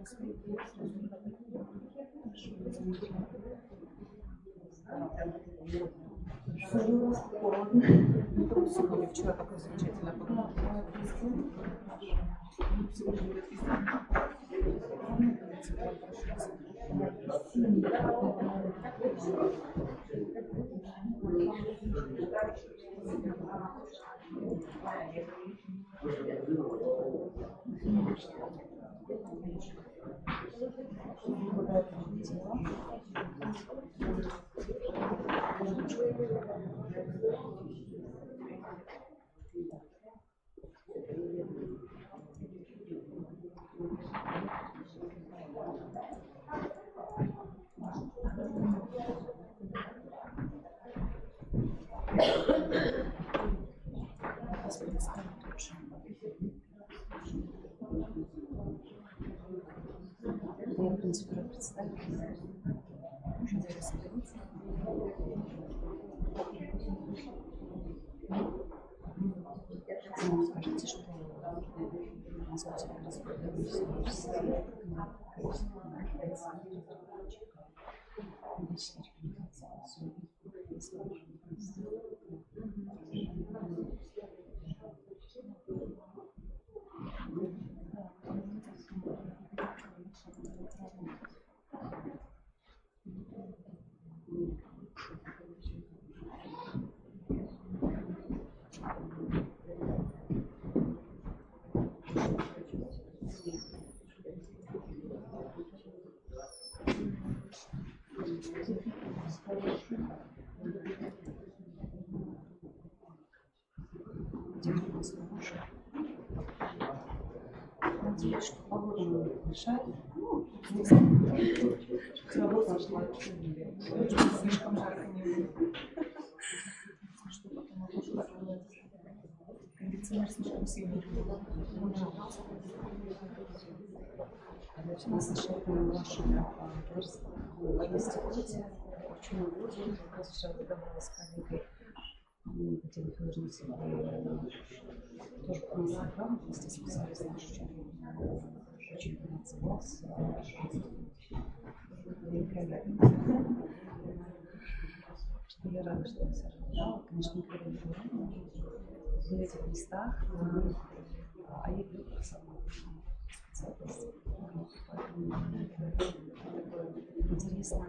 Сегодня, вчера такой замечательный был. Я, в принципе, представила. Скажите, что надеюсь, что погода не мешает. Работа шла слишком жарко не будет. Что потом можно сделать? Кондиционер слишком сильный. У нас нашли вашу институте. Очень удобно. Как раз вчера разговаривала с коллегой Екатериной Федоровной, тоже по Инстаграму, вместе специалист наш очень понравился вас. Что я рада, что я все рассказала. Конечно, никогда не бывает в этих местах, а я люблю сама специалист. Интересно,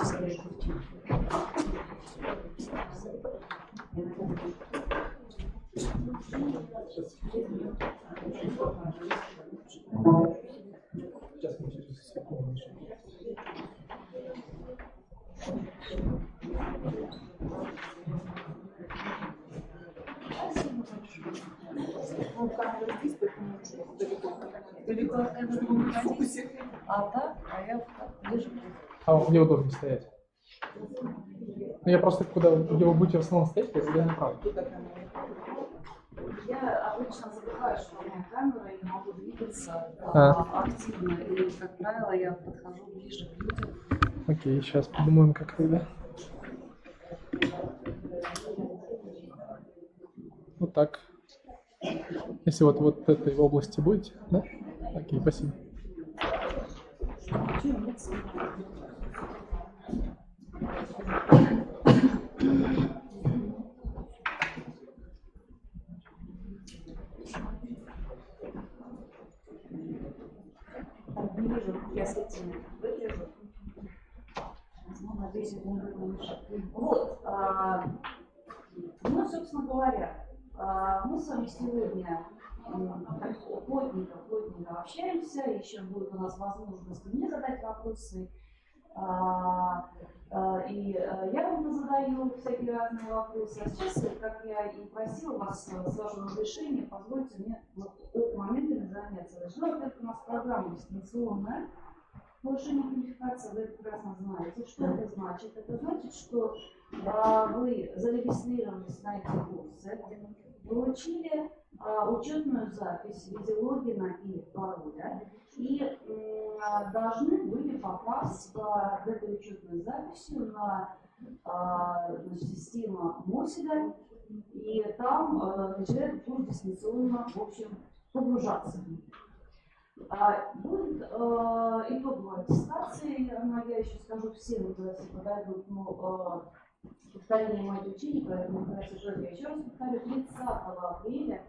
чистая культура. Далеко от этого не ходить. А так, а я ближе. А где удобнее стоять? Ну, я просто, где вы будете в основном стоять, я всегда направо. Я обычно забываю, что у меня камера, и не могу двигаться активно. И, как правило, я подхожу ближе к людям. Окей, сейчас подумаем, как тогда. Вот так. Если вот в этой области будете, да? Окей, спасибо. Не вижу, я светильник выдержу. Возможно, 2 секунды лучше. Вот. Ну, собственно говоря, мы с вами сегодня плотненько общаемся. Еще будет у нас возможность мне задать вопросы. И я вам задаю всякие разные вопросы. А сейчас, как я и просила вас, с вашего разрешения, позвольте мне моментами заняться. Во-первых, у нас программа дистанционная. Повышение квалификации, вы это прекрасно знаете. Что это значит? Это значит, что вы зарегистрировались на эти курсы, получили учетную запись в виде логина и пароля, и должны были попасть в этой учетной записью на систему Мосида, и там начинает курс дистанционно, в общем, погружаться. Будет итоговая аттестация, я еще скажу всем, все подойдут, но повторение моих учений, поэтому я еще раз повторю, 30 апреля,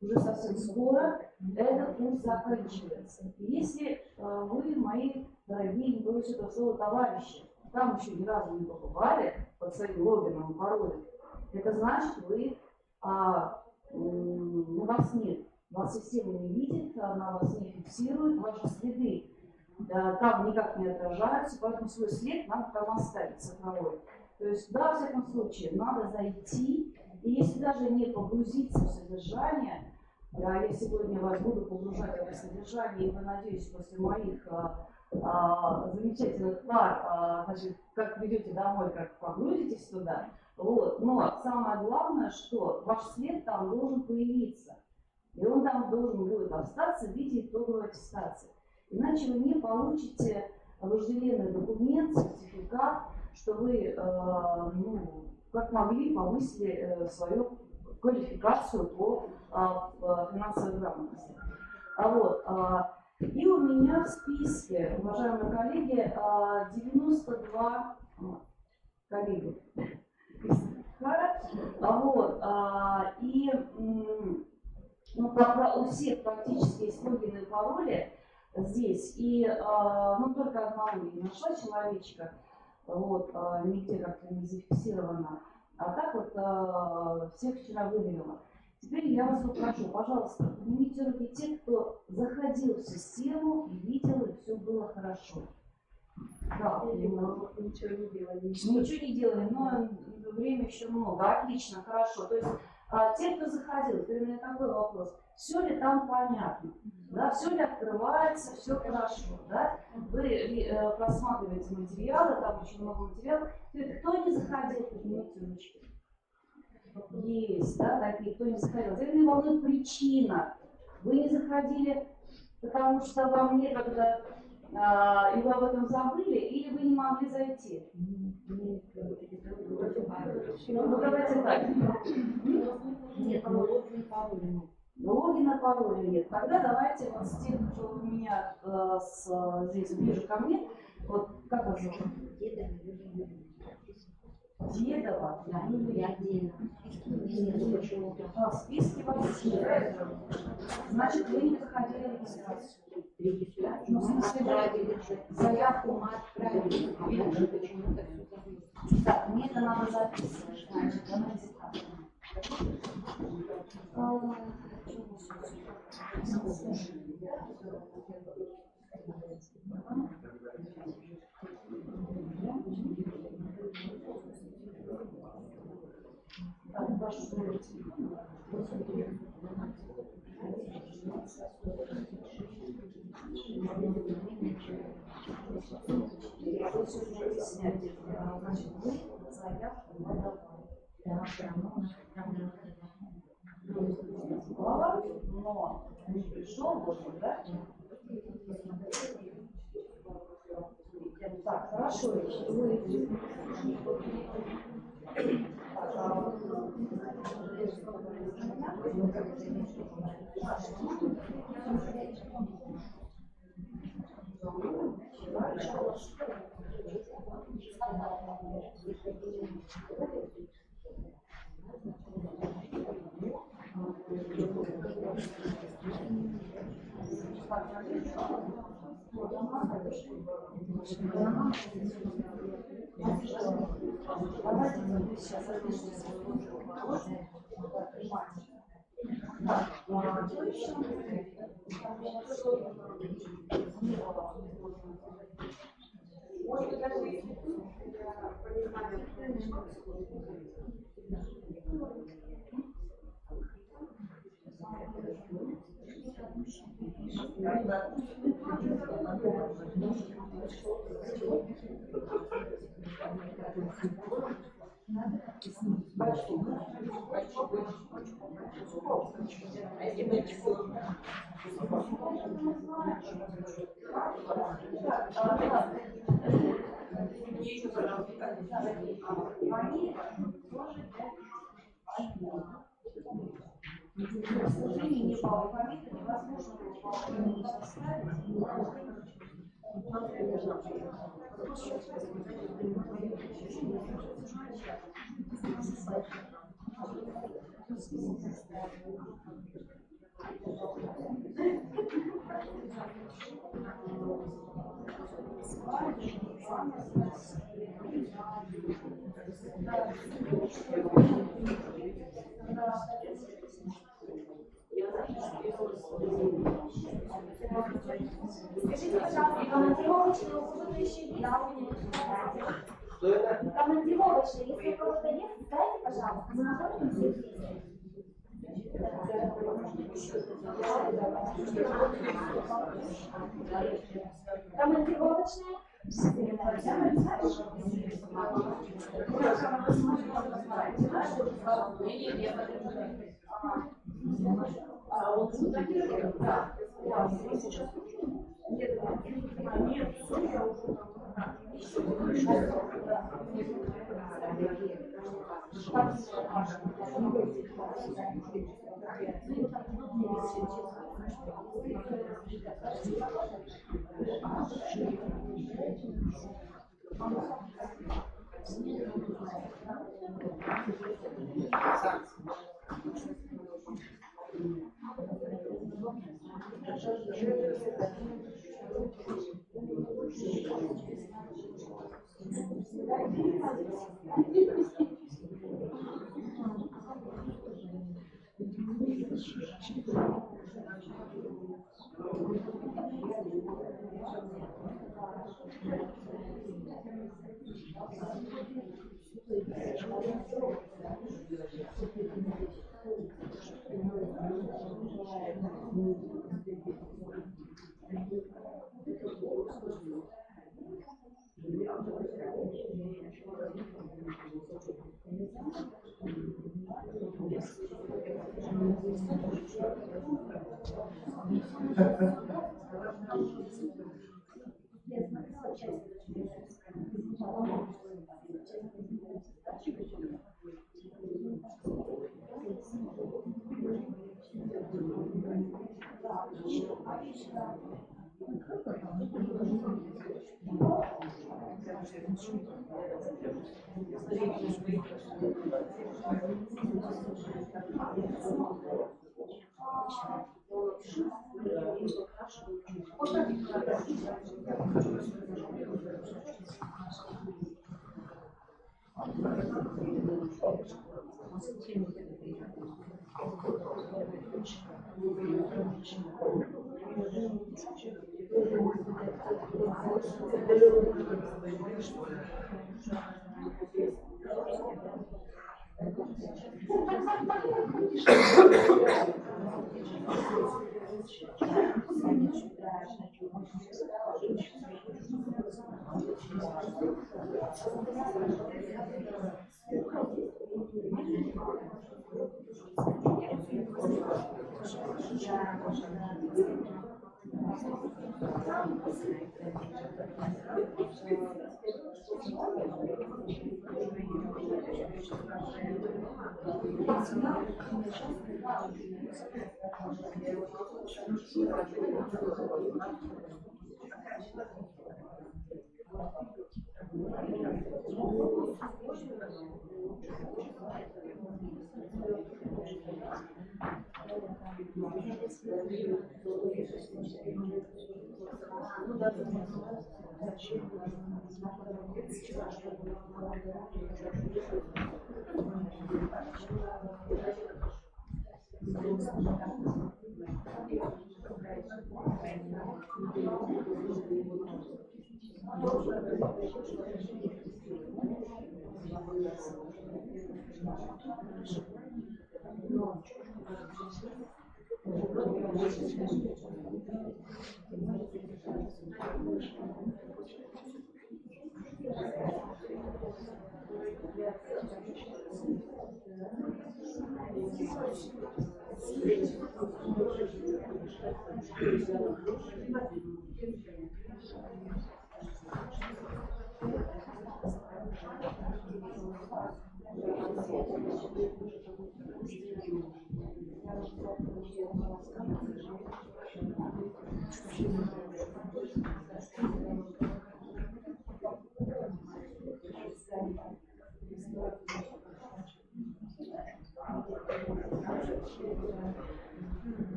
уже совсем скоро, этот курс заканчивается. Если вы, мои дорогие, не боюсь этого слова, товарищи, там еще ни разу не побывали под своим логином и паролем, это значит, вы, вас нет. Вас система не видит, она вас не фиксирует, ваши следы там никак не отражаются, поэтому свой след надо там оставить цифровой. То есть, да, во всяком случае, надо зайти, и если даже не погрузиться в содержание, я сегодня вас буду погружать в это содержание, и вы, надеюсь, после моих замечательных пар, значит, как придете домой, как погрузитесь туда, вот. Но самое главное, что ваш след там должен появиться. И он там должен будет остаться в виде итоговой аттестации. Иначе вы не получите вожделенный документ, сертификат, что вы, как могли, повысили свою квалификацию по финансовой грамотности. И у меня в списке, уважаемые коллеги, 92 коллеги. У всех практически есть логины и пароли здесь, и только одного не нашла человечка, нигде как-то не зафиксировано, а так всех вчера выделила. Теперь я вас попрошу, пожалуйста, поднимите руки те, кто заходил в систему и видел, и все было хорошо. Да, ничего не делали. Ничего не делали, но время еще много. Отлично, хорошо. То есть те, кто заходил, теперь у меня такой вопрос. Все ли там понятно? Да, все ли открывается, все хорошо? Да? Вы просматриваете материалы, там очень много материалов. Кто не заходил, поднимите ручки. Есть, да, такие, кто не заходил. Теперь меня волнует причина. Вы не заходили, потому что вам некогда, и вы об этом забыли, или вы не могли зайти? Давайте так. Нет, логина, пароля нет. Тогда давайте с тех, кто у меня здесь ближе ко мне, как вас зовут? Дедова? Списки вас нет. Значит, вы не проходили регистрацию. Ну, в смысле, заявку мы отправили. Так, мне это надо записывать. Значит, давайте так. Вашу номер телефона. Я буду сегодня объяснять. Значит, вы заявку но не пришел, да? Так, хорошо, вы К сожалению, не было алфавита, невозможно было по алфавиту составить. Скажите, пожалуйста, командировочные у кого-то еще есть? Командировочные, если у кого-то есть, дайте, пожалуйста, мы находимся здесь. Командировочные.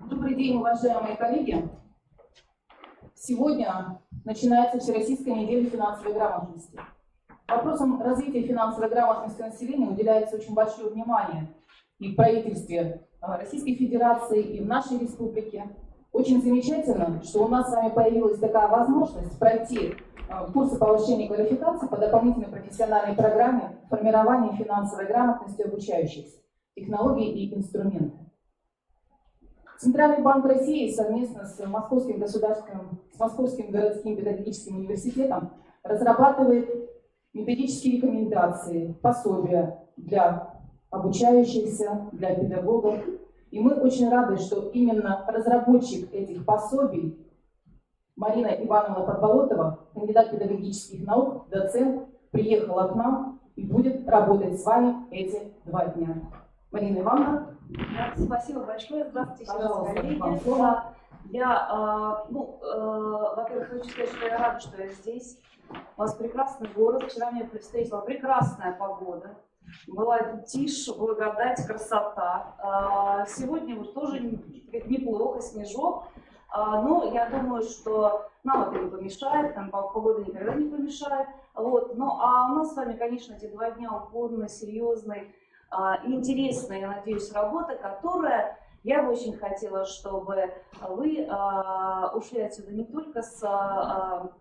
Добрый день, уважаемые коллеги. Сегодня начинается Всероссийская неделя финансовой грамотности. Вопросам развития финансовой грамотности населения уделяется очень большое внимание и в правительстве Российской Федерации, и в нашей республике. Очень замечательно, что у нас с вами появилась такая возможность пройти курсы повышения квалификации по дополнительной профессиональной программе формирования финансовой грамотности обучающихся, технологий и инструменты. Центральный банк России совместно с Московским городским педагогическим университетом разрабатывает методические рекомендации, пособия для обучающихся, для педагогов. И мы очень рады, что именно разработчик этих пособий Марина Ивановна Подболотова, кандидат педагогических наук, доцент, приехала к нам и будет работать с вами эти 2 дня. Марина Ивановна. Да, спасибо большое. Здравствуйте, еще раз, Пожалуйста, коллеги. вам слово. Я, во-первых, хочу сказать, что я рада, что я здесь. У вас прекрасный город. Вчера меня встретила прекрасная погода. Была тишь, благодать, красота. Сегодня вот тоже неплохо, снежок. Но я думаю, что нам это не помешает, нам погода никогда не помешает. Вот. Ну, а у нас с вами, конечно, эти 2 дня упорной, серьезной, интересная, я надеюсь, работа, которая, я бы очень хотела, чтобы вы ушли отсюда не только с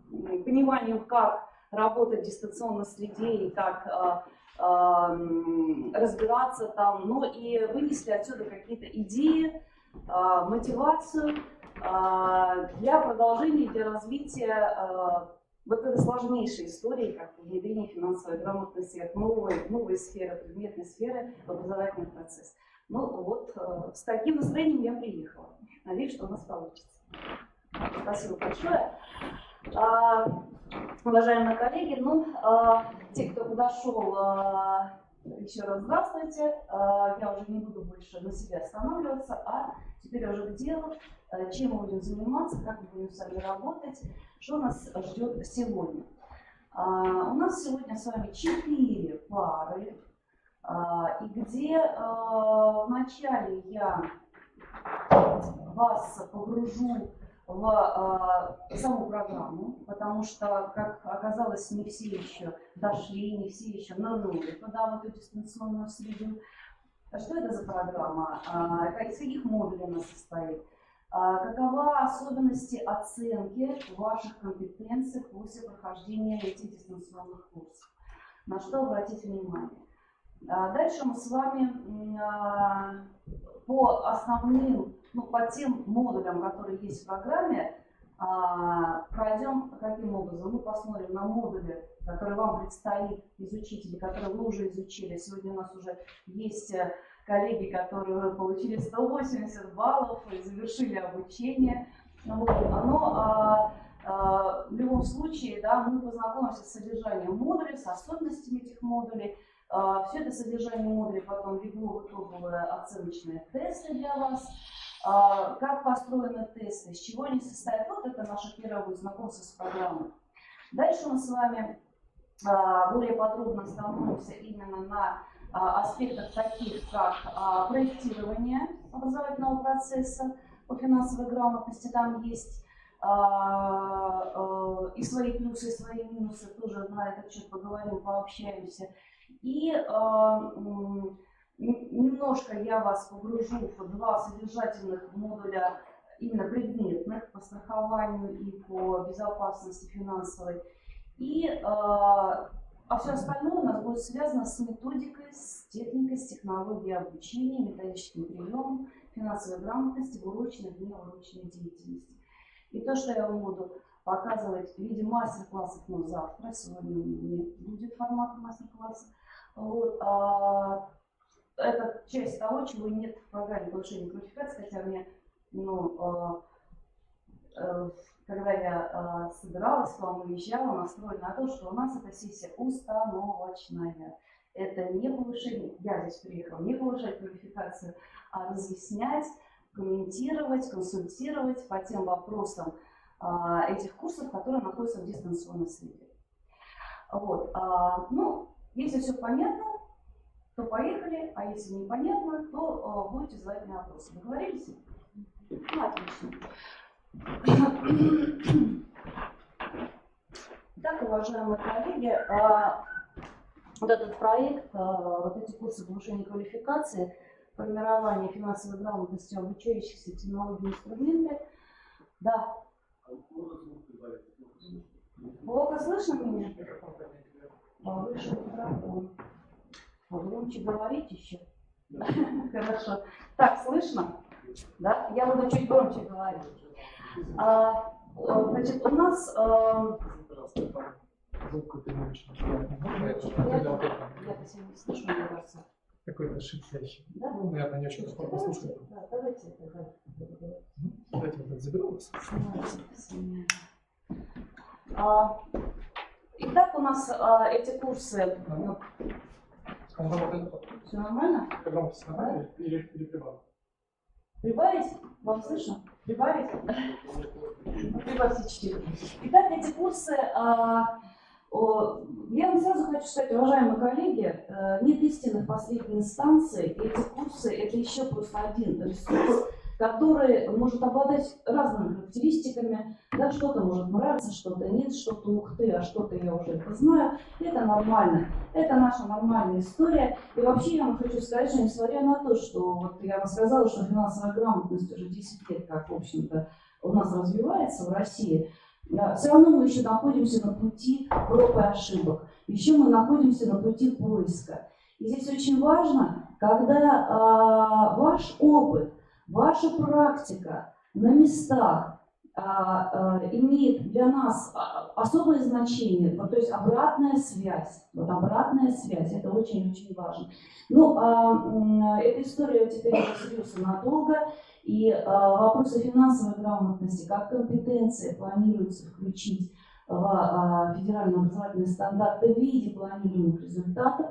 пониманием, как работать дистанционно с людьми, как разбираться там, но и вынесли отсюда какие-то идеи, мотивацию для продолжения, для развития вот этой сложнейшей истории, как внедрение финансовой грамотности, как новой сферы, предметной сферы в образовательный процесс. Ну вот, с таким настроением я приехала. Надеюсь, что у нас получится. Спасибо большое. Уважаемые коллеги, те, кто подошел, еще раз здравствуйте. Я уже не буду больше на себе останавливаться, а теперь уже к делу, чем мы будем заниматься, как мы будем с вами работать, что нас ждет сегодня. У нас сегодня с вами 4 пары, и где вначале я вас погружу в саму программу, потому что, как оказалось, не все еще дошли, не все еще нырнули туда, в эту дистанционную среду. Что это за программа? Из каких модулей она состоит? Какова особенности оценки ваших компетенций после прохождения этих дистанционных курсов? На что обратить внимание? Дальше мы с вами по основным, по тем модулям, которые есть в программе, пройдем каким образом. Мы посмотрим на модули, которые вам предстоит изучить или которые вы уже изучили. Сегодня у нас уже есть коллеги, которые уже получили 180 баллов и завершили обучение. Вот. Но в любом случае, да, мы познакомимся с содержанием модулей, с особенностями этих модулей. Все это содержание модулей потом легло в итоговые оценочные тесты для вас. Как построены тесты, из чего они состоят. Вот это наше первое знакомство с программой. Дальше мы с вами более подробно остановимся именно на аспектах таких, как проектирование образовательного процесса по финансовой грамотности. Там есть и свои плюсы, и свои минусы. Тоже на этот счет поговорим, пообщаемся. И немножко я вас погружу в 2 содержательных модуля, именно предметных, по страхованию и по безопасности финансовой. А все остальное у нас будет связано с методикой, с техникой, с технологией обучения, методическим приемом финансовой грамотности в урочной и неурочной деятельности. И то, что я вам буду показывать в виде мастер-классов, но завтра, сегодня у меня не будет формата мастер-класса. Вот, это часть того, чего нет в программе повышения квалификации, хотя мне, когда я собиралась к вам, уезжала, настроена на то, что у нас эта сессия установочная. Это не повышение, я здесь приехала, не повышать квалификацию, а разъяснять, комментировать, консультировать по тем вопросам этих курсов, которые находятся в дистанционной среде. Вот. Ну, если все понятно, то поехали, а если непонятно, то будете задавать мне вопросы. Договорились? Ну, отлично. Так, уважаемые коллеги, вот этот проект, вот эти курсы повышения квалификации, формирование финансовой грамотности обучающихся технологии и инструменты. Да. Плохо слышно меня? Повыше микрофон. Громче говорить еще. Хорошо. Так, слышно? Да? Я буду чуть громче говорить. Значит, у нас... Я-то себя не слышу, мне кажется. Какой-то шипящий. Да? Ну, наверное, не очень сложно послушать. Да, давайте это. Давайте вот это заберу вас. Итак, у нас эти курсы... Все нормально? Громкость нормально или прибавить? Прибавить? Вам слышно? Прибавить? Прибавьте чуть-чуть. Итак, эти курсы, я вам сразу хочу сказать, уважаемые коллеги, нет истинных последней инстанции. Эти курсы – это еще просто один ресурс, который может обладать разными характеристиками. Да, что-то может нравиться, что-то нет, что-то ух ты, а что-то я уже это знаю. Это нормально. Это наша нормальная история. И вообще я вам хочу сказать, что несмотря на то, что вот я вам сказала, что финансовая грамотность уже 10 лет, как, в общем-то, у нас развивается в России, все равно мы еще находимся на пути проб и ошибок. Еще мы находимся на пути поиска. И здесь очень важно, когда ваш опыт, ваша практика на местах имеет для нас особое значение, то есть обратная связь. Вот обратная связь, это очень-очень важно. Ну, эта история теперь развивается надолго, и вопросы финансовой грамотности, как компетенции планируется включить в федеральные образовательные стандарты в виде планируемых результатов,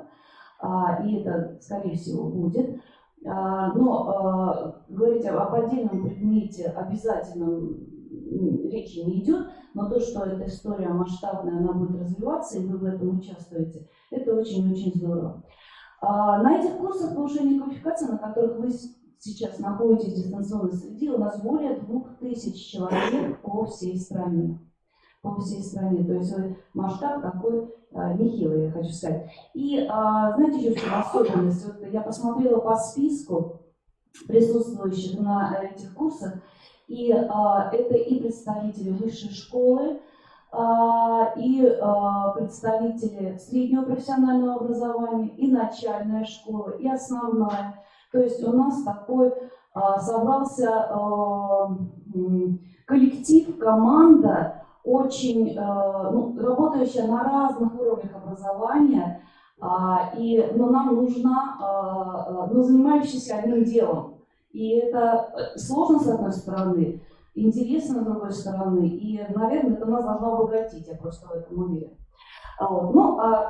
и это, скорее всего, будет. Но говорить об отдельном предмете обязательно речи не идет, но то, что эта история масштабная, она будет развиваться, и вы в этом участвуете, это очень-очень здорово. На этих курсах повышения квалификации, на которых вы сейчас находитесь в дистанционной среде, у нас более 2000 человек по всей стране. По всей стране. То есть масштаб такой нехилый, я хочу сказать. И знаете, еще в чем особенность? Вот я посмотрела по списку присутствующих на этих курсах, и это и представители высшей школы, и представители среднего профессионального образования, и начальная школа, и основная. То есть у нас такой собрался коллектив, команда, очень работающая на разных уровнях образования, но нам нужна, занимающаяся одним делом. И это сложно с одной стороны, интересно с другой стороны, и, наверное, это нас должно обогатить, я просто в этом уверена.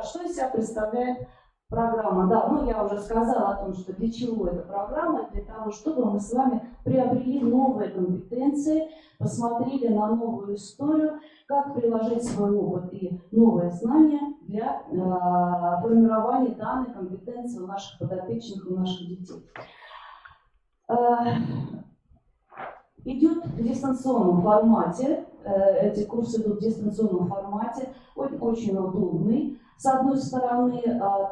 Что из себя представляет программа? Да, я уже сказала о том, что для чего эта программа, для того, чтобы мы с вами приобрели новые компетенции, посмотрели на новую историю, как приложить свой опыт и новые знания для формирования данной компетенции у наших подопечных, у наших детей. Идет в дистанционном формате, эти курсы идут в дистанционном формате, очень удобный. С одной стороны,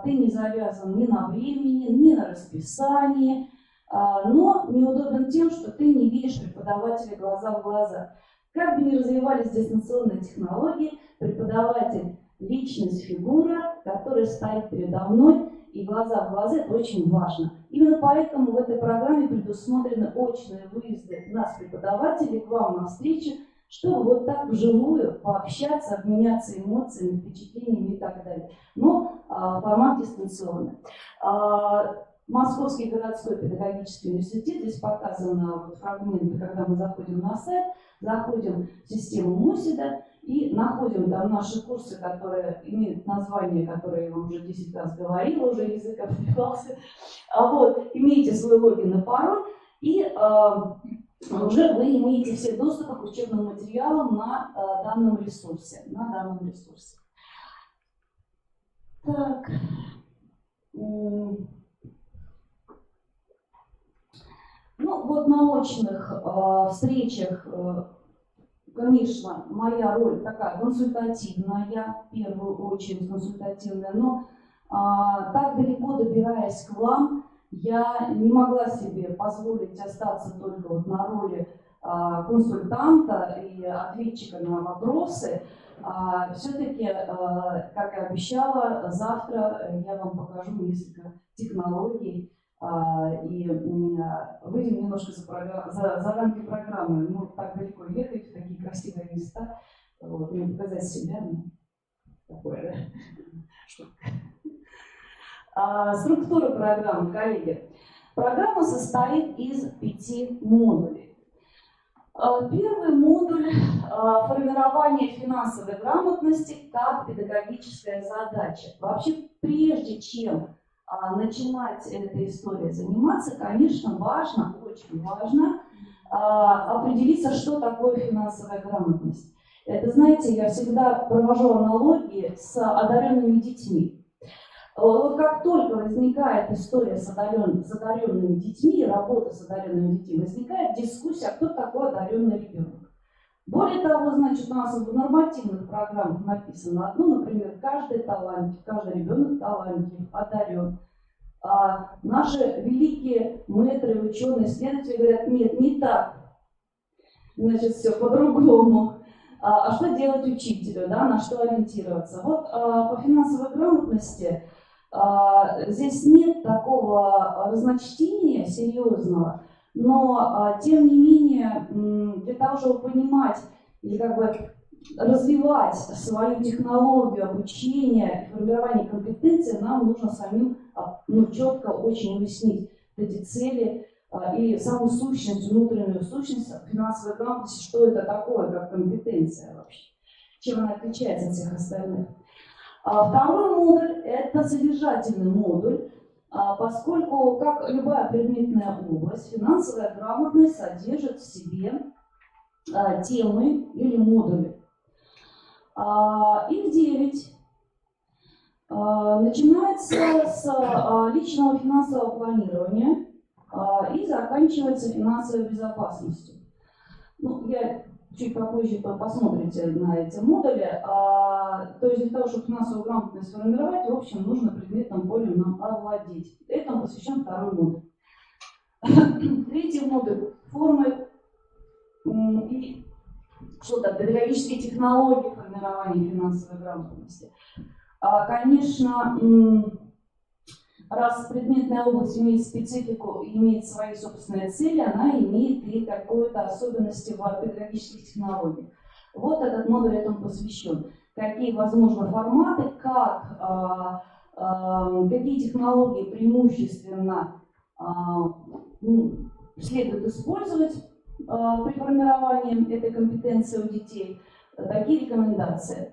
ты не завязан ни на времени, ни на расписании, но неудобен тем, что ты не видишь преподавателя глаза в глаза. Как бы ни развивались дистанционные технологии, преподаватель – личность, фигура, которая стоит передо мной, и глаза в глаза – это очень важно. Именно поэтому в этой программе предусмотрены очные выезды нас, преподавателей, к вам на встречу, чтобы вот так вживую пообщаться, обменяться эмоциями, впечатлениями и так далее. Но формат дистанционный. Московский городской педагогический университет. Здесь показаны вот фрагменты, когда мы заходим на сайт, заходим в систему МОСИДа и находим там наши курсы, которые имеют название, которое я вам уже 10 раз говорила, уже язык отбивался. Вот, имеете свой логин и пароль, и уже вы имеете все доступы к учебным материалам на данном ресурсе. Так. Ну, вот на очных встречах, конечно, моя роль такая консультативная, в первую очередь консультативная, но так далеко добираясь к вам, я не могла себе позволить остаться только вот на роли консультанта и ответчика на вопросы. Все-таки, как и обещала, завтра я вам покажу несколько технологий и выйдем немножко за рамки программы. Ну, так далеко ехать в такие красивые места, вот, и показать себя. Ну, такое, да? Структура программы, коллеги. Программа состоит из 5 модулей. Первый модуль – формирование финансовой грамотности как педагогическая задача. Вообще, прежде чем начинать этой историей заниматься, конечно, важно, очень важно определиться, что такое финансовая грамотность. Это, знаете, я всегда провожу аналогии с одаренными детьми. Вот как только возникает история с одаренными детьми, работа с одаренными детьми, возникает дискуссия, кто такой одаренный ребенок. Более того, значит, у нас в нормативных программах написано одно, например, каждый талантлив, каждый ребенок талантлив, одарен. Наши великие мэтры, ученые, исследователи говорят, нет, не так. Значит, все по-другому. А что делать учителю, да, на что ориентироваться? Вот по финансовой грамотности здесь нет такого разночтения серьезного, но тем не менее для того, чтобы понимать или как бы развивать свою технологию обучения и формирования компетенций, нам нужно самим четко очень уяснить эти цели и саму сущность, внутреннюю сущность финансовой грамотности, что это такое, как компетенция вообще, чем она отличается от всех остальных. Второй модуль – это содержательный модуль, поскольку, как любая предметная область, финансовая грамотность содержит в себе темы или модули. Их 9. Начинается с личного финансового планирования и заканчивается финансовой безопасностью. Ну, я чуть попозже посмотрите на эти модули. То есть для того, чтобы финансовую грамотность сформировать, в общем, нужно предметным полем нам овладеть. Этому посвящен второй модуль. Третий модуль – формы и что-то, педагогические технологии формирования финансовой грамотности. Конечно, раз предметная область имеет специфику, имеет свои собственные цели, она имеет и какие-то особенности в педагогических технологиях. Вот этот модуль этому посвящен. Какие возможны форматы, какие технологии преимущественно следует использовать при формировании этой компетенции у детей. Такие рекомендации.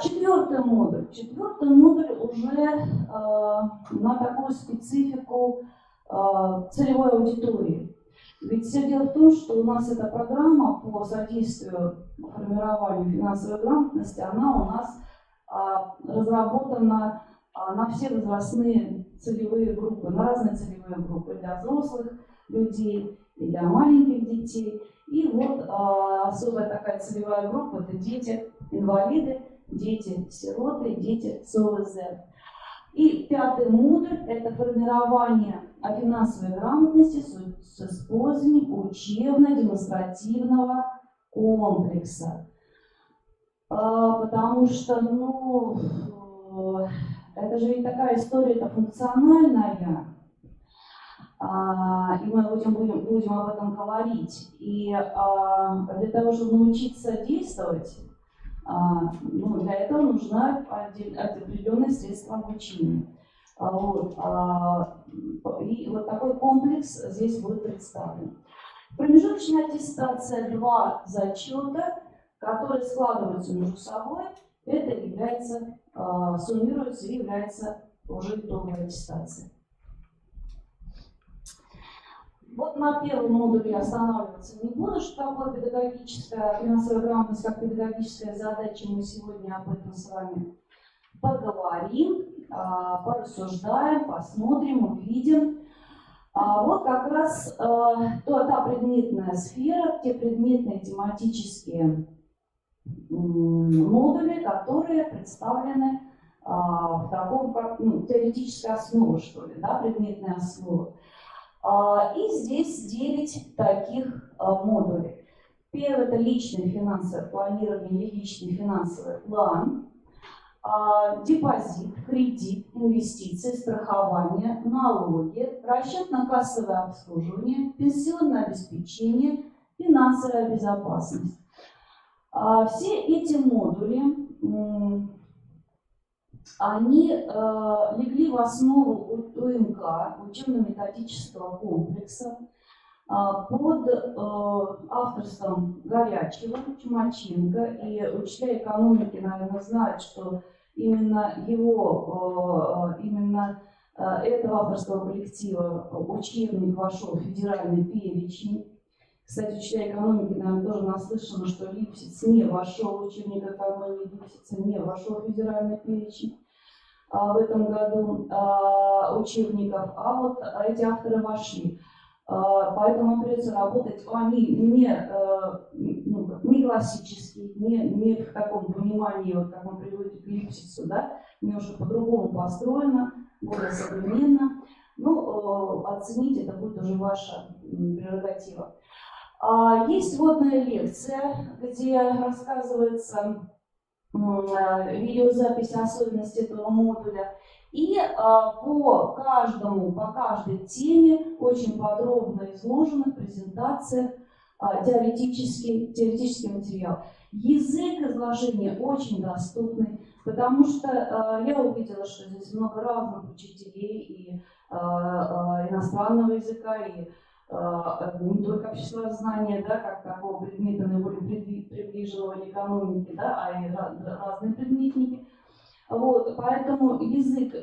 Четвертый модуль. Четвертый модуль уже на такую специфику целевой аудитории. Ведь все дело в том, что у нас эта программа по содействию формированию финансовой грамотности, она у нас разработана на все возрастные целевые группы, на разные целевые группы для взрослых людей и для маленьких детей. И вот особая такая целевая группа – это дети-инвалиды, дети-сироты, дети с ОВЗ. И пятый модуль – это формирование финансовой грамотности с использованием учебно-демонстративного комплекса. Потому что, это же и такая история, это функциональная. И мы будем об этом говорить. И для того, чтобы научиться действовать, для этого нужны определенные средства обучения. И вот такой комплекс здесь будет представлен. Промежуточная аттестация, 2 зачета, которые складываются между собой, это является, суммируется и является уже итоговой аттестацией. Вот на первом модуле останавливаться не буду, что такое педагогическая финансовая грамотность, как педагогическая задача, мы сегодня об этом с вами поговорим, порассуждаем, посмотрим, увидим. Вот как раз та предметная сфера, те предметные тематические модули, которые представлены в таком как теоретической основе, что ли, да, предметная основа. И здесь 9 таких модулей. Первый – это личное финансовое планирование или личный финансовый план, депозит, кредит, инвестиции, страхование, налоги, расчетно-кассовое обслуживание, пенсионное обеспечение, финансовая безопасность. Все эти модули, они легли в основу УМК, учебно-методического комплекса, под авторством Горячего, Чумаченко, и учителя экономики, наверное, знают, что именно этого авторского коллектива учебник вошел в федеральный перечень. Кстати, учителя экономики, наверное, тоже наслышано, что Липсиц не вошел в учебник экономики, Липсица не вошел в федеральный перечень в этом году учебников, а вот эти авторы вошли. Поэтому придется работать, они не классические, не в таком понимании, вот, как мы приводим к Липсицу, да, немножко по-другому построено, более современно. Ну, оценить это будет уже ваша прерогатива. Есть вводная лекция, где рассказывается видеозапись особенностей этого модуля. И по каждой теме очень подробно изложена презентация, теоретический материал. Язык изложения очень доступный, потому что я увидела, что здесь много разных учителей и иностранного языка, и не только обществознания, да, как такого предмета наиболее приближенного к экономике, да, а и разные предметники. Вот, поэтому язык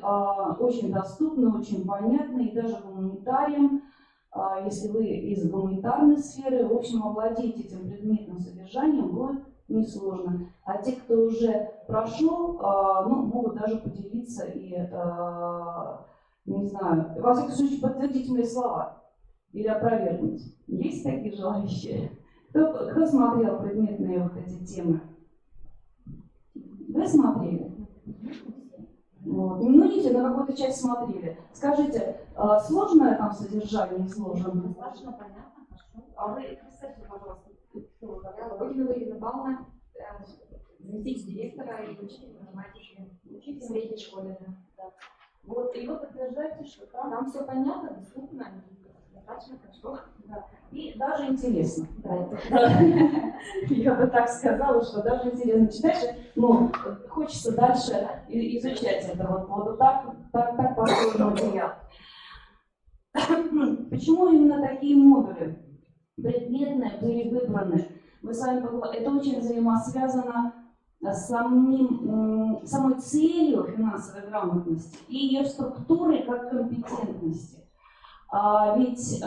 очень доступный, очень понятный, и даже гуманитариям, если вы из гуманитарной сферы, в общем, овладеть этим предметным содержанием будет несложно. А те, кто уже прошел, могут даже поделиться и, не знаю, во всяком случае, подтвердить мои слова или опровергнуть. Есть такие желающие? Кто смотрел предметные вот эти темы? Вы смотрели? Вот. Ну, не все, на какую-то часть смотрели. Скажите, сложное там содержание изложено? Сложно, понятно, хорошо. А вы представьте, пожалуйста, кто вы такая? Ирина Павловна, заместитель директора и учитель математики. Учитель в средней школе. Да. Вот, и вы подтверждаете, что там все понятно, доступно, достаточно хорошо. да. И даже интересно. Да. Я бы так сказала, что даже интересно читаешь, но хочется дальше изучать это. Вот так построен материал. Почему именно такие модули предметные были выбраны? Вы сами поговорили, это очень взаимосвязано с самой целью финансовой грамотности и ее структурой как компетентности. Ведь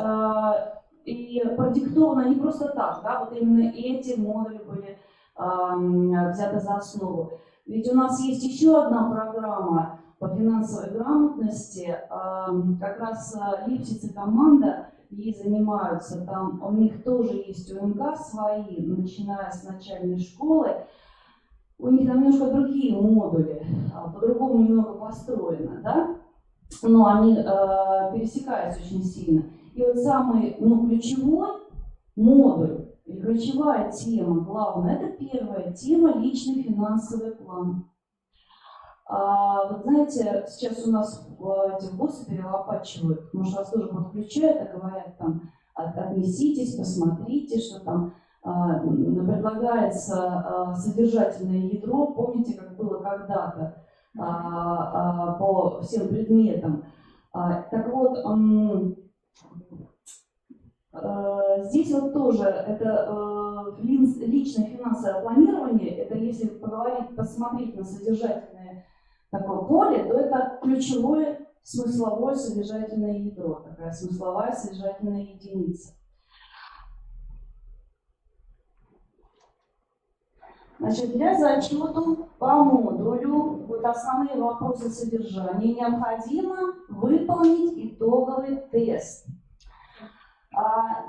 и продиктовано не просто так, да, вот именно эти модули были взяты за основу. Ведь у нас есть еще одна программа по финансовой грамотности, как раз Липсиц и команда ей занимаются, там у них тоже есть УМК свои, начиная с начальной школы. У них там немножко другие модули, по-другому немного построено, да? Но они пересекаются очень сильно. И вот самый ключевой модуль, или ключевая тема, главная, это первая тема – личный финансовый план. Вот знаете, сейчас у нас эти боссы перелопачивают, может, вас тоже подключают и говорят там, отнеситесь, посмотрите, что там предлагается содержательное ядро. Помните, как было когда-то? по всем предметам. Так вот, здесь вот тоже это личное финансовое планирование, это если поговорить, посмотреть на содержательное такое поле, то это ключевое смысловое содержательное ядро, такая смысловая содержательная единица. Значит, для зачета по модулю вот основные вопросы содержания необходимо выполнить итоговый тест.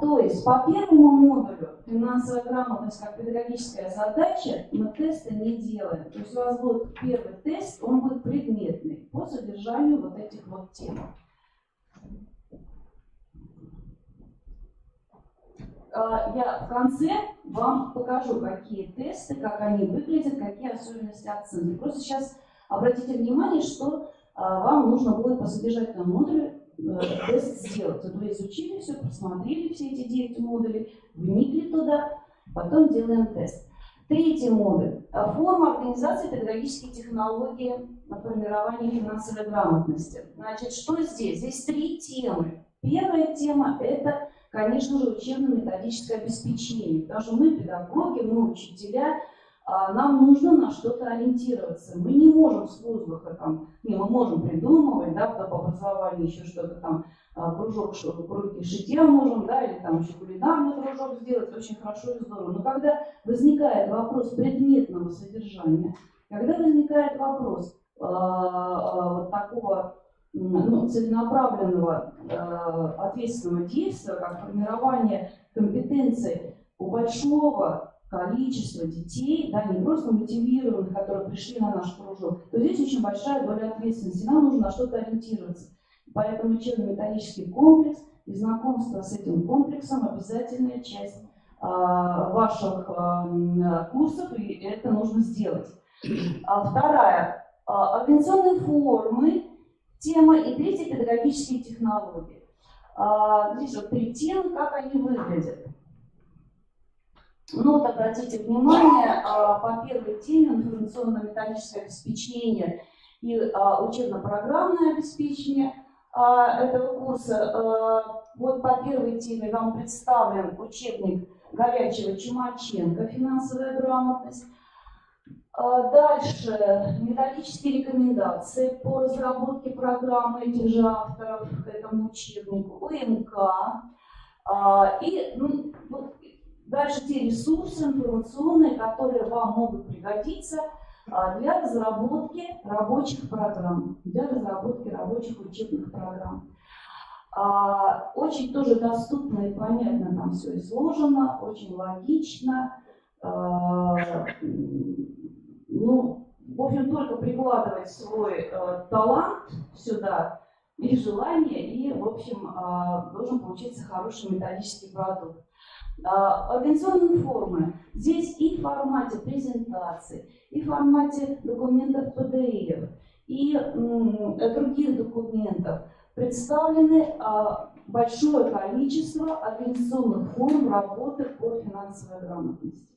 То есть по первому модулю финансовая грамотность как педагогическая задача мы тесты не делаем. То есть у вас будет первый тест, он будет предметный по содержанию вот этих вот тем. Я в конце вам покажу, какие тесты, как они выглядят, какие особенности оценки. Просто сейчас обратите внимание, что вам нужно будет по содержательному модулю тест сделать. Вот вы изучили все, просмотрели все эти 9 модулей, вникли туда, потом делаем тест. Третий модуль. Форма организации педагогические технологии на формирование финансовой грамотности. Значит, что здесь? Здесь 3 темы. Первая тема – это, конечно же, учебно-методическое обеспечение. Потому что мы педагоги, мы учителя, нам нужно на что-то ориентироваться. Мы не можем с воздуха, мы можем придумывать, да, по образованию еще что-то там, кружок, круги шитья можем, да, или там еще кулинарный кружок сделать, очень хорошо и здорово. Но когда возникает вопрос предметного содержания, когда возникает вопрос вот такого целенаправленного ответственного действия, как формирование компетенций у большого количества детей, да, не просто мотивированных, которые пришли на наш кружок, то здесь очень большая доля ответственности. Нам нужно на что-то ориентироваться. Поэтому учебно-методический комплекс и знакомство с этим комплексом обязательная часть ваших курсов, и это нужно сделать. Вторая – организационные формы, тема, и третья – педагогические технологии. Здесь вот 3 темы, как они выглядят. Ну вот обратите внимание, по первой теме информационно-методическое обеспечение и учебно-программное обеспечение этого курса. Вот по первой теме вам представлен учебник Горячева-Чумаченко «Финансовая грамотность». Дальше методические рекомендации по разработке программы этих же авторов к этому учебнику, УМК. И вот дальше те ресурсы информационные, которые вам могут пригодиться для разработки рабочих программ, для разработки рабочих учебных программ. Очень тоже доступно и понятно там все изложено, очень логично. Ну, в общем, только прикладывать свой талант сюда и желание, и, в общем, должен получиться хороший методический продукт. Организационные формы. Здесь и в формате презентации, и в формате документов PDF, и других документов представлены большое количество организационных форм работы по финансовой грамотности.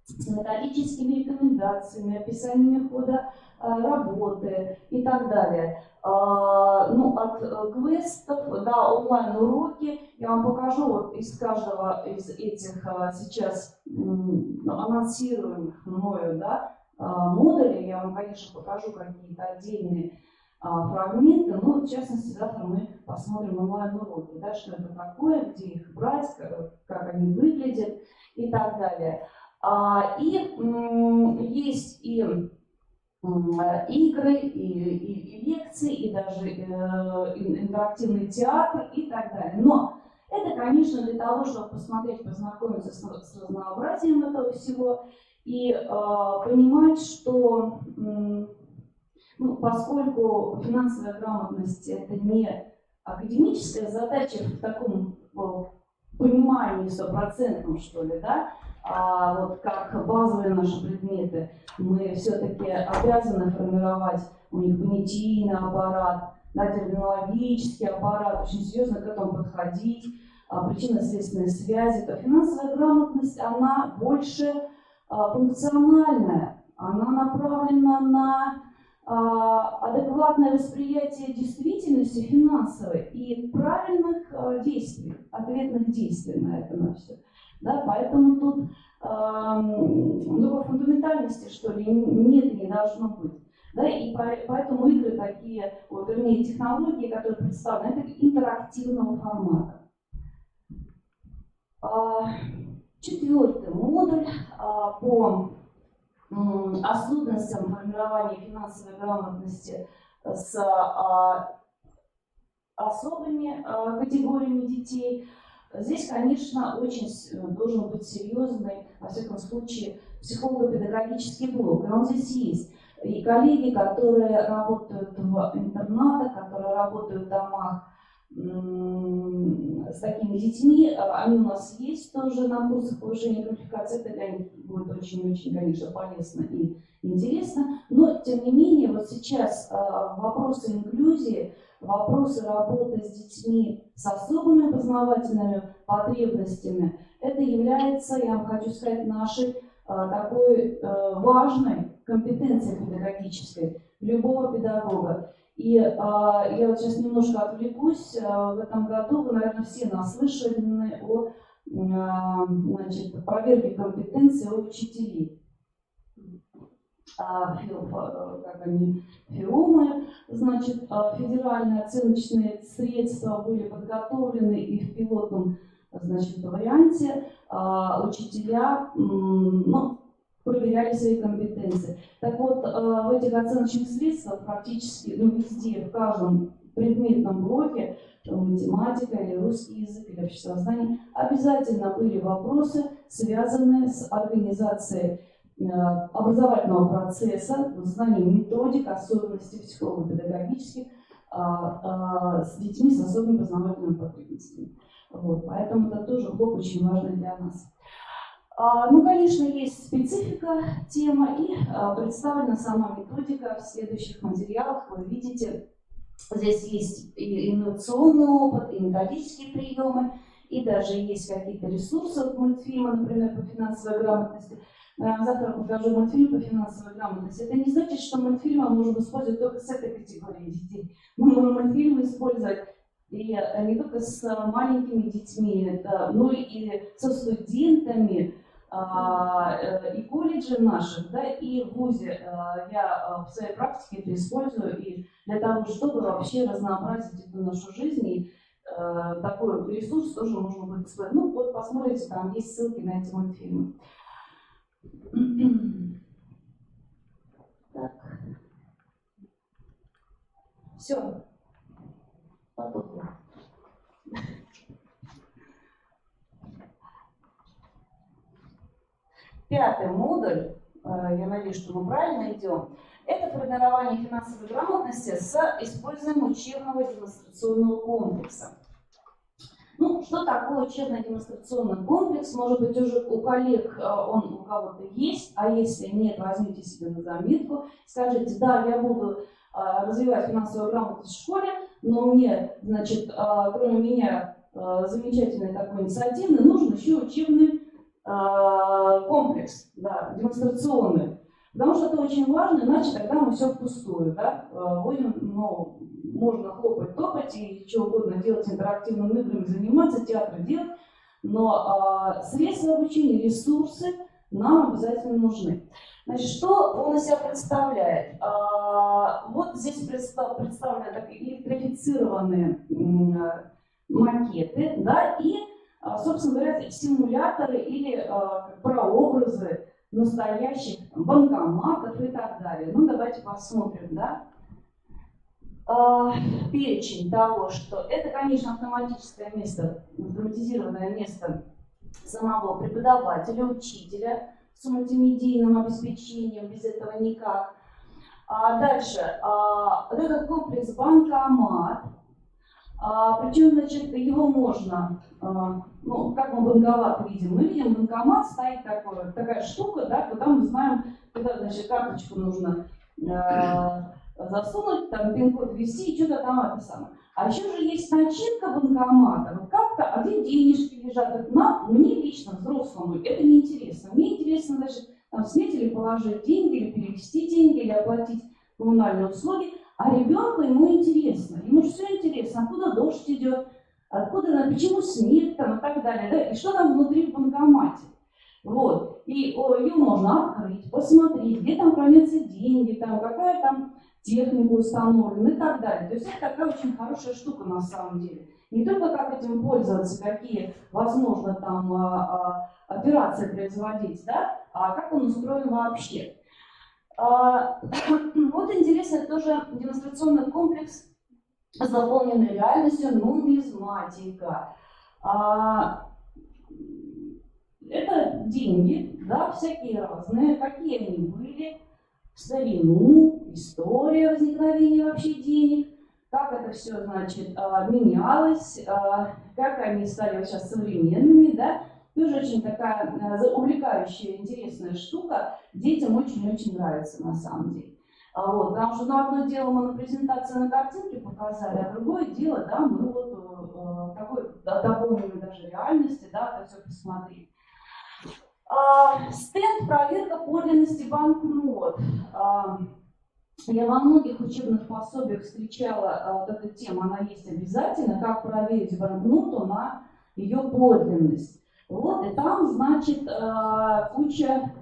С методическими рекомендациями, описаниями хода работы и так далее. Ну, от квестов до онлайн-уроки я вам покажу вот из каждого из этих сейчас анонсируемых мною, да, модулей. Я вам, конечно, покажу какие-то отдельные фрагменты, но в частности завтра мы посмотрим онлайн-уроки, да, что это такое, где их брать, как они выглядят и так далее. И есть и игры, и лекции, и даже интерактивный театр и так далее. Но это, конечно, для того, чтобы посмотреть, познакомиться с разнообразием этого всего и понимать, что поскольку финансовая грамотность – это не академическая задача в таком понимании стопроцентном, что ли, да, вот как базовые наши предметы, мы все-таки обязаны формировать у них понятийный аппарат, да, терминологический аппарат, очень серьезно к этому подходить, причинно-следственные связи, то финансовая грамотность, она больше функциональная, она направлена на адекватное восприятие действительности финансовой и правильных действий, ответных действий на это на все. Да, поэтому тут фундаментальности, что ли, нет и не должно быть. Да, и поэтому игры такие, вот, вернее, технологии, которые представлены, это интерактивного формата. Четвертый модуль по особенностям формирования финансовой грамотности с особыми категориями детей. Здесь, конечно, очень должен быть серьезный, во всяком случае, психолого-педагогический блок. И он здесь есть. И коллеги, которые работают в интернатах, которые работают в домах с такими детьми, они у нас есть тоже на курсах повышения квалификации. Это для них будет очень-очень, конечно, полезно и интересно. Но, тем не менее, вот сейчас вопросы инклюзии, вопросы работы с детьми с особыми познавательными потребностями, это является, я вам хочу сказать, нашей такой важной компетенцией педагогической любого педагога. И я вот сейчас немножко отвлекусь. В этом году вы, наверное, все наслышаны о проверке компетенции у учителей. ФИОМы, значит, федеральные оценочные средства были подготовлены и в пилотном, значит, варианте учителя проверяли свои компетенции. Так вот, в этих оценочных средствах практически везде, в каждом предметном блоке, математика или русский язык или обществознание, обязательно были вопросы, связанные с организацией образовательного процесса, знанием методик, особенностей психолого-педагогических с детьми с особыми познавательными потребностями. Вот, поэтому это тоже блок очень важный для нас. Ну, конечно, есть специфика темы и представлена сама методика в следующих материалах. Вы видите, здесь есть и инновационный опыт, и методические приемы, и даже есть какие-то ресурсы, вот мультфильмы, например, по финансовой грамотности. Завтра покажу мультфильм по финансовой грамотности. Это не значит, что мультфильмы мы можем использовать только с этой категорией детей. Мы можем мультфильмы использовать и не только с маленькими детьми, но и со студентами и колледжи наших, да, и в ВУЗе. Я в своей практике это использую и для того, чтобы вообще разнообразить эту нашу жизнь. И такой ресурс тоже можно будет использовать. Ну вот посмотрите, там есть ссылки на эти мультфильмы. Так. Все. Потухло. Пятый модуль, я надеюсь, что мы правильно идем, это формирование финансовой грамотности с использованием учебного демонстрационного комплекса. Ну, что такое учебно-демонстрационный комплекс? Может быть, уже у коллег он у кого-то есть, а если нет, возьмите себе на заметку. Скажите, да, я буду развивать финансовую грамотность в школе, но мне, значит, кроме меня замечательной такой инициативы, нужен еще учебный комплекс, да, демонстрационный. Потому что это очень важно, иначе тогда мы все впустую, да, будем, ну, можно хлопать, топать и что угодно делать, интерактивными играми заниматься, театр делать, но средства обучения, ресурсы нам обязательно нужны. Значит, что он из себя представляет? Вот здесь представлены такие электрифицированные макеты, да, и, собственно говоря, симуляторы или прообразы настоящих банкоматов и так далее. Ну, давайте посмотрим, да. Перечень того, что это, конечно, автоматическое место, автоматизированное место самого преподавателя, учителя с мультимедийным обеспечением, без этого никак. Дальше, этот комплекс банкомат, причем, значит, его можно, ну, как мы банкомат видим? Мы видим, банкомат стоит такая штука, да, куда мы знаем, куда, значит, карточку нужно засунуть, там пин-код ввести и что-то там это самое. А еще же есть начинка банкомата. Вот как-то где денежки лежат. Мне лично, взрослому, это неинтересно. Мне интересно, значит, там, снять или положить деньги, или перевести деньги, или оплатить коммунальные услуги. А ребенку ему интересно, ему же все интересно, откуда дождь идет, откуда, почему снег там, и так далее, да? И что там внутри в банкомате. Вот. И ее можно открыть, посмотреть, где там хранятся деньги, там, какая там техника установлена и так далее. То есть это такая очень хорошая штука на самом деле. Не только как этим пользоваться, какие возможно там операции производить, да, а как он устроен вообще. Вот интересный тоже демонстрационный комплекс с дополненной реальностью нумизматика. Это деньги, да, всякие разные, какие они были в старину, история возникновения вообще денег, как это все, значит, менялось, как они стали вот сейчас современными, да. Тоже очень такая увлекающая, интересная штука. Детям очень-очень нравится на самом деле. Вот, потому что одно дело мы на презентации на картинке показали, а другое дело, да, мы вот такой дополненной даже реальности, да, это все посмотрели. Стенд проверка подлинности банкнот. Я во многих учебных пособиях встречала вот эту тему, она есть обязательно, как проверить банкноту на ее подлинность. Вот, и там, значит, куча,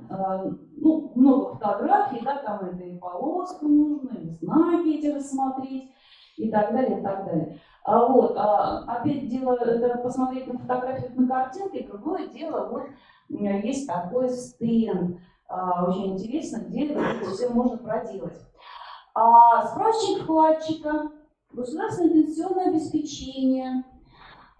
ну, много фотографий, да, там это и полоску нужно, и знаки эти рассмотреть, и так далее, и так далее. Вот, опять дело, это посмотреть на фотографиях на картинке, другое дело, вот, есть такой стенд, очень интересно, где это все можно проделать. Справочник вкладчика, государственное пенсионное обеспечение,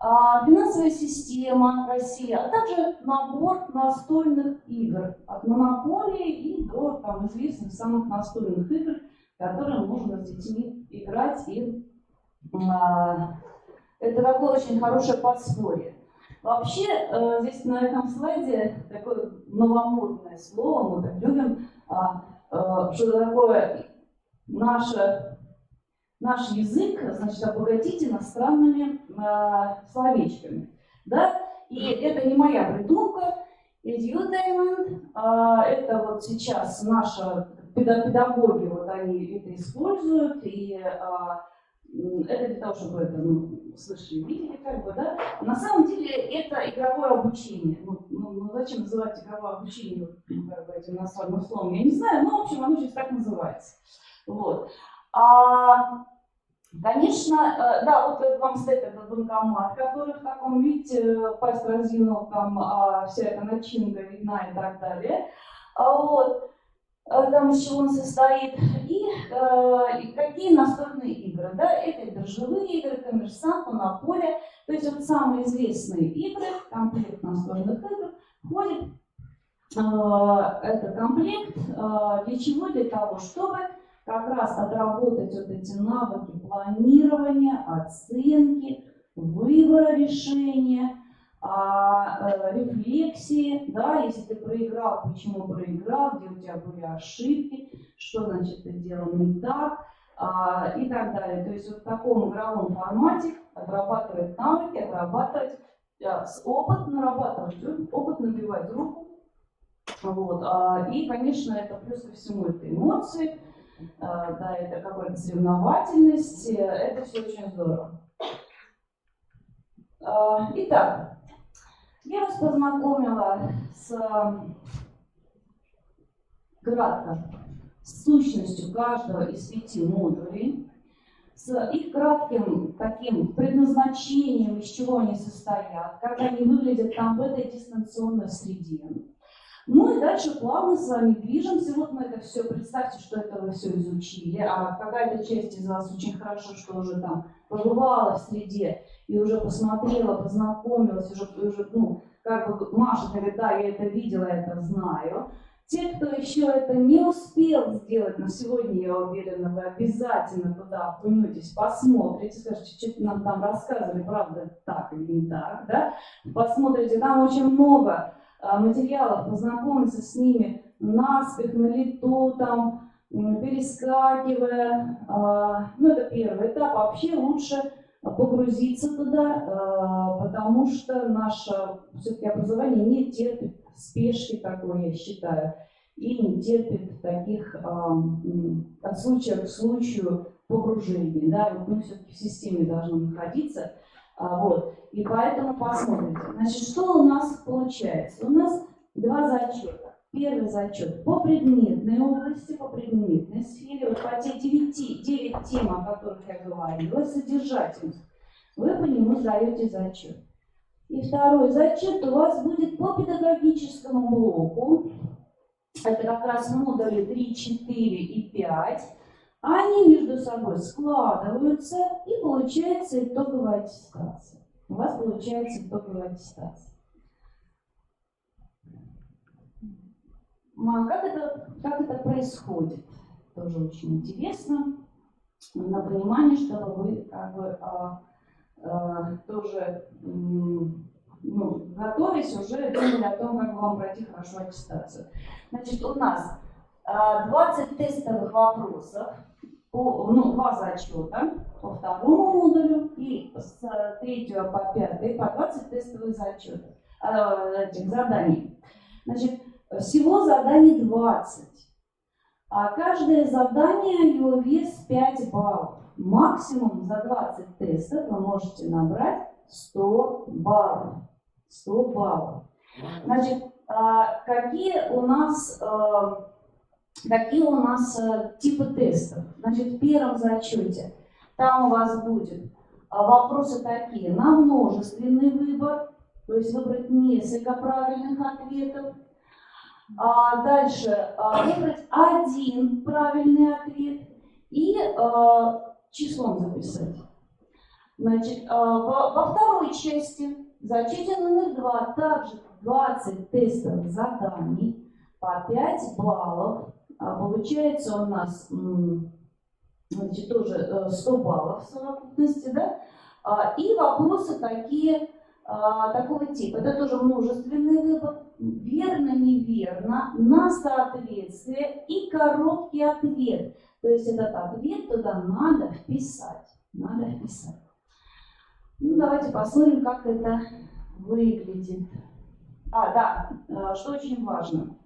финансовая система России, а также набор настольных игр от монополии и до там, известных самых настольных игр, которые можно с детьми играть. И это такое очень хорошее подспорье. Вообще, здесь на этом слайде такое новомодное слово, мы так любим, что такое наш язык, значит, обогатить иностранными словечками. Да? И это не моя придумка, edutainment, это вот сейчас наши педагоги, вот они это используют, и это для того, чтобы это слышали, видели, как бы, да. На самом деле это игровое обучение. Ну, зачем называть игровое обучение как бы, этим названным словом, я не знаю, но в общем оно сейчас так называется. Вот. Конечно, да, вот вам стоит этот банкомат, который в таком виде, пасть разинул, там вся эта начинка видна и так далее. Вот. Там из чего он состоит. И какие настольные игры. Да? Это биржевые игры, коммерсант, монополия. То есть вот самые известные игры, комплект настольных игр, входит этот комплект. Для чего? Для того, чтобы как раз отработать вот эти навыки планирования, оценки, выбора решения, рефлексии, да, если ты проиграл, почему проиграл, где у тебя были ошибки, что значит ты делал не так, и так далее. То есть вот в таком игровом формате отрабатывать навыки, отрабатывать опыт, нарабатывать опыт, набивать руку. Вот. И, конечно, это плюс ко всему это эмоции, да, это какая-то соревновательность, это все очень здорово. Итак, я вас познакомила кратко с сущностью каждого из 5 модулей, с их кратким таким предназначением, из чего они состоят, как они выглядят там в этой дистанционной среде. Ну и дальше плавно с вами движемся. Вот мы это все, представьте, что это вы все изучили, а какая-то часть из вас очень хорошо, что уже там побывала в среде и уже посмотрела, познакомилась, уже ну, как бы Маша говорит, да, я это видела, я это знаю. Те, кто еще это не успел сделать, но сегодня, я уверена, вы обязательно туда окунетесь, посмотрите, скажете, что нам там рассказывали, правда, так или не так, да? Посмотрите, там очень много материалов, познакомиться с ними наспех, на лету, там, перескакивая. Ну, это первый этап. Вообще лучше погрузиться туда, потому что наше все-таки образование не терпит спешки такой, я считаю. и не терпит таких от случая к случаю погружений. Да? Вот мы все-таки в системе должны находиться. Вот. И поэтому посмотрите. Значит, что у нас получается? У нас два зачета. Первый зачет по предметной области, по предметной сфере, вот по те 9 тем, о которых я говорила, содержательность. Вы по нему сдаете зачет. И второй зачет у вас будет по педагогическому блоку. Это как раз модули 3, 4 и 5. Они между собой складываются, и получается итоговая аттестация. У вас получается итоговая аттестация. Как это происходит? Тоже очень интересно. На понимание, чтобы вы как бы тоже, готовясь, уже думали о том, как вам пройти хорошо аттестацию. Значит, у нас 20 тестовых вопросов, 2 зачета по второму модулю и с 3 по 5 по 20 тестовых зачетов, этих заданий. Значит, всего заданий 20. А каждое задание, его вес 5 баллов. Максимум за 20 тестов вы можете набрать 100 баллов. 100 баллов. Значит, какие у нас типы тестов? Значит, в первом зачете там у вас будет вопросы такие: на множественный выбор, то есть выбрать несколько правильных ответов. Дальше выбрать один правильный ответ и числом записать. Значит, во второй части, в зачете номер 2, также 20 тестовых заданий по 5 баллов. Получается у нас, значит, тоже 100 баллов в совокупности, да? И вопросы такого типа. Это тоже множественный выбор. Верно, неверно, на соответствие и короткий ответ. То есть этот ответ туда надо вписать. Давайте посмотрим, как это выглядит. Что очень важно.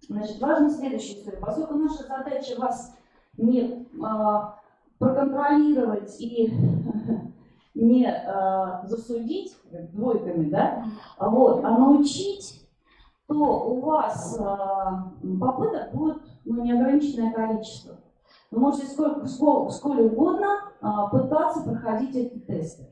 Значит, важна следующая история. Поскольку наша задача вас не проконтролировать и не засудить двойками, да, а научить, то у вас попыток будет неограниченное количество. Вы можете сколь угодно пытаться проходить эти тесты.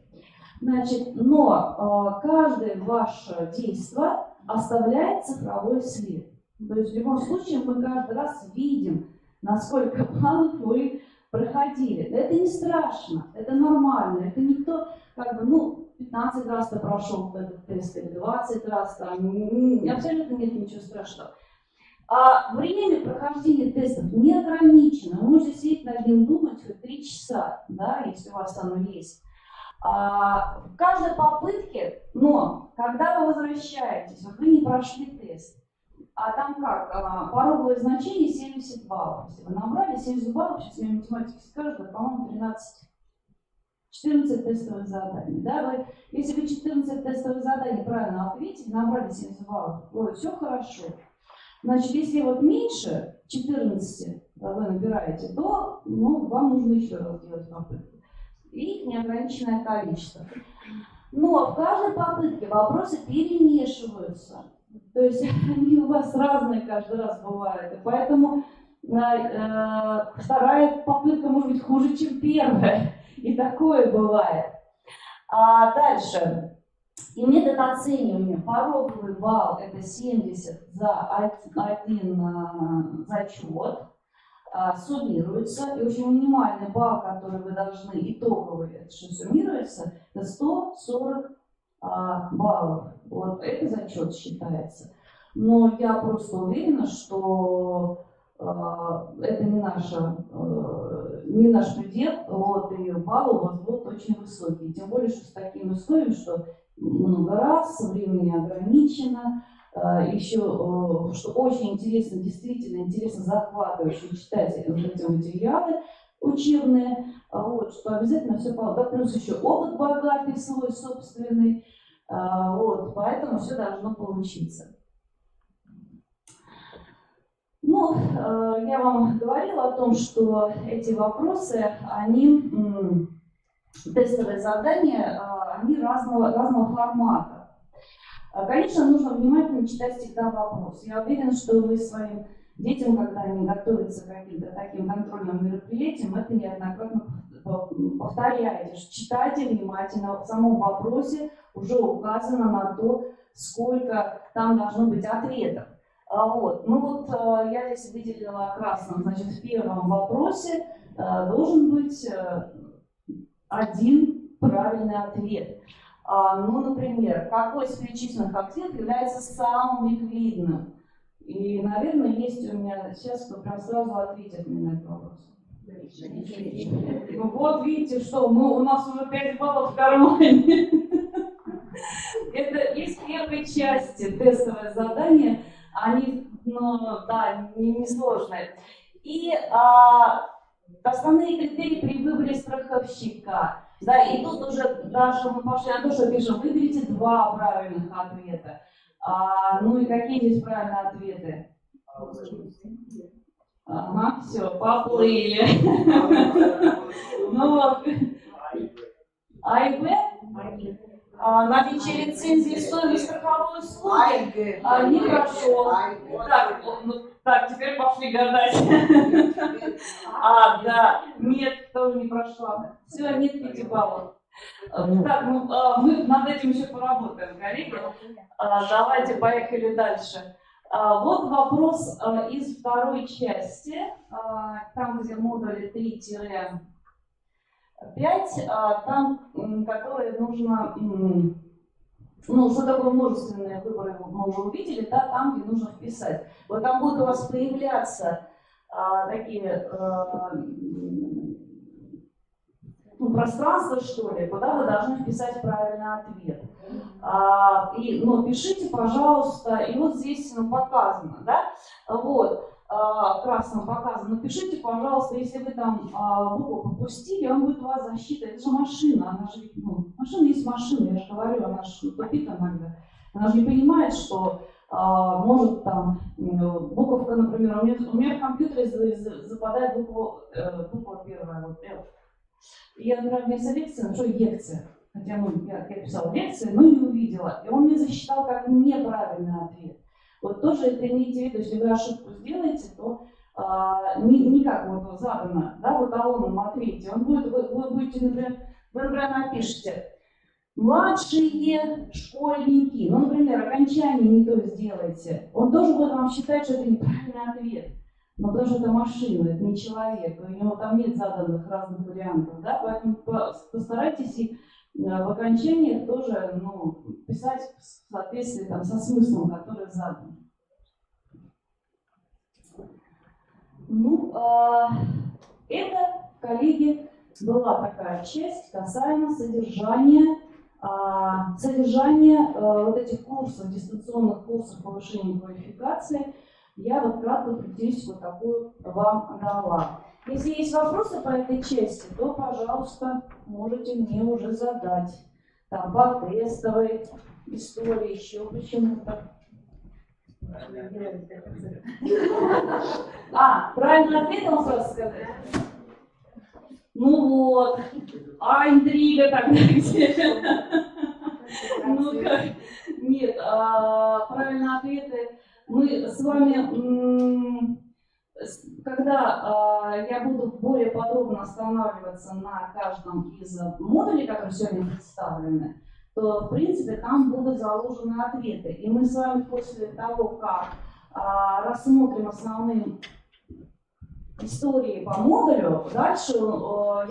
Значит, но каждое ваше действие оставляет цифровой след. То есть в любом случае мы каждый раз видим, насколько баллов вы проходили. Это не страшно, это нормально, это никто, 15 раз ты прошел этот тест или 20 раз, абсолютно нет ничего страшного. А время прохождения тестов не ограничено. Вы можете сидеть над ним, думать хоть 3 часа, да, если у вас оно есть. В каждой попытке, но когда вы возвращаетесь, вы не прошли тест, а там пороговое значение 70 баллов. Если вы набрали 70 баллов, сейчас мне математики скажут, это, по-моему, 14 тестовых заданий. Да? Если вы 14 тестовых заданий правильно ответили, набрали 70 баллов, все хорошо. Значит, если меньше 14 вы набираете, то вам нужно еще раз делать попытку. И их неограниченное количество. Но в каждой попытке вопросы перемешиваются. То есть они у вас разные каждый раз бывают. И поэтому вторая попытка может быть хуже, чем первая. И такое бывает. Дальше. И метод оценивания. Пороговый балл — это 70 за один зачет. Суммируется. И очень минимальный балл, который вы должны, итоговый, что суммируется, это 140 баллов. Вот это зачет считается. Но я просто уверена, что это не наш предел, и баллы у вас будут очень высокие. Тем более, что с таким условием, что много раз, времени ограничено, еще, что очень интересно, действительно интересно, захватывающе читать эти материалы учебные, что обязательно все получится. Да, плюс еще опыт богатый свой, собственный, поэтому все должно получиться. Ну, я вам говорила о том, что эти вопросы, они, тестовые задания, они разного формата. Конечно, нужно внимательно читать всегда вопрос. Я уверена, что вы своим детям, когда они готовятся к каким-то таким контрольным мероприятиям, это неоднократно повторяете. Читайте внимательно. В самом вопросе уже указано на то, сколько там должно быть ответов. Вот. Ну вот я здесь выделила красным, значит, в первом вопросе должен быть один правильный ответ. Ну, например, какой из перечисленных ответов является самым ликвидным? И, наверное, есть у меня сейчас, кто прям сразу ответит мне на этот вопрос. Ну, вот видите, что у нас уже 5 баллов в кармане. Это из первой части тестовое задание. Они, ну, да, несложные. И основные критерии при выборе страховщика. Да, и тут уже даже мы пошли на то, что пишем, выберите 2 правильных ответа. Ну и какие здесь правильные ответы? Ага, все, поплыли. Ну вот. А и Б? Наличие лицензии и стоимость страховой услуги не прошел. Так, теперь пошли гадать. Да, нет, тоже не прошла. Все, нет 5 баллов. Так, мы над этим еще поработаем, коллеги. Давайте поехали дальше. Вот вопрос из второй части, там, где модули 3-5, там, которые нужно, ну, что такое множественные выборы, мы уже увидели, да, там, где нужно вписать. Вот там будут у вас появляться такие пространства, что ли, куда вы должны вписать правильный ответ. Пишите, пожалуйста, и вот здесь показано, да, вот, красным показано, напишите, пожалуйста, если вы там букву пропустили, он будет у вас засчитывать, это же машина, она же, машина есть машина, я же говорю, она же тупит иногда, она же не понимает, что может там буковка, например, у меня в компьютере западает буква первая, вот, F. Я, например, вместо лекции нашел лекция. Хотя я писала лекции, но не увидела. И он мне засчитал как неправильный ответ. Вот тоже это имейте в виду, если вы ошибку сделаете, то не как вот задано, да, в эталонном ответе. Он будет, вы будете, например, вы, напишите младшие школьники. Ну, например, окончание не то сделаете. Он тоже будет вам считать, что это неправильный ответ. Но даже это машина, это не человек, у него там нет заданных разных вариантов, да, поэтому постарайтесь и в окончаниях тоже писать в соответствии там, со смыслом, который задан. Это, коллеги, была такая часть касаемо содержания вот этих курсов, дистанционных курсов повышения квалификации. Я вот краткую характеристику такую вам дала. Если есть вопросы по этой части, то, пожалуйста, можете мне уже задать. Там по тестовой истории, еще почему-то. Правильный ответ вам сразу сказать? Ну вот. Интрига тогда где? Нет, правильные ответы. Мы с вами, когда я буду более подробно останавливаться на каждом из модулей, которые сегодня представлены, то, в принципе, там будут заложены ответы. И мы с вами после того, как рассмотрим основные истории по модулю, дальше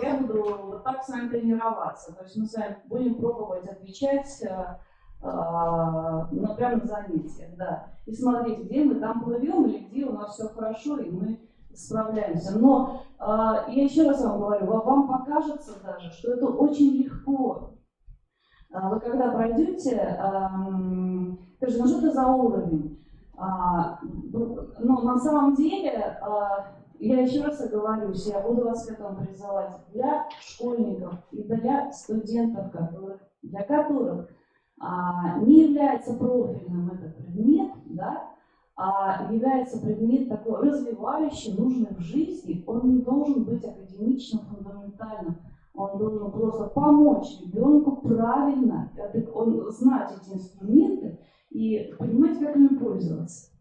я буду вот так с вами тренироваться. То есть мы с вами будем пробовать отвечать прямо на занятиях, да, и смотреть, где мы там плывем или где у нас все хорошо и мы справляемся. Но я еще раз вам говорю, вам покажется даже, что это очень легко. Вы когда пройдете, скажите, ну что это за уровень? Но на самом деле, я еще раз оговорюсь, я буду вас к этому призывать для школьников и для студентов, для которых не является профильным этот предмет, да, является предмет такой развивающий, нужный в жизни. Он не должен быть академичным, фундаментальным. Он должен просто помочь ребенку правильно знать эти инструменты и понимать, как ими пользоваться.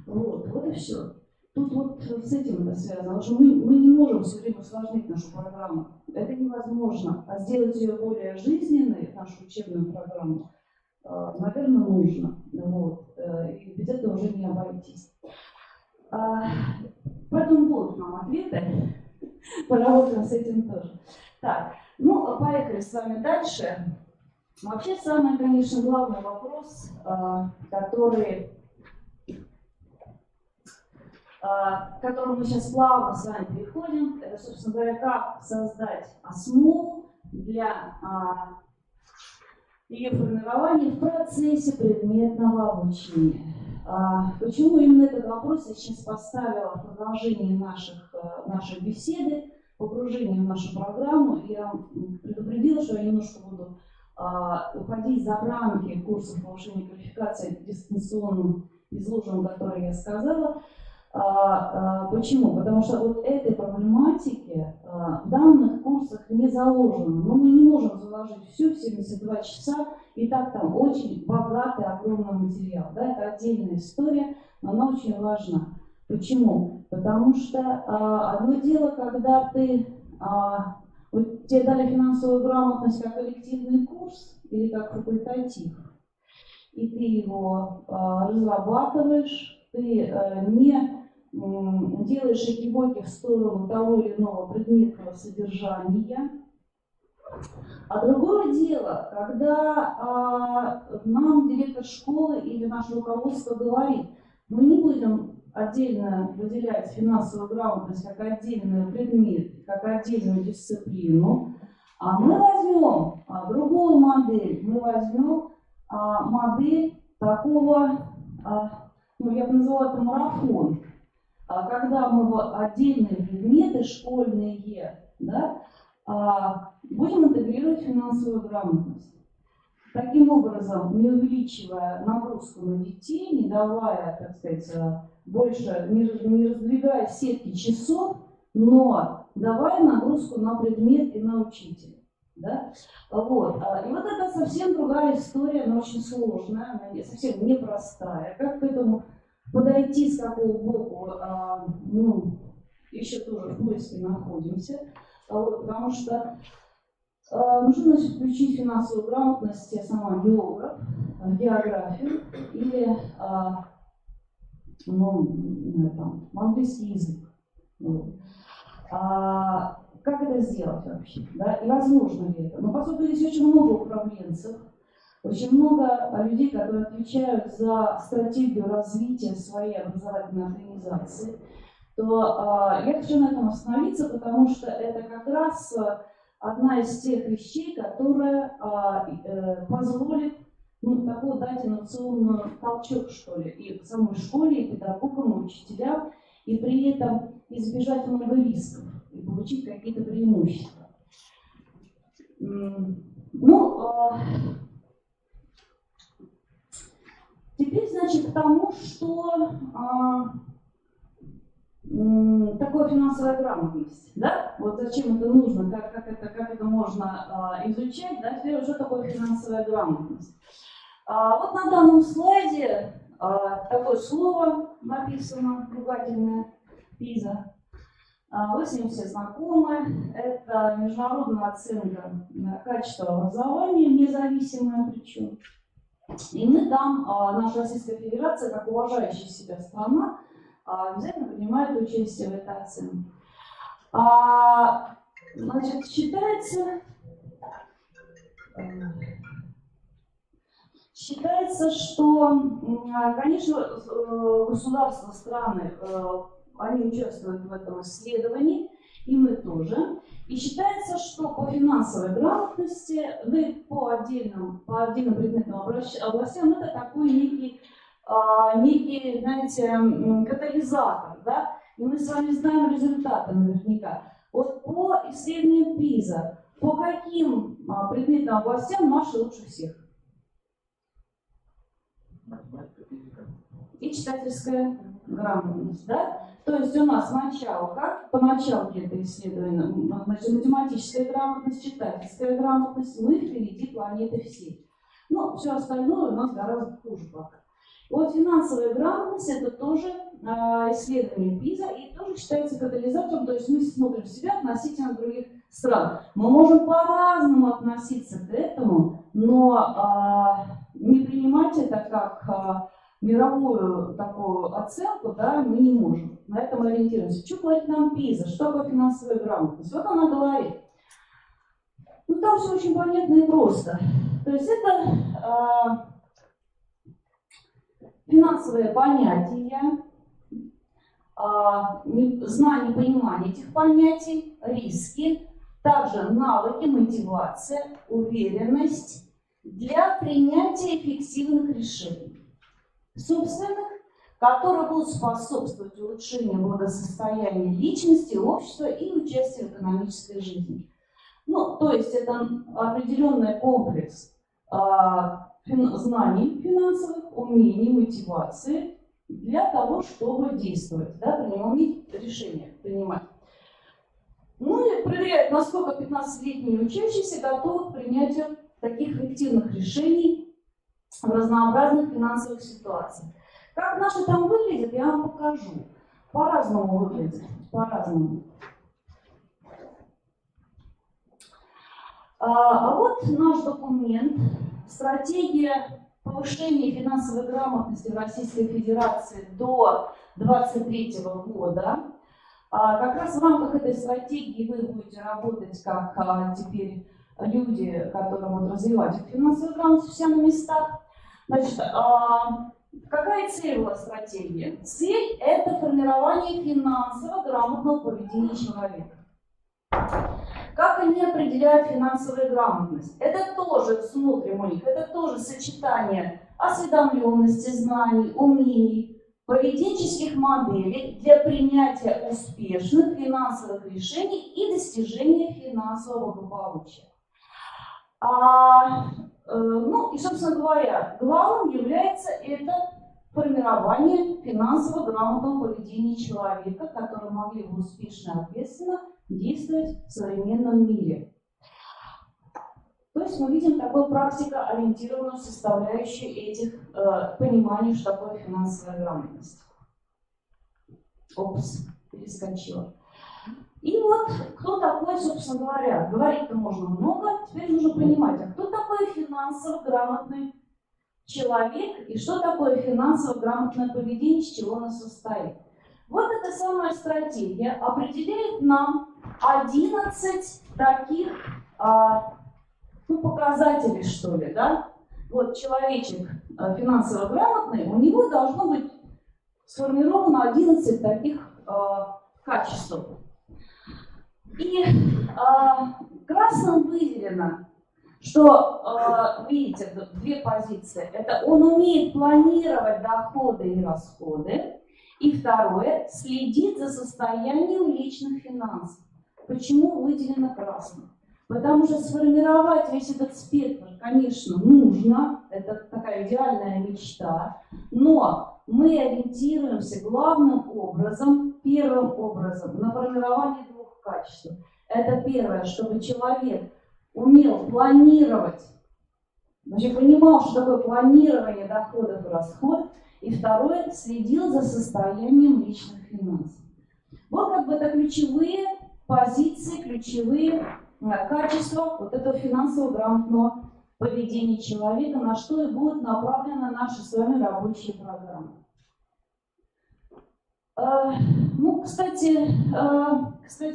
Вот и все. Тут вот с этим это связано, потому что мы не можем все время усложнить нашу программу. Это невозможно. А сделать ее более жизненной, нашу учебную программу, наверное, нужно. Вот. И без этого уже не обойтись. Поэтому будут нам ответы. Поработаем с этим тоже. Так, ну, поехали с вами дальше. Вообще, самый, конечно, главный вопрос, к которому мы сейчас плавно с вами переходим, это, собственно говоря, как создать основу для ее формирования в процессе предметного обучения. Почему именно этот вопрос я сейчас поставила в продолжении нашей беседы, погружения в нашу программу? Я предупредила, что я немножко буду уходить за рамки курсов повышения квалификации дистанционным изложенным, которые я сказала. Почему? Потому что вот этой проблематики в данных курсах не заложено. Но мы не можем заложить все в 72 часа, и так там очень богатый, огромный материал. Да? Это отдельная история, но она очень важна. Почему? Потому что одно дело, когда вот тебе дали финансовую грамотность как коллективный курс или как факультатив, и ты его разрабатываешь, ты не делаешь экивоки в сторону того или иного предметного содержания. А другое дело, когда нам директор школы или наше руководство говорит, мы не будем отдельно выделять финансовую грамотность как отдельный предмет, как отдельную дисциплину, а мы возьмем другую модель, мы возьмем модель такого, я бы назвала это марафон, когда мы в отдельные предметы школьные, да, будем интегрировать финансовую грамотность. Таким образом, не увеличивая нагрузку на детей, не давая, так сказать, больше, не раздвигая сетки часов, но давая нагрузку на предмет и на учителя. Да? Вот. И вот это совсем другая история, она очень сложная, она совсем непростая. Как к этому подойти, с какого боку, еще тоже в поиске находимся. Вот, потому что нужно, значит, включить финансовую грамотность, я сама географ, географию или английский язык. Вот. Как это сделать вообще? Да? И возможно ли это? Но поскольку здесь очень много управленцев, очень много людей, которые отвечают за стратегию развития своей образовательной организации, то я хочу на этом остановиться, потому что это как раз одна из тех вещей, которая позволит такой дать инновационный толчок, что ли, и в самой школе, и педагогам, и учителям, и при этом избежать много рисков и получить какие-то преимущества. Теперь, значит, к тому, что такое финансовая грамотность, да? Вот зачем это нужно, как это можно изучать, да? Теперь уже такое финансовая грамотность. Вот на данном слайде такое слово написано, ругательное, ПИЗа. Вы с ним все знакомы. Это международная оценка качества образования, независимая причем. И мы там, наша Российская Федерация, как уважающая себя страна, обязательно принимает участие в этой оценке. Значит, считается, что, конечно, государства, страны, они участвуют в этом исследовании, и мы тоже. И считается, что по финансовой грамотности, да и по отдельным предметным областям, это такой некий, знаете, катализатор, да? И мы с вами знаем результаты наверняка. Вот по исследованию ПИЗа, по каким предметным областям наши лучше всех? Математика, физика. И читательская грамотность. Да? То есть у нас сначала, как по началке это исследование, значит, математическая грамотность, читательская грамотность, мы впереди планеты всей. Но все остальное у нас гораздо хуже пока. Вот финансовая грамотность — это тоже исследование ПИЗа и тоже считается катализатором, то есть мы смотрим себя относительно других стран. Мы можем по-разному относиться к этому, но не принимать это как мировую такую оценку, да, мы не можем. На этом мы ориентируемся. Что говорит нам ПИЗа? Что такое финансовая грамотность? Вот она говорит. Ну, там все очень понятно и просто. То есть это финансовые понятия, знание, понимание этих понятий, риски, также навыки, мотивация, уверенность для принятия эффективных решений, собственных, которые будут способствовать улучшению благосостояния личности, общества и участию в экономической жизни. Ну, то есть это определенный комплекс знаний финансовых, умений, мотивации для того, чтобы действовать, да, уметь решения принимать. Ну и проверяет, насколько 15-летние учащиеся готовы к принятию таких эффективных решений в разнообразных финансовых ситуациях. Как наши там выглядят, я вам покажу. По-разному выглядят, по-разному. А вот наш документ «Стратегия повышения финансовой грамотности в Российской Федерации до 2023 года». Как раз в рамках этой стратегии вы будете работать как теперь люди, которые будут развивать финансовую грамотность у себя на местах. Значит, какая цель была стратегии? Цель – это формирование финансово грамотного поведения человека. Как они определяют финансовую грамотность? Это тоже, смотрим у них, это тоже сочетание осведомленности, знаний, умений, поведенческих моделей для принятия успешных финансовых решений и достижения финансового благополучия. Ну и, собственно говоря, главным является это формирование финансово грамотного поведения человека, которые могли бы успешно и ответственно действовать в современном мире. То есть мы видим такую практикоориентированную составляющую этих пониманий, что такое финансовая грамотность. Опс, перескочила. И вот кто такой, собственно говоря, говорить-то можно много, теперь нужно понимать, а кто такой финансово грамотный человек и что такое финансово грамотное поведение, из чего оно состоит. Вот эта самая стратегия определяет нам 11 таких показателей, что ли, да? Вот человечек финансово грамотный, у него должно быть сформировано 11 таких качеств. И красным выделено, что, видите, две позиции. Это он умеет планировать доходы и расходы. И второе, следит за состоянием личных финансов. Почему выделено красным? Потому что сформировать весь этот спектр, конечно, нужно. Это такая идеальная мечта. Но мы ориентируемся главным образом, первым образом, на формирование двух качеств. Это первое, чтобы человек умел планировать, значит, понимал, что такое планирование доходов и расходов. И второе, следил за состоянием личных финансов. Вот как бы это ключевые позиции, ключевые качества вот этого финансово грамотного поведения человека, на что и будут направлены наши с вами рабочие программы. Ну, кстати,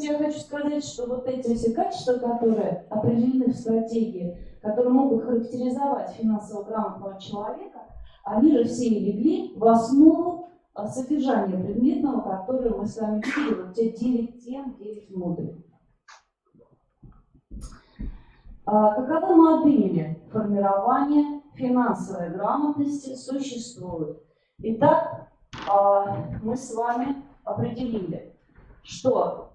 я хочу сказать, что вот эти все качества, которые определены в стратегии, которые могут характеризовать финансово грамотного человека, они же все легли в основу содержания предметного, которое мы с вами видели, вот те 9 тем, 9 модулей. Каковы модели формирования финансовой грамотности существуют? Итак, мы с вами определили, что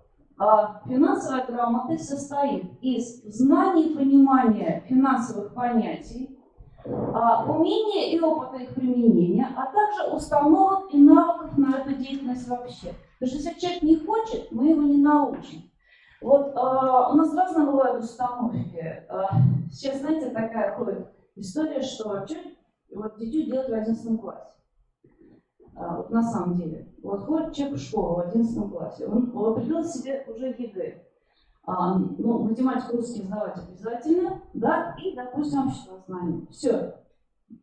финансовая грамотность состоит из знаний и понимания финансовых понятий, умения и опыта их применения, а также установок и навыков на эту деятельность вообще. Потому что если человек не хочет, мы его не научим. Вот у нас разные бывают установки. Сейчас, знаете, такая ходит история, что вот дитю делать в 11 классе. Вот на самом деле. Вот ходит человек в школу в 11 классе, он определил себе уже ЕГЭ. Ну, математику, русский сдавать обязательно, да, и, допустим, обществознание. Все,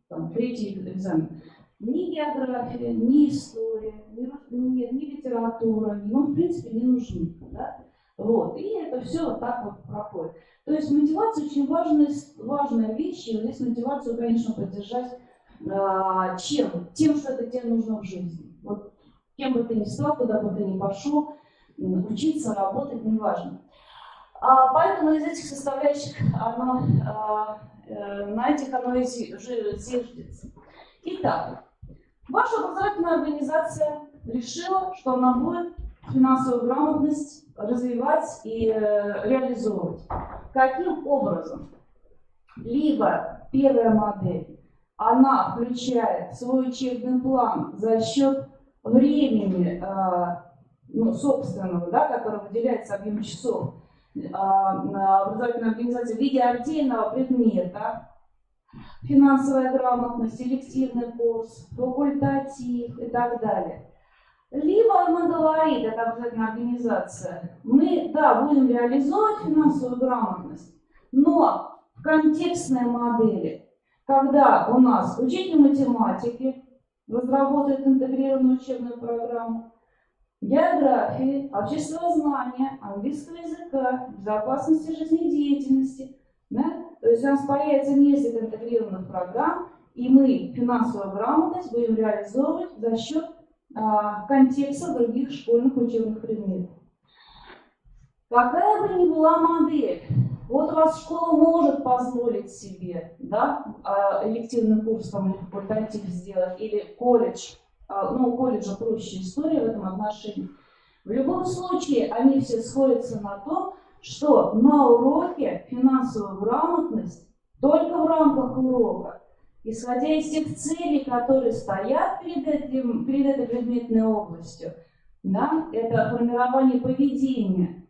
там, 3-й экзамен. Ни география, ни история, ни литература, ну, в принципе, не нужны, да. Вот, и это все вот так вот проходит. То есть мотивация очень важная вещь, и здесь мотивацию, конечно, поддержать тем, что это тебе нужно в жизни. Вот кем бы ты ни стал, куда бы ты ни пошел, учиться, работать, неважно. Поэтому из этих составляющих на этих оно и зиждется. Итак, ваша образовательная организация решила, что она будет финансовую грамотность развивать и реализовывать. Каким образом? Либо первая модель, она включает свой учебный план за счет времени собственного, да, который выделяется объем часов, образовательной организации в виде отдельного предмета, финансовая грамотность, элективный курс, факультатив и так далее. Либо она говорит, эта образовательная организация, мы, да, будем реализовывать финансовую грамотность, но в контекстной модели, когда у нас учитель математики разработает интегрированную учебную программу, географии, обществознания, английского языка, безопасности жизнедеятельности. Да? То есть у нас появится несколько интегрированных программ, и мы финансовую грамотность будем реализовывать за счет контекста других школьных учебных предметов. Какая бы ни была модель, вот у вас школа может позволить себе, да, элективный курс там, или факультатив сделать, или колледж. Ну, у колледжа проще история в этом отношении. В любом случае, они все сходятся на том, что на уроке финансовую грамотность только в рамках урока, исходя из тех целей, которые стоят перед этой предметной областью, да, это формирование поведения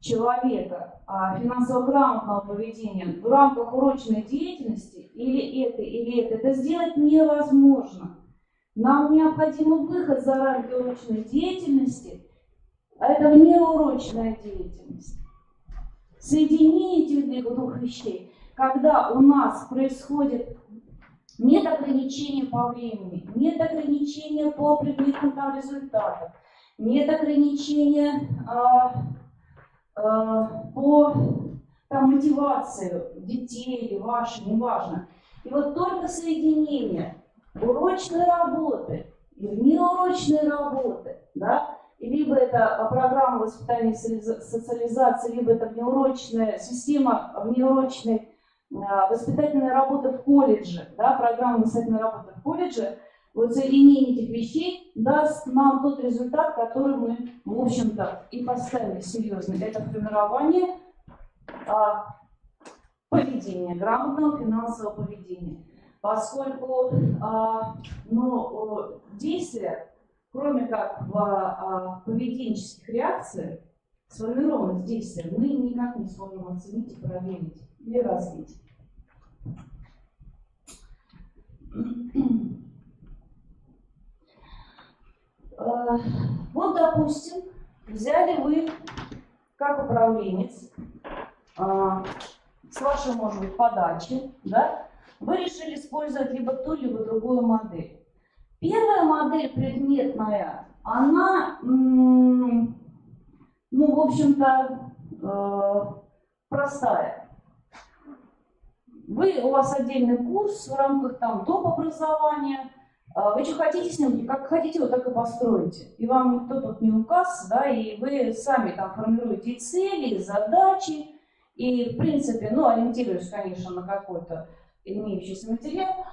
человека, финансово-грамотного поведения в рамках урочной деятельности, или это сделать невозможно. Нам необходим выход за рамки урочной деятельности, а это внеурочная деятельность. Соединение этих двух вещей, когда у нас происходит нет ограничения по времени, нет ограничения по предметным там результатам, нет ограничения по там, мотивации детей или вашей, неважно. И вот только соединение урочной работы и внеурочной работы, да, и либо это программа воспитания и социализации, либо это внеурочная система внеурочной воспитательной работы в колледже, да, программа воспитательной работы в колледже, вот соединение этих вещей даст нам тот результат, который мы, в общем-то, и поставили серьезно. Это формирование поведения, грамотного финансового поведения. Поскольку действия, кроме как в поведенческих реакциях, сформированность действия, мы никак не сможем оценить и проверить или развить. Вот, допустим, взяли вы, как управленец, с вашей, может быть, подачи, да, вы решили использовать либо ту, либо другую модель. Первая модель предметная, она, ну, в общем-то, простая. У вас отдельный курс в рамках там доп. Образования. Вы что хотите с ним, как хотите, вот так и построите. И вам никто тут не указ, да, и вы сами там формируете и цели, и задачи, и, в принципе, ну, ориентируясь, конечно, на какой-то имеющийся материал.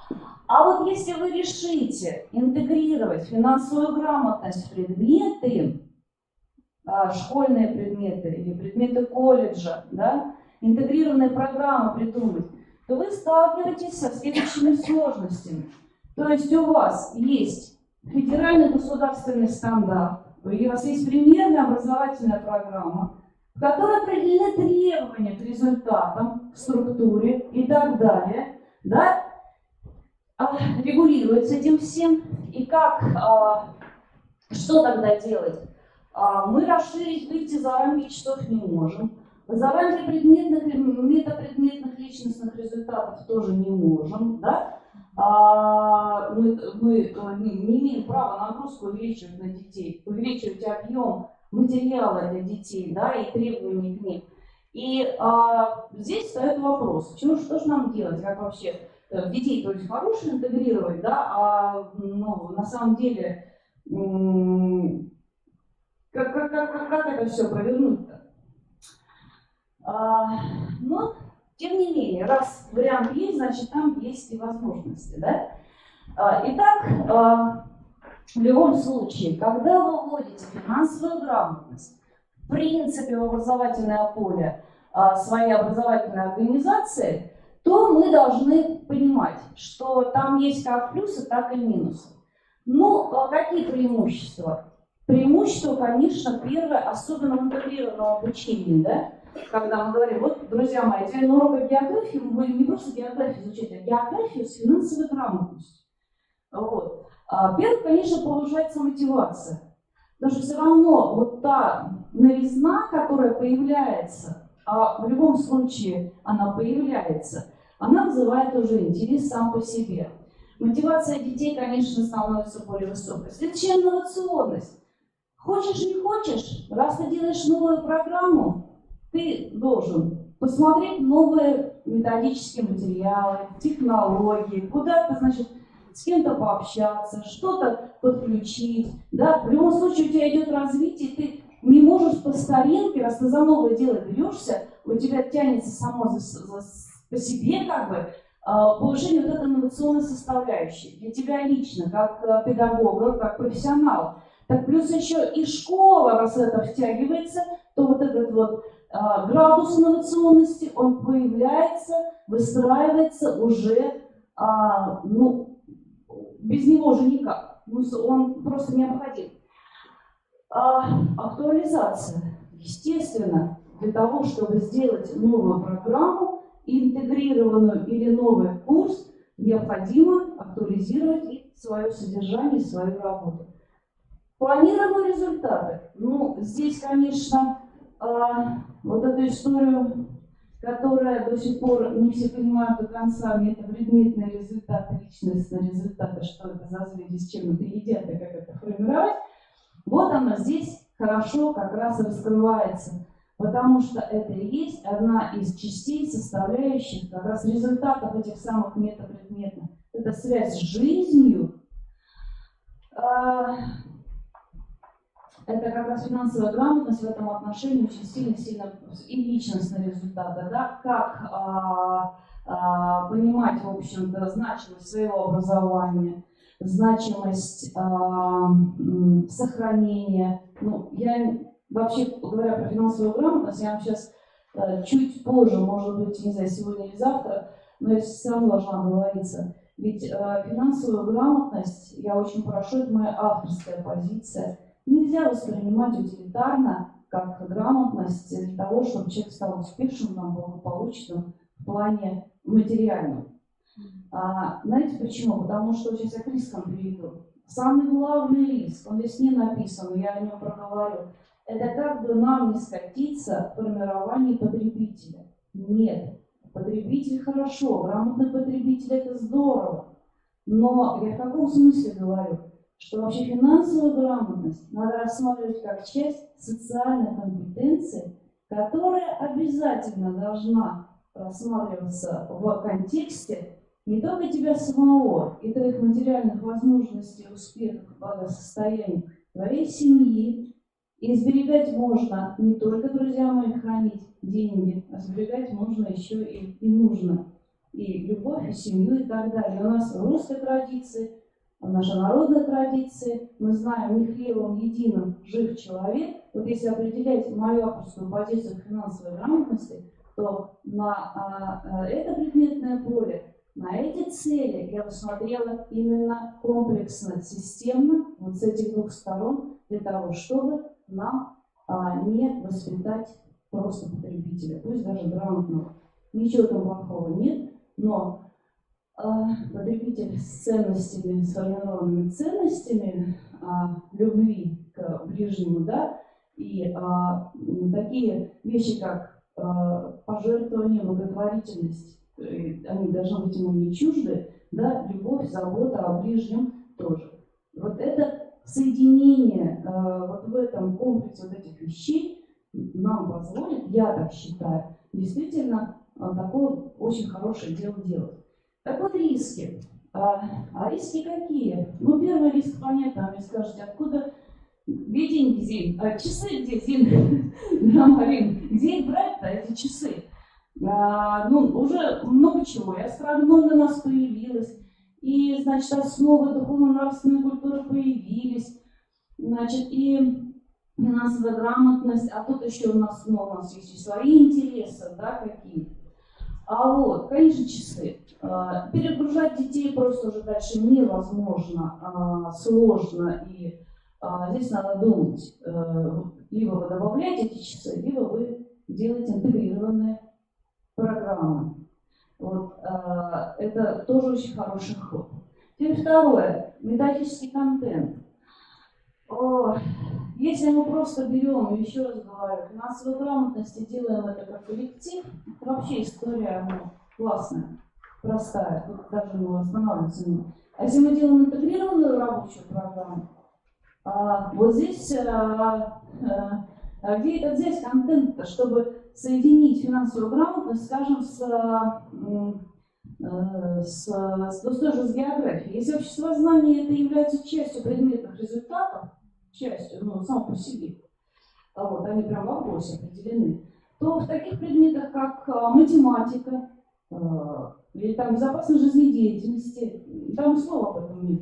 А вот если вы решите интегрировать финансовую грамотность в предметы, школьные предметы или предметы колледжа, да, интегрированные программы придумать, то вы сталкиваетесь со следующими сложностями. То есть у вас есть федеральный государственный стандарт, у вас есть примерная образовательная программа, в которой определены требования к результатам, к структуре и так далее, да? Регулируется этим всем. И как, что тогда делать? Мы расширить, выйти за рамки часов не можем. За рамки предметных, метапредметных личностных результатов тоже не можем. Да? Мы не имеем права нагрузку увеличивать на детей, увеличивать объем материала для детей, да, и требований к ним. И здесь встает вопрос, что же нам делать, как вообще детей, то есть хорошо интегрировать, да, ну, на самом деле, как это все провернуть-то? Но, тем не менее, раз вариант есть, значит, там есть и возможности, да? Итак, в любом случае, когда вы вводите финансовую грамотность, в принципе, в образовательное поле своей образовательной организации, то мы должны понимать, что там есть как плюсы, так и минусы. Ну, какие преимущества? Преимущество, конечно, первое, особенно в интегрированном обучении, да? Когда мы говорим, вот, друзья мои, теперь на уроках географии мы будем не просто географию изучать, а географию с финансовой грамотностью. Вот. Первое, конечно, повышается мотивация. Потому что все равно вот та новизна, которая появляется, в любом случае она появляется, она вызывает уже интерес сам по себе. Мотивация детей, конечно, становится более высокой. Следующая инновационность. Хочешь, не хочешь, раз ты делаешь новую программу, ты должен посмотреть новые методические материалы, технологии, куда-то, значит, с кем-то пообщаться, что-то подключить. Да? В любом случае у тебя идет развитие, ты не можешь по старинке, раз ты за новое дело берешься, у тебя тянется само по себе как бы повышение вот этой инновационной составляющей. Для тебя лично, как педагога, как профессионала. Так плюс еще и школа, раз это втягивается, то вот этот вот градус инновационности, он появляется, выстраивается уже, ну, без него же никак, он просто необходим. Актуализация. Естественно, для того, чтобы сделать новую программу, интегрированную или новый курс, необходимо актуализировать и свое содержание, свою работу. Планируемые результаты. Ну, здесь, конечно, вот эту историю, которая до сих пор не все понимают до конца, метапредметные результаты, личностные результаты, что это за звери, с чем это едят и как это формировать, вот она здесь хорошо как раз раскрывается, потому что это и есть одна из частей, составляющих как раз результатов этих самых метапредметных. Это связь с жизнью. Это как раз финансовая грамотность в этом отношении очень сильно и личностные результаты, да, как понимать, в общем-то, значимость своего образования, значимость сохранения. Ну, я вообще, говоря про финансовую грамотность, я вам сейчас чуть позже, может быть, не знаю, сегодня или завтра, но я все равно должна говориться. Ведь финансовую грамотность, я очень прошу, это моя авторская позиция, нельзя воспринимать утилитарно, как грамотность для того, чтобы человек стал успешным, благополучным в плане материальном. Знаете почему? Потому что сейчас я к рискам перейду. Самый главный риск, он здесь не написан, я о нем проговорю, это как бы нам не скатиться в формировании потребителя. Нет, потребитель хорошо, грамотный потребитель это здорово. Но я в каком смысле говорю? Что вообще финансовую грамотность надо рассматривать как часть социальной компетенции, которая обязательно должна рассматриваться в контексте не только тебя самого и твоих материальных возможностей, успехов, благосостояния твоей семьи. И сберегать можно не только, друзья мои, хранить деньги, а сберегать можно еще и нужно. И любовь, и семью, и так далее. У нас в русской традиции, в нашей народной традиции, мы знаем, не хлебом единым жив человек. Вот если определять мою авторскую позицию к финансовой грамотности, то на это предметное поле, на эти цели я посмотрела именно комплексно, системно, вот с этих двух сторон, для того, чтобы нам не воспитать просто потребителя, пусть даже грамотного. Ничего там плохого нет, но потребитель с ценностями, сформированными ценностями любви к ближнему, да, и такие вещи, как пожертвование, благотворительность, они должны быть ему не чужды, да, любовь, забота о ближнем тоже. Вот это соединение вот в этом комплексе вот этих вещей нам позволит, я так считаю, действительно такое очень хорошее дело делать. Так вот, риски. А риски какие? Ну, первый риск, понятно, вы скажете, откуда, где деньги, Зин? А часы где, Зин? Да, Марин, где их брать-то, эти часы? Ну, уже много чего, и астрономия у нас появилась, и, значит, основы духовно-нравственной культуры появились, значит, и финансовая грамотность, а тут еще у нас есть и свои интересы, да, какие. А вот, конечно, часы. Перегружать детей просто уже дальше невозможно, сложно, и здесь надо думать. Либо вы добавляете эти часы, либо вы делаете интегрированные программы. Вот, это тоже очень хороший ход. Теперь второе. Методический контент. Если мы просто берем, еще раз говорю, финансовую грамотность и делаем это как коллектив, вообще история классная, простая, тут даже останавливаться не. А если мы делаем интегрированную рабочую программу, вот здесь, где это взять контент, чтобы соединить финансовую грамотность, скажем, с той же с географией. Если обществознание это является частью предметных результатов, частью, ну, само по себе, вот, они прям в вопросе определены, то в таких предметах, как математика или там безопасность жизнедеятельности, там слова об этом нет,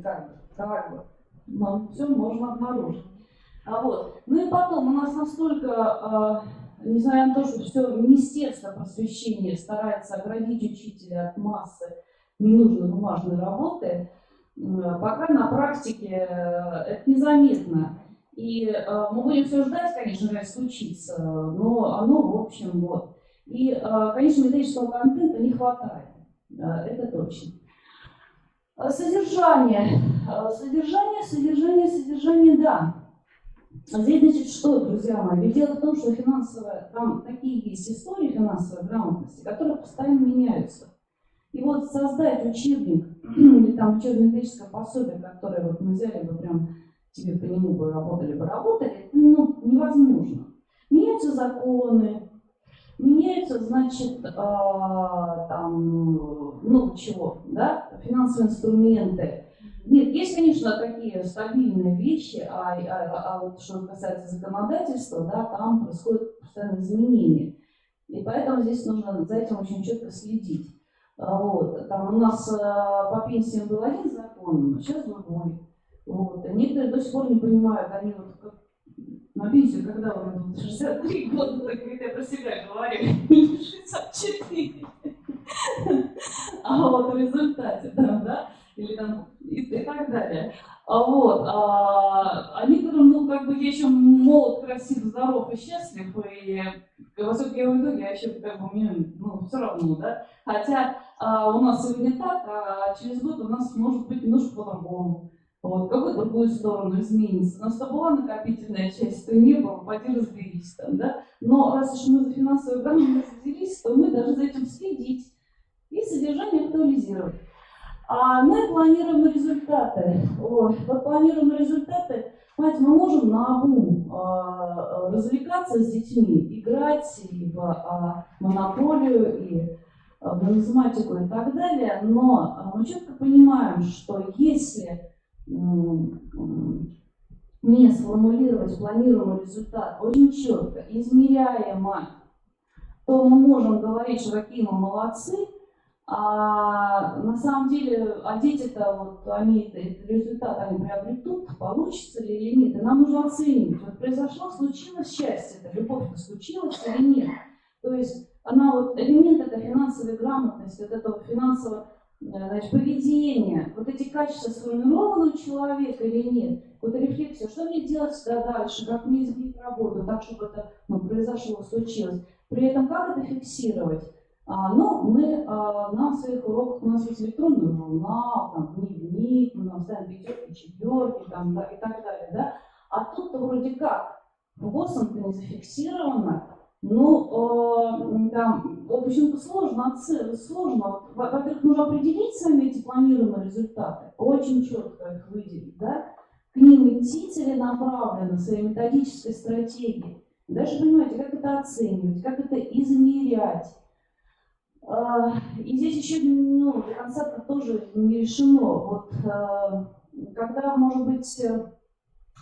как бы, но все можно обнаружить. Вот. Ну и потом у нас настолько, несмотря на то, что все Министерство просвещения старается оградить учителя от массы ненужной бумажной работы, пока на практике это незаметно. И мы будем все ждать, конечно же, случится, но оно, в общем, вот. И, конечно, методического контента не хватает, это точно. Содержание, да. Здесь, значит, что, друзья мои? Ведь дело в том, что финансовая, там такие есть истории финансовой грамотности, которые постоянно меняются. И вот создать учебник или там учебно-методическое пособие, которое вот мы взяли бы прям тебе по нему бы работали, ну, невозможно. Меняются законы, меняются, значит, там, много чего, да, финансовые инструменты. Нет, есть, конечно, такие стабильные вещи, а вот что касается законодательства, да, там происходят постоянные изменения. И поэтому здесь нужно за этим очень четко следить. Вот. Там у нас по пенсиям был один закон, но сейчас другой. Вот. И некоторые до сих пор не понимают, они вот как на пенсию, когда вот 63 года, так я про себя говорю, 64. А вот в результате, да, или там и так далее. Вот. А некоторым, ну, как бы я еще молод, красив, здоров и счастлив, и во всяком итоге я еще как бы мне, ну, все равно, да. Хотя у нас сегодня так, а через год у нас может быть немножко по-другому. Вот, в какую другую сторону изменится. У нас то была накопительная часть, то не было, пойди разберись там, да. Но раз уж мы за финансовую грамотность взялись, то мы должны за этим следить и содержание актуализировать. Ну и планируем результаты. Вот планируем результаты. Понимаете, мы можем наобум развлекаться с детьми, играть и в монополию, и в нумизматику и так далее, но мы четко понимаем, что если не сформулировать планируемый результат очень четко, измеряемо, то мы можем говорить, что какие мы молодцы, а на самом деле, дети-то, вот, они этот результат они приобретут, получится ли или нет, и нам нужно оценивать, вот произошло, случилось счастье, это любовь-то случилась или нет. То есть она вот элемент этой финансовой грамотности, вот этого финансового, значит, поведения, вот эти качества сформированы у человека или нет, вот рефлексия, что мне делать дальше, как мне изменить работу, так, чтобы это произошло, случилось. При этом как это фиксировать? Мы на своих уроках, у нас есть электронный журнал, там, дневник, мы нам ставим пятерки, четверки, там, да, и так далее, да? А тут-то вроде как, ГОСом-то не зафиксировано, там, в общем-то, сложно. Во-первых, нужно определить сами эти планируемые результаты, очень четко их выделить, да? К ним идти целенаправленно, своей методической стратегией. Дальше понимаете, как это оценивать, как это измерять. И здесь еще до конца это тоже не решено. Вот, когда, может быть,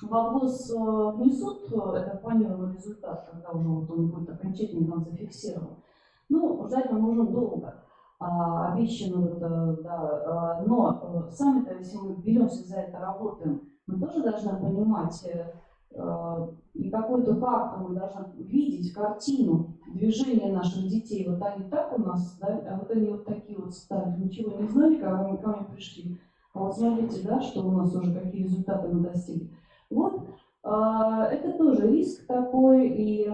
в ГОС внесут этот планируемый результат, когда уже вот он будет окончательно там зафиксирован, ждать нам нужно долго. Обещано, да, но сами-то, если мы беремся за это, работаем, мы тоже должны понимать, и какую-то карту мы должны видеть, картину движения наших детей. Вот они так у нас, да, а вот они вот такие вот стали, ничего не знали, когда мы ко мне пришли. А вот смотрите, да, что у нас уже, какие результаты мы достигли. Вот, это тоже риск такой, и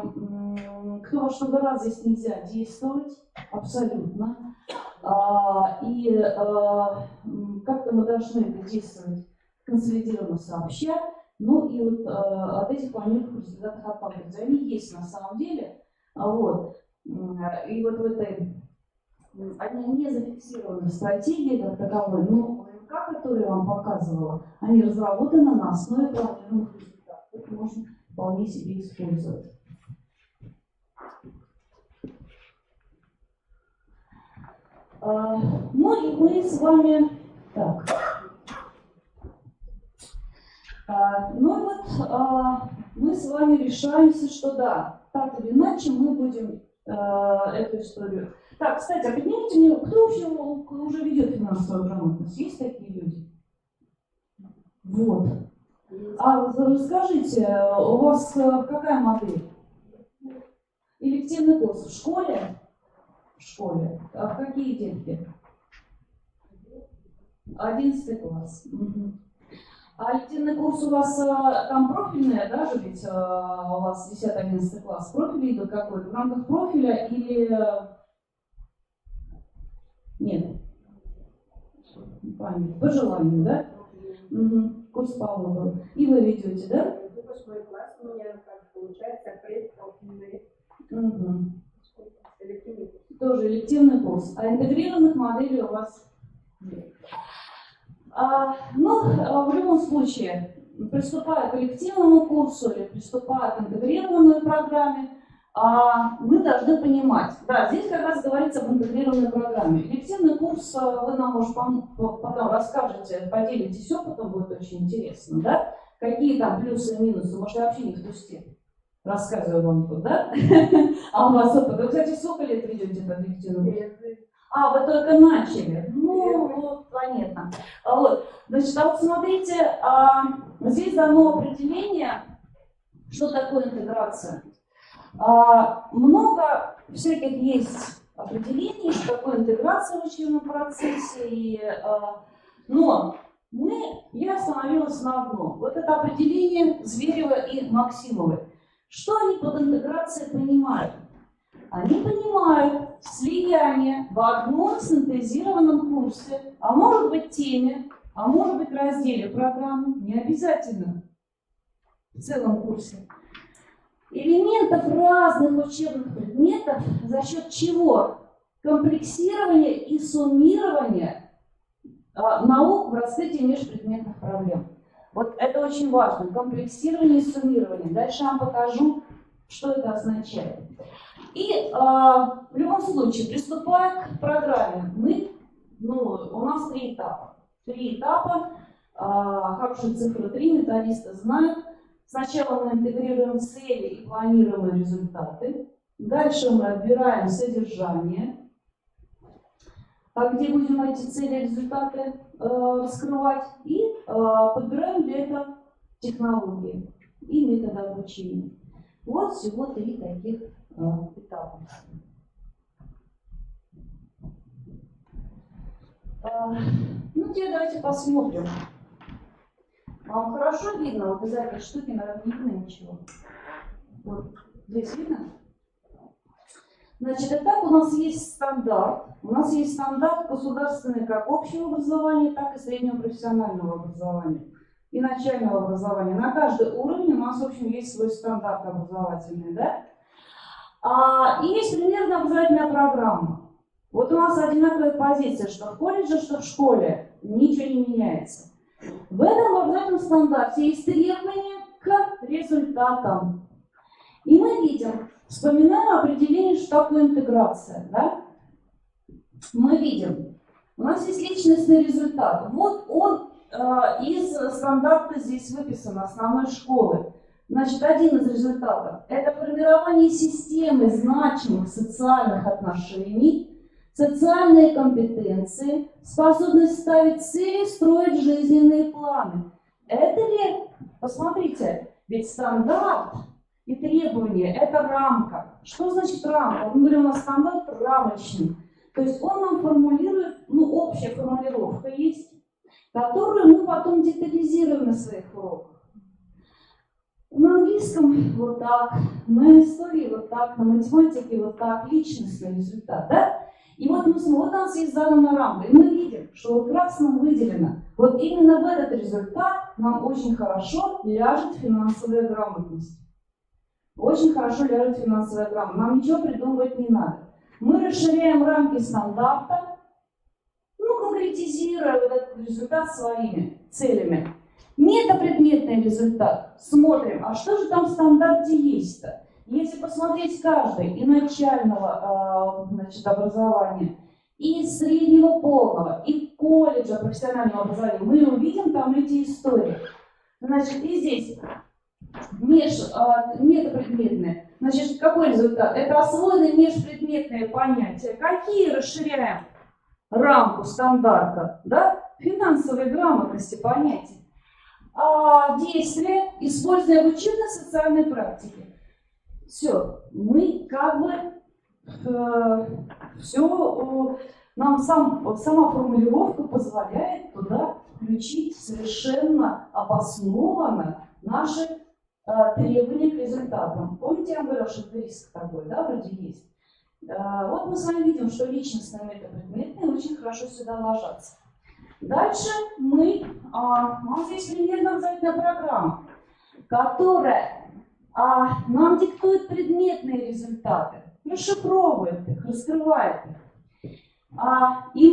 кто во что гораздо здесь нельзя действовать, абсолютно. Как-то мы должны это действовать консолидированно сообща. И вот от этих планируемых результатов отталкиваться. Они есть на самом деле. И вот в этой они не зафиксированы в стратегии как таковой, но ОМК, которую я вам показывала, они разработаны на основе планируемых результатов. Это можно вполне себе использовать. И мы с вами... Так. Мы с вами решаемся, что да, так или иначе мы будем эту историю. Так, кстати, а поднимите мне, кто вообще уже ведет финансовую грамотность? Есть такие люди? Вот. Расскажите, у вас какая модель? Элективный курс в школе? В школе. А какие детки? 11 класс. Угу. А элективный курс у вас там профильный, да, же ведь у вас 10-11 класс? Профиль идут какой-то? В рамках профиля или... Нет? Понятно. По желанию, да? Угу. Курс по выбору. И вы ведете, да? 8 класс у меня, как получается, профильный. Угу. Элективный курс. Тоже элективный курс. А интегрированных моделей у вас нет. В любом случае, приступая к коллективному курсу или приступая к интегрированной программе, мы должны понимать, да, здесь как раз говорится об интегрированной программе. Элективный курс вы нам, может, потом расскажете, поделитесь опытом, будет очень интересно, да? Какие там плюсы и минусы, может, я вообще не в тусте рассказываю вам тут, да? А у вас опыт. Вы, кстати, сколько лет ведете этот элективный курс? Вы только начали. Вот, понятно. Значит, вот смотрите, здесь дано определение, что такое интеграция. Много всяких есть определений, что такое интеграция в учебном процессе. Но я остановилась на одном. Вот это определение Зверева и Максимовой. Что они под интеграцией понимают? Они понимают слияние в одном синтезированном курсе, а может быть теме, а может быть разделе программы, не обязательно в целом курсе, элементов разных учебных предметов, за счет чего комплексирование и суммирование наук в раскрытии межпредметных проблем. Вот это очень важно, комплексирование и суммирование. Дальше я вам покажу, что это означает. И в любом случае, приступая к программе, у нас 3 этапа. 3 этапа, хорошие цифры 3, методисты знают. Сначала мы интегрируем цели и планируем результаты. Дальше мы отбираем содержание, где будем эти цели и результаты раскрывать. И подбираем для этого технологии и методы обучения. Вот всего 3 таких этапа. Ну, теперь давайте посмотрим. Вам хорошо видно? Вот из-за этой штуки, наверное, не видно ничего. Вот здесь видно? Значит, итак, у нас есть стандарт. У нас есть стандарт государственный как общего образования, так и среднего профессионального образования и начального образования. На каждый уровень у нас, в общем, есть свой стандарт образовательный, да? И есть примерно образовательная программа. Вот у нас одинаковая позиция, что в колледже, что в школе. Ничего не меняется. В этом образовательном стандарте есть требования к результатам. И мы видим, вспоминаем определение, что такое интеграция. Да? Мы видим, у нас есть личностный результат. Вот он из стандарта здесь выписан, основной школы. Значит, один из результатов – это формирование системы значимых социальных отношений, социальные компетенции, способность ставить цели, строить жизненные планы. Это ли, посмотрите, ведь стандарт и требования – это рамка. Что значит рамка? Мы говорим, у нас стандарт рамочный. То есть он нам формулирует, общая формулировка есть, которую мы потом детализируем на своих уроках. На английском вот так, на истории вот так, на математике вот так, личностный результат, да? И вот мы смотрим, вот у нас есть задана рамка, и мы видим, что вот красным выделено. Вот именно в этот результат нам очень хорошо ляжет финансовая грамотность. Очень хорошо ляжет финансовая грамотность. Нам ничего придумывать не надо. Мы расширяем рамки стандарта, конкретизируя вот этот результат своими целями. Метапредметный результат. Смотрим, а что же там в стандарте есть-то? Если посмотреть каждый, и начального образования, и среднего полного, и колледжа профессионального образования, мы увидим там эти истории. Значит, и здесь метапредметные. Значит, какой результат? Это освоенные межпредметные понятия. Какие расширяем рамку стандарта? Да? Финансовой грамотности понятий. Действия, используя в учебно-социальной практике. Все, мы как бы нам сама формулировка позволяет туда включить совершенно обоснованно наши требования к результатам. Помните, я говорила, что это риск такой, да, вроде есть. Вот мы с вами видим, что личностные метапредметные очень хорошо сюда ложатся. Дальше у нас есть примерно обязательная программа, которая нам диктует предметные результаты, расшифровывает их, раскрывает их. И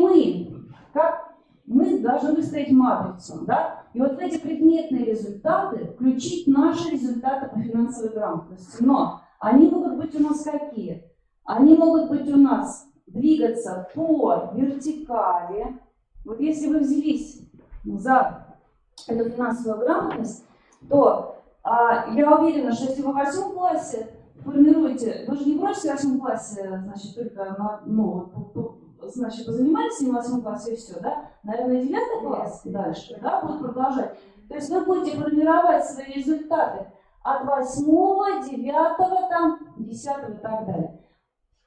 мы должны выстроить матрицу, да? И вот в эти предметные результаты включить наши результаты по финансовой грамотности. Но они могут быть у нас какие? Они могут быть у нас двигаться по вертикали. Вот если вы взялись за эту финансовую грамотность, то я уверена, что если вы в 8 классе формируете, вы же не бросите в 8 классе, значит, только значит, позанимались в 8 классе и все, да? Наверное, 9 класс дальше, да, будет продолжать. То есть вы будете формировать свои результаты от 8, 9, 10 и так далее.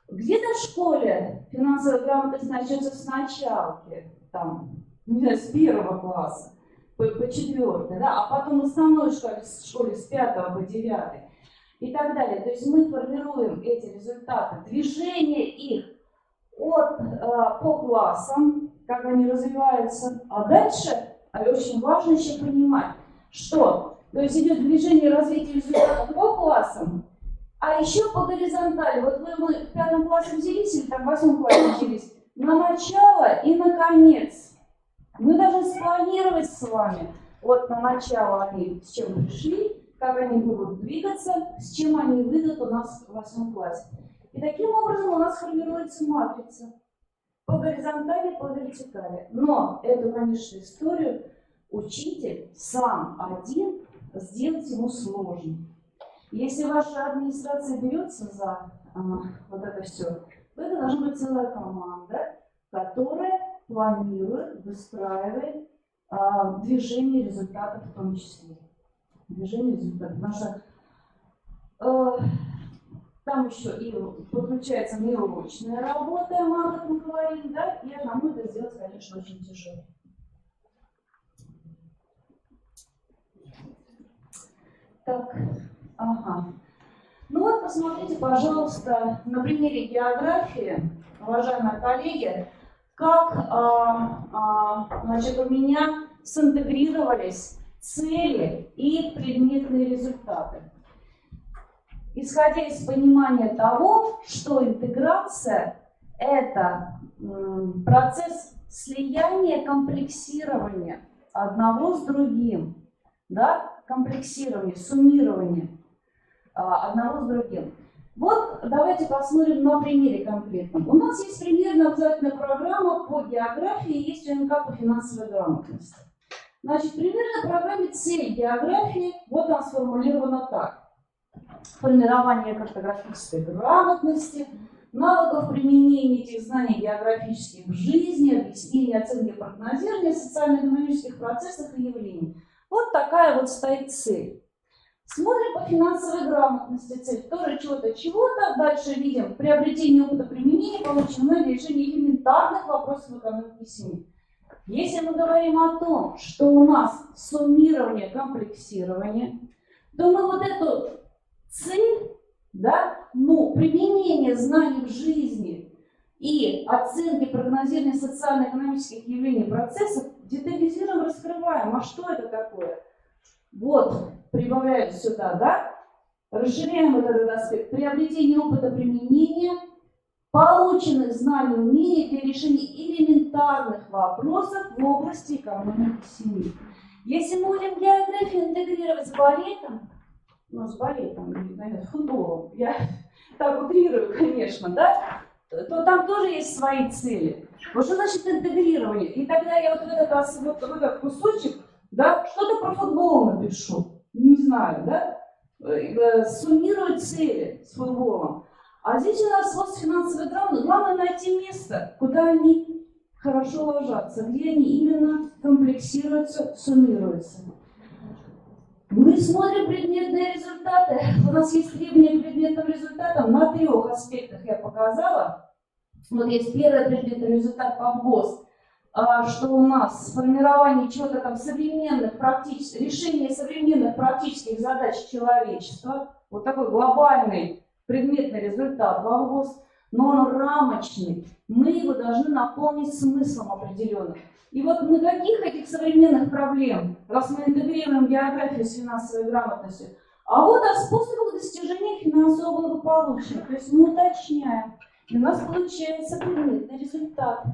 Где-то в школе финансовая грамотность начнется с началки, не знаю, с 1 класса по 4, да, а потом в основной школе с 5 по 9 и так далее. То есть мы формируем эти результаты, движение их по классам, как они развиваются, а дальше очень важно еще понимать, что то есть идет движение развития результатов по классам, а еще по горизонтали. Вот мы в 5 классе взялись или в 8 классе взялись на начало и на конец. Мы должны спланировать с вами вот на начало они с чем пришли, как они будут двигаться, с чем они выйдут у нас в 8 классе. И таким образом у нас формируется матрица по горизонтали, по вертикали. Но эту, конечно, историю учитель сам один сделать ему сложно. Если ваша администрация берется за вот это все, то это должна быть целая команда, которая планирует, выстраивает движение результатов в том числе. Движение результатов. Потому что там еще и подключается неурочная работа, мы об этом говорим, да, и одному это сделать, конечно, очень тяжело. Так, ага. Ну вот, посмотрите, пожалуйста, на примере географии, уважаемые коллеги, как значит, у меня синтегрировались цели и предметные результаты. Исходя из понимания того, что интеграция – это процесс слияния, комплексирования одного с другим, да? Комплексирование, суммирование одного с другим. Вот давайте посмотрим на примере конкретном. У нас есть примерно обязательная программа по географии, есть УНК по финансовой грамотности. Значит, примерно в программе цель географии, вот она сформулирована так. Формирование картографической грамотности, навыков применения этих знаний географических в жизни, объяснения, оценки, прогнозирования социально-экономических процессов и явлений. Вот такая вот стоит цель. Смотрим по финансовой грамотности цель. Тоже чего-то. Дальше видим приобретение опыта применения, полученное решение элементарных вопросов экономики семьи. Если мы говорим о том, что у нас суммирование, комплексирование, то мы вот эту цель, да, ну, применение знаний в жизни и оценки прогнозирования социально-экономических явлений и процессов детализируем, раскрываем. А что это такое? Вот, прибавляем сюда, да, расширяем вот этот аспект. Приобретение опыта применения, полученных знаний, умений для решения элементарных вопросов в области экономики семьи. Если мы будем географию интегрировать с балетом, ну, с балетом, наверное, футболом, я так утрирую, конечно, да, то там тоже есть свои цели. Вот что значит интегрирование? И тогда я вот в этот кусочек, да, что-то про футбол напишу, не знаю, да, суммирую цели с футболом. А здесь у нас вот финансовая грамота, главное найти место, куда они хорошо ложатся, где они именно комплексируются, суммируются. Мы смотрим предметные результаты. У нас есть требования к предметным результатам на 3 аспектах я показала. Вот есть первый предметный результат по ГОС, что у нас формирование чего-то там современных практических, решение современных практических задач человечества. Вот такой глобальный предметный результат в ГОС, но он рамочный. Мы его должны наполнить смыслом определенным. И вот на каких этих современных проблем, раз мы интегрируем географию с финансовой грамотностью, а вот о способах достижения финансового благополучия. То есть мы уточняем, и у нас получается предметный результат.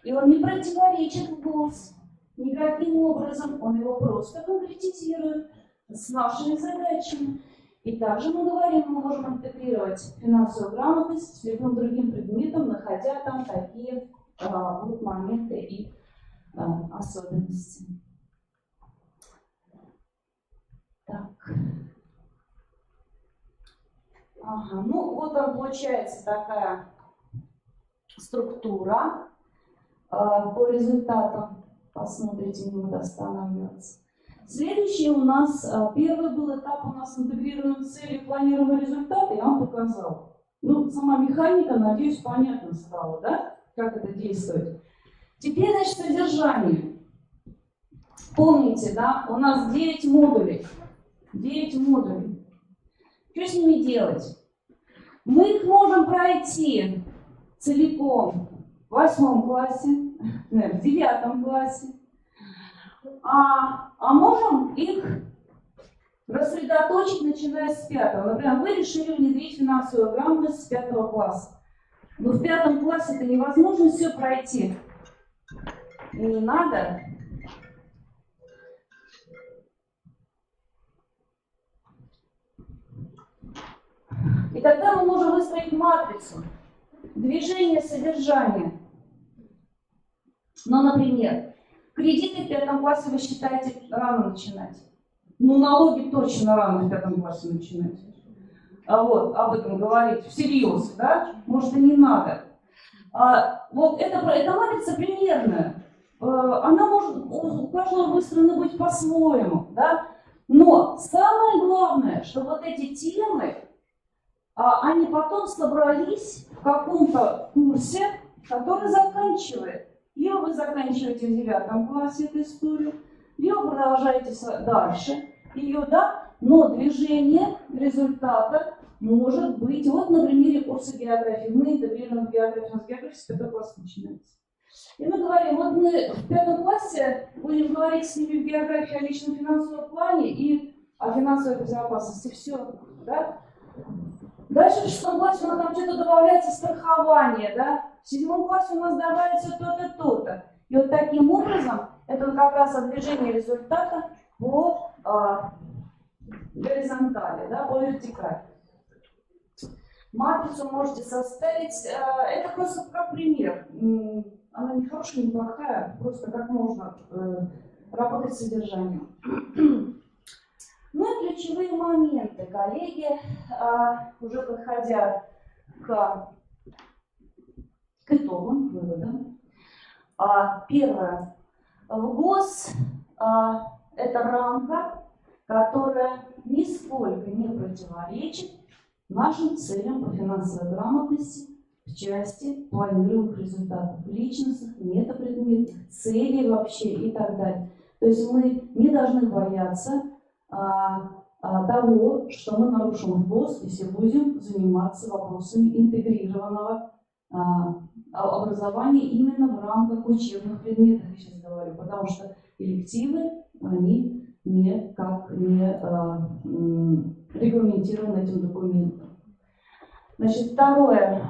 И он не противоречит ГОС никаким образом, он его просто конкретизирует с нашими задачами. И также мы говорим, мы можем интегрировать финансовую грамотность с любым другим предметом, находя там такие вот моменты и особенности. Так. Ага, ну вот он, получается такая структура по результатам. Посмотрите, не буду останавливаться. Следующий у нас, первый был этап, у нас интегрируем цели, планируем результаты, я вам показал. Ну, сама механика, надеюсь, понятно стала, да, как это действует. Теперь, значит, содержание. Помните, да, у нас 9 модулей. 9 модулей. Что с ними делать? Мы их можем пройти целиком в 8 классе, в 9 классе. А можем их рассредоточить, начиная с 5. Например, вы решили внедрить финансовую грамотность с 5 класса. Но в 5 классе это невозможно все пройти. И не надо. И тогда мы можем выстроить матрицу. Движение, содержание. Ну, например, кредиты в 5 классе вы считаете рано начинать. Ну, налоги точно рано в 5 классе начинать. А вот об этом говорить всерьез, да? Может, и не надо. Вот эта матрица примерная. Она может у каждого выстроена быть по-своему, да? Но самое главное, что вот эти темы они потом собрались в каком-то курсе, который заканчивает. Либо вы заканчиваете в 9 классе эту историю, либо продолжаете дальше ее, да, но движение результата может быть, вот на примере курса географии. Мы интегрируем в географию, у нас география с 5 класса начинается. И мы говорим, вот мы в 5 классе будем говорить с ними в географии о личном финансовом плане и о финансовой безопасности. Все, да? Дальше в 6 классе у нас там что-то добавляется страхование, да? В 7 классе у нас добавится то-то, то-то. И вот таким образом, это вот как раз движение результата по горизонтали, да, по вертикали. Матрицу можете составить, это просто как пример. Она не хорошая, не плохая, просто как можно работать с содержанием. Ну и ключевые моменты, коллеги, уже подходя к итогам, выводам. Первое. В ГОС это рамка, которая нисколько не противоречит нашим целям по финансовой грамотности в части планируемых результатов личностных, метапредметных, целей вообще и так далее. То есть мы не должны бояться того, что мы нарушим ГОС, если будем заниматься вопросами интегрированного образования именно в рамках учебных предметов, я сейчас говорю, потому что элективы, они никак не регламентированы этим документом. Значит, второе.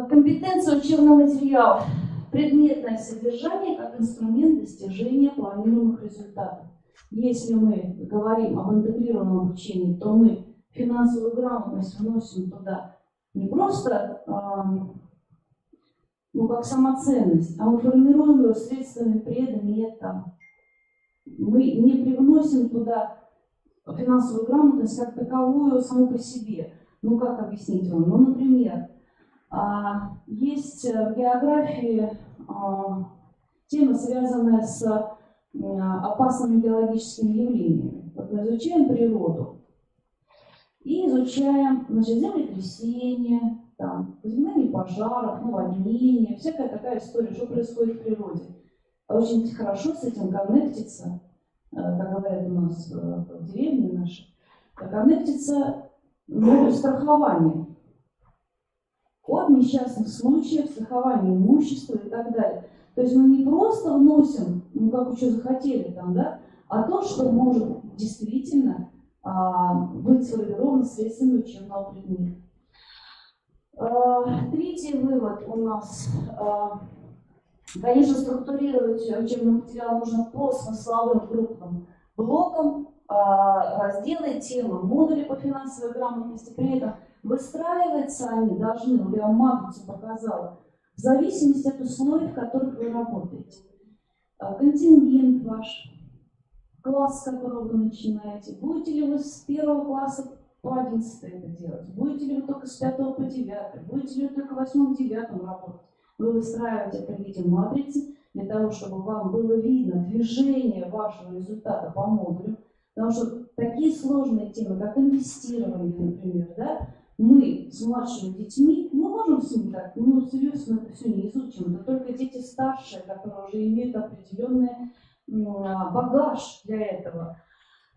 Компетенция учебного материала. Предметное содержание как инструмент достижения планируемых результатов. Если мы говорим об интегрированном обучении, то мы финансовую грамотность вносим туда не просто как самоценность, а мы формируем ее средствами предмета. Мы не привносим туда финансовую грамотность как таковую саму по себе. Ну как объяснить вам? Ну, например, есть в географии тема, связанная с опасными биологическими явлениями. Вот мы изучаем природу и изучаем, значит, землетрясения, возникновение пожаров, наводнения, всякая такая история, что происходит в природе. Очень хорошо с этим коннектится, как говорят у нас в деревне нашей, коннектится страхование. От несчастных случаев, страхование имущества и так далее. То есть мы не просто вносим, как вы что захотели там, да, а то, что может действительно быть сформировано средствами учебного предмета. Третий вывод у нас. Конечно, структурировать учебный материал нужно по смысловым крупным блокам, разделы, темы, модули по финансовой грамотности. При этом выстраиваться они должны, вот я вам матрицу показала, в зависимости от условий, в которых вы работаете. Контингент ваш, класс, с которого вы начинаете. Будете ли вы с 1 класса по 11 это делать? Будете ли вы только с 5 по 9? Будете ли вы только 8-9 работать? Вы выстраиваете это в виде матрицы для того, чтобы вам было видно движение вашего результата по модулю. Потому что такие сложные темы, как инвестирование, например, да, мы с младшими детьми, мы можем с ними так, серьезно это все не изучим. Это только дети старшие, которые уже имеют определенный багаж для этого.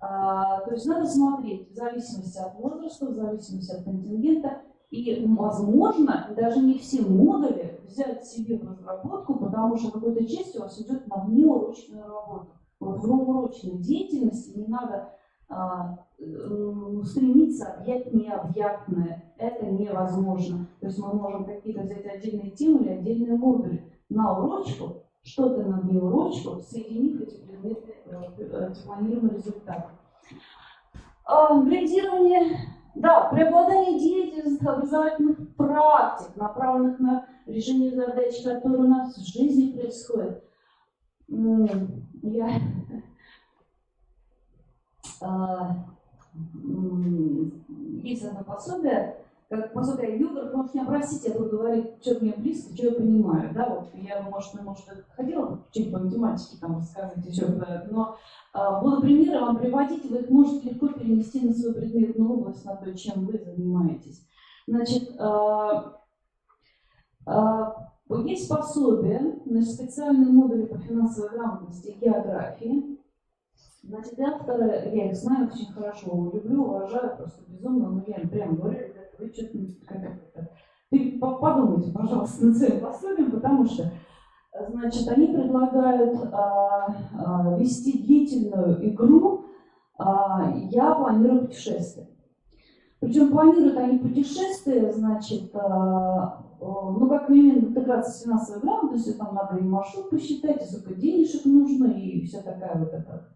То есть надо смотреть в зависимости от возраста, в зависимости от контингента. И, возможно, даже не все модули взять себе в разработку, потому что какой-то часть у вас идет на внеурочную работу. Вот в урочной деятельности не надо стремиться объять необъятное. Это невозможно. То есть мы можем какие-то взять отдельные темы или отдельные модули на урочку, что-то на внеурочку, соединив эти предметы, эти планируемые результаты. Градирование. Да, преобладание деятельности образовательных практик, направленных на решение задач, которые у нас в жизни происходят. Есть одно пособие, как пособие югор, может меня простить, я буду говорить, что мне близко, что я понимаю, да, вот я, может, хотела чуть по математике там рассказать еще, но буду примеры вам приводить, вы их можете легко перенести на свою предметную область, на то, чем вы занимаетесь. Значит, есть пособие, значит, специальные модули по финансовой грамотности и географии. Значит, авторы, я их знаю очень хорошо, люблю, уважаю просто безумно, но я им прямо говорю, ребята, вы что-то подумайте, пожалуйста, над своим пособием, потому что, значит, они предлагают вести длительную игру «Я планирую путешествие». Причем планируют они путешествия, значит, ну, как минимум, интеграция с финансовой грамотностью, там надо и маршрут посчитать, и сколько денежек нужно, и вся такая вот эта,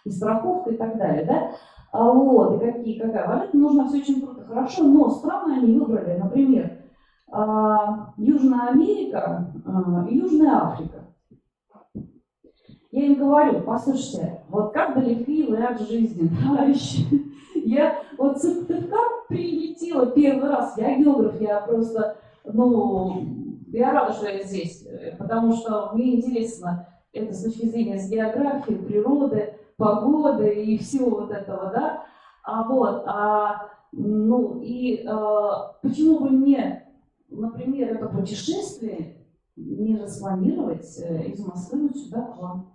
и страховка, и так далее, да? Вот, и какая валюта нужна, все очень круто, хорошо, но страны они выбрали, например, Южная Америка и Южная Африка. Я им говорю, послушайте, вот как далеки вы от жизни, товарищи. Я вот в Сыктывкар прилетела первый раз, я географ, я просто, ну, я рада, что я здесь, потому что мне интересно это с точки зрения с географии, природы, погоды и всего вот этого, да. Почему бы мне, например, это путешествие не распланировать из Москвы вот сюда к вам?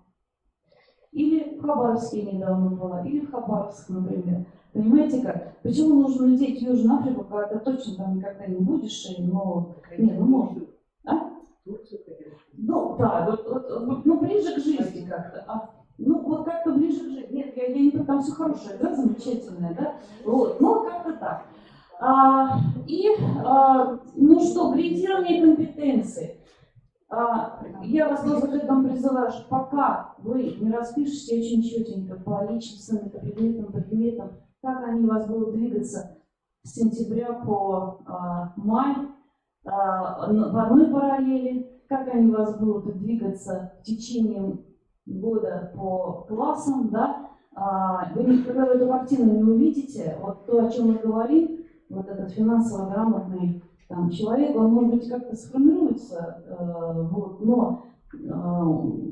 Или в Хабаровске недавно была, или в Хабаровск, например. Понимаете как? Почему нужно лететь в Южную Африку, когда ты точно там никогда не будешь, но... Не, ну можно. А? Ну, да, ну ближе к жизни как-то. Ну, вот как-то ближе к жизни. Нет, я не там все хорошее, да, замечательное, да? Вот, ну, как-то так. Ну что, кредитирование компетенций. Я вас просто к этому призываю, что пока вы не распишете очень четенько по личностным, предметам, как они у вас будут двигаться с сентября по май в одной параллели, как они у вас будут двигаться в течение года по классам, да, вы когда вы эту картину не увидите, вот то, о чем мы говорим, вот этот финансово грамотный там, человек, он, может быть, как-то сформируется, вот, но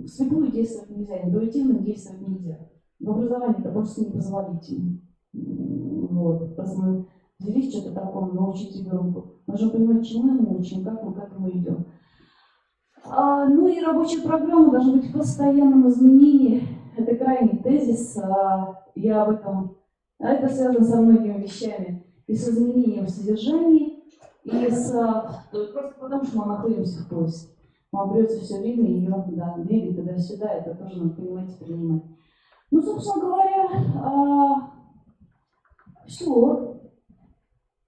вслепую действовать нельзя, интуитивно действовать нельзя. В образовании это просто непозволительно. Вот, раз мы взялись что-то такое, научить ребенку, нужно понимать, чему мы учим, как мы к этому идем. Ну и рабочая программа должна быть в постоянном изменении. Это крайний тезис. Я об этом... это связано со многими вещами. И с изменением в содержании, и просто потому, что мы находимся в поиске. Вам придется все время ее двигать туда-сюда, это тоже надо понимать и принимать. Ну, собственно говоря, все.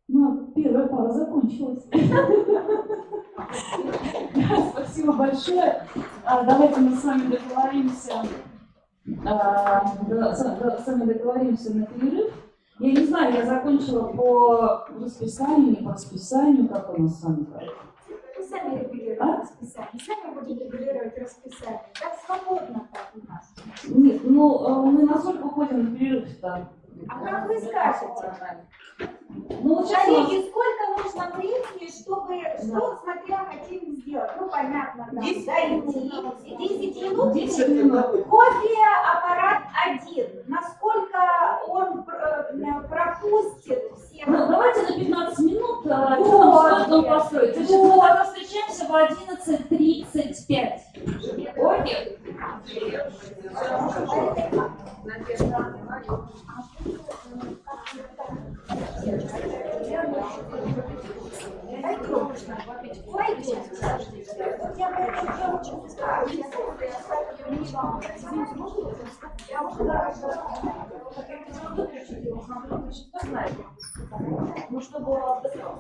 Ну, первая пара закончилась. Спасибо большое. Давайте мы с вами договоримся на перерыв. Я не знаю, я закончила по расписанию, не по расписанию, как у нас с вами. Мы сами регулируем расписание, сами будем регулировать расписание. Так свободно так у нас. Нет, ну мы насколько уходим на перерыв-то? А как вы скажете? Ну, вот сейчас коллеги, сколько нужно времени, чтобы, что, смотря, хотим сделать? Ну, понятно, там, 10 минут. 10 минут. Кофе, аппарат один. Насколько он пропустит все? Ну, давайте на 15 минут что построить. Значит, мы тогда встречаемся в 11:35. Окей? Ну, чтобы он отдыхал.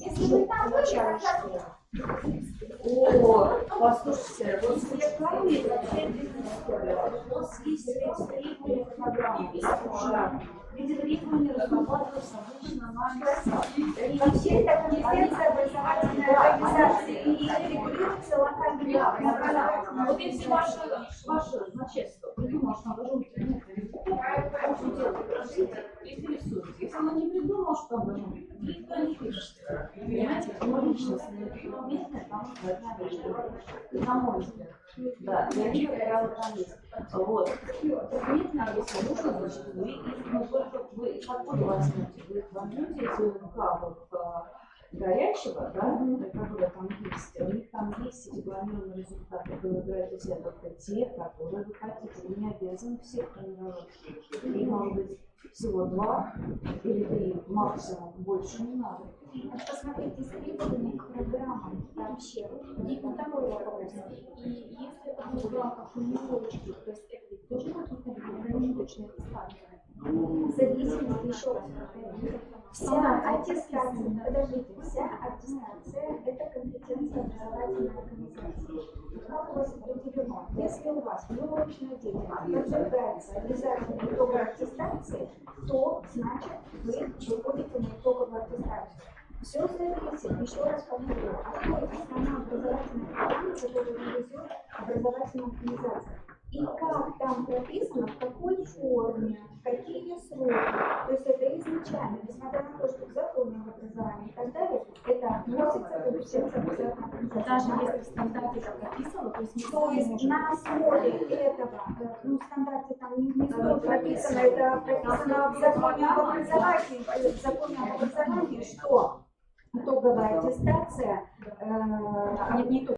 Если Ну, там начальник. О, послушайте, вот с лекарями вообще бизнес-история. У нас есть регистрированные программы, уже. Видимо, регистрирование разрабатываются обычно на Вообще это компетенция образовательной организации и регулируется локальными образовательными. вот если ваше начальство придумало, что оно должно быть очень делать, интересуется. Если оно не придумало, что оно должно быть, никто не пишет. Понимаете, это личностное место, потому что это на мой взгляд. Да, и они, как правило, там есть. Вот. Предметно, если нужно, значит, вы откуда возьмете? Вы возьмете эти вот, горячего, да, которые там есть, у них там есть эти планированные результаты, вы выбираете те, только те, которые вы хотите. Вы не обязаны всех тренировать. И может быть всего 2 или 3, максимум, больше не надо. Посмотрите, исследования к программам вообще. И второй вопрос. И если это будет в рамках умерочки, то есть это ведь тоже какие-то промежуточные аттестации? В зависимости, еще раз повторю, вся аттестация, подождите, вся аттестация – это компетенция образовательной организации. Как у вас определено? Если у вас неурочная деятельность подвергается обязательно итогам аттестации, то значит вы выходите на итоговую аттестацию. Все зависит, еще раз повторю, от той основной образовательной программы, которую реализует образовательная организация. И как там прописано, в какой форме, какие сроки. То есть это изначально, несмотря на то, что в законе об образовании и так далее, это относится к компетенции образовательной организации. Даже если в стандарте это прописано, то есть мы То есть на основе этого, ну в стандарте там не столь прописано, это прописано в законе об образовании, что итоговая аттестация, не итоговая,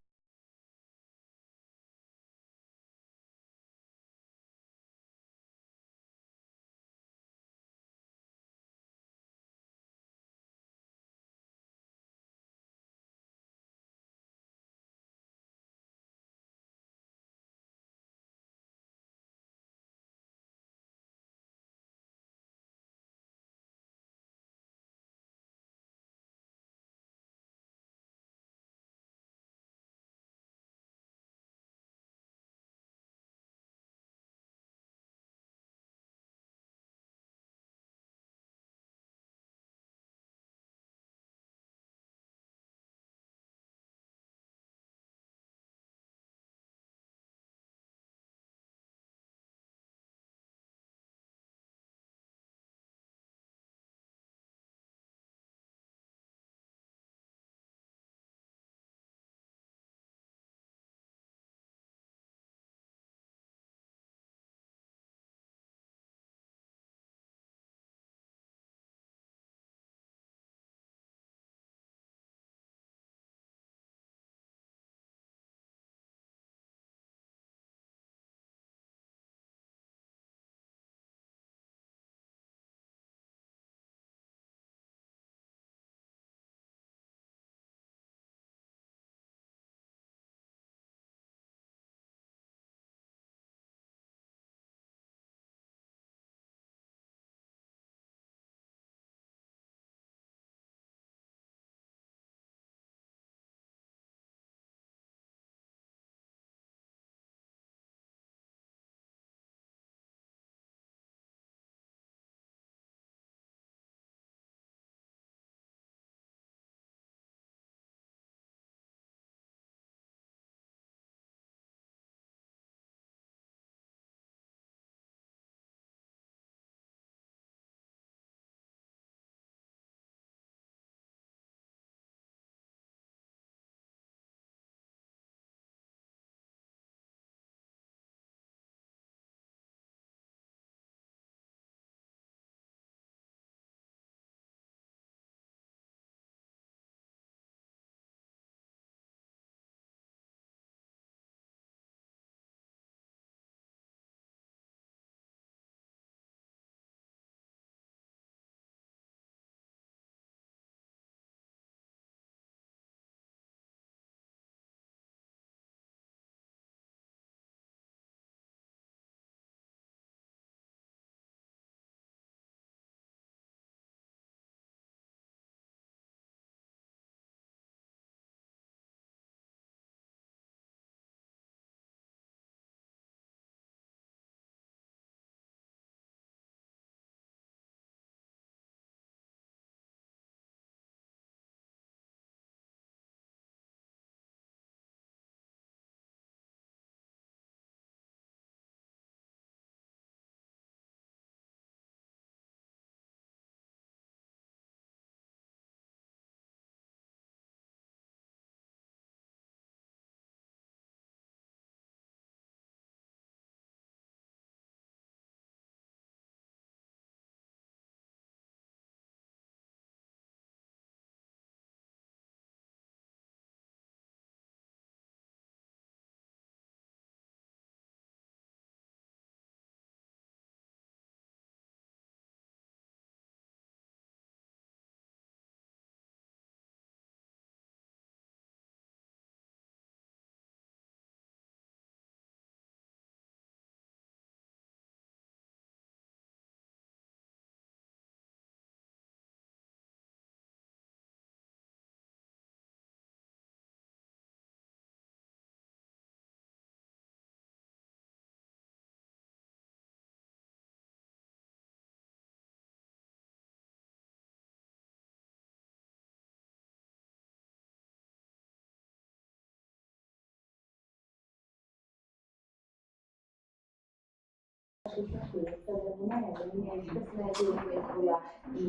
внимание, для меня естественная деятельность была и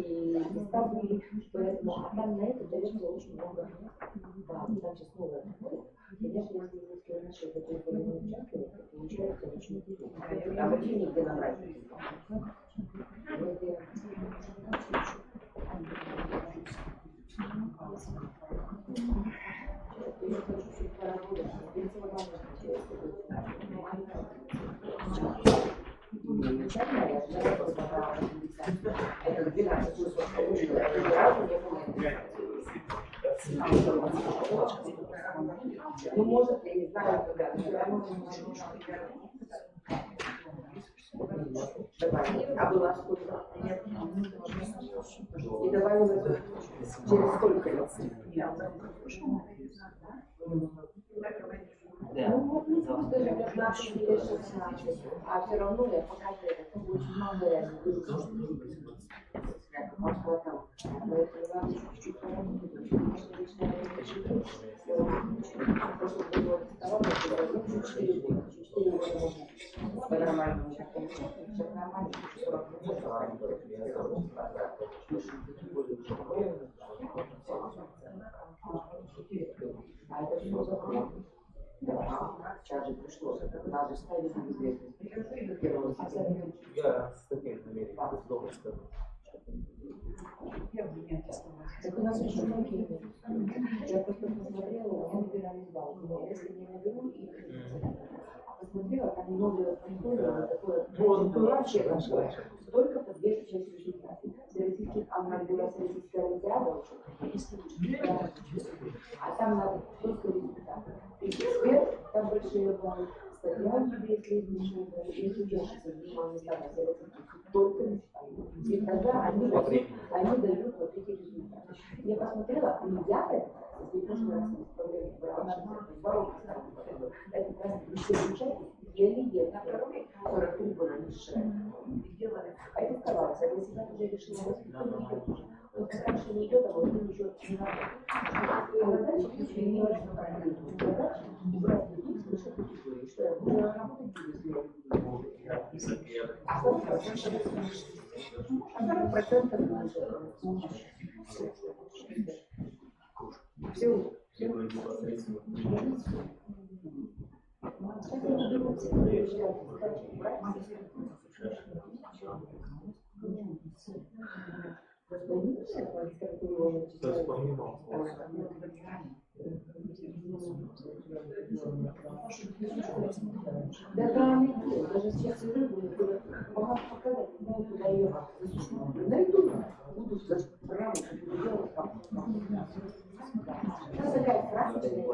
ставки, поэтому там на это дается очень много. Да, там сейчас новое такое. Конечно, если вы наши которые были не участвовали, то получается очень интересно. Там вообще нигде набрать. Я хочу чуть поработать. Это 12 часов. Ну, может, я не знаю, когда. Давай. А была сколько? Нет. И давай уже через сколько лет? Ну вот не просто же 15 или 16, а все равно я показываю, это очень много реально. Может, потом. Поэтому надо чуть-чуть поработать, конечно, лично я не хочу. Просто было чуть 4 года. 4 года можно по-нормальному сейчас нормально, 40%. А это все закрыто. Да, сейчас же пришло, надо ставить на известность. Я с таким намерением дома скажу. Так у нас очень многие. Я просто посмотрела, у меня набирали баллы. Если не наберу, их посмотрела, там новое контроль, такое. Ну, вообще нашла. Только по 200 часть результатов. Всероссийских, а у нас была Всероссийская олимпиада, а там надо только результаты. И теперь там большие баллы. Статья, если изменишь, если держишься в внимании места, только результаты. И тогда они дают вот эти результаты. Я посмотрела, олимпиады, если прошлый раз проблемы брала, это как раз все участники еле-еле. 43 было низшее. А это оставалось. А если я уже решила воспитывать, вот как раньше не идет, а вот ничего не надо. И задача, если не важно, как задача, убрать людей с высшей категории. Что я буду работать без а 40% все. Да, даже сейчас рыбу могу показать, куда ее найду, буду сразу делать это такая красочная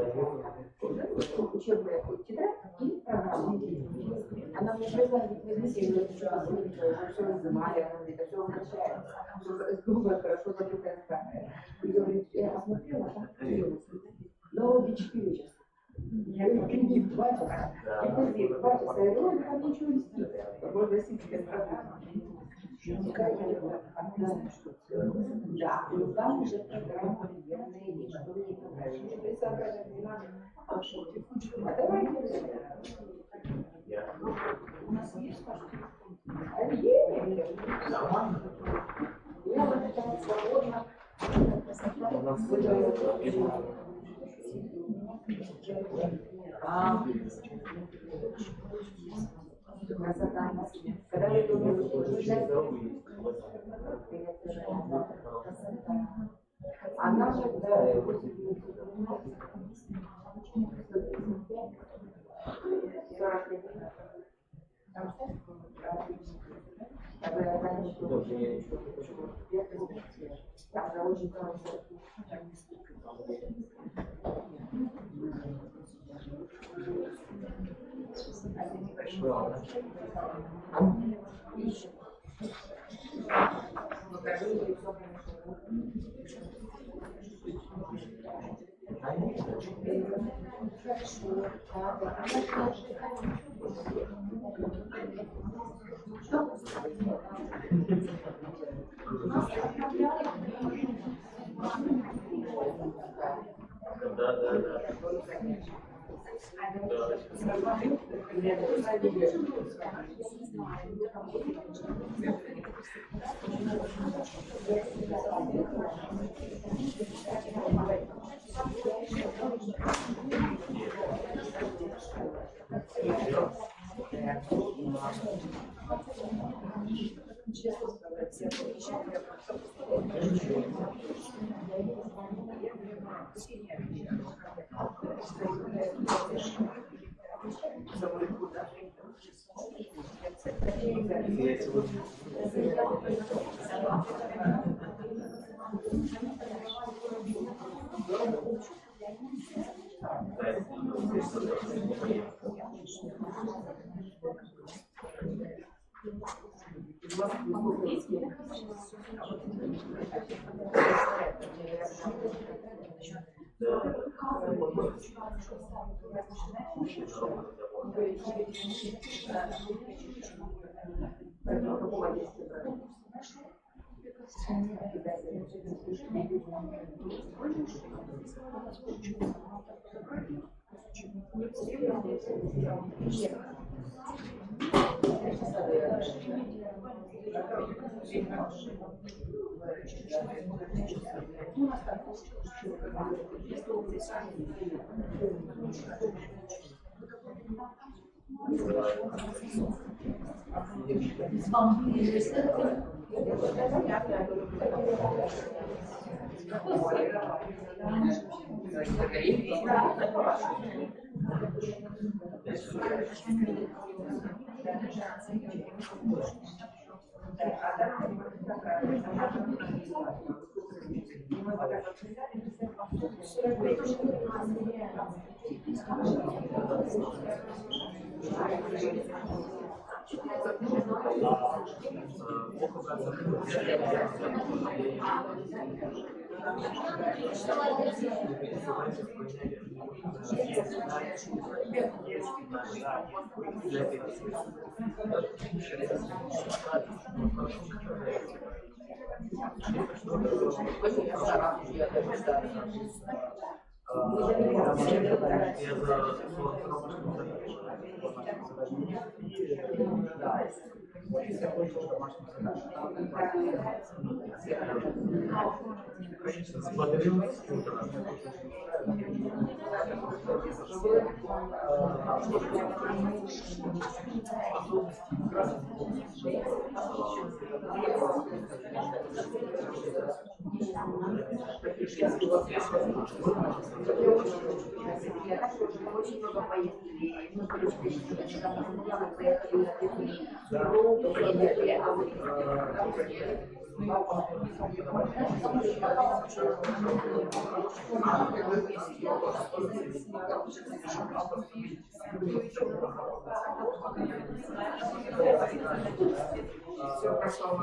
учебная тетрадь и программа. Она мне предлагает возьмите ее все изымали, она говорит, все возвращается. Думаю, хорошо забытая старая. И говорит, я посмотрела, там но обе 4 часа. Я говорю, 2 часа. Это здесь 2 часа. Я говорю, там ничего не спит. Можно сидеть программа. Да, но там уже программа верная, что мне понравилось. А давайте. У нас есть нормально. Я вот это свободно. Красота. Когда вы думаете, она же, да, 40 лет. Там же очень хорошо. Да. Очень много поездили. Мы все прошло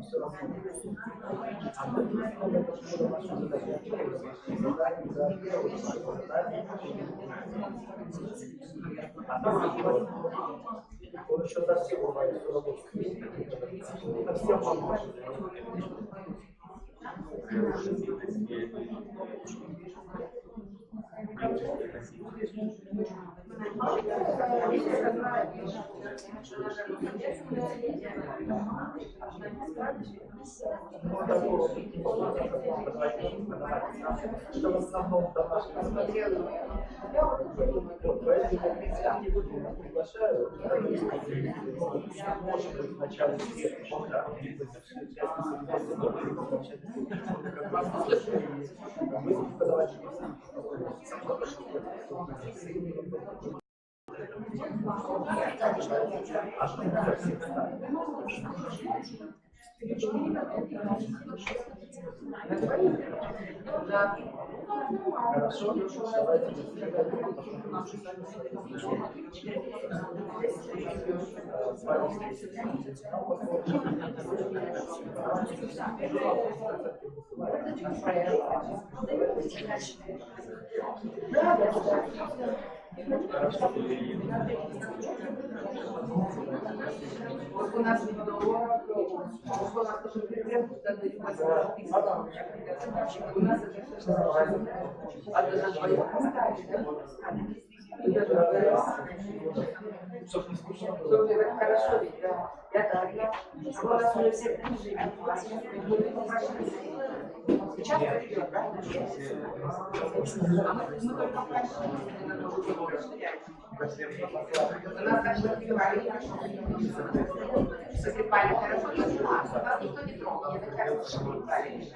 все равно. А мы это наша задача. А там он еще совсем бывает, что работает. Совсем помогает. Что в основном домашнее смотрели. Поэтому я не буду приглашаю. Может быть, в начале лета, да, Хорошо, давайте Вот у нас тоже прикрепку, у нас это хорошо, ведь, да. Я так, у нас уже все прижили. Сейчас придет, да? Мы только прошли. У нас даже закрепали хорошо, нас никто не трогал, это как закрепали.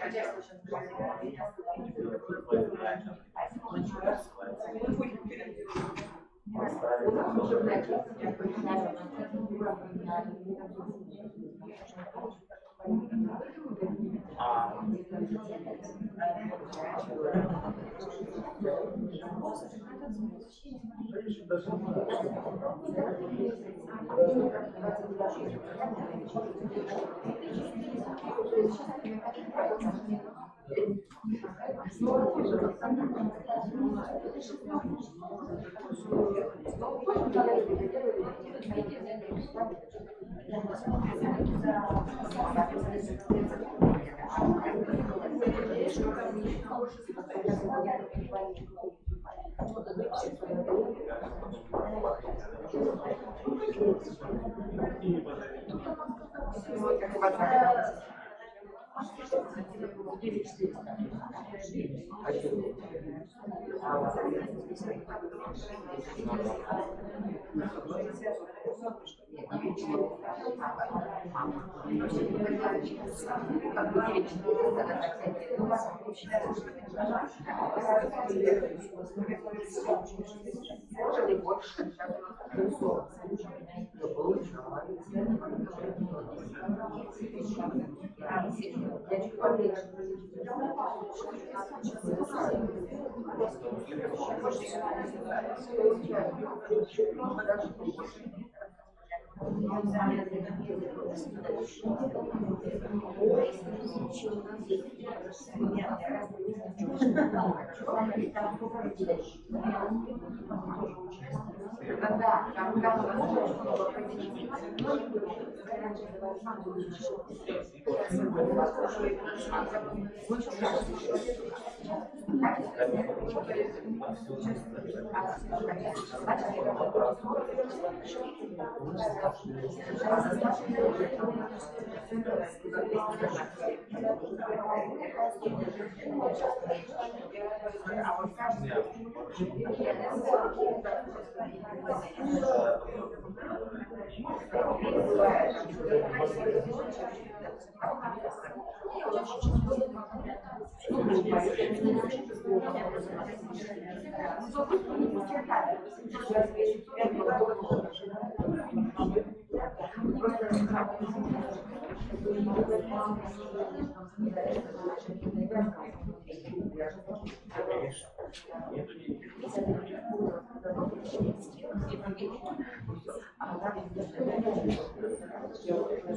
чем я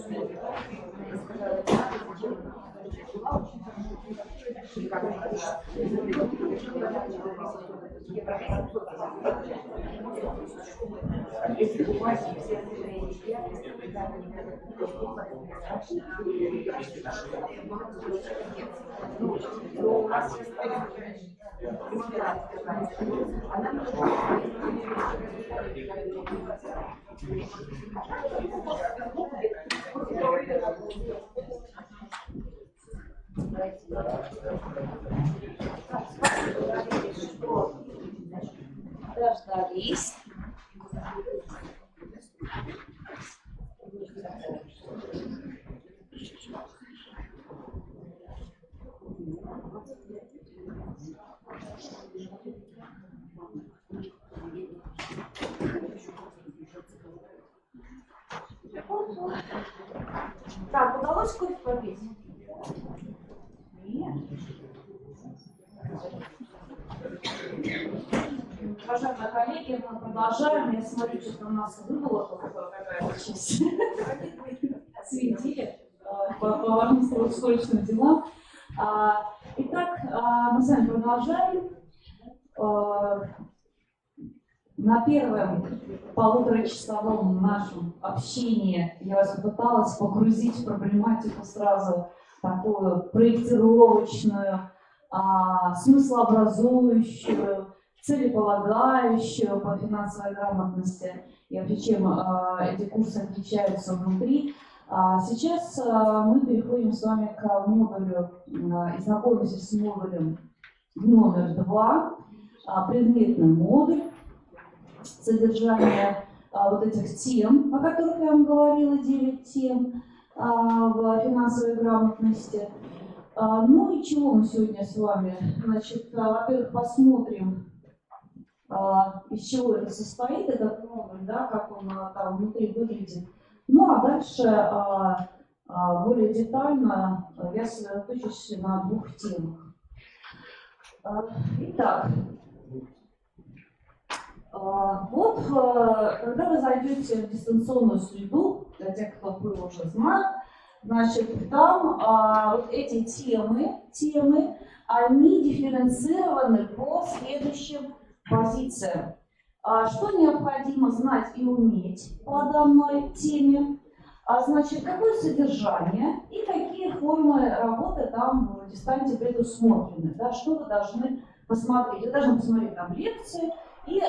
сказала, зачем если бумаги все остальные неприятности, тогда они но у нас есть она Дождались. Так, удалось кофе попить? Нет. Уважаемые коллеги, мы продолжаем. Я смотрю, что у нас выбыла какая-то часть. Свинтили по важным срочным делам. Итак, мы с вами продолжаем. На первом полуторачасовом нашем общении я вас попыталась погрузить в проблематику сразу такую проектировочную, смыслообразующую, целеполагающую по финансовой грамотности и вообще чем эти курсы отличаются внутри. Сейчас мы переходим с вами к модулю и знакомимся с модулем номер 2, предметный модуль, содержание вот этих тем, о которых я вам говорила, 9 тем в финансовой грамотности. Ну и чего мы сегодня с вами? Значит, во-первых, посмотрим, из чего это состоит, этот модуль, да, как он там внутри выглядит. Ну а дальше более детально я сосредоточусь на 2 темах. Итак, вот когда вы зайдете в дистанционную среду, для тех, кто был уже знает, значит, там вот эти темы, они дифференцированы по следующим позициям. Что необходимо знать и уметь по данной теме, значит, какое содержание и какие формы работы там в дистанции предусмотрены, да, что вы должны посмотреть. Вы должны посмотреть там лекции и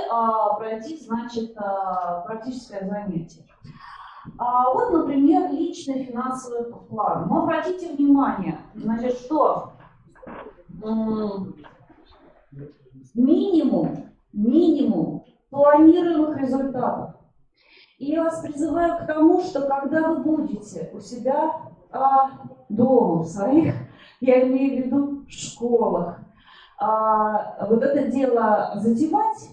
пройти, значит, практическое занятие. Вот, например, личный финансовый план. Но обратите внимание, значит, что минимум планируемых результатов. И я вас призываю к тому, что когда вы будете у себя дома, в своих, я имею в виду в школах, вот это дело затевать,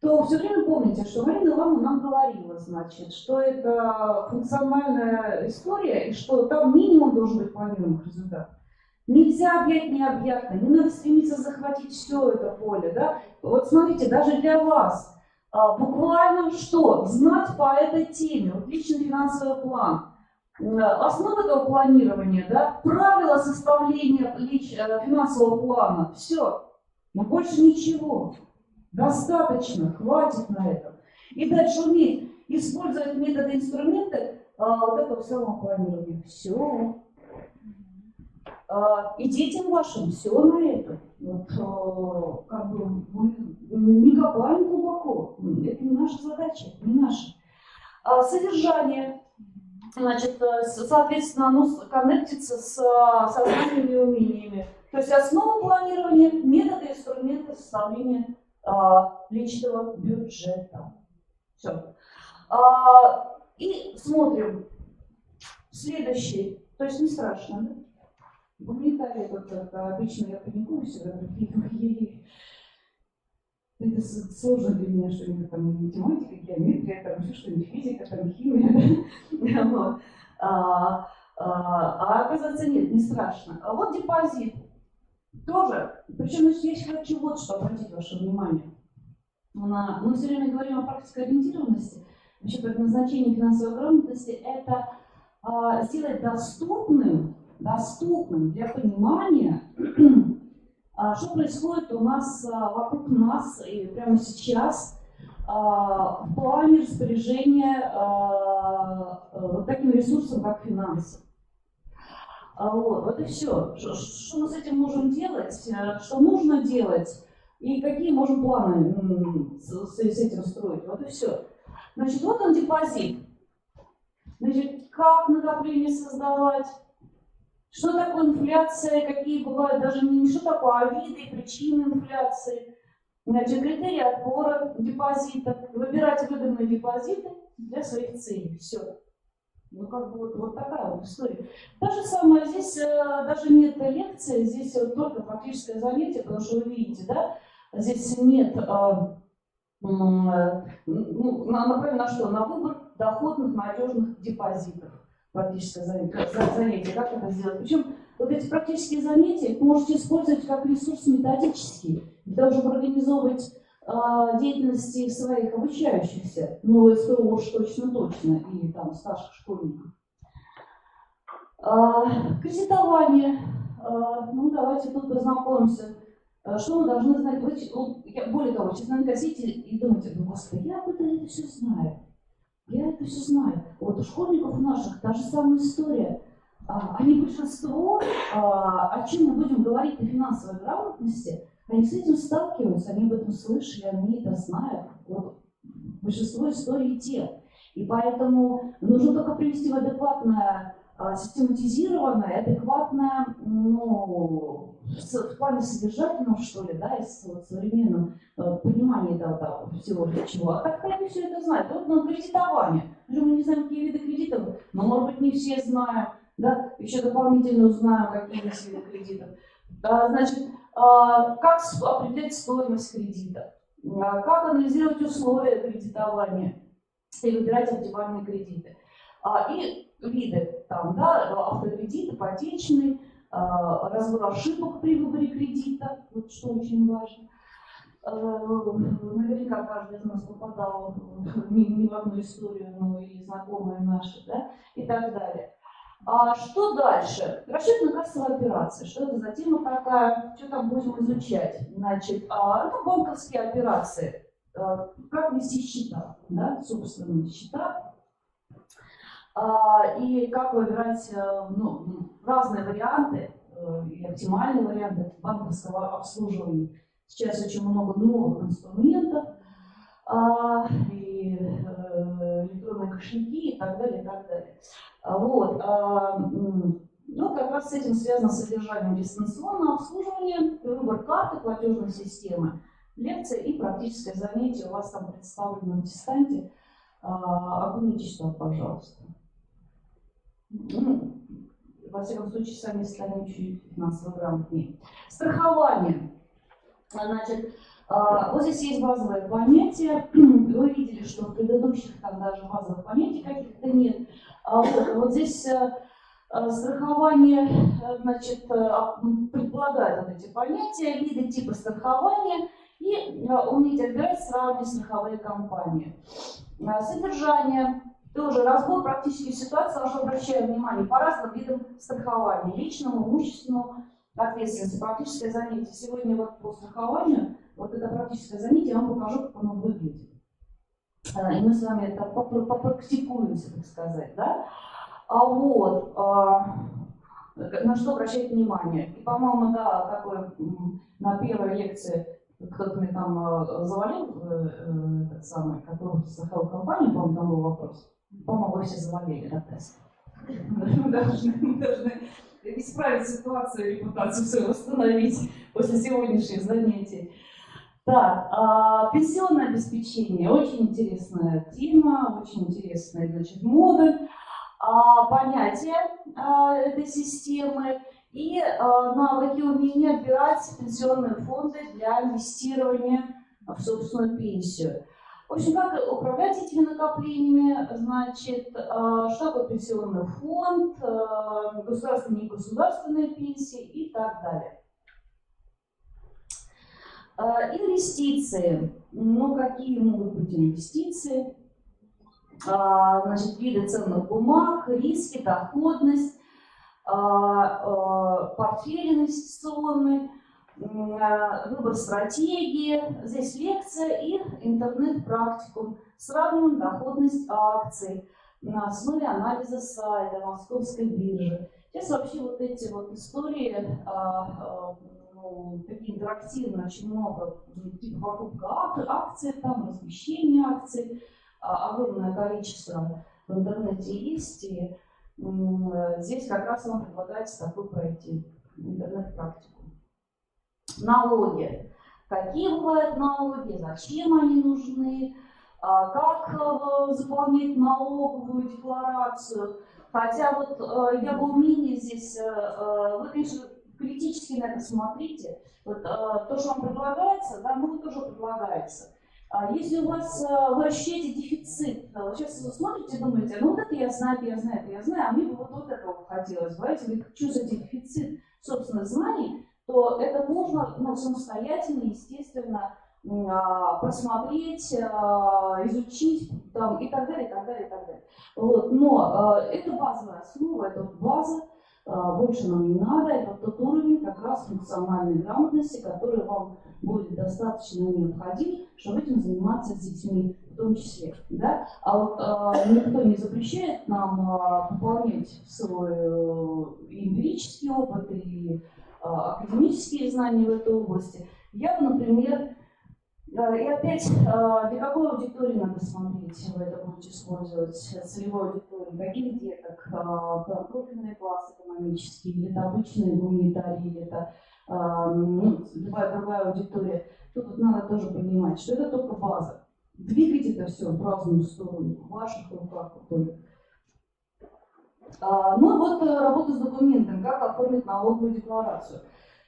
то все время помните, что Марина Ивановна нам говорила, значит, что это функциональная история и что там минимум должен быть планируемых результатов. Нельзя объять необъятное, не надо стремиться захватить все это поле. Да? Вот смотрите, даже для вас буквально что? Знать по этой теме, вот личный финансовый план, основа этого планирования, да? Правила составления финансового плана, все, но больше ничего. Достаточно, хватит на этом. И дальше уметь использовать методы, инструменты вот этого самого планирования. Все. И детям вашим все на это. Вот, как бы мы не копаем глубоко. Это не наша задача, не наша. Содержание, значит, соответственно, оно коннектится с сознанием и умениями. То есть основа планирования, методы, инструменты составления личного бюджета. Все. И смотрим следующий. То есть не страшно, да? Гуманитарий, это обычно я паникую всегда, это сложно для меня, что-нибудь там математика, геометрия, там еще что-нибудь, физика, там химия. Вот. Оказывается, нет, не страшно. А вот депозит тоже. Причем я еще хочу вот что обратить ваше внимание. Мы все время говорим о практической ориентированности. Вообще предназначение финансовой грамотности – это сделать доступным для понимания, что происходит у нас вокруг нас и прямо сейчас в плане распоряжения вот таким ресурсом, как финансы. Вот и все. Что мы с этим можем делать, что нужно делать и какие можем планы с этим строить. Вот и все. Значит, вот он депозит. Значит, как накопление создавать, что такое инфляция, какие бывают даже не что такое, а виды и причины инфляции. Значит, критерии отбора депозитов, выбирать выгодные депозиты для своих целей. Все. Ну, как бы вот такая вот история. То же самое, здесь даже нет лекции, здесь вот только практическое занятие, потому что вы видите, да, здесь нет, направлено на что? На выбор доходных, надежных депозитов. Практическое занятие. Как это сделать? Причем вот эти практические занятия вы можете использовать как ресурс методический, для того, чтобы организовывать деятельности своих обучающихся, ну, СПО уж точно, и там старших школьников. Кредитование. Ну, давайте тут познакомимся. Что мы должны знать? Более того, сейчас наверняка сидите и думаете, ну, господи, я это все знаю. Я это все знаю. Вот у школьников наших та же самая история. Они большинство, о чем мы будем говорить на финансовой грамотности, они с этим сталкиваются, они об этом слышали, они это знают. Вот большинство историй те. И поэтому нужно только привести в адекватное, систематизированное, адекватное, ну, в плане содержательном, что ли, да, и современном понимании этого всего для чего. А так они все это знают. Вот, ну, кредитование. Мы не знаем, какие виды кредитов, но, может быть, не все знаем, да, еще дополнительно узнаем, какие есть виды кредитов. Значит, как определять стоимость кредита, как анализировать условия кредитования и выбирать оптимальные кредиты. И виды, там, да, автокредит, ипотечный, разбор ошибок при выборе кредита, вот что очень важно. Наверняка каждый из нас попадал не в одну историю, но и знакомые наши, да, и так далее. Что дальше? Расчетно-кассовая операция. Что это за тема такая? Что там будем изучать? Значит, это банковские операции. Как вести счета, да, собственные счета. И как выбирать разные варианты и оптимальные варианты банковского обслуживания. Сейчас очень много новых инструментов, и электронные кошельки и так далее, и так далее. Вот. Ну, как раз с этим связано содержание дистанционного обслуживания, выбор карты, платежной системы, лекция и практическое занятие у вас там представлено в дистанте. Окунитесь туда, пожалуйста. Ну, во всяком случае, сами станем чуть финансово грамотнее. Страхование. Значит, вот здесь есть базовые понятия. Вы видели, что в предыдущих там даже базовых понятий каких-то нет. Вот здесь страхование, значит, предполагает вот эти понятия, виды, типа страхования и уметь отбирать, сравнивать страховые компании. Содержание. Тоже разбор практических ситуаций, на что обращаем внимание по разным видам страхования. Личному, имущественному, ответственности. Практическое занятие. Сегодня вот по страхованию, вот это практическое занятие, я вам покажу, как оно выглядит. И мы с вами это попрактикуемся, так сказать, да? На что обращать внимание. И, по-моему, да, такое на первой лекции кто-то мне там завалил, этот самый, который страховую компанию, по-моему, там был вопрос. По-моему, вы все завалили на тест. Мы должны исправить ситуацию, репутацию свою восстановить после сегодняшних занятий. Так, пенсионное обеспечение. Очень интересная тема, очень интересные, значит, моды, понятия этой системы и навыки, умения отбирать пенсионные фонды для инвестирования в собственную пенсию. В общем, как управлять этими накоплениями, значит, что такое пенсионный фонд, государственные и негосударственные пенсии и так далее. Инвестиции. Ну, какие могут быть инвестиции? значит, виды ценных бумаг, риски, доходность, портфель инвестиционный, выбор стратегии, здесь лекция и интернет-практикум. Сравниваем доходность акций на основе анализа сайта Московской биржи. Сейчас вообще вот эти вот истории, такие интерактивные, очень много, типа покупка акций, там размещение акций, огромное количество в интернете есть. И здесь как раз вам предлагается такой пройти интернет-практику. Налоги. Какие бывают налоги, зачем они нужны, как заполнять налоговую декларацию. Хотя вот я более-менее здесь, вы, конечно, критически на это смотрите. Вот, то, что вам предлагается, да, ну, тоже предлагается. Если у вас, вы ощущаете дефицит, вот сейчас вы смотрите и думаете, ну вот это я знаю, а мне бы вот этого хотелось, да, если вы чувствуете дефицит собственных знаний, то это можно, ну, самостоятельно, естественно, просмотреть, изучить там, и так далее, и так далее, и так далее. Вот. Но это базовая основа, это база, больше нам не надо, это тот уровень как раз функциональной грамотности, который вам будет достаточно необходим, чтобы этим заниматься с детьми в том числе. Да? А вот никто не запрещает нам пополнять свой эмпирический опыт и академические знания в этой области. Я бы, например, и опять, для какой аудитории надо смотреть, вы это будете использовать, целевой аудитории, каких деток, профильный класс экономический, или это обычные гуманитарии, или это любая другая аудитория. Тут вот надо тоже понимать, что это только база. Двигайте это все в разную сторону, в ваших руках только. Ну вот работа с документом, как оформить налоговую декларацию.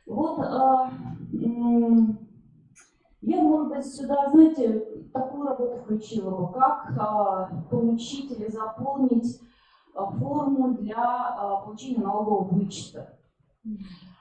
Вот я, может быть, сюда, знаете, такую работу включила бы, как получить или заполнить форму для получения налогового вычета.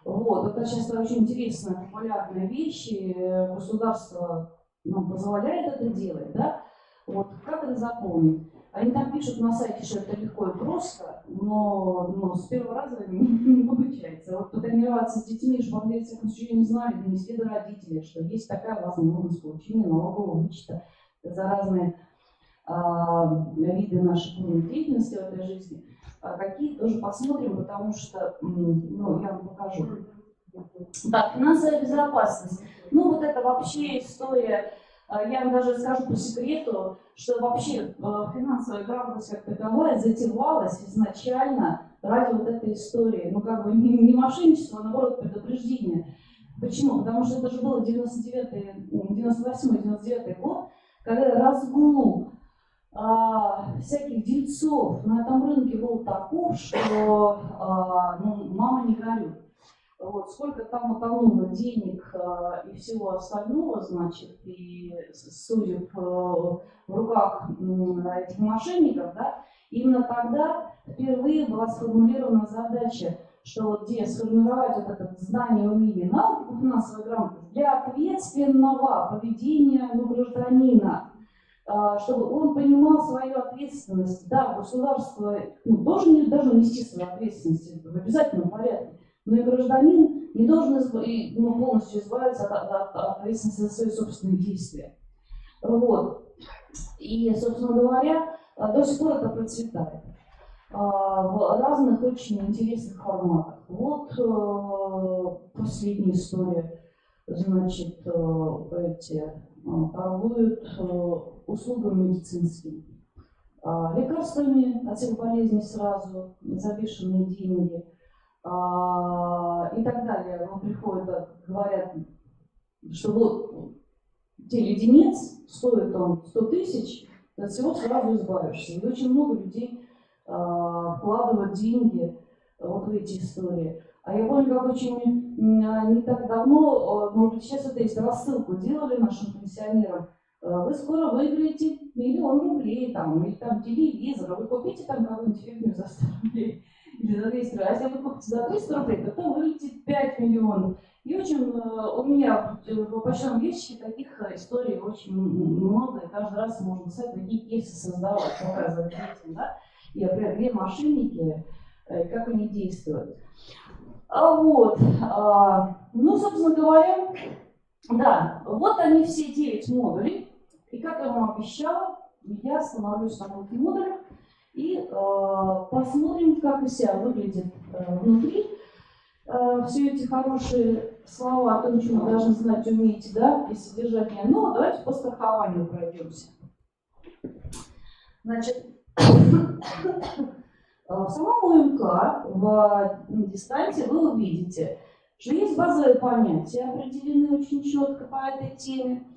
Вот, это сейчас очень интересная, популярная вещь, и государство нам позволяет это делать, да? Вот, как это заполнить? Они там пишут на сайте, что это легко и просто, но с первого раза не получается. Вот потренироваться с детьми, чтобы они всех случаев не знали, донесли до родителей, что есть такая возможность получения налогового вычета за разные виды нашей деятельности в этой жизни. Какие тоже посмотрим, потому что, ну, я вам покажу. Да, финансовая безопасность. Ну, вот это вообще история. Я вам даже скажу по секрету, что вообще финансовая грамотность как таковая затевалась изначально ради вот этой истории. Ну, как бы не мошенничество, а наоборот предупреждение. Почему? Потому что это же было 98-99 год, когда разгул всяких дельцов на этом рынке был таков, что мама не горюй. Вот, сколько там утонуло денег и всего остального, значит, и судеб в руках этих мошенников, да, именно тогда впервые была сформулирована задача, что вот где сформировать вот это знание, умение, навыки по финансовой грамотности для ответственного поведения гражданина, чтобы он понимал свою ответственность. Да, государство тоже не должно нести свою ответственность в обязательном порядке. Но и гражданин не должен полностью избавиться от ответственности за свои собственные действия. Вот. И, собственно говоря, до сих пор это процветает в разных очень интересных форматах. Вот последняя история. Значит, торгуют услугами медицинскими, лекарствами от всех болезней сразу, за бешеные деньги. И так далее. Он приходит, говорят, что вот леденец стоит он 100 тысяч, от всего сразу избавишься. И очень много людей вкладывают деньги вот в эти истории. А я помню, как очень не так давно, может быть, сейчас это есть, рассылку делали нашим пенсионерам. Вы скоро выиграете 1 000 000 рублей, там, или там телевизор, вы купите там какую-нибудь фигню за 100 рублей. Или за 200 рублей. А если вы купите за 300 рублей, то там вылетит 5 миллионов. И очень у меня в почтовом ящике таких историй очень много, и каждый раз можно писать, какие кейсы создавать, показывать детям, да, и где мошенники, как они действуют. Ну, собственно говоря, да, вот они все 9 модулей, и как я вам обещала, я остановлюсь на этих модулях и посмотрим, как у себя выглядит внутри. Все эти хорошие слова о том, что вы должны знать, умеете, да, и содержание. Но давайте по страхованию пройдемся. Значит, в самом УМК, в дистанции вы увидите, что есть базовые понятия, определены очень четко по этой теме.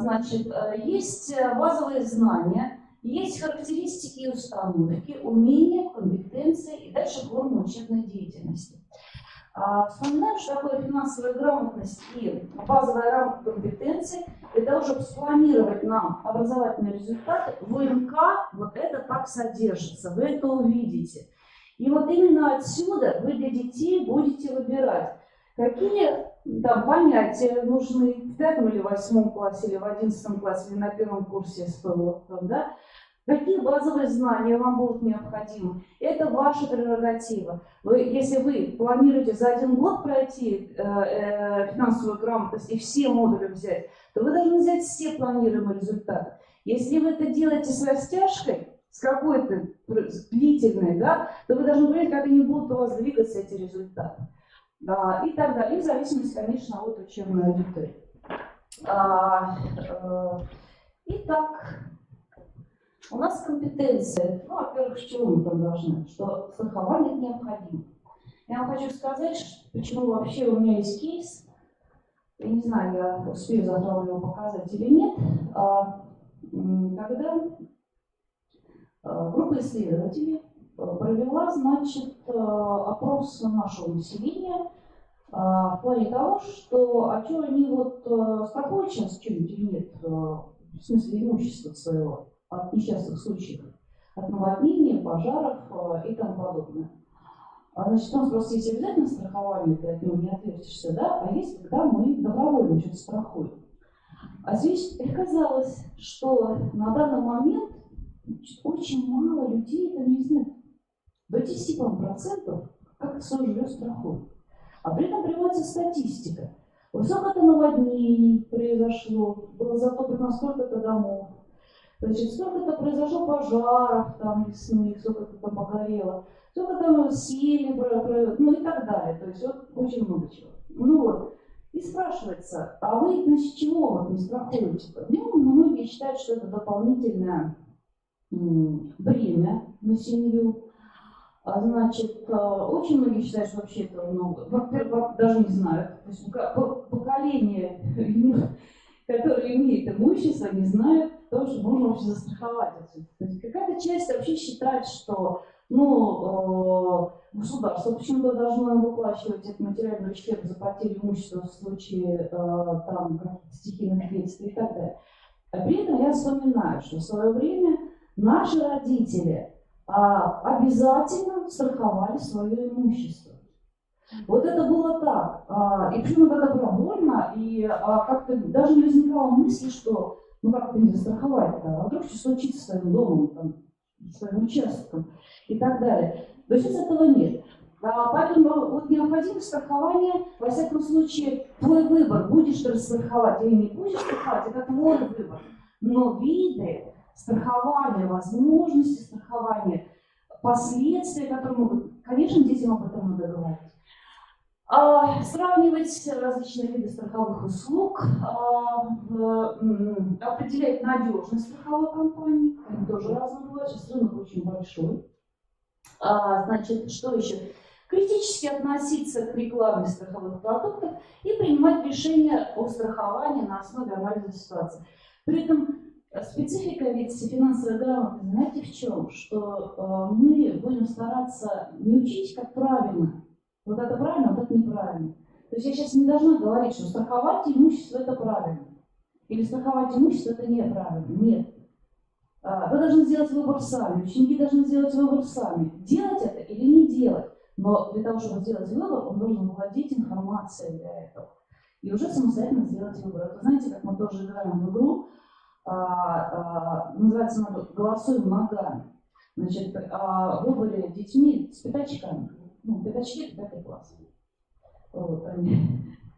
Значит, есть базовые знания, есть характеристики и установки, умения, компетенции и дальше формы учебной деятельности. Вспоминаем, что такое финансовая грамотность и базовая рамка компетенций. Для того, чтобы спланировать нам образовательные результаты, в УМК вот это так содержится, вы это увидите. И вот именно отсюда вы для детей будете выбирать, какие там понятия нужны в 5 или 8 классе, или в 11 классе, или на 1 курсе СПО, да? Какие базовые знания вам будут необходимы? Это ваша прерогатива. Если вы планируете за 1 год пройти финансовую грамотность и все модули взять, то вы должны взять все планируемые результаты. Если вы это делаете с растяжкой, с какой-то длительной, да, то вы должны понять, как они будут у вас двигаться, эти результаты. И так далее. И в зависимости, конечно, от учебной аудитории. Итак. У нас компетенция. Ну, во-первых, с чего мы там должны? Что страхование необходимо. Я вам хочу сказать, почему вообще у меня есть кейс. Я не знаю, я успею завтра его показать или нет. Когда группа исследователей провела, значит, опрос нашего населения в плане того, что а что они вот страхуют сейчас что-нибудь или нет, в смысле имущества своего, от несчастных случаев, от наводнения, пожаров и тому подобное. Значит, у нас просто есть обязательно страхование, ты от него не отвертишься, да, а есть, когда мы добровольно что-то страхуем. А здесь оказалось, что на данный момент очень мало людей это не знают. До 10% как свое жилье страхуют. А при этом приводится статистика. Высокое наводнений произошло, было затоплено столько-то домов. Значит, сколько-то произошло пожаров там лесных, сколько-то там погорело, сколько там сели, ну и так далее. То есть вот очень много чего. Ну вот. И спрашивается, а вы, значит, чего вот не страхуете? Ну, многие считают, что это дополнительное бремя на семью. Значит, очень многие считают, что вообще это много. Во-первых, даже не знают. То есть поколение, которое имеет имущество, не знают того, что можно вообще застраховать. То есть какая-то часть вообще считает, что государство почему-то должно выплачивать этот материальный ущерб за потерю имущества в случае там каких-то стихийных бедствий и так далее. А при этом я вспоминаю, что в свое время наши родители обязательно страховали свое имущество. Вот это было так. И причем это добровольно, и как-то даже не возникало мысли, что ну как-то не застраховать-то, а вдруг что случится с своим домом, там, своим участком и так далее. То есть этого нет. Поэтому вот необходимость страхования, во всяком случае, твой выбор, будешь ты страховать или не будешь страховать, это твой выбор. Но виды страхования, возможности страхования, последствия, которые могут, конечно, детям об этом надо говорить. Сравнивать различные виды страховых услуг, определять надежность страховой компании, они тоже разные бывают, сейчас рынок очень большой. Значит, что еще? Критически относиться к рекламе страховых продуктов и принимать решения о страховании на основе анализа ситуации. При этом специфика ведь финансовой грамотности, знаете в чем? Что мы будем стараться не учить, как правильно. Вот это правильно, вот это неправильно. То есть я сейчас не должна говорить, что страховать имущество это правильно. Или страховать имущество это неправильно. Нет. Вы должны сделать выбор сами. Ученики должны сделать выбор сами. Делать это или не делать. Но Но для того, чтобы сделать выбор, он должен владеть информацией для этого. И уже самостоятельно сделать выбор. Вы знаете, как мы тоже играем в игру, называется она «Голосуем ногами». Значит, в выборе детьми с пятачками. Ну, пятачки – это 5 класс. Вот они.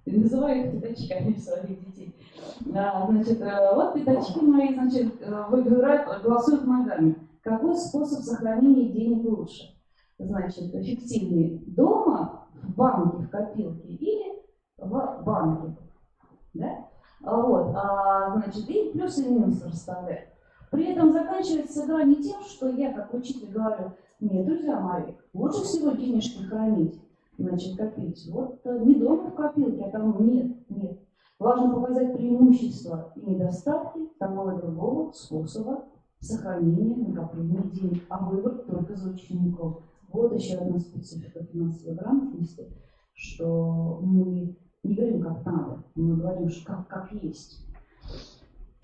Называю их пятачками своих детей. Значит, вот пятачки мои, значит, выбирают, голосуют ногами. Какой способ сохранения денег лучше? Значит, эффективнее дома, в банке, в копилке или в банке. Да? Вот, значит, и плюсы и минусы расставляют. При этом заканчивается игра не тем, что я, как учитель, говорю: нет, друзья мои, лучше всего денежки хранить, значит, копить. Вот не дома в копилке, а там нет. Важно показать преимущества и недостатки того и другого способа сохранения, накопления денег, а выбор только за учеником. Вот еще одна специфика финансовой грамотности, что мы не говорим, как надо, мы говорим, что как есть.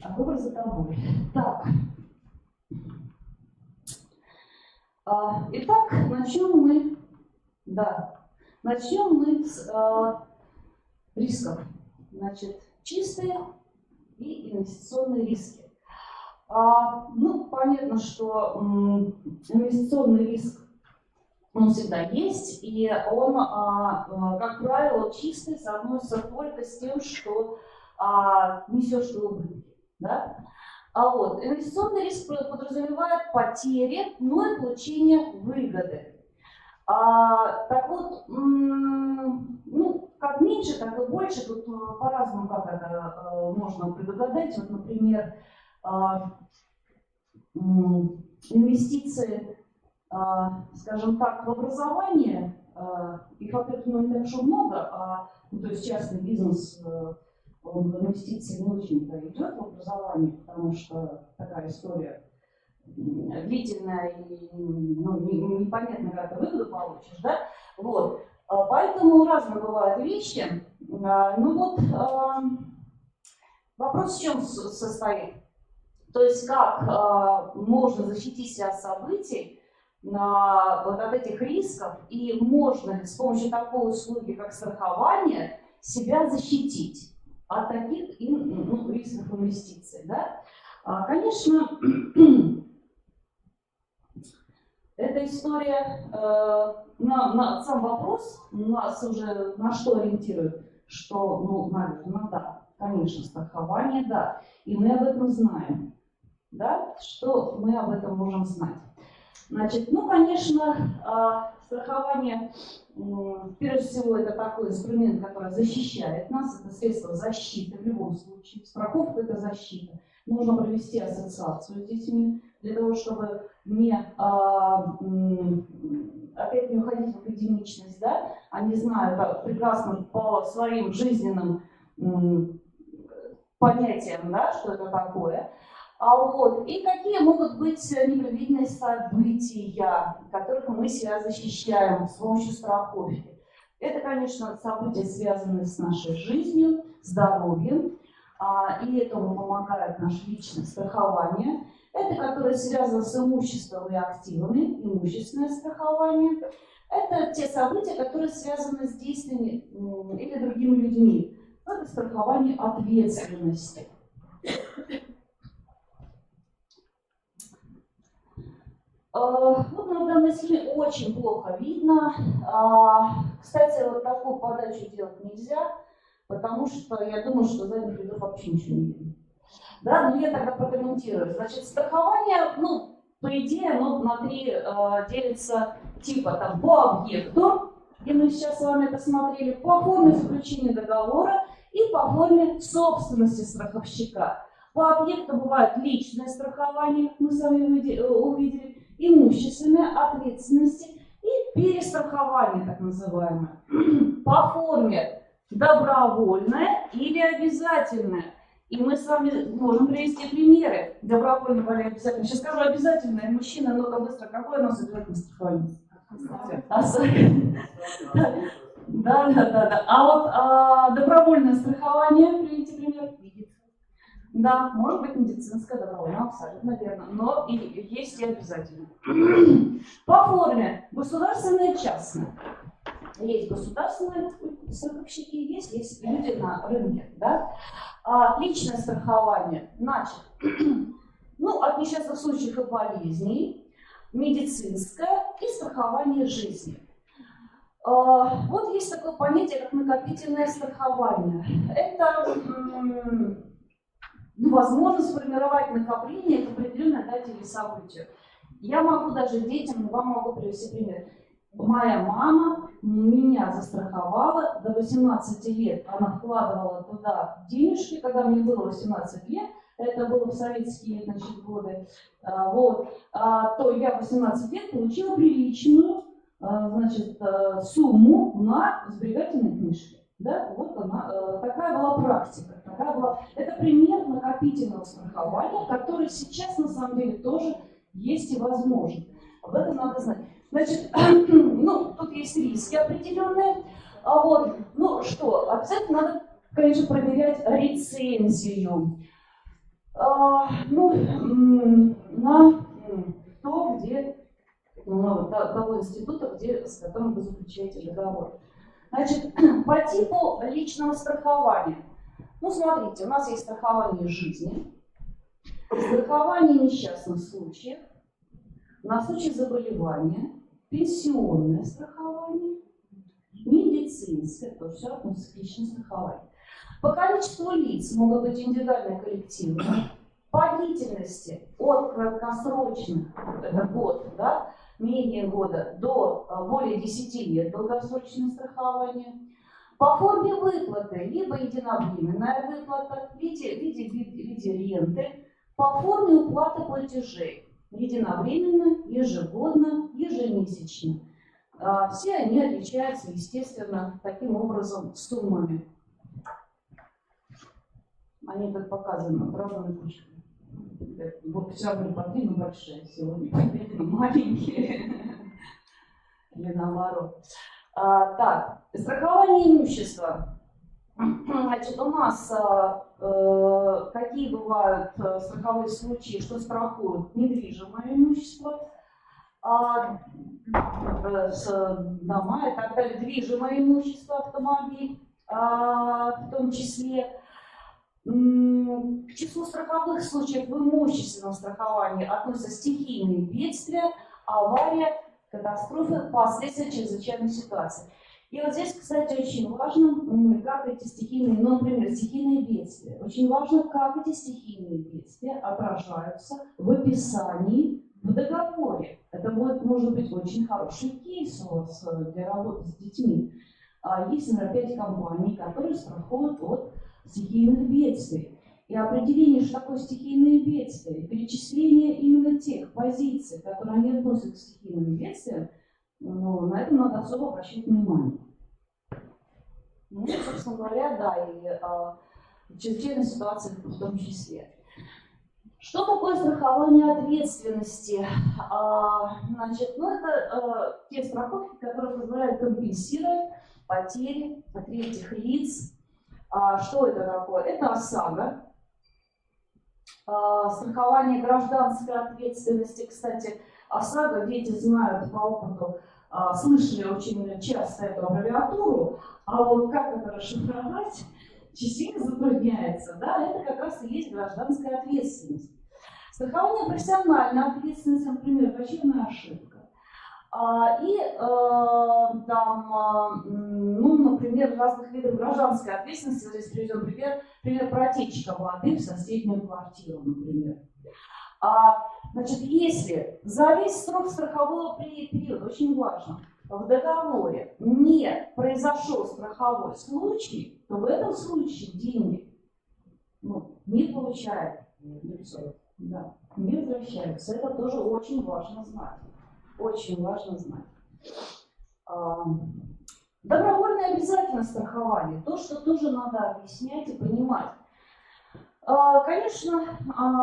А выбор за тобой. Так. Итак, начнем мы с рисков. Значит, чистые и инвестиционные риски. Ну, понятно, что инвестиционный риск, он всегда есть, и он, как правило, чистый соотносится только с тем, что несешь ты убытки. Да? Вот, инвестиционный риск подразумевает потери, но и получение выгоды. Так вот, ну, как меньше, так и больше, тут по-разному как это можно предугадать. Вот, например, инвестиции, скажем так, в образование, их, во-первых, не так уж много, то есть частный бизнес, он в инвестиции не очень-то идет в образование, потому что такая история длительная и непонятно, как ты выгоду получишь, да? Вот. Поэтому разные бывают вещи. Ну вот, вопрос в чем состоит? То есть как можно защитить себя от событий, вот от этих рисков, и можно ли с помощью такой услуги, как страхование, себя защитить от таких рисков инвестиций. Да? Конечно, эта история, сам вопрос нас уже на что ориентирует, что, ну, наверное, да, конечно, страхование, да, и мы об этом знаем, да, что мы об этом можем знать. Значит, ну, конечно, страхование, прежде всего, это такой инструмент, который защищает нас, это средство защиты в любом случае. Страховка – это защита. Нужно провести ассоциацию с детьми для того, чтобы опять не уходить в академичность, да? Они знают прекрасно по своим жизненным понятиям, да, что это такое. Вот. И какие могут быть непредвиденные события, которых мы себя защищаем с помощью страховки. Это, конечно, события, связанные с нашей жизнью, здоровьем, и этому помогает наше личное страхование. Это, которое связано с имуществом и активами, имущественное страхование. Это те события, которые связаны с действиями или другими людьми. Это страхование ответственности. Вот на данной схеме очень плохо видно. Кстати, вот такую подачу делать нельзя, потому что я думаю, что задних рядов вообще ничего не видно. Да, но я тогда прокомментирую. Значит, страхование, ну, по идее, оно на 3 делится типа там по объекту, и мы сейчас с вами это смотрели, по форме заключения договора и по форме собственности страховщика. По объекту бывает личное страхование, мы с вами увидели, имущественная ответственность и перестрахование, так называемое. По форме добровольное или обязательное. И мы с вами можем привести примеры добровольного или обязательного. Сейчас скажу обязательное. Мужчина, ну-ка быстро, какое у нас обязательное страхование? Да. А вот добровольное страхование, приведите пример. Да, может быть медицинское добровольное, абсолютно верно, но и есть и обязательно. По форме государственное и частное. Есть государственные страховщики, есть люди на рынке. Да? Личное страхование, значит, ну, от несчастных случаев и болезней, медицинское и страхование жизни. Вот есть такое понятие, как накопительное страхование. Это возможность сформировать накопление к определенной дате или событию. Я могу даже детям, вам могу привести пример. Моя мама меня застраховала до 18 лет. Она вкладывала туда денежки, когда мне было 18 лет. Это было в советские, значит, годы. То я в 18 лет получила приличную, значит, сумму на сберегательной книжке. Да? Вот она, такая была практика. Это пример накопительного страхования, который сейчас на самом деле тоже есть и возможен. Об этом надо знать. Значит, ну, тут есть риски определенные. Ну что, обязательно надо, конечно, проверять рецензию. На то, где, того института, с которым вы заключаете договор. Значит, по типу личного страхования. Ну, смотрите, у нас есть страхование жизни, страхование несчастных случаев, на случай заболевания, пенсионное страхование, медицинское, то все относится к личному страхованию. По количеству лиц могут быть индивидуальные, коллективные. По длительности от краткосрочных, это год, да, менее года, до более 10 лет долгосрочное страхование. По форме выплаты либо единовременная выплата в виде ренты, по форме уплаты платежей единовременно, ежегодно, ежемесячно. Все они отличаются, естественно, таким образом суммами. Они тут показаны разными кучками. Вот вчера были по 3, но большие, сегодня по 5 маленькие. Или наоборот. Так, страхование имущества. Значит, у нас какие бывают страховые случаи, что страхуют недвижимое имущество, дома и так далее, движимое имущество, автомобиль в том числе. К числу страховых случаев в имущественном страховании относятся стихийные бедствия, авария, катастрофы, последствия чрезвычайной ситуации. И вот здесь, кстати, очень важно, как эти стихийные, ну, например, стихийные бедствия. Очень важно, как эти стихийные бедствия отражаются в описании в договоре. Это может быть очень хороший кейс у вас для работы с детьми. Есть, например, 5 компаний, которые страхуют от стихийных бедствий. И определение, что такое стихийные бедствия, перечисление именно тех позиций, которые они относят к стихийным бедствиям, на это надо особо обращать внимание. Ну, собственно говоря, да, и чрезвычайной ситуации в том числе. Что такое страхование ответственности? Значит, это те страховки, которые позволяют компенсировать потери от третьих лиц. Что это такое? Это ОСАГО, страхование гражданской ответственности. Кстати, ОСАГО, дети знают по опыту, слышали очень часто эту аббревиатуру, а вот как это расшифровать, частично затрудняется. Да? Это как раз и есть гражданская ответственность. Страхование профессиональной ответственности, например, врачебная ошибка. Например, разных видов гражданской ответственности. Вот здесь приведем пример протечка воды в соседнюю квартиру, например. Значит, если за весь срок страхового периода, очень важно, в договоре не произошел страховой случай, то в этом случае деньги не получают лицо, да, не возвращаются. Это тоже очень важно знать. Очень важно знать. Добровольное обязательное страхование. То, что тоже надо объяснять и понимать. Конечно,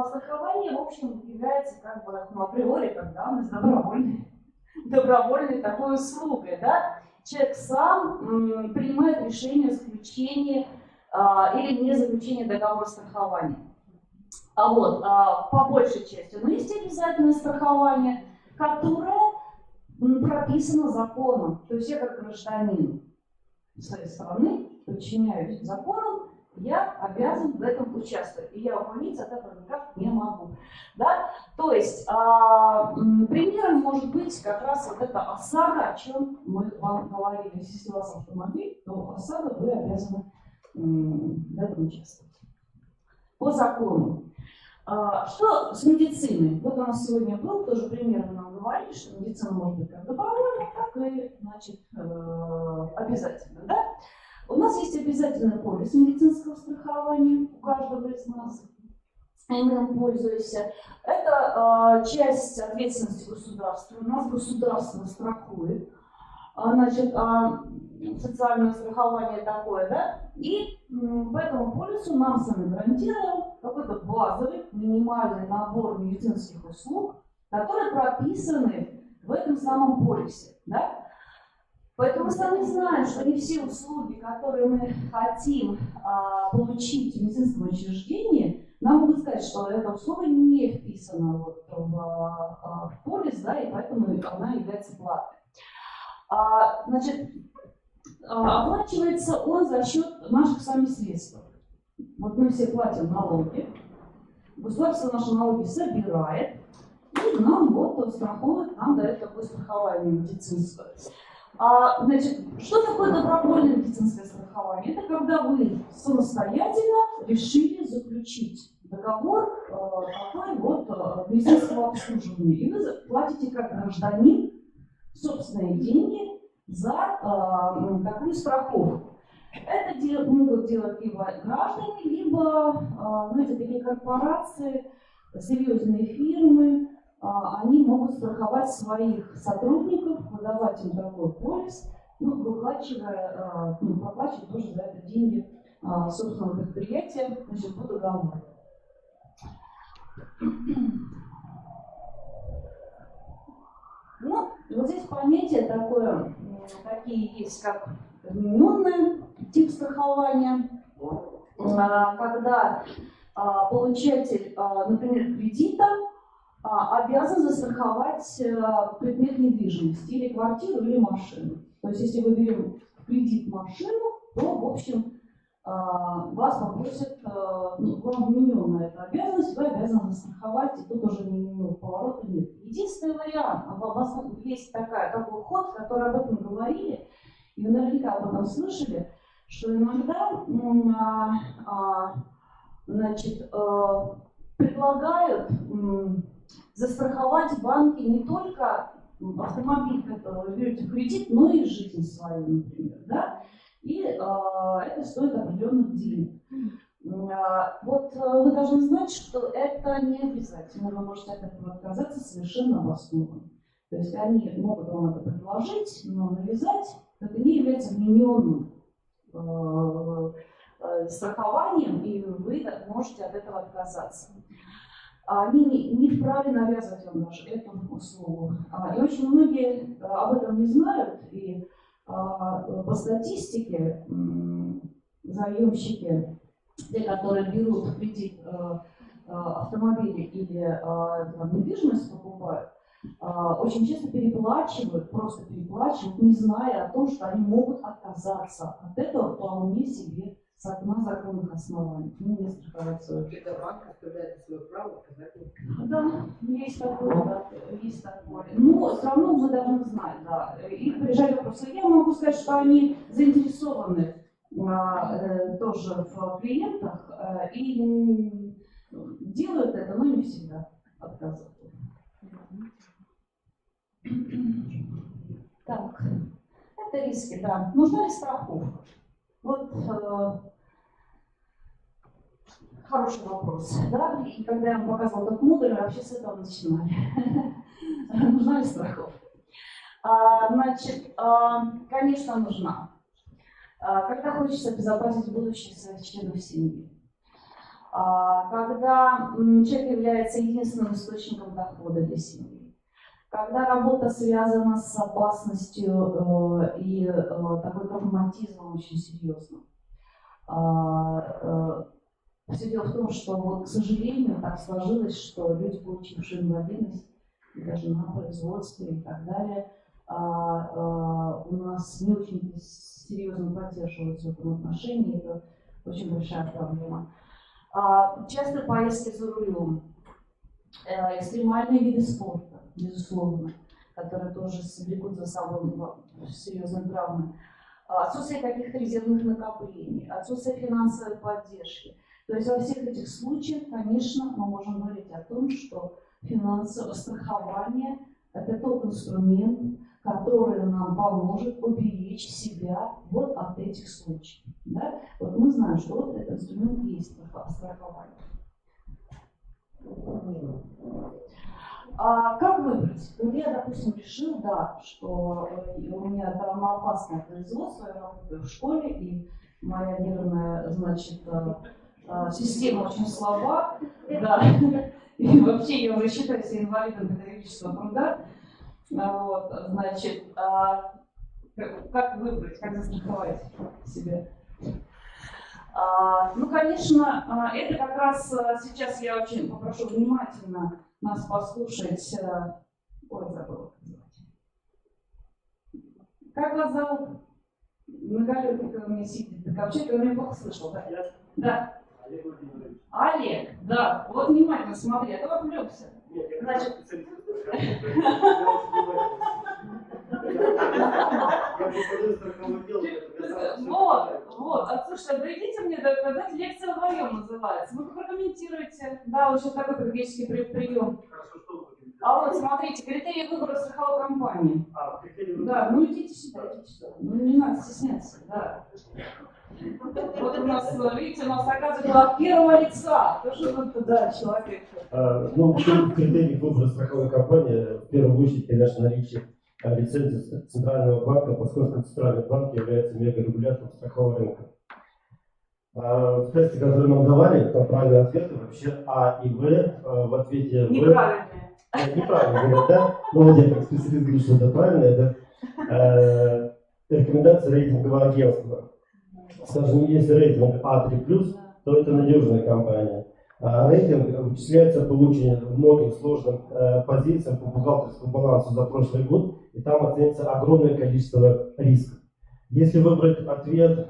страхование, в общем, является как бы априори, как данность добровольной такой услугой. Да? Человек сам принимает решение о заключении или не заключении договора страхования. По большей части. Но есть обязательное страхование, которое прописано законом. То есть я как гражданин своей страны подчиняюсь законам, я обязан в этом участвовать. И я уклониться от этого никак не могу. Да? То есть примером может быть как раз вот эта ОСАГО, о чем мы вам говорили. Если у вас автомобиль, то ОСАГО вы обязаны в этом участвовать. По закону. Что с медициной? Вот у нас сегодня был тоже пример, мы нам говорили, что медицина может быть как добровольно, так и, значит, обязательно. Да? У нас есть обязательный полис медицинского страхования у каждого из нас, и мы им пользуемся. Это часть ответственности государства. У нас государство страхует, значит, социальное страхование такое, да? И по этому полису нам сами гарантируем какой-то базовый, минимальный набор медицинских услуг, которые прописаны в этом самом полисе, да? Поэтому мы сами знаем, что не все услуги, которые мы хотим получить в медицинском учреждении, нам могут сказать, что эта услуга не вписана вот в полис, да, и поэтому она является платной. Значит, оплачивается он за счет наших с вами средств. Вот мы все платим налоги, государство наши налоги собирает, и нам вот страхует, нам дает такое страхование медицинское. Значит, что такое добровольное медицинское страхование? Это когда вы самостоятельно решили заключить договор такой вот медицинского обслуживания. И вы платите как гражданин собственные деньги за такую страховку. Это могут делать либо граждане, либо, знаете, такие корпорации, серьезные фирмы. Они могут страховать своих сотрудников, выдавать им такой полис, проплачивая тоже за это деньги собственного предприятия, значит, по договору. Ну, вот здесь понятие такое, такие есть, как вмененный тип страхования, когда получатель, например, кредита, обязан застраховать предмет недвижимости, или квартиру, или машину. То есть, если мы берем в кредит машину, то, в общем, вас попросят, вам вмененная эта обязанность, вы обязаны застраховать, и тут уже поворота нет. Единственный вариант, у вас есть такой ход, который об этом говорили, и вы наверняка об этом слышали, что иногда значит, предлагают застраховать в банке не только автомобиль, который вы берете в кредит, но и жизнь свою, например. Да? И это стоит определенных денег. Вот вы должны знать, что это не обязательно. Вы можете от этого отказаться совершенно обоснованно. То есть они могут вам это предложить, но навязать это не является вмененным страхованием, и вы можете от этого отказаться. Они не вправе навязывать вам даже эту услугу. И очень многие об этом не знают, и по статистике заемщики, те, которые берут в кредит автомобили или недвижимость покупают, очень часто переплачивают, просто переплачивают, не зная о том, что они могут отказаться от этого вполне себе на законных основаниях. Не страховать свою жизнь. Это банк оставляет свое право отказать. Да, есть такое, да, есть такое. Но все равно мы должны знать, да. И приезжали вопросы. Я могу сказать, что они заинтересованы тоже в клиентах и делают это, но не всегда отказывают. Так, это риски, да. Нужна ли страховка? Вот хороший вопрос, да? И когда я вам показывала этот модуль, мы вообще с этого начинали. Нужна ли страховка? Значит, конечно, нужна. Когда хочется обезопасить будущее своих членов семьи. Когда человек является единственным источником дохода для семьи. Когда работа связана с опасностью и такой травматизмом очень серьезным. Все дело в том, что, вот, к сожалению, так сложилось, что люди, получившие инвалидность, даже на производстве и так далее, у нас не очень серьезно поддерживаются в этом отношении. Это очень большая проблема. Частые поездки за рулем, экстремальные виды спорта, безусловно, которые тоже влекут за собой серьезные травмы. Отсутствие каких-то резервных накоплений, отсутствие финансовой поддержки. То есть во всех этих случаях, конечно, мы можем говорить о том, что финансовое страхование – это тот инструмент, который нам поможет уберечь себя вот от этих случаев. Да? Вот мы знаем, что вот этот инструмент есть страхование. Как выбрать? Вот я, допустим, решил, да, что у меня травмоопасное производство, я работаю в школе, и моя нервная, значит, система очень слаба, да, и вообще я уже считаю себя инвалидом педагогического труда. Вот, значит, как выбрать, как застраховать себя? Ну, конечно, это как раз сейчас я очень попрошу внимательно нас послушать. Ой, забыла назвать. Как вас зовут? Многолюдный, когда у меня сидит. Так вообще, когда меня плохо слышал, да? Да. Олег Владимирович. Олег, да. Вот внимательно смотри, а то отвлекся. Значит, вот, слушай, да идите мне, знаете, лекция вдвоем называется. Ну-ка прокомментируйте. Да, вот сейчас такой педагогический прием. А вот смотрите, критерии выбора страховой компании. Да, ну идите сюда. Ну не надо стесняться, да. Вот у нас, видите, у нас оказывается от первого лица. Тоже вот, да, человек. Ну, критерий выбора страховой компании, в первую очередь, конечно, наличие лицензии Центрального банка, поскольку Центральный банк является мегарегулятором страхового рынка. В тесте, который нам давали, там правильные ответы вообще А и В, в ответе В. Неправильные. Неправильно, да? Ну, вот я как специалист говорю, что это правильно, это рекомендация рейтингового агентства. Скажем, если рейтинг А3+, то это надежная компания. Рейтинг вычисляется по очень многим сложным позициям по бухгалтерскому балансу за прошлый год, и там оценится огромное количество рисков. Если выбрать ответ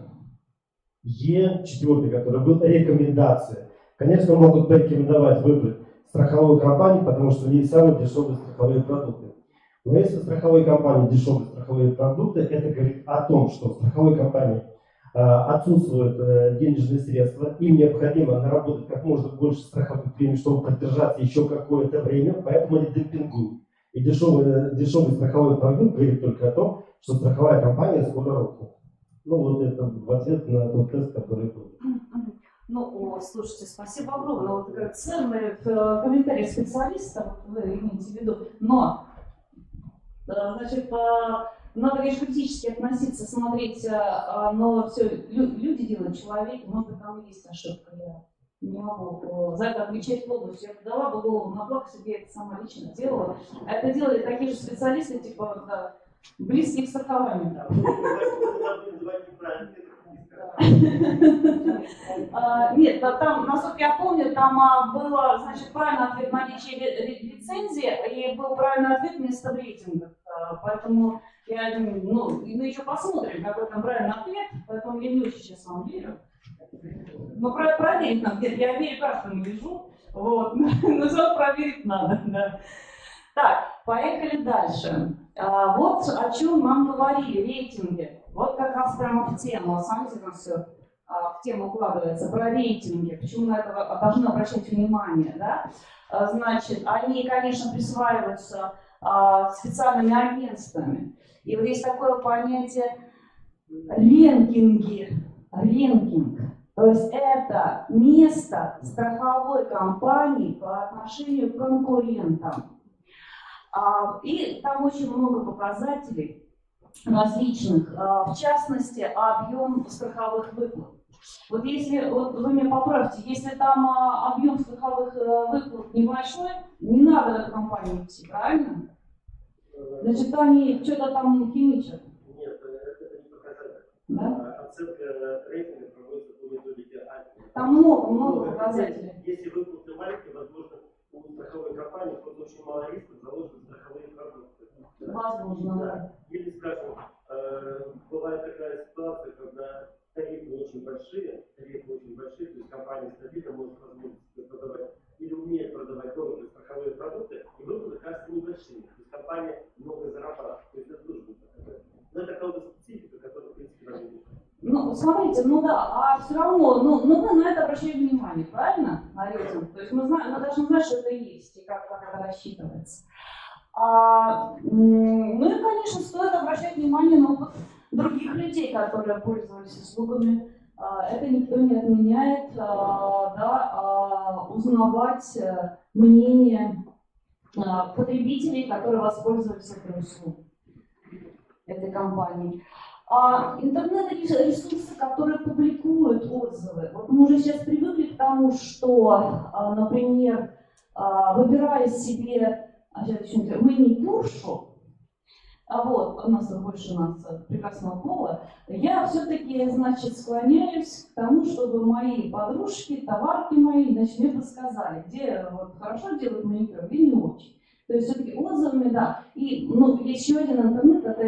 Е4, который был рекомендация, конечно, могут порекомендовать выбрать страховую компанию, потому что у них самые дешевые страховые продукты. Но если в страховой компании дешевые страховые продукты, это говорит о том, что в страховой компании отсутствуют денежные средства, им необходимо наработать как можно больше страховых премий, чтобы продержаться еще какое-то время, поэтому они демпингуют. И дешевый страховой продукт говорит только о том, что страховая компания скоро рухнет. Ну вот это в ответ на тот тест, который был. Ну, слушайте, спасибо огромное. Вот ценные комментарии специалистов, вы имеете в виду. Но, значит, надо, конечно, критически относиться, смотреть, но все люди делают, человек, может быть, там есть ошибка. Я не могу за это отвечать полностью. Я дала бы голову на плаху, себе это сама лично делала. А это делали такие же специалисты, типа, да, близкие к страхованию. Нет, там, насколько я помню, там было, значит, правильный ответ наличие лицензии, и был правильный ответ вместо рейтинга. Поэтому я, ну, мы еще посмотрим, какой там правильный ответ, поэтому я не очень сейчас вам верю. Но проверить надо, я верю каждому вижу, вот, но все проверить надо, да. Так, поехали дальше. Вот о чем нам говорили, рейтинги. Вот как раз прямо в тему, смотрите, там все в тему укладывается, про рейтинги, почему на это должны обращать внимание, да? Значит, они, конечно, присваиваются специальными агентствами. И вот есть такое понятие рэнкинги, рэнкинг. То есть это место страховой компании по отношению к конкурентам. И там очень много показателей различных, в частности, объем страховых выплат. Вот если, вот вы меня поправьте, если там объем страховых выплат небольшой, не надо в эту компанию идти, правильно? Значит, они что-то там химичат. Нет, это не показатель. Да? Оценка рейтинга проводится по методике АЛЬФА. Там много показателей. Если выплаты маленькие, возможно, у страховой компании просто очень мало рисков, заложены страховые продукты. Возможно, да. Ну, смотрите, ну да, а все равно, ну мы на это обращаем внимание, правильно? На рейтинг. То есть мы знаем, мы должны знать, что это есть и как это рассчитывается. Ну и, конечно, стоит обращать внимание на опыт других людей, которые пользовались услугами. Это никто не отменяет, узнавать мнение потребителей, которые воспользовались этой услугой, этой компанией. Интернет-ресурсы, которые публикуют отзывы. Вот мы уже сейчас привыкли к тому, что, например, выбирая себе маникюршу, вот, у нас больше прекрасного пола, я все-таки, значит, склоняюсь к тому, чтобы мои подружки, товарки мои, значит, мне подсказали, где вот, хорошо делают маникюр, где не очень. То есть все-таки отзывами, да. И ну, еще один интернет, это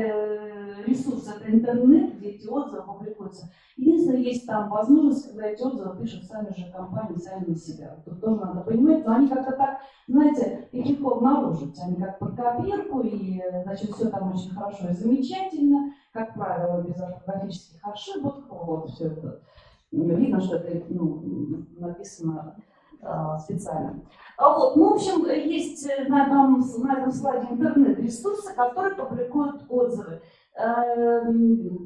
ресурс, это интернет, где эти отзывы публикуются. Единственное, есть там возможность, когда эти отзывы пишут сами же компании, сами на себя. Тут тоже надо понимать, но они как-то так, знаете, их легко обнаружить. Они как под копирку, и, значит, все там очень хорошо и замечательно, как правило, без орфографических ошибок. Вот, все это. Видно, что это написано специально. Вот, ну, в общем, есть на этом слайде интернет-ресурсы, которые публикуют отзывы.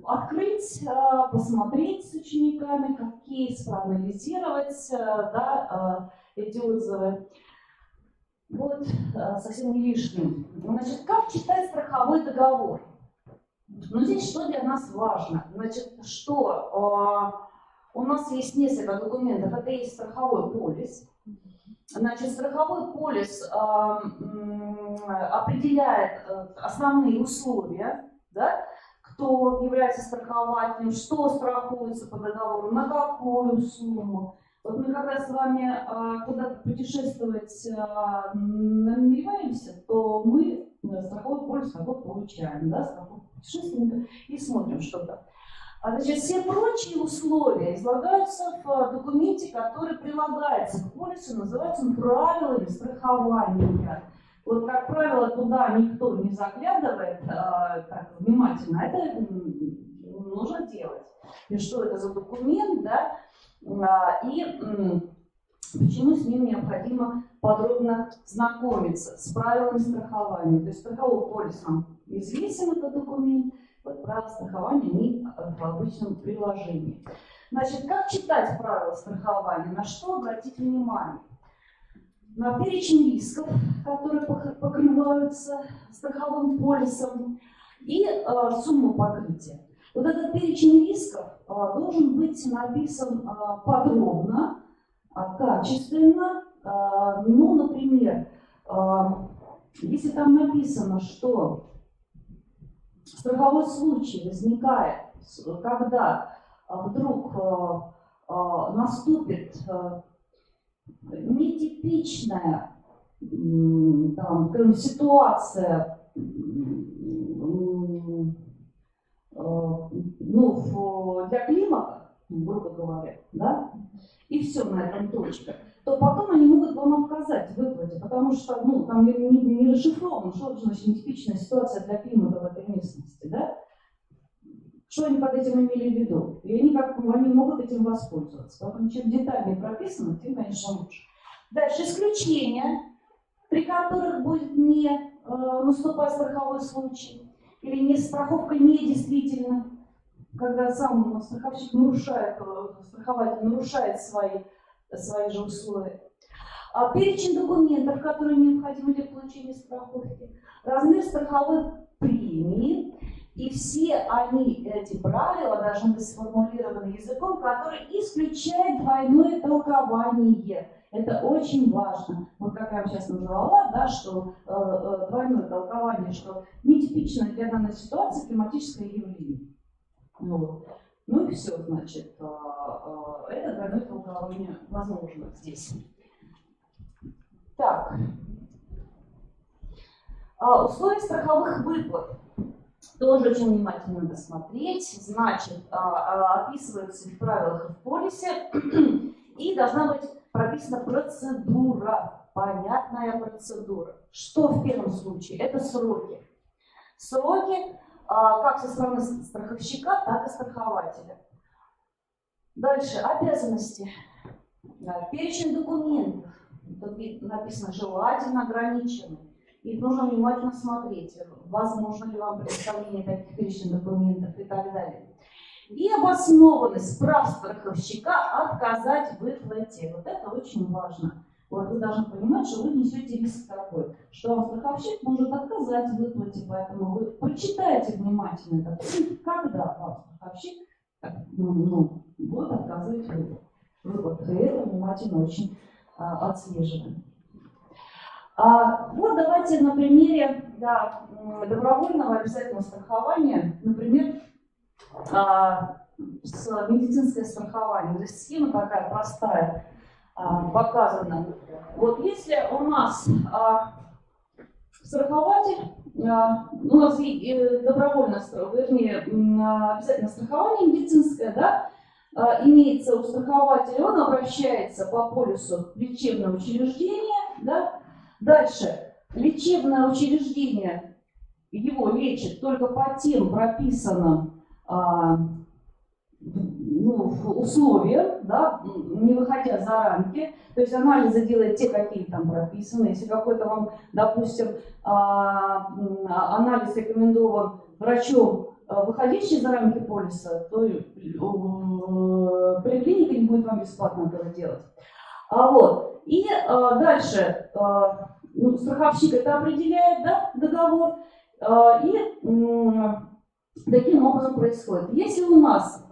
Открыть, посмотреть с учениками, как кейс, проанализировать эти отзывы. Вот, совсем не лишним. Значит, как читать страховой договор? Ну, здесь что для нас важно? Значит, что у нас есть несколько документов. Это есть страховой полис. Значит, страховой полис определяет основные условия, да, кто является страхователем, что страхуется по договору, на какую сумму. Вот мы когда с вами куда-то путешествовать намереваемся, то мы страховой полис такой получаем, да, страхового путешественника, и смотрим что-то. Значит, все прочие условия излагаются в документе, который прилагается к полису, называется он правилами страхования. Вот, как правило, туда никто не заглядывает так внимательно, это нужно делать. И что это за документ, да, и почему с ним необходимо подробно знакомиться с правилами страхования. То есть страховой полис нам известен этот документ. Вот правила страхования не в обычном приложении. Значит, как читать правила страхования? На что обратить внимание? На перечень рисков, которые покрываются страховым полисом, и сумму покрытия. Вот этот перечень рисков должен быть написан подробно, качественно. Ну, например, если там написано, что страховой случай возникает, когда вдруг наступит нетипичная ситуация, для климата, грубо говоря, да, и все на этом точка, то потом они могут вам отказать в выплате, потому что там не расшифровано, что значит нетипичная ситуация для климата в этой местности, да? Что они под этим имели в виду? И они могут этим воспользоваться. Поэтому чем детальнее прописано, тем, конечно, лучше. Дальше исключения, при которых будет не наступать страховой случай, или не страховка недействительна, когда сам страховщик страхователь нарушает свои же условия. Перечень документов, которые необходимы для получения страховки, размер страховой премии, и все эти правила должны быть сформулированы языком, который исключает двойное толкование. Это очень важно. Вот как я вам сейчас назвала, да, что двойное толкование, что нетипично для данной ситуации климатическое явление. Ну и все, значит, это двойное толкование возможно здесь. Так. Условия страховых выплат. Тоже очень внимательно надо смотреть. Значит, описываются в правилах и в полисе. И должна быть прописана процедура, понятная процедура. Что в первом случае? Это сроки. Сроки как со стороны страховщика, так и страхователя. Дальше, обязанности. Перечень документов. Тут написано желательно ограничены. Их нужно внимательно смотреть, возможно ли вам предоставление таких перечней документов и так далее. И обоснованность прав страховщика отказать в выплате. Вот это очень важно. Вот вы должны понимать, что вы несете риск такой, что вам страховщик может отказать в выплате, поэтому вы прочитайте внимательно этот пункт, когда вам страховщик будет отказывать в выплате. И это внимательно очень отслеживаем. Вот давайте на примере добровольного обязательного страхования, например, с медицинское страхование. То есть схема такая простая показана. Вот если у нас страхователь, у нас добровольно, вернее, обязательно страхование медицинское, да, имеется у страхователя, он обращается по полису лечебного учреждения, да. Дальше лечебное учреждение его лечит только по тем прописанным условиям, да, не выходя за рамки. То есть анализы делает те, какие там прописаны. Если какой-то вам, допустим, анализ рекомендован врачом, выходящий за рамки полиса, то поликлиника не будет вам бесплатно этого делать. Вот. И дальше страховщик это определяет, да, договор, и таким образом происходит. Если у нас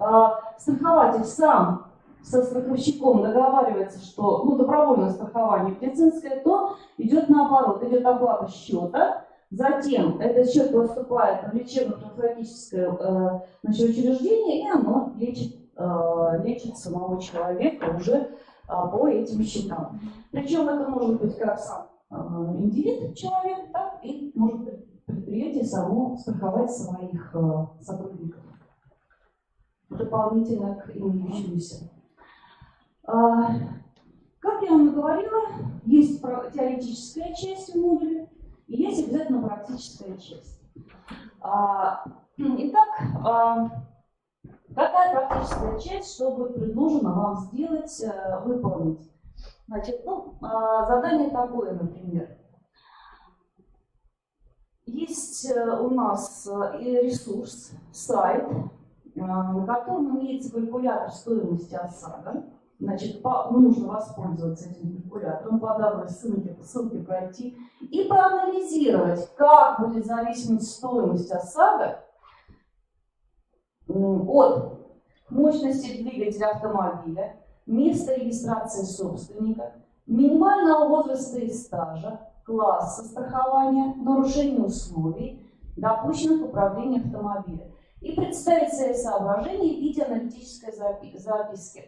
страхователь сам со страховщиком договаривается, что добровольное страхование медицинское, то идет наоборот, идет оплата счета, затем этот счет поступает в лечебно-профилактическое учреждение, и оно лечит самого человека уже по этим счетам. Причем это может быть как сам индивид человек, так и может предприятие само страховать своих сотрудников дополнительно к имеющимся. Как я вам и говорила, есть теоретическая часть в модуле и есть обязательно практическая часть. Итак, какая практическая часть, что будет предложено вам сделать, выполнить? Значит, задание такое, например. Есть у нас ресурс, сайт, на котором имеется калькулятор стоимости ОСАГО. Значит, нужно воспользоваться этим калькулятором, по данной ссылке пройти и проанализировать, как будет зависеть стоимость ОСАГО от мощности двигателя автомобиля, места регистрации собственника, минимального возраста и стажа, класса страхования, нарушения условий, допущенных к управлению автомобилем. И представить свои соображения в виде аналитической записки.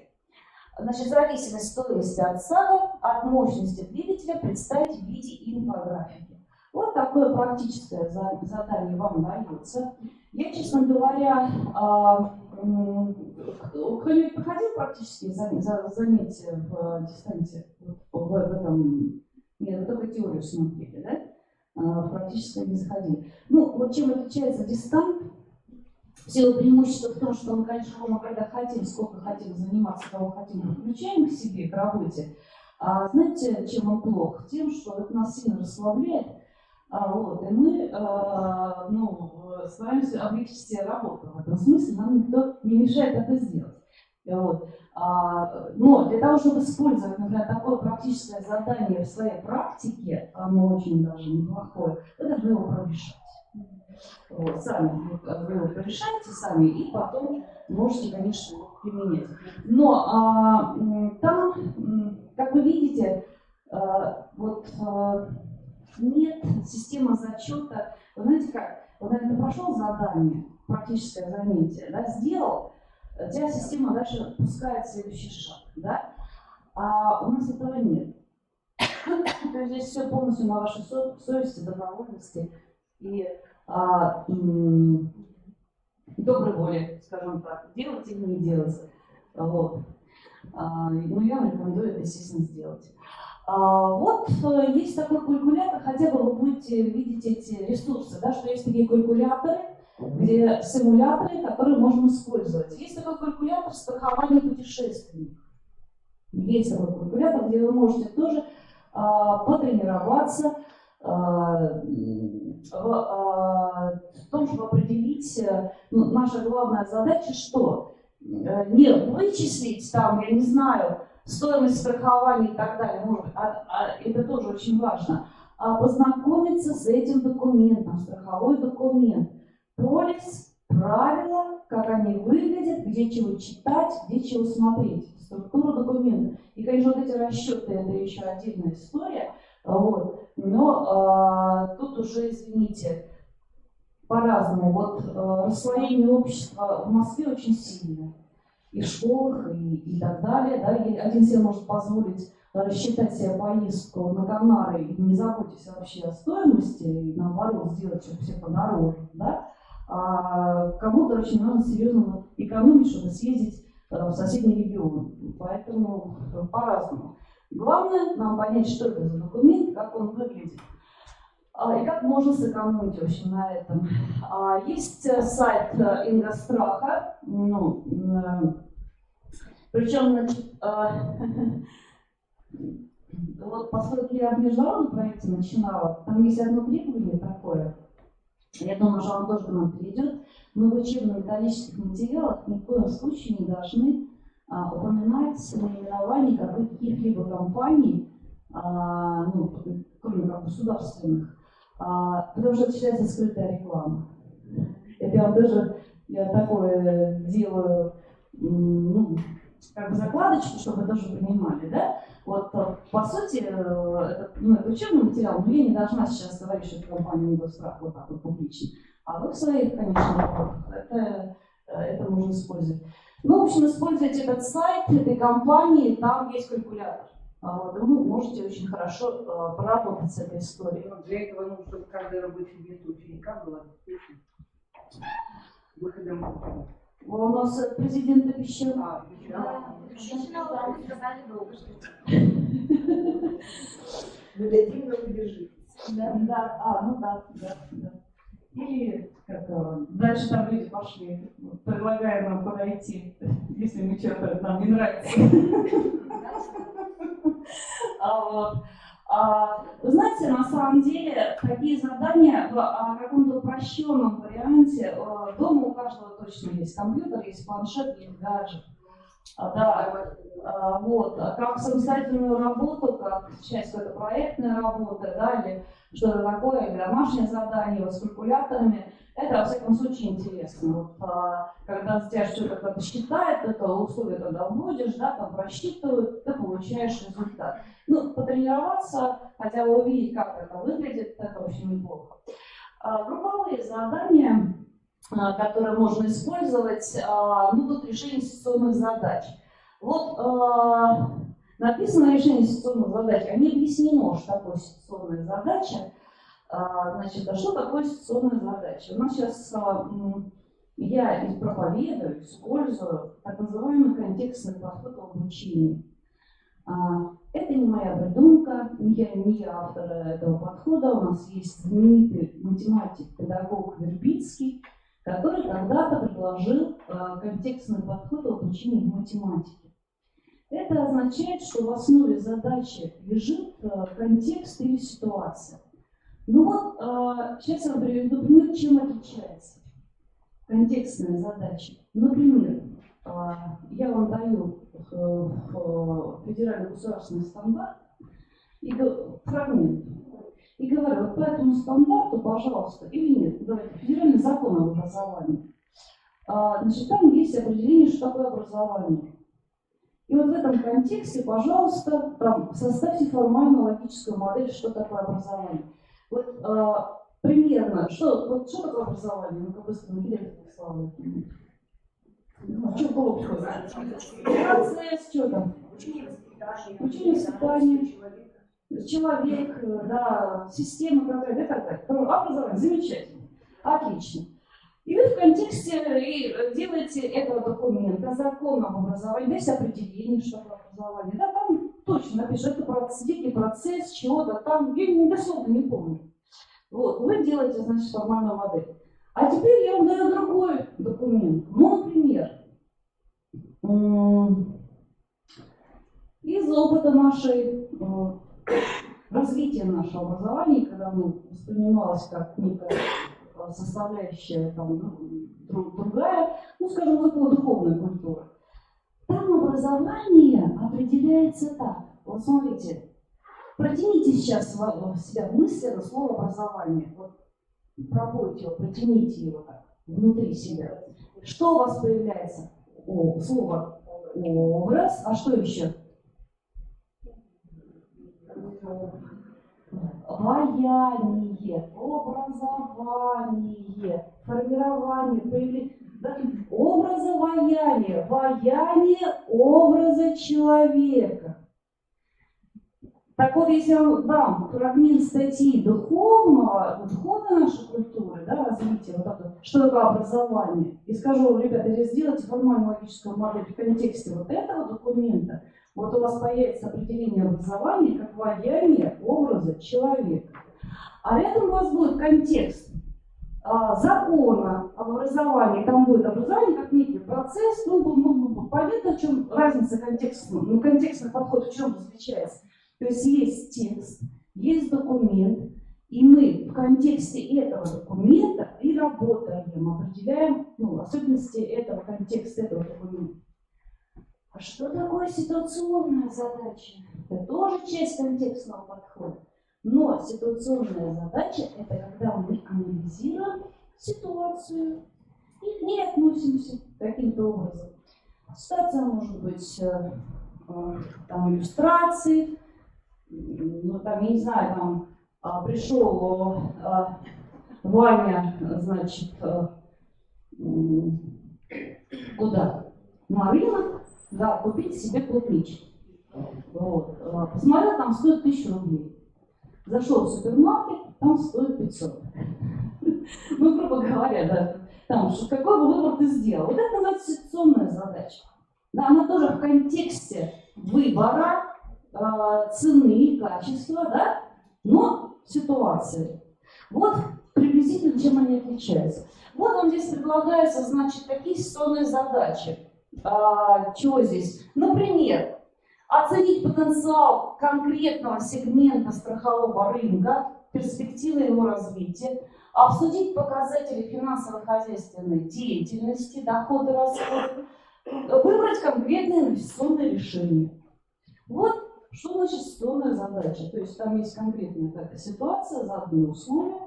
Значит, зависимость стоимости ОСАГО от мощности двигателя представить в виде инфографики. Вот такое практическое задание вам дается. Я, честно говоря, кто-нибудь проходил практические занятия в дистанции? В этом, нет, вы только теорию смотрели, да? В практическое не заходили. Вот чем отличается дистант? Все преимущества в том, что мы, конечно, когда хотим, сколько хотим заниматься, кого хотим, подключаем к себе, к работе. А знаете, чем он плох? Тем, что это нас сильно расслабляет. И мы стараемся облегчить себе работу. В этом смысле нам никто не мешает это сделать. Но для того, чтобы использовать, например, такое практическое задание в своей практике, оно очень даже неплохое, вы должны его прорешать. Сами вы его прорешаете сами и потом можете, конечно, применять. Но там, как вы видите, нет системы зачета. Вы знаете как? Вот это прошел задание, практическое занятие, да, сделал, у тебя система дальше пускает следующий шаг, да? А у нас этого нет. То есть здесь все полностью на вашей совести, добровольности и доброй воле, скажем так, делать или не делать. Но я вам рекомендую это, естественно, сделать. Есть такой калькулятор, хотя бы вы будете видеть эти ресурсы, да, что есть такие калькуляторы, где симуляторы, которые можно использовать. Есть такой калькулятор страхования путешественников. Есть такой калькулятор, где вы можете тоже потренироваться в том, чтобы определить, наша главная задача, что не вычислить там, я не знаю, стоимость страхования и так далее, может, это тоже очень важно, а познакомиться с этим документом, страховой документ, полис, правила, как они выглядят, где чего читать, где чего смотреть, структуру документа. И, конечно, вот эти расчеты, это еще отдельная история, вот. Но тут уже, извините, по-разному. Вот расслоение общества в Москве очень сильное. И в школах, и так далее. Да? И один себе может позволить рассчитать себе поездку на Канары и не заботьтесь вообще о стоимости, и наоборот сделать, чтобы все подороже. Да? А кому-то очень надо серьезно экономить, чтобы съездить в соседний регион. Поэтому по-разному. Главное нам понять, что это за документ, как он выглядит. И как можно сэкономить, в общем, на этом. Есть сайт Ингостраха, причем, значит, вот поскольку я в международном проекте начинала, там есть одно требование такое, я думаю, что оно тоже к нам перейдет, мы в учебно-методических материалах ни в коем случае не должны упоминать наименование каких-либо компаний, кроме как государственных, потому что это считается скрытая реклама. Это я такое делаю, как бы закладочку, чтобы вы тоже понимали, да? Вот, по сути, это учебный материал, но я не должна сейчас говорить, что это компания Ингострах вот так вот публично. А вы в своих, конечно, работах это можно использовать. Ну, в общем, используйте этот сайт этой компании, там есть калькулятор. Вот, вы можете очень хорошо поработать с этой историей. Но для этого нужно, чтобы каждое рабочее место ученика было выходом. У нас президент обещал. Сказали долго жить. Мы дадим, но вы держитесь. Да. Или дальше там люди пошли, предлагаем нам подойти, если мы что-то нам не нравится. Вы знаете, на самом деле, такие задания в каком-то упрощенном варианте, дома у каждого точно есть компьютер, есть планшет, есть гаджет. Вот, как самостоятельную работу, как часть какой-то проектной работы, да, или что-то такое, или домашнее задание вот, с калькуляторами, это, во всяком случае, интересно. Вот, когда тебя что-то как-то считает, это условие, когда вводишь, да, там просчитывают, ты получаешь результат. Ну, потренироваться, хотя бы увидеть, как это выглядит, это очень неплохо. Групповые задания, которые можно использовать, тут решение ситуационных задач. Вот написано решение ситуационных задач, а не объяснено, что такое ситуационная задача. Значит, а что такое ситуационная задача? У нас сейчас я и проповедую, использую так называемый контекстный подход в обучении. Это не моя придумка, я не автор этого подхода. У нас есть знаменитый математик, педагог Вербицкий, который когда-то предложил контекстный подход в обучении в математике. Это означает, что в основе задачи лежит контекст или ситуация. Ну вот, сейчас я вам приведу пример, чем отличается контекстная задача. Например, я вам даю федеральный государственный стандарт и фрагмент. И говорю, вот по этому стандарту, пожалуйста, или нет, давайте, федеральный закон об образовании. Значит, там есть определение, что такое образование. И вот в этом контексте, пожалуйста, там, составьте формальную логическую модель, что такое образование. Вот примерно, что такое образование? Ну-ка быстро наделяйте таких слов. Что было? Процесс, что там? Учение, воспитание. Человек, да, система какая-то, и так далее. Образование, замечательно, отлично. И вы в контексте делаете этого документа, закон об образовании, дайте определение, что такое образование. Да, там точно напишут, это некий процесс чего-то там, я дословно не помню. Вот, вы делаете, значит, формальную модель. А теперь я вам даю другой документ. Ну, например, из опыта нашей развития нашего образования, когда оно воспринималось как некая составляющая там, другая, ну, скажем, духовная культура. Там образование определяется так. Вот смотрите, протяните сейчас в себя мысленно слово образование. Вот пробуйте его, протяните его так, внутри себя. Что у вас появляется? Слово образ, а что еще? Ваяние, образование, формирование, появление, да? Образование, ваяние образа человека. Так вот, если я вам дам фрагмент статьи духовной нашей культуры, да, развития, вот это, что такое образование, и скажу, ребята, если сделайте формальную логическую модель в контексте вот этого документа, вот у вас появится определение образования как ваяние образа человека. А рядом у вас будет контекст закона об образовании, там будет образование как некий процесс, понятно, в чем разница контекстного, контекстный подход в чем различается. То есть есть текст, есть документ, и мы в контексте этого документа и работаем, определяем особенности этого контекста, этого документа. А что такое ситуационная задача? Это тоже часть контекстного подхода. Но ситуационная задача – это когда мы анализируем ситуацию и к ней относимся каким-то образом. Ситуация может быть там, иллюстрации, ну, там, я не знаю, там пришел Ваня, значит, куда? На рынок, да, купить себе клубнички. Вот. Посмотрел, там стоит 1000 рублей. Зашел в супермаркет, там стоит 500. Ну, грубо говоря, да, там, какой бы выбор ты сделал. Вот это называется ситуационная задача. Да, она тоже в контексте выбора, цены и качества, да, но ситуации. Вот приблизительно чем они отличаются. Вот вам здесь предлагаются, значит, такие ситуационные задачи. Чего здесь? Например, оценить потенциал конкретного сегмента страхового рынка, перспективы его развития, обсудить показатели финансово-хозяйственной деятельности, доходы, расходы, выбрать конкретное инвестиционное решение. Вот что значит ситуационная задача. То есть там есть конкретная какая-то ситуация, заданные условия,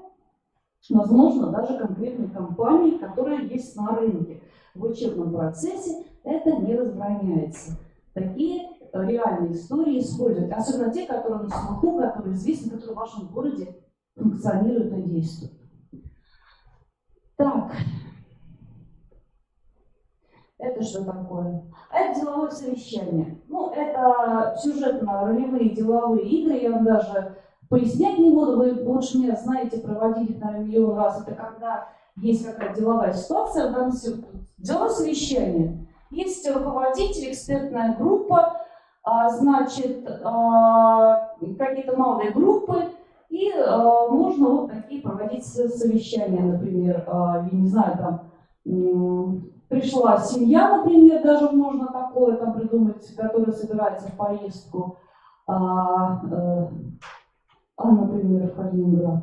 возможно, даже конкретные компании, которые есть на рынке. В учебном процессе это не возбраняется. Такие реальные истории используют, особенно те, которые на слуху, которые известны, которые в вашем городе функционируют и действуют. Так, это что такое? Это деловое совещание. Ну, это сюжетно-ролевые деловые игры, я вам даже пояснять не буду, вы лучше меня знаете, проводили, наверное, миллион раз. Это когда есть какая-то деловая ситуация, деловое совещание. Есть руководитель, экспертная группа, значит, какие-то малые группы, и можно вот такие проводить совещания, например, я не знаю, там пришла семья, например, даже можно такое там придумать, которая собирается в поездку, например, в Калининград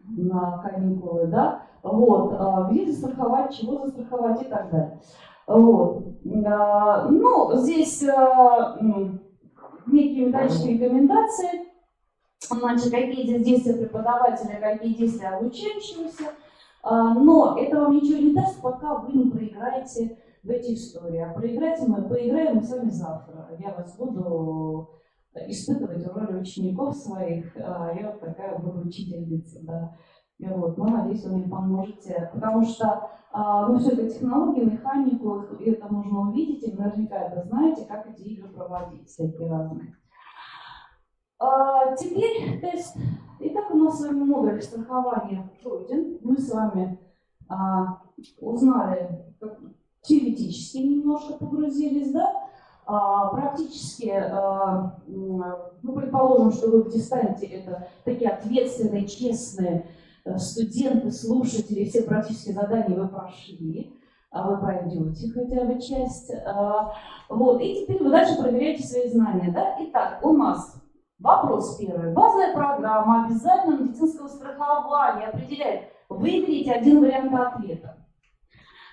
на каникулы, да, вот, где застраховать, чего застраховать и так далее. Вот. Ну, здесь некие методические рекомендации, значит, какие здесь действия преподавателя, какие действия обучающегося, но это вам ничего не даст, пока вы не проиграете в эти истории. А поиграем мы с вами завтра. Я вас буду испытывать в роли учеников своих. Я вот такая буду учительница, да. И вот, ну, надеюсь, вы мне поможете, потому что все это технологии, механику, это можно увидеть, и наверняка это знаете, как эти игры проводить, всякие разные. Теперь тест. Итак, у нас с вами модуль страхования пройден. Мы с вами узнали, теоретически немножко погрузились, да? Практически, ну, предположим, что вы в дистанте это такие ответственные, честные, студенты, слушатели, все практические задания вы прошли, вы пройдете хотя бы часть. Вот, и теперь вы дальше проверяете свои знания. Да? Итак, у нас вопрос первый. Базовая программа обязательного медицинского страхования определяет. Выберите один вариант ответа.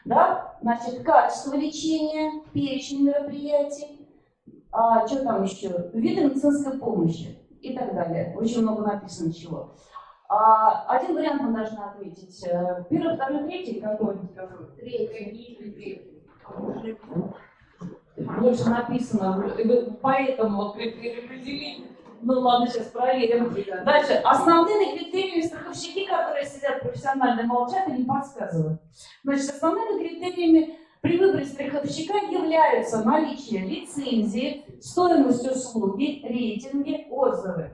Да? Значит, качество лечения, перечень мероприятий, что там еще? Виды медицинской помощи и так далее. Очень много написано чего. Один вариант мы должны ответить. Первый, второй, третий. Какой? Третий. Больше написано, поэтому вот определили. Ну ладно, сейчас проверим. Дальше. Основными критериями страховщики, которые сидят профессионально, молчат и не подсказывают. Значит, основными критериями при выборе страховщика являются наличие лицензии, стоимость услуги, рейтинги, отзывы.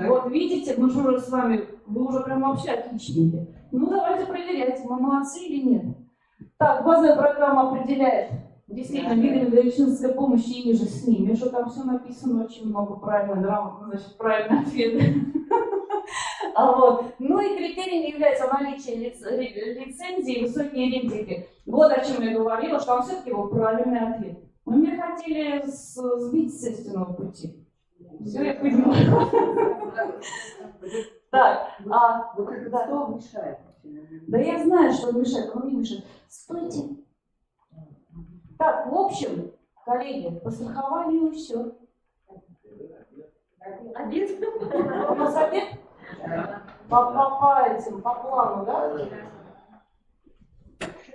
Вот видите, мы же уже с вами, вы уже прям вообще отличники. Ну давайте проверять, мы молодцы или нет. Так, базовая программа определяет действительно виды медицинской помощи и ниже с ними, что там все написано, очень много правильно, грамотно, значит, правильные ответы. Вот. Ну и критериями является наличие лицензии и высокие рейтинги. Вот о чем я говорила, что там все-таки был правильный ответ. Мы меня хотели сбить с истинного пути. Все, я понимаю. Так, вот это что мешает? Да я знаю, что мешает, но не мешает. Стойте. Так, в общем, коллеги, по страхованию все. Обед? У нас обед? По плану, да?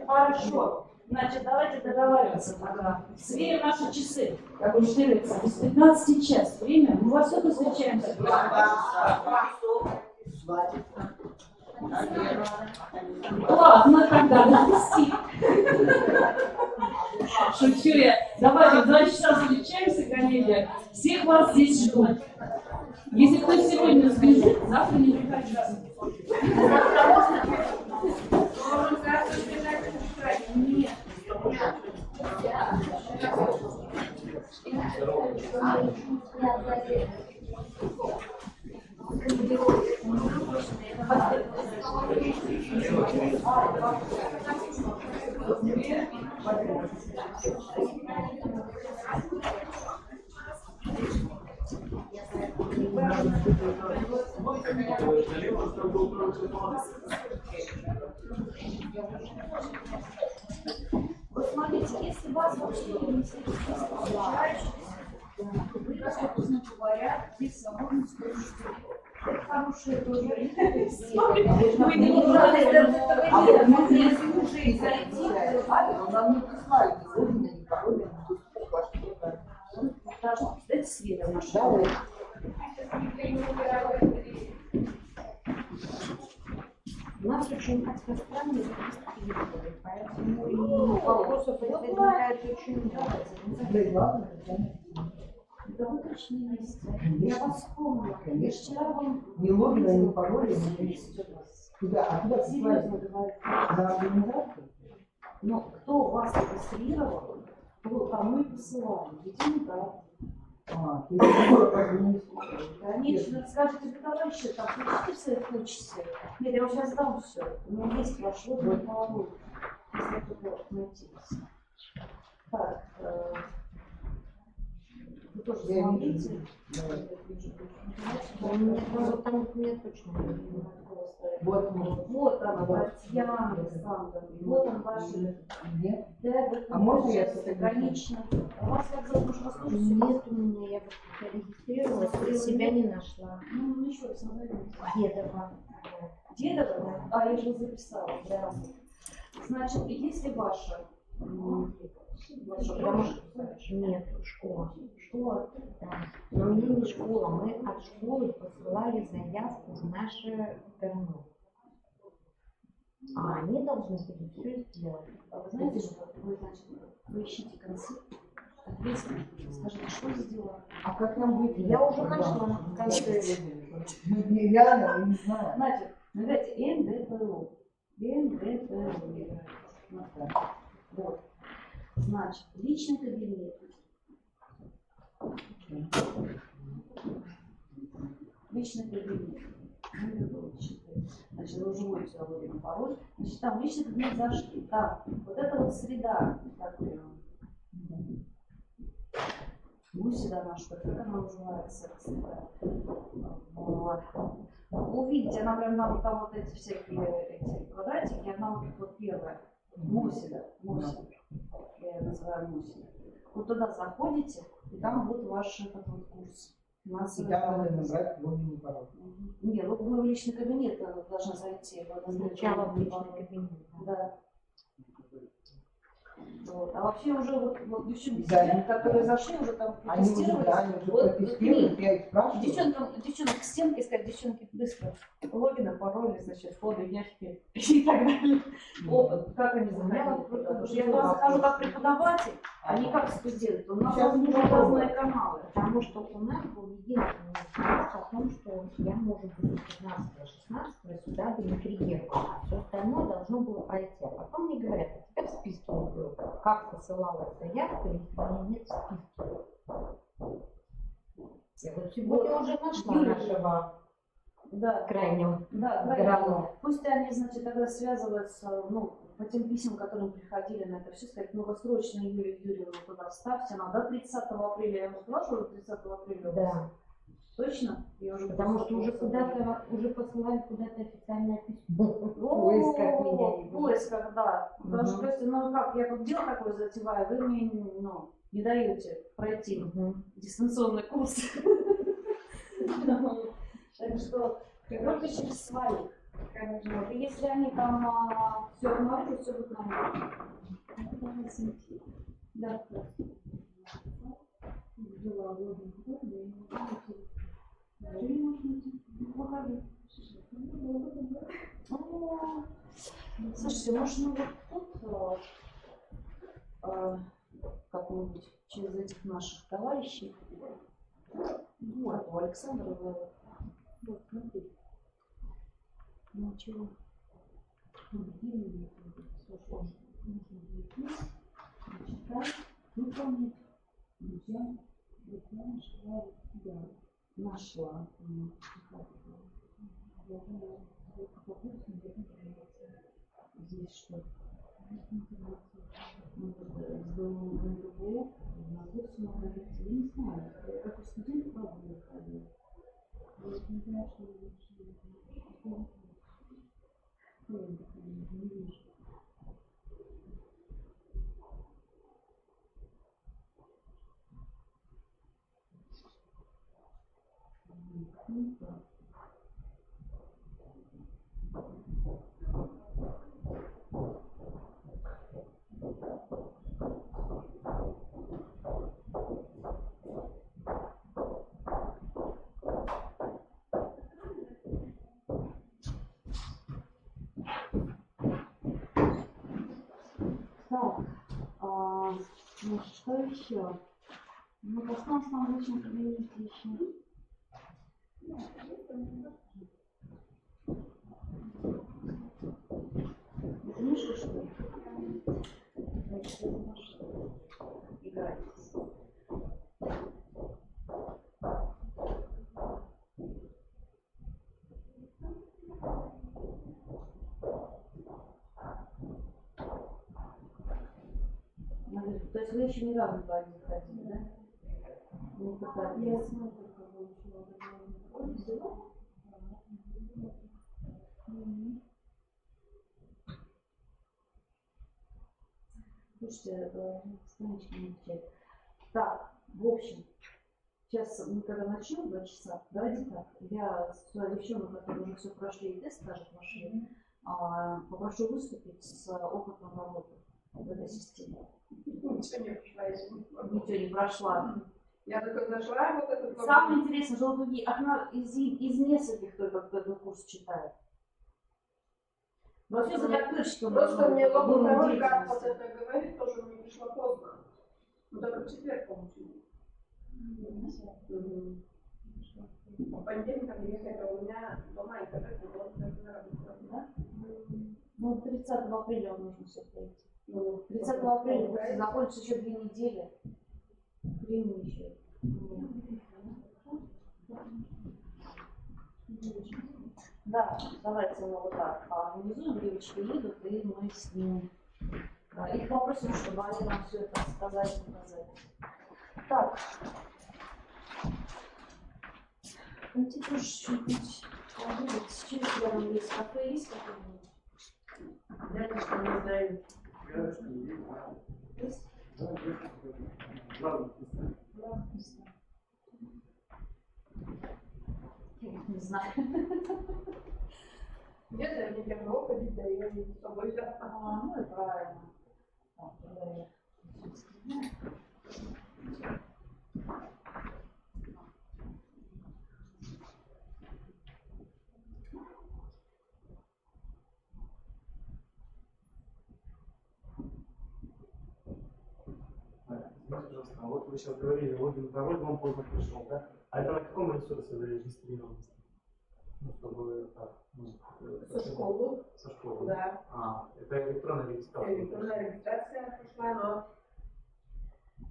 Хорошо. Значит, давайте договариваться тогда. Сверим наши часы. Как уж Штирлица, без 15 час. Время. Мы во всем встречаемся. Ладно, тогда допусти. Шучу я. Давайте в 2 часа встречаемся, коллеги. Всех вас здесь ждут. Если кто сегодня сбежит, завтра не приходите. Нет. Вот смотрите, если вас вообще не встречаешь, вы, собственно говоря, здесь свободно стоите. Это хорошая тоже история. Мы не можем этого не слушать, зайти. Нам не прислали, сегодня не пароли, Дайте свет в нашу. У нас очень распространены специалисты, поэтому и вопросов возникает очень много. Да вы точно есть. Я вас помню. Я вчера вам... Не логина, не пароли, не куда? А куда серьезно говорю. На организацию? Но кто вас регистрировал, кому и посылали? Видимо, да. Конечно, скажите, товарищи, там, включите в своих случаях. Нет, я вам сейчас дам все. У меня есть ваш выбор половой. Если только найти. Так, вы тоже смотрите. У меня там нет точно. Вот она, Татьяна Александровна. Вот он ваш. Да, А можно я конечно. У вас как зовут? Нет у меня, я регистрировалась, я себя не нашла. Ну, ничего, смотрите. Дедова. Дедова? А, я же записала. Да. Значит, если ваша Нет, школа. Школа? Да. Но у меня не школа, мы от школы посылали заявку в наше ТРНО. А они должны были все сделать. А вы знаете, что вы, значит, вы ищите концепт, ответственность, скажите, что сделала? А как нам выйти? Я уже нашла концепт. Я не знаю. Значит, давайте НДПУ. НДПУ. Вот. Значит, личный кабинет. Личный кабинет. логин и пароль. Значит, там личный кабинет зашли. Так, вот это вот среда, как Мусида наша, как она называется, эта среда. Вот. Увидите, она прям нам там вот эти всякие эти квадратики, она вот первая. Мусида. Я ее называю Мусида. Вот туда заходите, и там вот ваш этот вот курс. Всегда надо набрать логин и пароль. Не, ну вы в личный кабинет должны зайти. Сначала в личный кабинет. Да. Вот. А вообще уже вот девчонки, Да. которые зашли, уже там Они уже, протестировали. да, они уже Вот, протестируют, я их спрашиваю. Девчонок к стенке сказать, девчонки, быстро. Логины, пароли, значит, входы, ящики и так далее. Опыт, как они заходили. Потому что я туда захожу как преподаватель, а не как студент. У нас Сейчас уже разные каналы. Потому что у нас был единственный вопрос о том, что я, может быть, 15-16 сюда бы не приехала. А все остальное должно было пройти. А потом мне говорят, а тебя в списке не было. Как посылалась заявка, если меня нет в списке? Я вот сегодня уже нашла нашего Да. крайнего. Да, правильно. Пусть они, значит, тогда связываются, ну, по тем письмам, которые приходили на это все, сказать, ну, вы срочно Юлию Юрьевну туда вставьте, она до 30 апреля, я вам сказала, что 30 апреля у вас? Да. Точно? Я уже Потому что уже куда-то, уже посылали куда-то официальное письмо. В поисках меня. В поисках, да. Потому что, то есть, ну, как, я тут дело такое затеваю, вы мне, ну, не даете пройти дистанционный курс. Так что только через своих. Вот. И если они там все обнаружат, все будет нормально. Да. Слушайте, может, мы вот тут как-нибудь через этих наших товарищей, вот, у Александра, вот, смотри. Ну, чего? Слушай, нужно здесь, читать, выполнить, друзья, да, нашла. Здесь что? ГБУ, на курс смотрите, я не знаю, как у студентов работает. Я не знаю, что не вижу. Так, ну что еще? Ну, в основном в личном кабинете еще. Книжку, что ли? Значит, это ваш. Играйтесь. То есть вы еще ни разу туда не заходили, да? Не пытались. Я смотрю, как вы учила. Слушайте, страничка не отвечает. Так, в общем, сейчас мы когда начнем 2 часа, давайте так, я с девчонкой, которые уже все прошли и тест даже прошли, попрошу выступить с опытом работы в этой системе. Ничего не прошла, если Ничего не прошла. я только нашла вот этот. Самое интересное, что вот одна из нескольких только кто этот курс читает. Вообще за докторщиком Просто мне пароль, как деятельности. вот это говорит, тоже мне пришло поздно. Ну только в четверг получили. По понедельникам ехать, а у меня дома интернет не было, на работу. Да? Ну, 30 апреля вам нужно все пройти. 30 апреля вы закончится еще 2 недели. Времени еще. Да, давайте мы вот так организуем, девочки едут, и мы с ним их попросим, чтобы они нам все это сказать и показать. Так. Хотите тоже что-нибудь подумать? Что рядом есть? Кафе есть какое-нибудь? Рядышком не знаю. Есть? Ладно, Да, вкусно. Я их не знаю. где-то они прям много ходить, да, я не с собой взяла. Ну и правильно. Так, тогда я Скажите, пожалуйста, а вот вы сейчас говорили, логин, пароль вам поздно пришел, да? А это на каком ресурсе вы регистрировались? Ну, чтобы так, Со школы. Со школы? Да. А, это электронная регистрация. Электронная регистрация прошла, но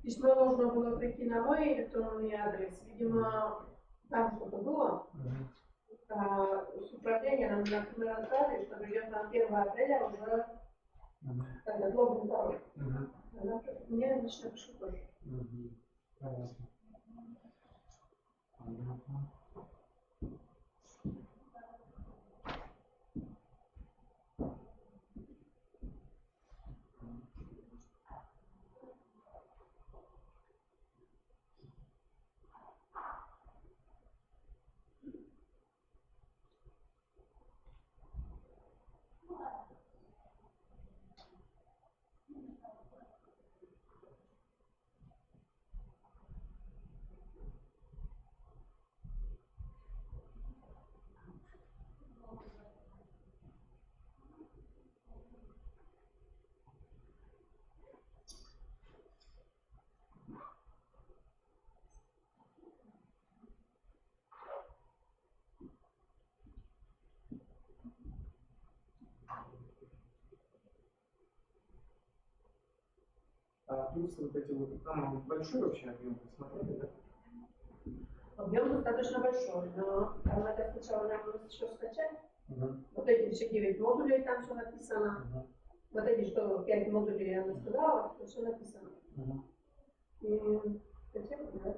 письмо должно было прийти на мой электронный адрес. Видимо, там что-то было. С управления нам сказали, что придет на 1 апреля уже этот логин пароль. Мне лично пришло тоже. Понятно. Понятно. А плюсы вот эти вот, там большой вообще объем, посмотрели, да? Объем достаточно большой, но там надо сначала нам еще скачать. Угу. Вот эти все 9 модулей, там все написано. Вот эти, что 5 модулей я сказала, то все написано. И затем, да,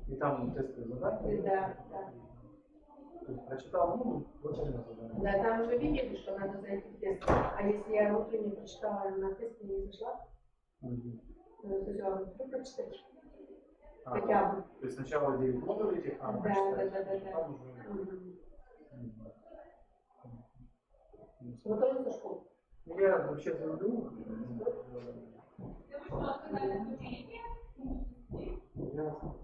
И там тестовые задания? Да, да. То есть прочитал модуль, очень на задание. Да, там вы видели, что надо зайти в тест. А если я утренне прочитала, на тест не зашла, то сначала внутри прочитать. Хотя бы. То есть сначала 9 модулей этих надо прочитать, потом уже... Вот тоже со школы. Я вообще заведу. Ясно.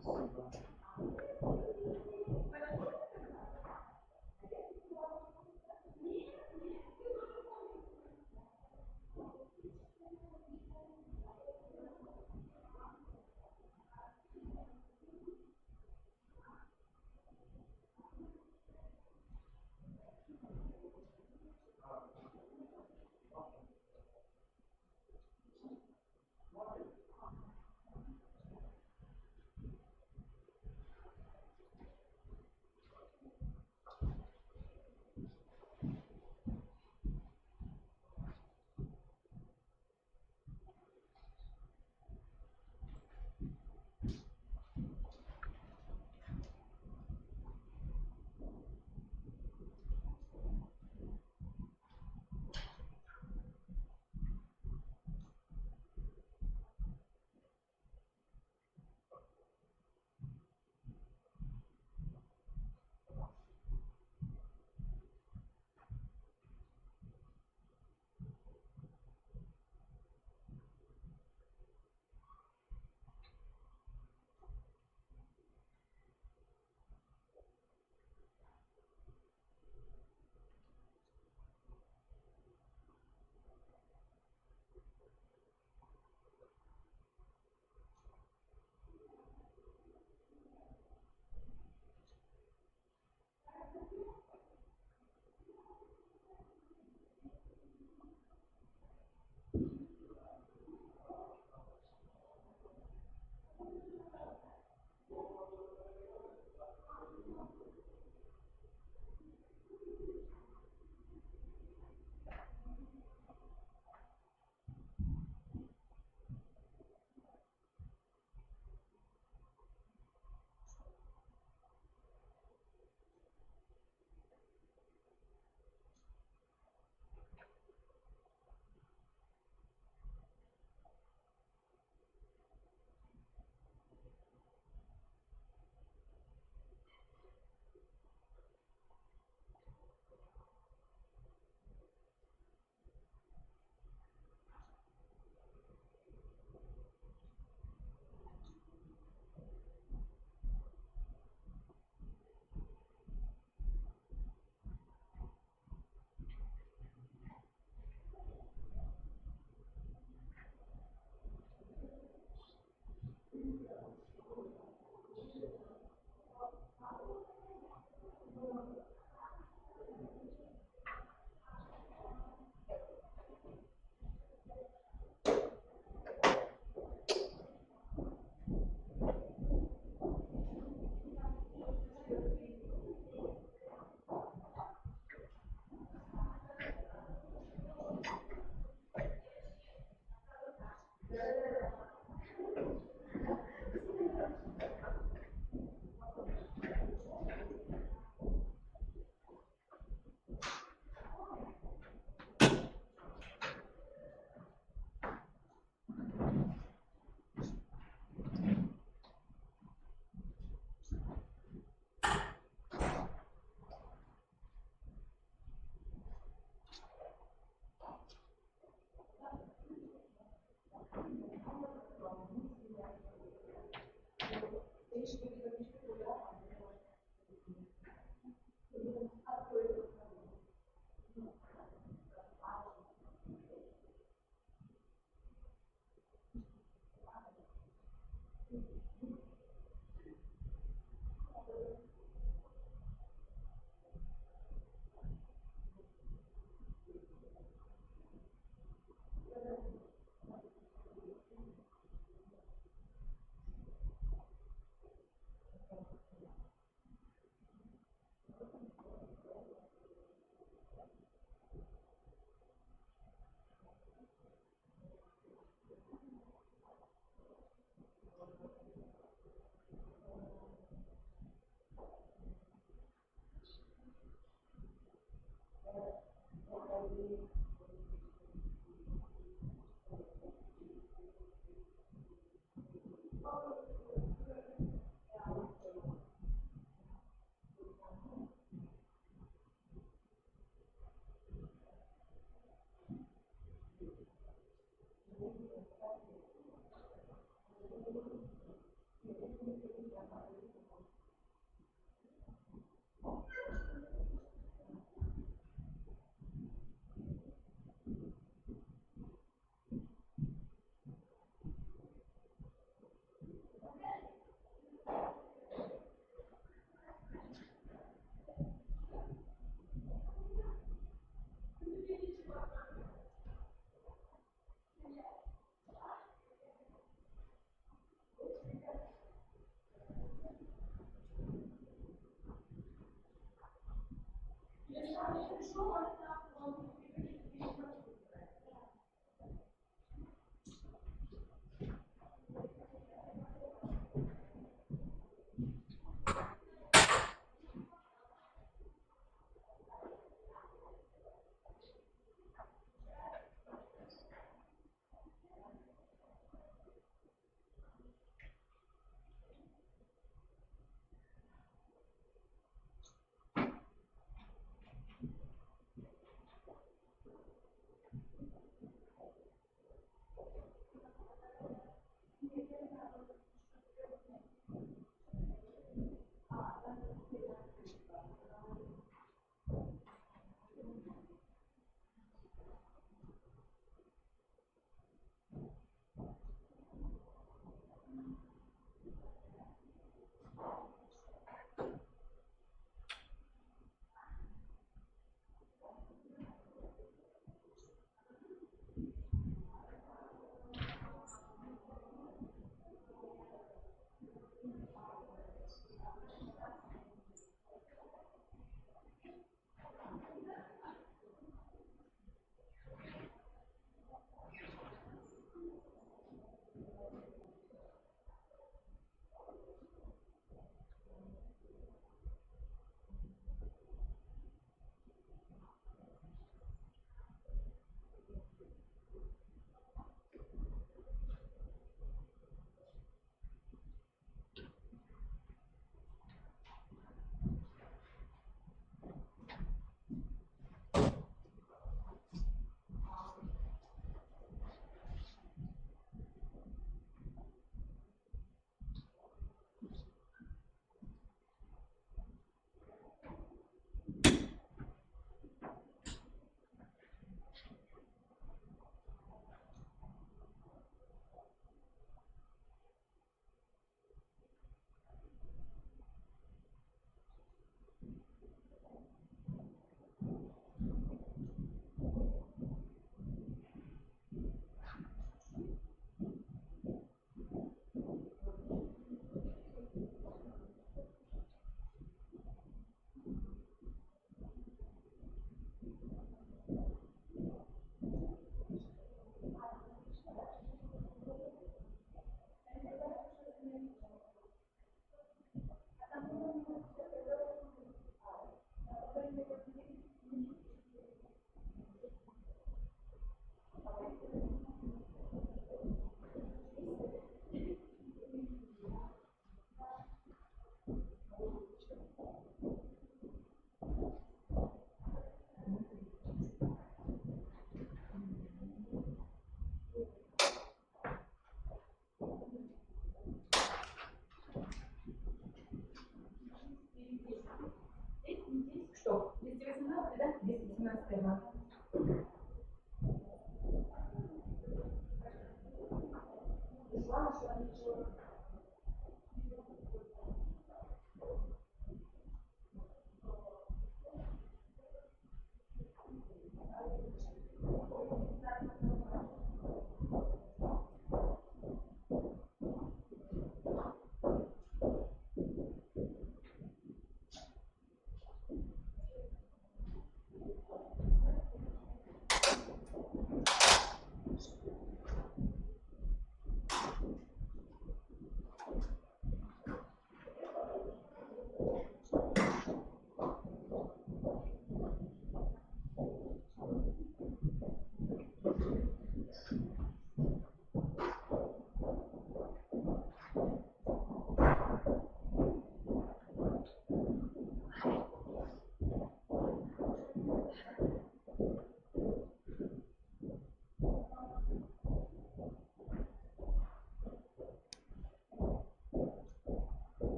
Спасибо.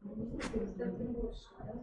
Кстати, больше, да?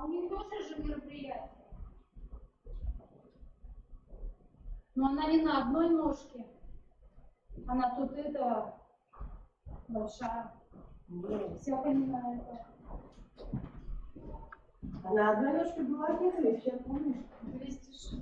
А у них тоже же мероприятие. Но она не на одной ножке. Она тут это большая. Вся понимает. А на одной ножке была одета, сейчас помнишь? 216.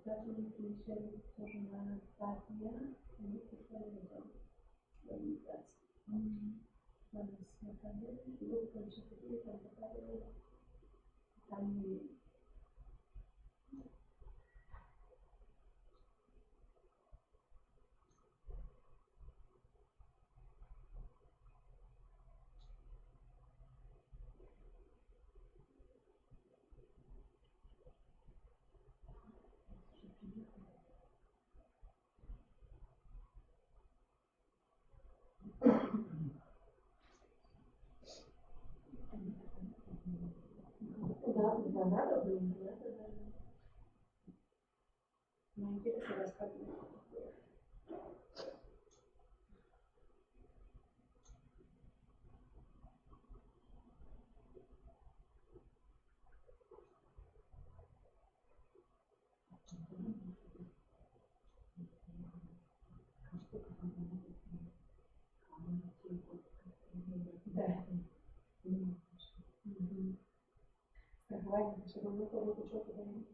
даже если еще тоже на стадии, они приходят в администрации. Надо смотреть, и вот тоже такие там показывают, там надо. Ну, интересно рассказывать. Да. Страхование, чтобы вы кого-то что-то подряд.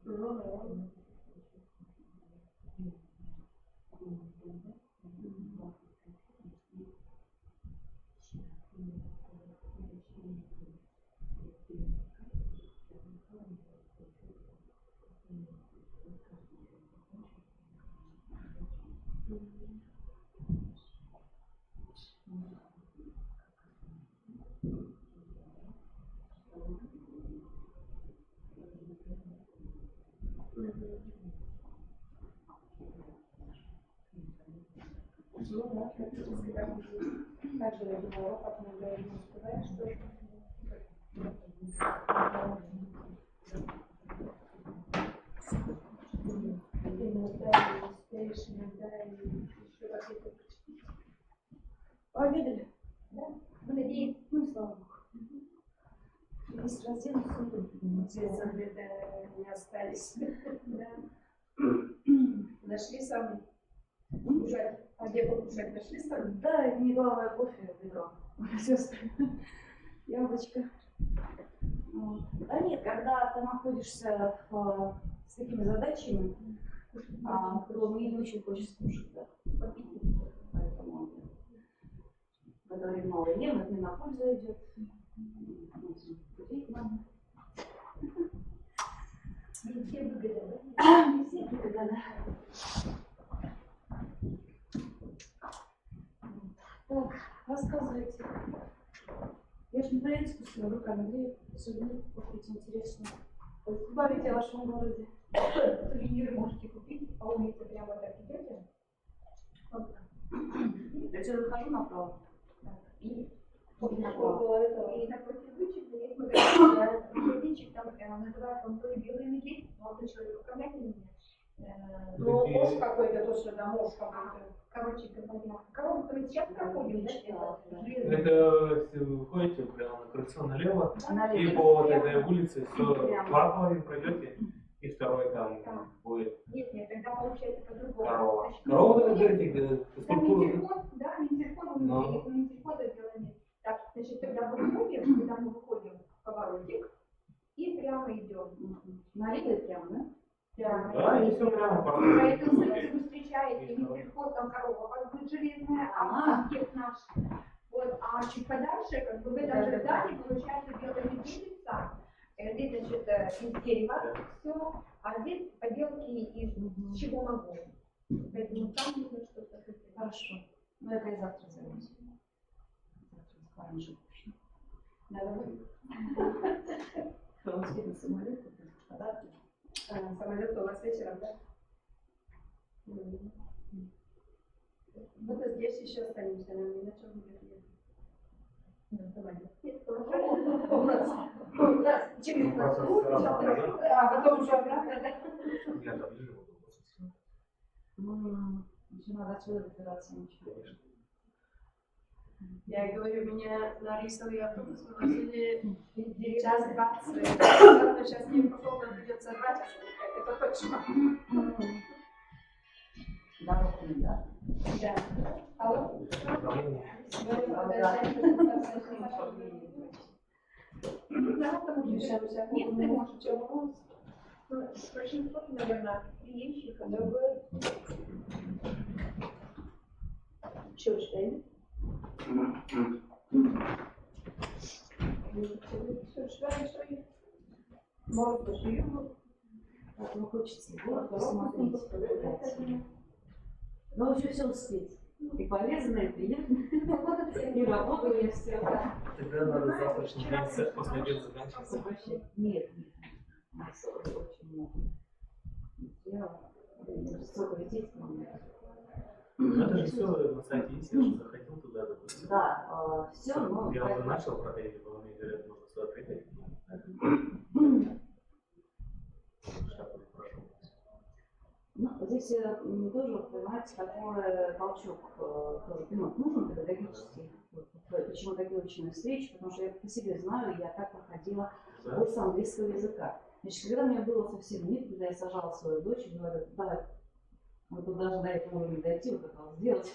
Ну да, практически так и есть. Также я думала, потом я не сказать, что Пообедали? да, мы надеемся, Ну, слава богу. Есть раздел, все обеды не остались. да. Нашли сами. Покушать. А где покушать? Нашли сами? Да, не главное кофе, ведро. Сестры. Яблочко. Вот. Да нет, когда ты находишься с такими задачами, то мне не очень хочется кушать, да. Поэтому в это время мало ем, это мне на пользу идет. Купить надо. Все выгоды, да? Все выгоды, да. Так, рассказывайте. Я же не про искусство руками, где сувенир купить интересно. Говорите о вашем городе. Сувениры можете купить, по улице прямо так идете. Вот так. Я отсюда выхожу направо. И направо. И напротив вычета есть магазинчик, там называется он то ли белый медведь, молодой человек, управляйте меня. Ну, муж какой-то, то, что да, муж какой-то. Короче говоря, коробка мы сейчас проходим, да? Это если вы выходите прямо на крыльцо налево, Налево. и по вот этой улице все Прямо. парковой пройдете, и второй там будет Нет, тогда получается по-другому. корова. Значит, Корова, вы мы говорите, где да, структура. Минтельфон, Ну. Минтельфон сделали. Так, значит, когда мы выходим в поворотик, и прямо идем. Налево и прямо, да? Прямо. Да, и все прямо по Поэтому вы встречаете Минтельфон, там корова у вас будет железная, а объект наш. Вот, а чуть подальше, как бы в этом же здании, получается белая медведица. Здесь, значит, из дерева все, а здесь поделки из чего могу. Поэтому там нужно что-то Хорошо. Ну, это я завтра займусь. Завтра с парнем пущу. Давай. Русский на самолет. Самолет у вас вечером, да? Ну, то здесь еще останемся, нам ни на чем не приедем. У нас через Москву, а потом уже обратно, да? Еще надо отсюда добираться. Я говорю, меня на рейсовый автобус вывозили 1:20. Сейчас мне походу придется рвать, это точно. Дорогу не да. Да. Алло? Нет, ты можешь, чем большинство, наверное, приезжих, которые что ж, может, пошью. Поэтому хочется город посмотреть. Но вообще все успеть. И полезно, и приятно. И работу я все. Тогда надо завтрашний день после обеда заканчиваться. Нет. Нас очень много. Я столько лететь к нам. Ну это же все на сайте есть, я же заходил туда, допустим. Да, все. Я уже начал проходить, потом мне говорят, можно сюда приехать. Ну, здесь тоже, понимаете, такой толчок тоже нужен педагогический. Почему такие очные встречи? Потому что я по себе знаю, я так проходила курс английского языка. Значит, когда мне было совсем нет, когда я сажала свою дочь и говорю, давай, мы тут даже до этого не дойти, вот это вот сделать,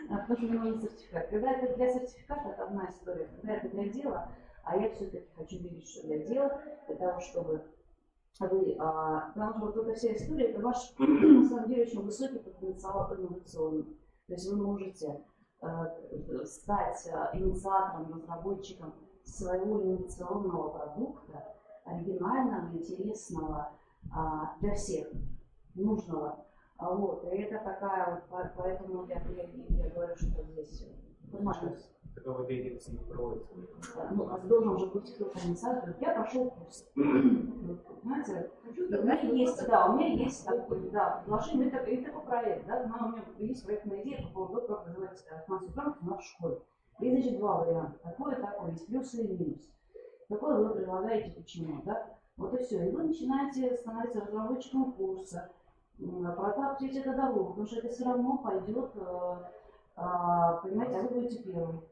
потому что мне нужен сертификат. Когда это для сертификата, это одна история. Когда это для дела, а я все-таки хочу видеть, что для дела, для того, чтобы вы, потому что вот эта вся история, это ваш, на самом деле, очень высокий потенциал инновационный. То есть вы можете стать инициатором, разработчиком своего инновационного продукта, оригинального, интересного для всех, нужного. Вот, и это такая вот, поэтому я говорю, что здесь понимаешь. Такого деятельности не проводится. Ну, должен же быть кто-то инициатор. Я прошел курс. Понимаете, у меня есть такой, да, предложение, и такой проект, да, у меня есть проектная идея по поводу того, как называется финансовый грамотность у нас в школе. И, значит, два варианта. Такой и такой, есть плюсы и минусы. Какой вы предлагаете, почему, да? Вот и все. И вы начинаете становиться разработчиком курса, протаптываете это дорогу, потому что это все равно пойдет, понимаете, а вы будете первым.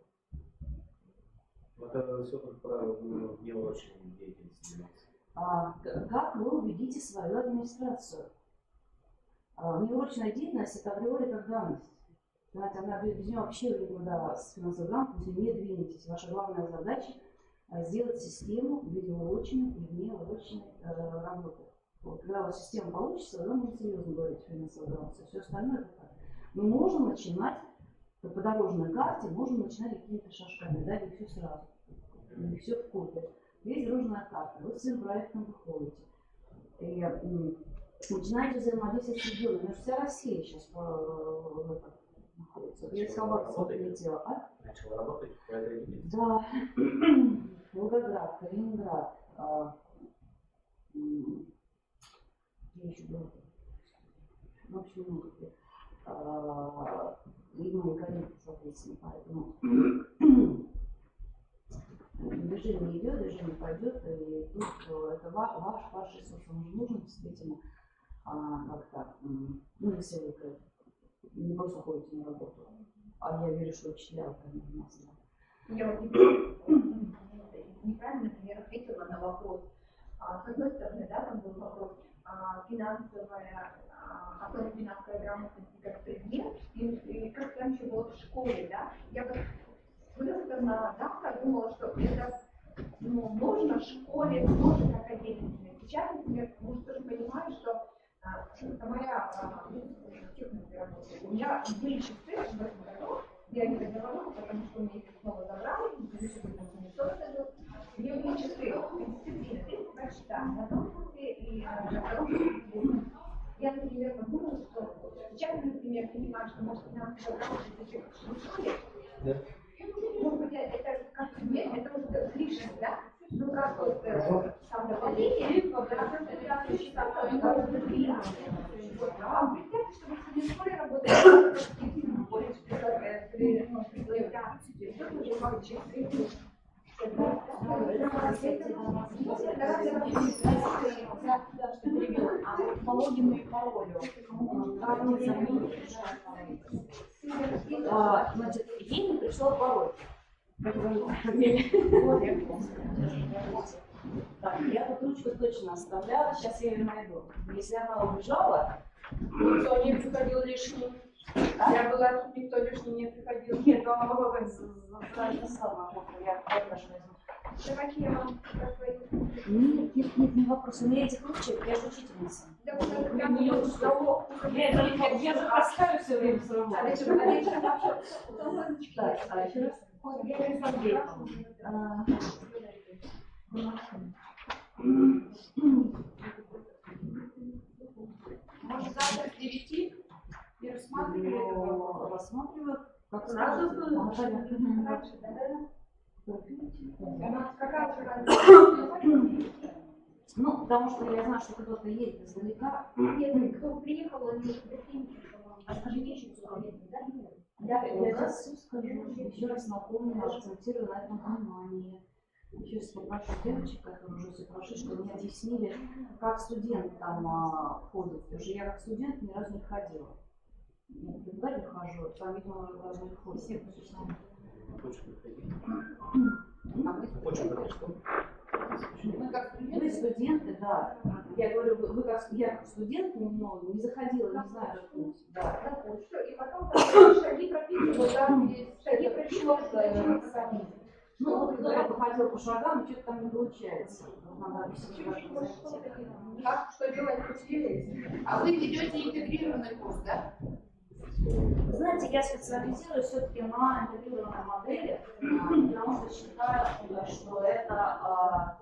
Это все, как правило, неурочной деятельности. Как вы убедите свою администрацию? Неурочная деятельность – это априори как данность. Понимаете, она без нее вообще никуда с финансовой грамотностью не двинетесь. Ваша главная задача – сделать систему в виде урочной и внеурочной работы. Вот, когда у вас система получится, вы можете серьезно говорить о финансовой грамотности. Все остальное – это так. Мы можем начинать по дорожной карте, можем начинать какими-то шажками, да, не все сразу, не все в купе. Есть дорожная карта, вы с своим проектом выходите. И начинаете взаимодействовать с регионом. Потому что вся Россия сейчас находится. Я сказала, что прилетела. Начала работать по этой линии. Да. Волгоград, Калининград. Я еще была. В общем, много где. И мои коллеги, соответственно, поэтому движение идет, движение пойдет, и тут это ваш ресурс, он же нужен действительно как-то, ну, если вы не просто ходите на работу, а я верю, что учителя у нас, да. Я вот неправильно, например, ответила на вопрос. С одной стороны, да, там был вопрос финансовая, основа финансовой грамотности как предмет, и как там еще было в школе, да. Я вот выросла на давка, думала, что это можно в школе, тоже как отдельно. Сейчас, например, может, тоже понимаю, что это моя техника работы. У меня были часы в этом году, я не договорила, потому что мне их снова забрали, мне были часы, дисциплина, 32 часа, на том и на втором. Я, например, подумала, что сейчас изначально, например, понимаю, что может нам работать в школе. Да. Может быть, это как нет, это уже клише, да? Ну как вот там добавление, а представьте, что вы в школе работаете, по логину и паролю. Значит, ей не пришел пароль. Так, я тут ручку точно оставляла, сейчас я ее найду. Если она убежала, никто не приходил лишний. Я была тут, никто лишний не приходил. нет, она могла быть за самое, я даже возьму. Давайте я вам расскажу. Нет, не вопрос. У меня этих ручек, я же учительница. Да, прям не того. Я же таскаю все время с работы. А еще Так, а еще раз. Я не смотрела. может, завтра с 9 и рассматривали это вопрос? Рассматриваю. Как Сразу сразу? раньше, какая разница? Ну, потому что я знаю, что кто-то едет издалека. Нет, кто приехал, они уже А скажите еще раз, да? Я сейчас все скажу, еще раз напомню, акцентирую на этом внимание. Еще раз попрошу девочек, которые уже все прошли, чтобы мне объяснили, как студент там ходит. Потому что я как студент ни разу не ходила. Я преподаватель хожу, там, видимо, разные ходят. Мы как Вы студенты, да. Я говорю, вы как я как студент, но не заходила, не знаю, что путь. Да. и потом шаги прописывают, там есть шаги прописывают. Ну, вот кто-то походил по шагам, и что-то там не получается. Надо объяснить вашему Как, что делать учились? А вы ведете интегрированный курс, да? Знаете, я специализируюсь все-таки на интегрированной модели, потому что считаю, что это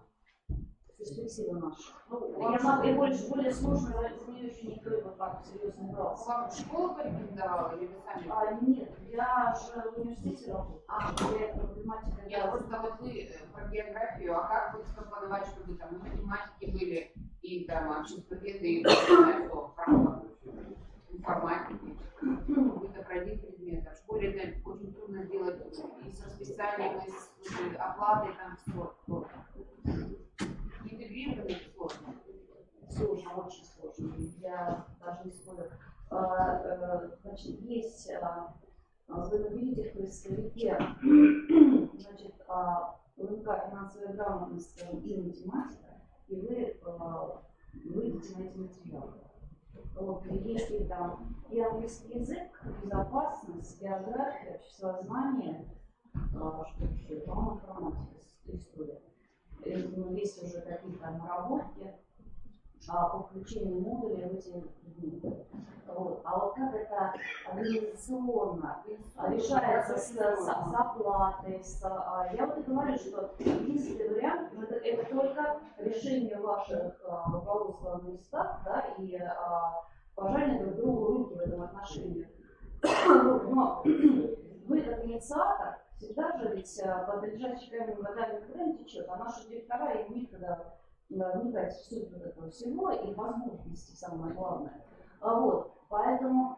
перспектива наша. Я более сложно, за нее еще никто вот так серьезно не брался. Вам школа порекомендовала или вы сами? Нет, я же в университете работаю. Я математика. Я просто вот вы про географию, а как вот скомпоновать, чтобы там на математике были и там обществоведы, и право, информатики, какой-то один предмет. А в школе это очень трудно сделать и с расписанием, и с оплатой там все. Интегрированный сложно. Сложно, очень сложно. Я даже не спорю. Значит, есть, вы видите в поисковике, значит, УНК финансовая грамотность и математика, и вы выйдете на эти материалы. Вот, если там и английский язык, безопасность, география, обществознание, что еще, по-моему, информатика, история. Есть уже какие-то наработки по включению модулей в эти предметы. Вот. А вот как это организационно решается с оплатой, я вот и говорю, что единственный вариант это только решение ваших руководства в местах, да, и пожание друг другу руки в этом отношении. Но вы как инициатор всегда же ведь под лежащий камень вода никогда не течет, а наши директора им некогда вникать в суть вот этого всего и возможности, самое главное. Вот. Поэтому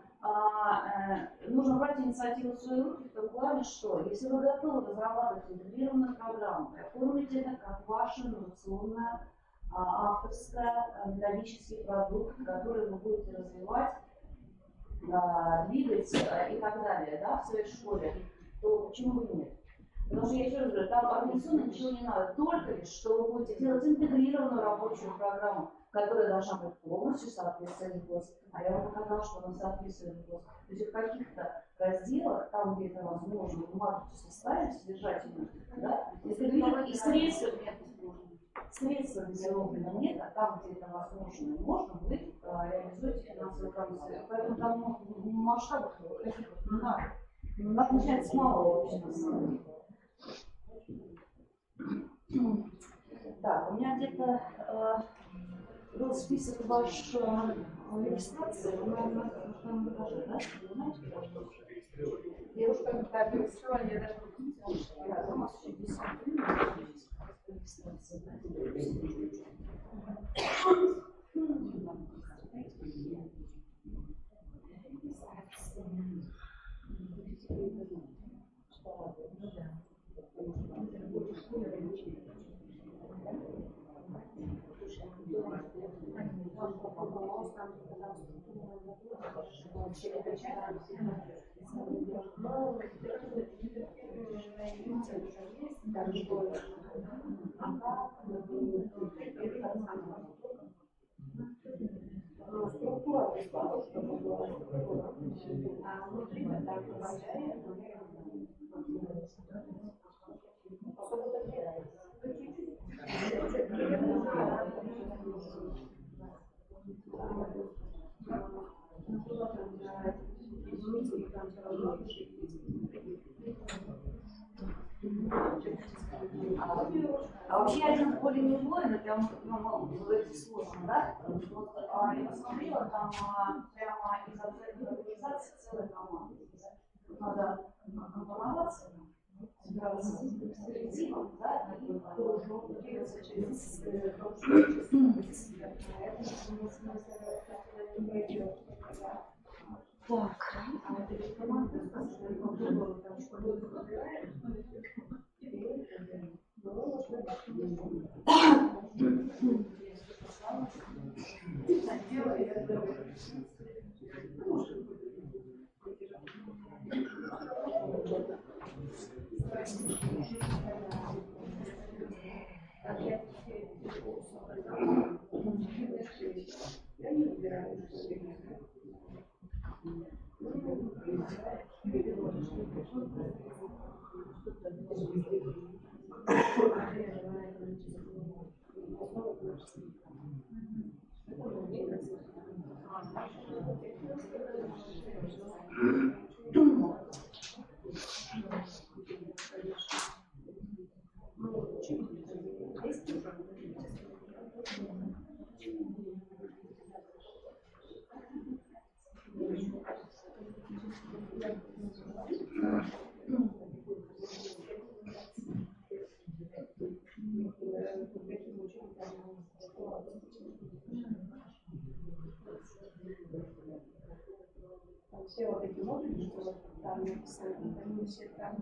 нужно брать инициативу в свои руки в том плане, что если вы готовы разрабатывать интегрированную программу, оформите это как ваше инновационное авторское методический продукт, который вы будете развивать, двигать и так далее, да, в своей школе, то почему бы нет? Потому что я еще раз говорю, там организационно ничего не надо, только лишь, что вы будете делать интегрированную рабочую программу, которая должна быть полностью соответствовать ГОС. А я вам показала, что она соответствует ГОС. То есть в каких-то разделах, там, где это возможно, матрицу составить содержательную, да, интегрировать и средства для нет, а там, где это возможно и можно, вы реализуете финансовую грамотность. Поэтому там масштабов таких вот не надо. Надо начать с малого вообще на самом деле. Так, у меня где-то был список вашей регистрации, наверное, втором этаже, да? Вы знаете, куда вы Девушка, когда перестала, я даже у нас еще 10 минут. А вообще один в поле не воин, это прям говорите сложно, да? Вот, я посмотрела, там прямо из организации целая команда. Надо компоноваться, собираться с коллективом, да, и двигаться через так, а вот эти команды, все вот эти модули, что там написано, они все там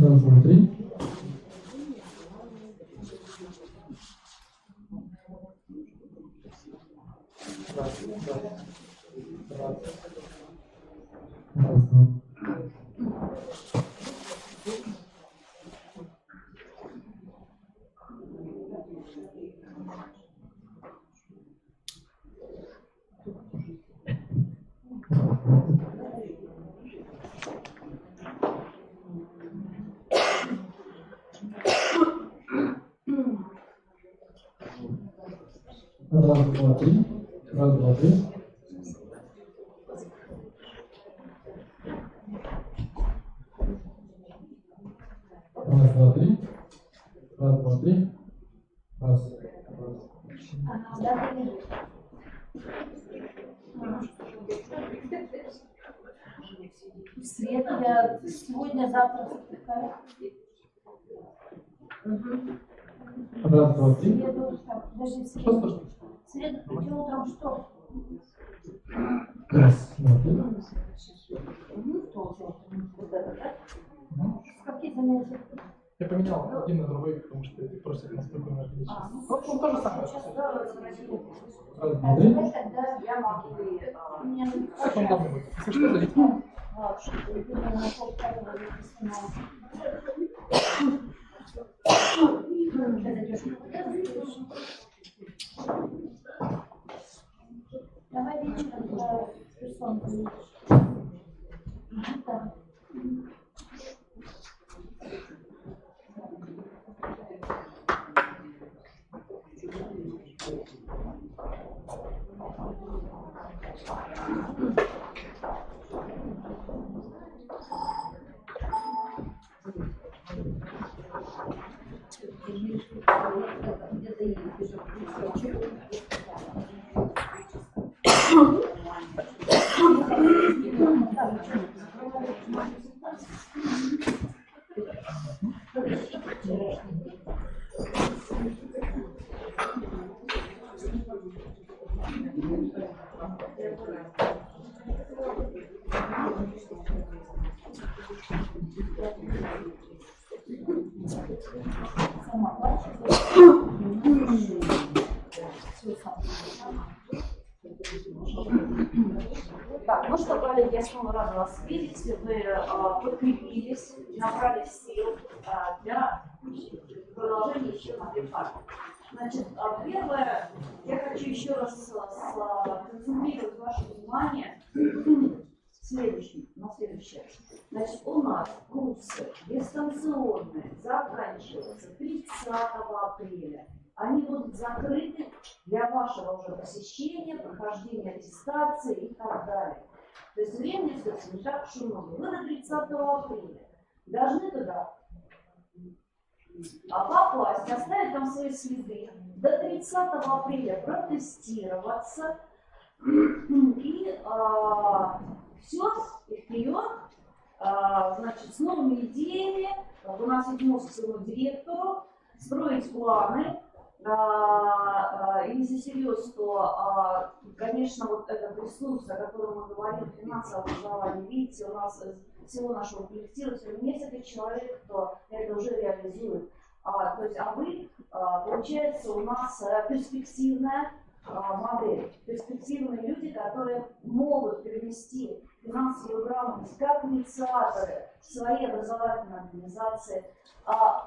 Раз, два, три. Раз, два. Раз, два, три. Раз, два, три. Раз, два, три. Раз, два, три. Раз, В среду я сегодня, завтра отдыхаю. раз, два, три. В среду, так, подожди, в среду. В среду придем утром что? Раз, два, три. Какие занятия? Я поменял один на другой, потому что это просто настолько различно. В общем, то же самое. Раз, два, три. Тогда я могу Потом должны быть. Если что, зайдите. Давай вечером для персон приедешь. Да. Так, ну что, коллеги, я снова рада вас видеть. Вы подкрепились, набрали сил для продолжения еще на парты. Значит, первое, я хочу еще раз сконцентрировать ваше внимание на следующее. Значит, у нас курсы дистанционные заканчиваются 30 апреля. Они будут закрыты для вашего уже посещения, прохождения аттестации и так далее. То есть времени остается не так уж и много. Вы до 30 апреля должны туда попасть, оставить там свои следы, до 30 апреля протестироваться и все, и вперед, значит, с новыми идеями, выносить мозг своему директору, строить планы. И если серьезно, то, конечно, вот этот ресурс, о котором мы говорим, финансовое образование, видите, у нас всего нашего коллектива всего несколько человек, кто это уже реализует. То есть, вы, получается, у нас перспективная модель, перспективные люди, которые могут привнести финансовую грамотность как инициаторы в свои образовательные организации,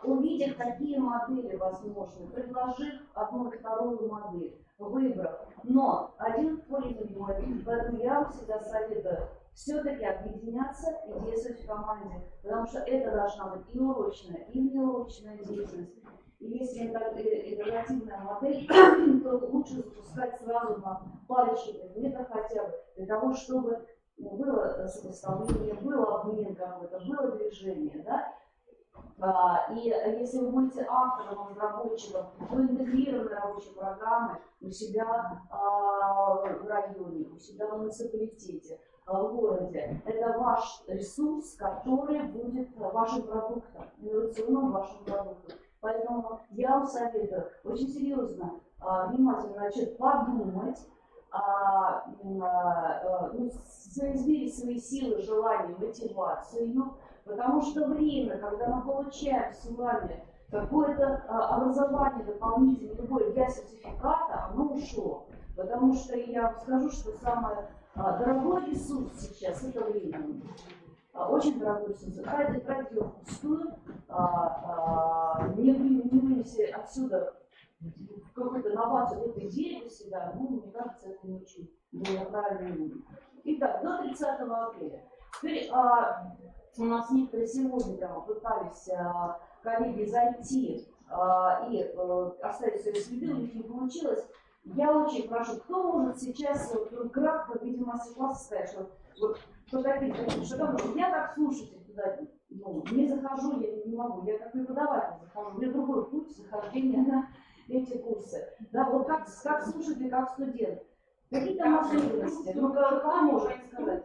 увидев, какие модели возможны, предложив одну и вторую модель, выбрав. Но один поле не будет, поэтому я вам всегда советую все-таки объединяться и действовать в команде, потому что это должна быть и урочная, и неурочная деятельность. И если это интегративная модель, то лучше запускать сразу на парочке предметов хотя бы, для того, чтобы было сопоставление, был обмен какой-то, было движение. Да? И если вы будете автором, разработчиком, вы интегрированы рабочие программы у себя в районе, у себя в муниципалитете, в городе, это ваш ресурс, который будет вашим продуктом, инновационным вашим продуктом. Поэтому я вам советую очень серьезно, внимательно подумать, соизмерить свои силы, желания, мотивацию, потому что время, когда мы получаем с вами какое-то образование дополнительное, любое для сертификата, оно ушло. Потому что я вам скажу, что самый дорогой ресурс сейчас – это время. Очень дорогой ресурс. Тратить его впустую, не вынести отсюда какую-то новацию, какую-то идею для себя, мне кажется, это не очень было правильно. Итак, до 30 апреля. Теперь у нас некоторые сегодня там пытались коллеги зайти и оставить свои следы, у них не получилось. Я очень прошу, кто может сейчас кратко, видимо, мастер-класс сказать, что я как слушатель туда не захожу, я не могу, я как преподаватель захожу, у меня другой путь захождения на эти курсы. Да, вот как слушатель, как студент. Какие там особенности? Кто может сказать?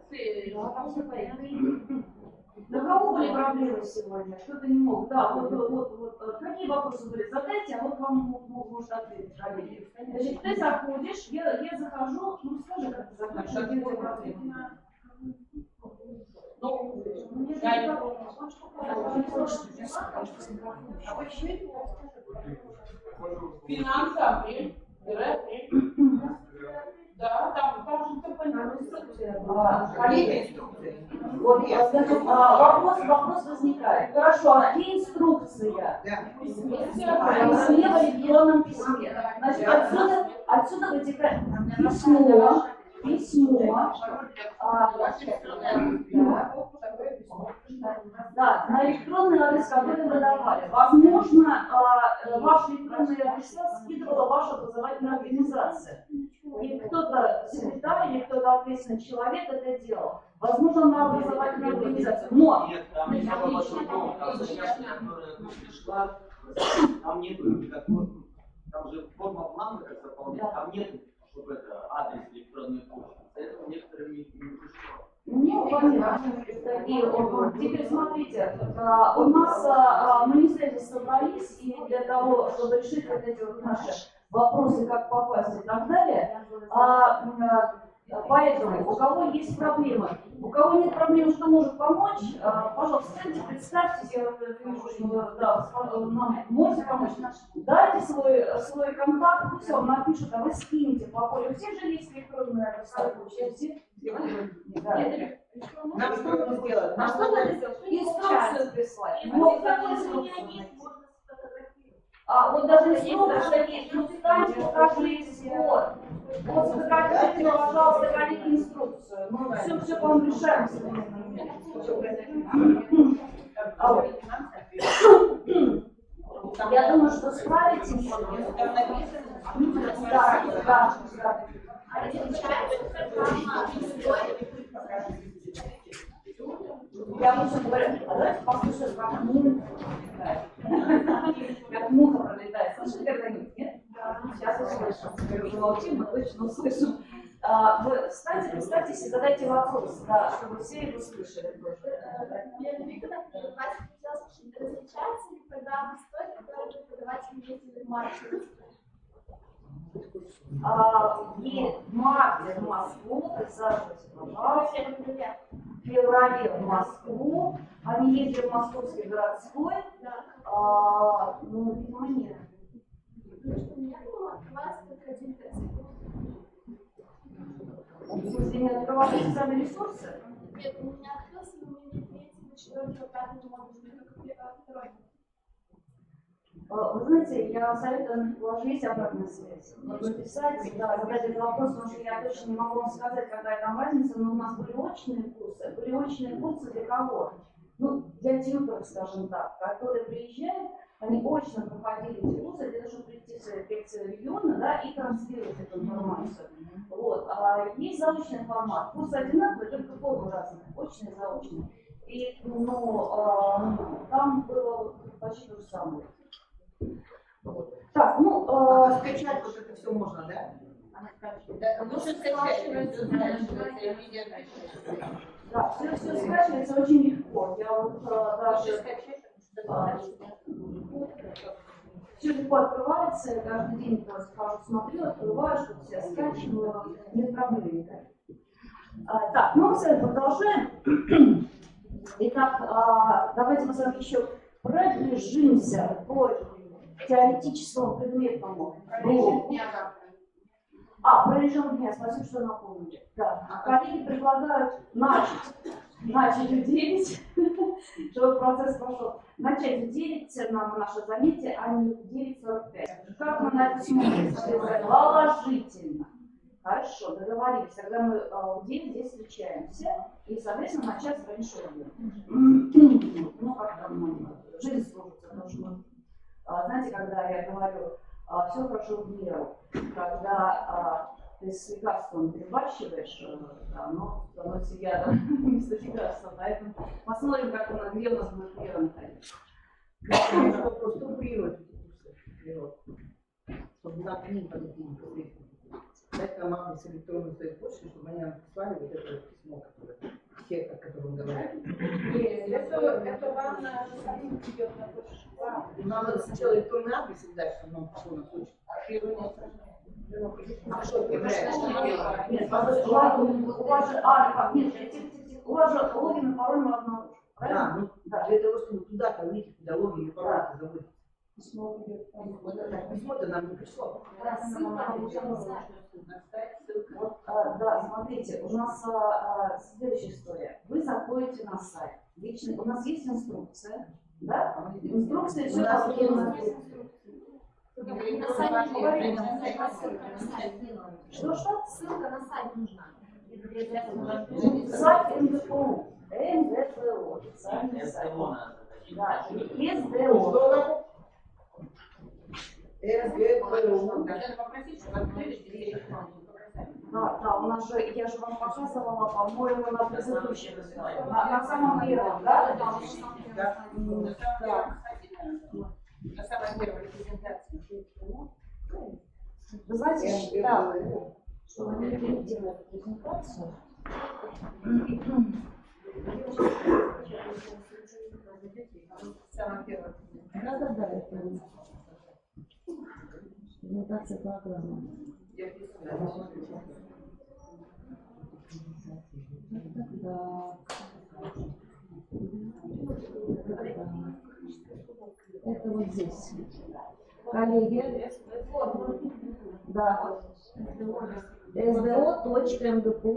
На кого были проблемы сегодня? Кто-то не мог. Да, вот. Какие вопросы были? Задайте, а вот вам может ответить, коллеги. Значит, ты заходишь, я захожу, скажи, как ты заходишь, какие у тебя проблемы? Финансы, апрель, да, там же все понятно. Вопрос возникает. Хорошо, а где инструкция? Письме в электронном письме. Значит, отсюда вытекает письмо. Да, на электронный адрес, который вы давали. Возможно, ваш электронный адрес скидывала ваша образовательная организация. И кто-то секретарь или кто-то ответственный человек это делал. Возможно, на образовательную организацию. Но нет, там не было вашего дома, там пришла, там нету никакого, там же форма плана как заполнять, там нету, чтобы это адрес электронной почты. Поэтому некоторым не пришло. Теперь смотрите, у нас мы не встретили собрались, и для того, чтобы решить вот эти вот наши вопросы, как попасть и так далее, поэтому у кого есть проблемы, у кого нет проблем, что может помочь, пожалуйста, встаньте, представьте, я вижу, что нам можете помочь, дайте свой контакт, пусть вам напишут, а вы скинете по полю. У всех же есть электронная почта. Нам что надо сделать? А что надо сделать? Инструкцию прислать. Вот такой инструкцию. Вот даже инструкция есть. Ну, встаньте, покажите. Вот сфотографируйте, пожалуйста, коллеги, инструкцию. Мы все по вам решаем. Я думаю, что справитесь. Да. Я обычно говорю, давайте послушаем, как муха пролетает. Слышали когда-нибудь, нет? Сейчас услышим. Молчим, мы точно услышим. Вы встаньте, представьтесь и задайте вопрос, да, чтобы все его слышали. Различается ли программа стоит, которую преподаватель ездит в маршрут? Марте в Москву, присаживайтесь, пожалуйста. В феврале в Москву. Они ездили в Московский городской. Ну, видимо, нет. Потому что у меня было открываться только один тест. В смысле, не открываются сами ресурсы? Нет, у меня открылся, но у меня третьего, четвертого, пятого модуля, только второй. Вы знаете, я советую, у вас же есть обратная связь. Можно писать, да, задать этот вопрос, потому что я точно не могу вам сказать, какая там разница, но у нас были очные курсы для кого? Ну, для тьюторов, скажем так, которые приезжают, они очно проходили эти курсы для того, чтобы прийти в свои региона, да, и транслировать эту информацию. Вот. А есть заочный формат. Курсы одинаковые, только формы разные, очные и заочные. И, там было почти то же самое. Так, скачать вот это все можно, да? Да, лучше скачать. Да, все скачивается очень легко. Я вот даже все легко открывается, я каждый день просто хожу, смотрю, открываю, что все скачиваю, нет проблем никаких. Так, мы с вами продолжаем. Итак, давайте мы с вами еще пробежимся по теоретическому предметному блоку. Про режим дня, спасибо, что напомнили. Да. Коллеги предлагают начать в 9, чтобы процесс пошел. Начать в 9 нам наше занятие, а не в 9:45. Как мы на это смотрим? Положительно. Хорошо, договорились. Тогда мы в 9 здесь встречаемся и, соответственно, на час раньше уйдем. Ну, как там, жизнь служится должна. Знаете, когда я говорю, все хорошо в меру, когда ты с лекарством перебарщиваешь, оно становится ядом вместо лекарства. Поэтому посмотрим, где у нас будет мера находиться. Вопрос структурировать эти курсы, чтобы нам к ним подойти. Дать команду с электронной своей почты, чтобы они нам прислали вот это письмо, все, о котором говорят. Это вам самим идет на почту. Нам надо сначала электронный адрес и дальше нам пришло на почту. У вас же логин и пароль мы обнаружим. Да, ну для того, чтобы туда повесить, куда логин и пароль забыть. Письмо-то нам не пришло. Да, смотрите, у нас следующая история. Вы заходите на сайт. У нас есть инструкция, да? Инструкция все Что? Ссылка на сайт нужна. Сайт МГПУ. МГПУ. Официальный сайт. Да, СДО. Да, у нас же, я же вам показывала, по-моему, на предыдущем, на самом первом, да? На самой первой презентации. Вы знаете, я считаю, что они делают презентацию. Самая первая. Да, это презентация программы. Это вот здесь. Коллеги. Да. sdo.mgpu.ru.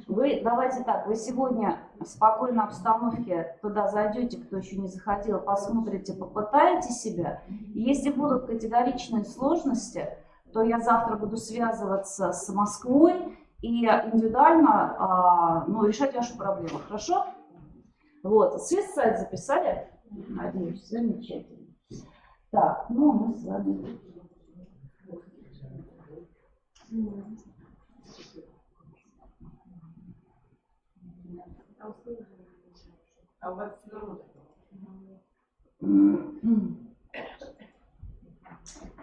Вы, давайте так, вы сегодня в спокойной обстановке туда зайдете, кто еще не заходил, посмотрите, попытаете себя. И если будут категоричные сложности, то я завтра буду связываться с Москвой и индивидуально решать вашу проблему. Хорошо? Вот. Сайт записали? Надеюсь, замечательно. Так, мы с вами. А у вас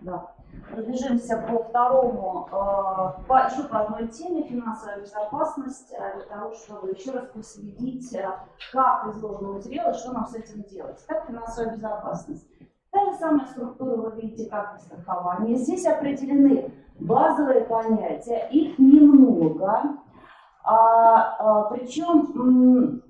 Да. Пробежимся по второму, еще по одной теме, финансовая безопасность, для того, чтобы еще раз проследить, как изложен материал и что нам с этим делать. Как финансовая безопасность? Та же самая структура вы видите как страхование. Здесь определены базовые понятия, их немного, причем,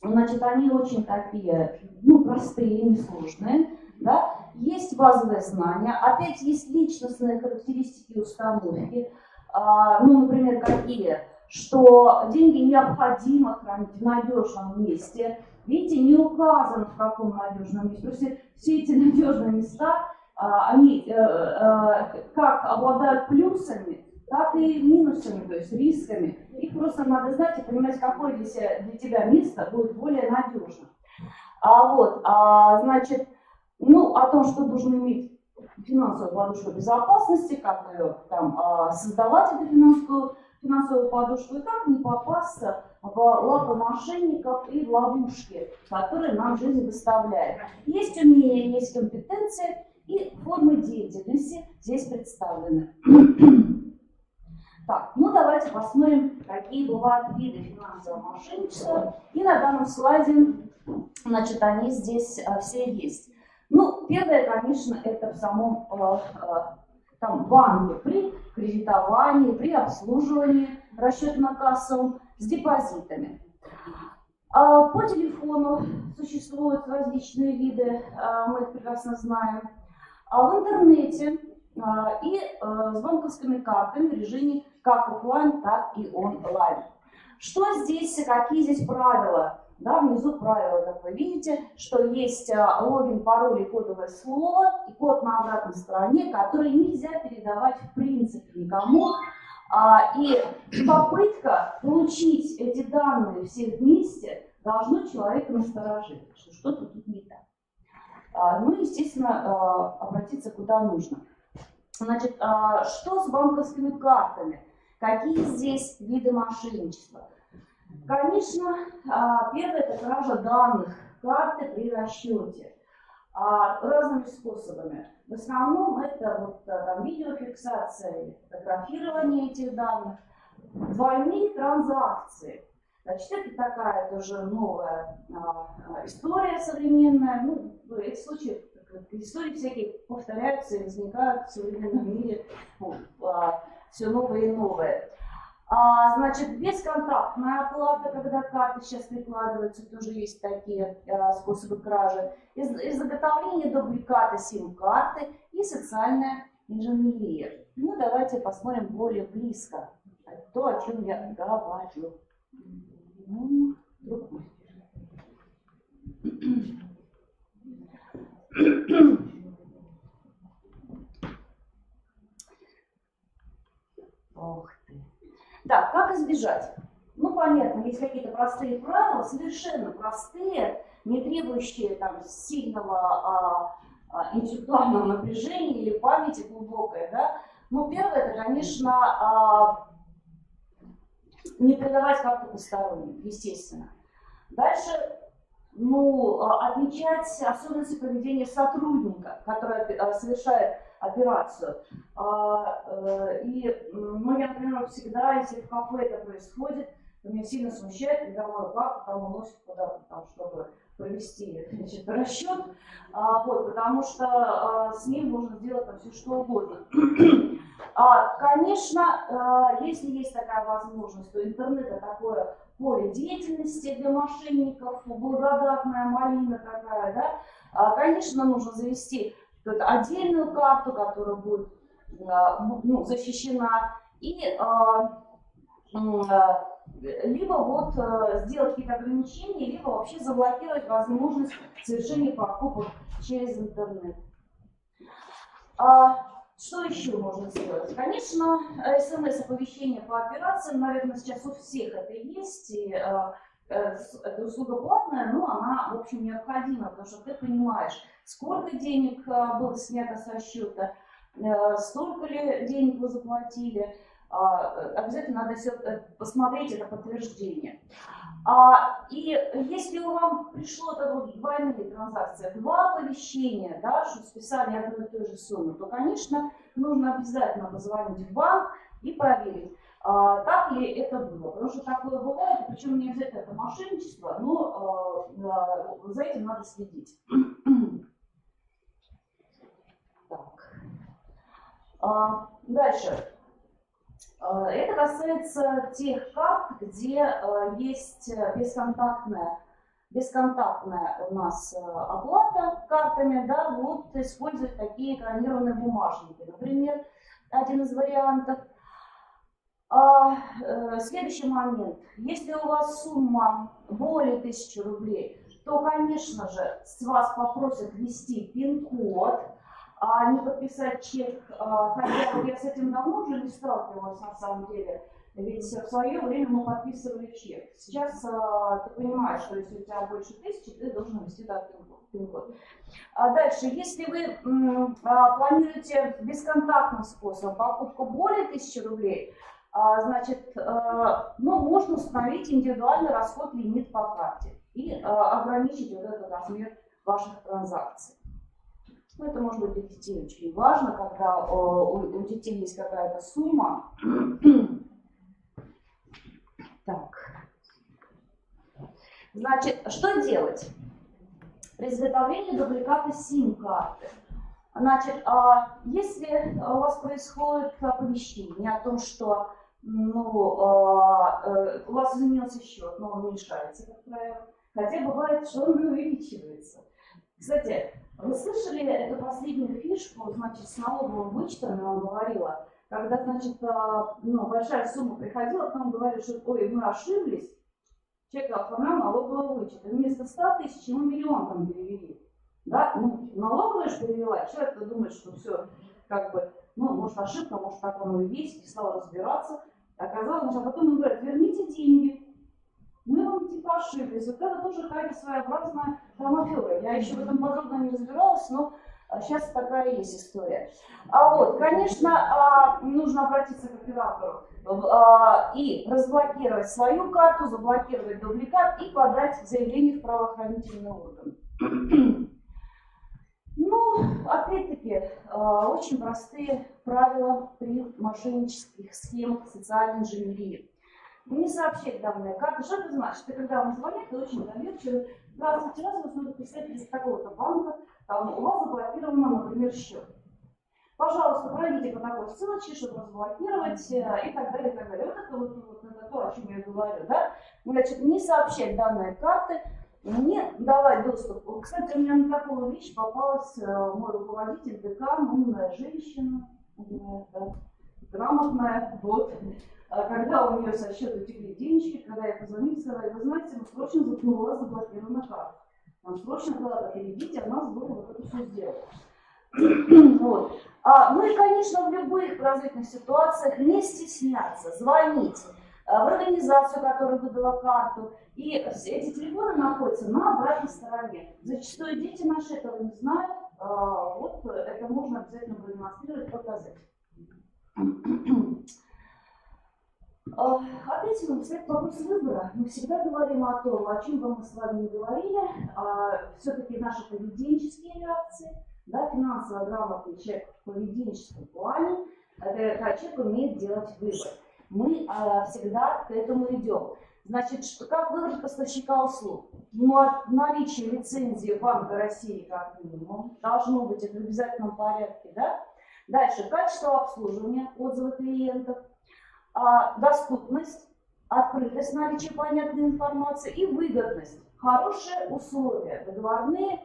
значит, они очень такие, ну, простые, несложные, да? Есть базовые знания, опять есть личностные характеристики и установки, ну, например, какие, что деньги необходимо хранить в надежном месте. Видите, не указано, в каком надежном месте. Просто все эти надежные места, они как обладают плюсами, так и минусами, то есть рисками. Их просто надо знать и понимать, какое для тебя место будет более надежным. Значит, ну, о том, что нужно иметь финансовую подушку безопасности, как ее там создавать, эту финансовую подушку, и как не попасться в лапы мошенников и в ловушки, которые нам жизнь выставляет. Есть умения, есть компетенции и формы деятельности здесь представлены. Так, ну давайте посмотрим, какие бывают виды финансового мошенничества. И на данном слайде, значит, они здесь все есть. Ну, первое, конечно, это в самом там, банке при кредитовании, при обслуживании расчетно-кассовом с депозитами. По телефону существуют различные виды, мы их прекрасно знаем. В интернете и с банковскими картами в режиме как офлайн, так и онлайн. Что здесь, какие здесь правила? Да, внизу правила, как вы видите, что есть логин, пароль и кодовое слово, и код на обратной стороне, который нельзя передавать в принципе никому. И попытка получить эти данные все вместе должно человека насторожить, что что-то тут не так. Ну, естественно, обратиться куда нужно. Значит, что с банковскими картами? Какие здесь виды мошенничества? Конечно, первое – это кража данных карты при расчете разными способами. В основном это вот, там, видеофиксация, фотографирование этих данных, двойные транзакции. Значит, это такая тоже новая история современная. Ну, эти случаи, истории всякие повторяются и возникают в современном мире все новые и новые. Значит, бесконтактная оплата, когда карты сейчас прикладываются, тоже есть такие способы кражи. Изготовление дубликата сим-карты и социальная инженерия. Ну, давайте посмотрим более близко то, о чем я говорю. Ох ты. Так, как избежать? Ну, понятно, есть какие-то простые правила, совершенно простые, не требующие там сильного интеллектуального напряжения или памяти глубокой, да? Ну, первое, это, конечно, не продавать карту посторонним, естественно. Дальше, ну, отмечать особенности поведения сотрудника, который совершает операцию. Ну, я, например, всегда, если в кафе это происходит, то меня сильно смущает, когда мою карту там уносят куда-то, там, чтобы провести, значит, расчет, вот, потому что с ним можно сделать там все что угодно. Конечно, если есть такая возможность, то интернет это такое поле деятельности для мошенников, благодатная малина такая, да, конечно, нужно завести отдельную карту, которая будет ну, защищена, и либо вот сделать какие-то ограничения, либо вообще заблокировать возможность совершения покупок через интернет. Что еще можно сделать? Конечно, СМС-оповещение по операциям, наверное, сейчас у всех это есть, и эта услуга платная, но она, в общем, необходима, потому что ты понимаешь, сколько денег было снято со счета, столько ли денег вы заплатили. Обязательно надо все посмотреть это подтверждение. И если вам пришло двойные транзакции, два оповещения, да, что списали одну и ту же сумму, то, конечно, нужно обязательно позвонить в банк и проверить, так ли это было. Потому что такое бывает, причем не обязательно это мошенничество, но за этим надо следить. Дальше. Это касается тех карт, где есть бесконтактная у нас оплата картами, да, вот использовать такие экранированные бумажники. Например, один из вариантов. Следующий момент. Если у вас сумма более 1000 рублей, то, конечно же, с вас попросят ввести пин-код, а не подписать чек. Хотя я с этим давно уже не сталкивалась на самом деле. Ведь в свое время мы подписывали чек. Сейчас ты понимаешь, что если у тебя больше 1000, ты должен ввести пин-код. Дальше, если вы планируете бесконтактным способом покупку более 1000 рублей, значит, можно установить индивидуальный расход-лимит по карте и ограничить вот этот размер ваших транзакций. Это может быть для детей очень важно, когда у детей есть какая-то сумма. Так. Значит, что делать? При изготовлении дубликата SIM-карты. Значит, если у вас происходит оповещение о том, что у вас изменился счет, но он уменьшается, как правило, хотя бывает, что он увеличивается. Кстати, вы слышали эту последнюю фишку, значит, с налоговым вычетом, я вам говорила, когда, значит, большая сумма приходила, потом говорили, что ой, мы ошиблись, человек оформлял налоговый вычет, и вместо 100 000 ему миллион там перевели. Да? Налоговая же перевела, человек думает, что все, как бы, может ошибка, может так оно и есть, и стал разбираться. Оказалось, а потом он говорит, верните деньги. Мы вам типа ошиблись. Вот это тоже какая-то своеобразная афера. Я еще в этом подробно не разбиралась, но сейчас такая есть история. Конечно, нужно обратиться к оператору и разблокировать свою карту, заблокировать дубликат и подать заявление в правоохранительный орган. Опять-таки, очень простые правила при мошеннических схемах социальной инженерии. Не сообщать данные карты. Что это значит? Ты когда вам звонят, ты очень доверчивый. Здравствуйте, раз вас надо писать из такого-то банка, там у вас заблокировано, например, счет. Пожалуйста, пройдите по такой ссылочке, чтобы разблокировать и так далее, и так далее. Вот это то, о чем я говорю, да? Значит, не сообщать данные карты, не давать доступ. Кстати, у меня на такую вещь попалась мой руководитель ДК, умная женщина, грамотная, вот. Когда у нее со счета утекли денежки, когда я позвонила, сказали, вы знаете, мы срочно заблокирована карта. Нам срочно надо переведите, а нас было вот это все сделать. Вот. И, конечно, в любых подозрительных ситуациях не стесняться, звонить в организацию, которая выдала карту. И эти телефоны находятся на обратной стороне. Зачастую дети наши этого не знают. Вот это можно обязательно продемонстрировать, показать. Опять мы встает вопрос выбора. Мы всегда говорим о том, о чем бы мы с вами не говорили. Все-таки наши поведенческие реакции, да, финансово грамотный человек в поведенческом плане, это человек умеет делать выбор. Мы всегда к этому идем. Значит, как выбрать поставщика услуг? Наличие лицензии Банка России как минимум должно быть это в обязательном порядке. Да? Дальше качество обслуживания, отзывы клиентов. Доступность, открытость, наличие понятной информации и выгодность, хорошие условия, договорные,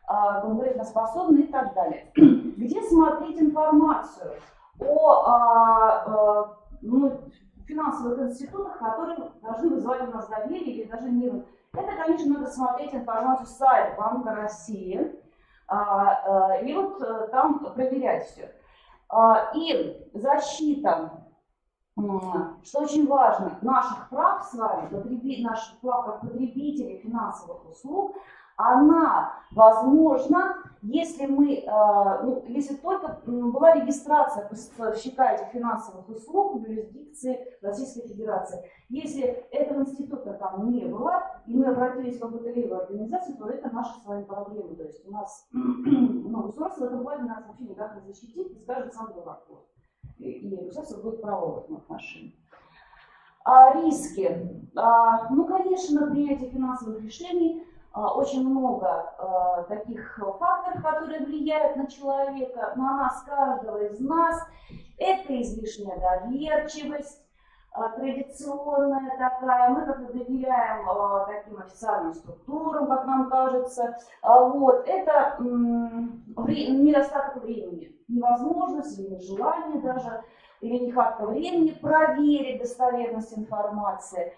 конкурентоспособные и так далее. Где смотреть информацию о финансовых институтах, которые должны вызывать у нас доверие или даже не. Это, конечно, надо смотреть информацию с сайта Банка России и вот там проверять все. И защита. Что очень важно, наших прав с вами, наших прав как потребителей финансовых услуг, она возможна, если если только была регистрация поставщика этих финансовых услуг в юрисдикции Российской Федерации. Если этого института там не было, и мы обратились в какую-то левую организацию, то это наши с вами проблемы. То есть у нас государство в этом плане нас вообще никак не защитит, и скажет сам дурак. И государство будет право в этом отношении. Риски. Конечно, принятие финансовых решений очень много таких факторов, которые влияют на человека, на нас, каждого из нас. Это излишняя доверчивость, традиционная такая. Мы как-то доверяем таким официальным структурам, как нам кажется. Вот. Это недостаток времени, невозможность или нежелание даже, или нехватка времени проверить достоверность информации.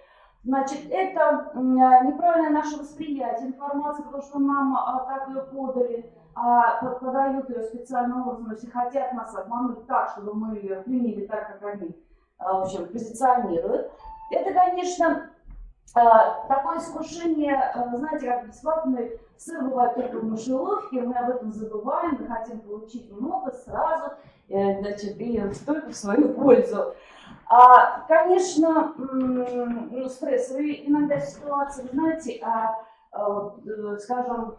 Значит, это неправильное наше восприятие информации, потому что нам так ее подали, подают ее специальным образом, если хотят нас обмануть так, чтобы мы ее приняли так, как они, в общем, позиционируют. Это, конечно, такое искушение, знаете, как бесплатный сыр бывает только в мышеловке, мы об этом забываем, мы хотим получить много сразу, значит, и только в свою пользу. Конечно, стрессовые иногда ситуации, знаете, скажем,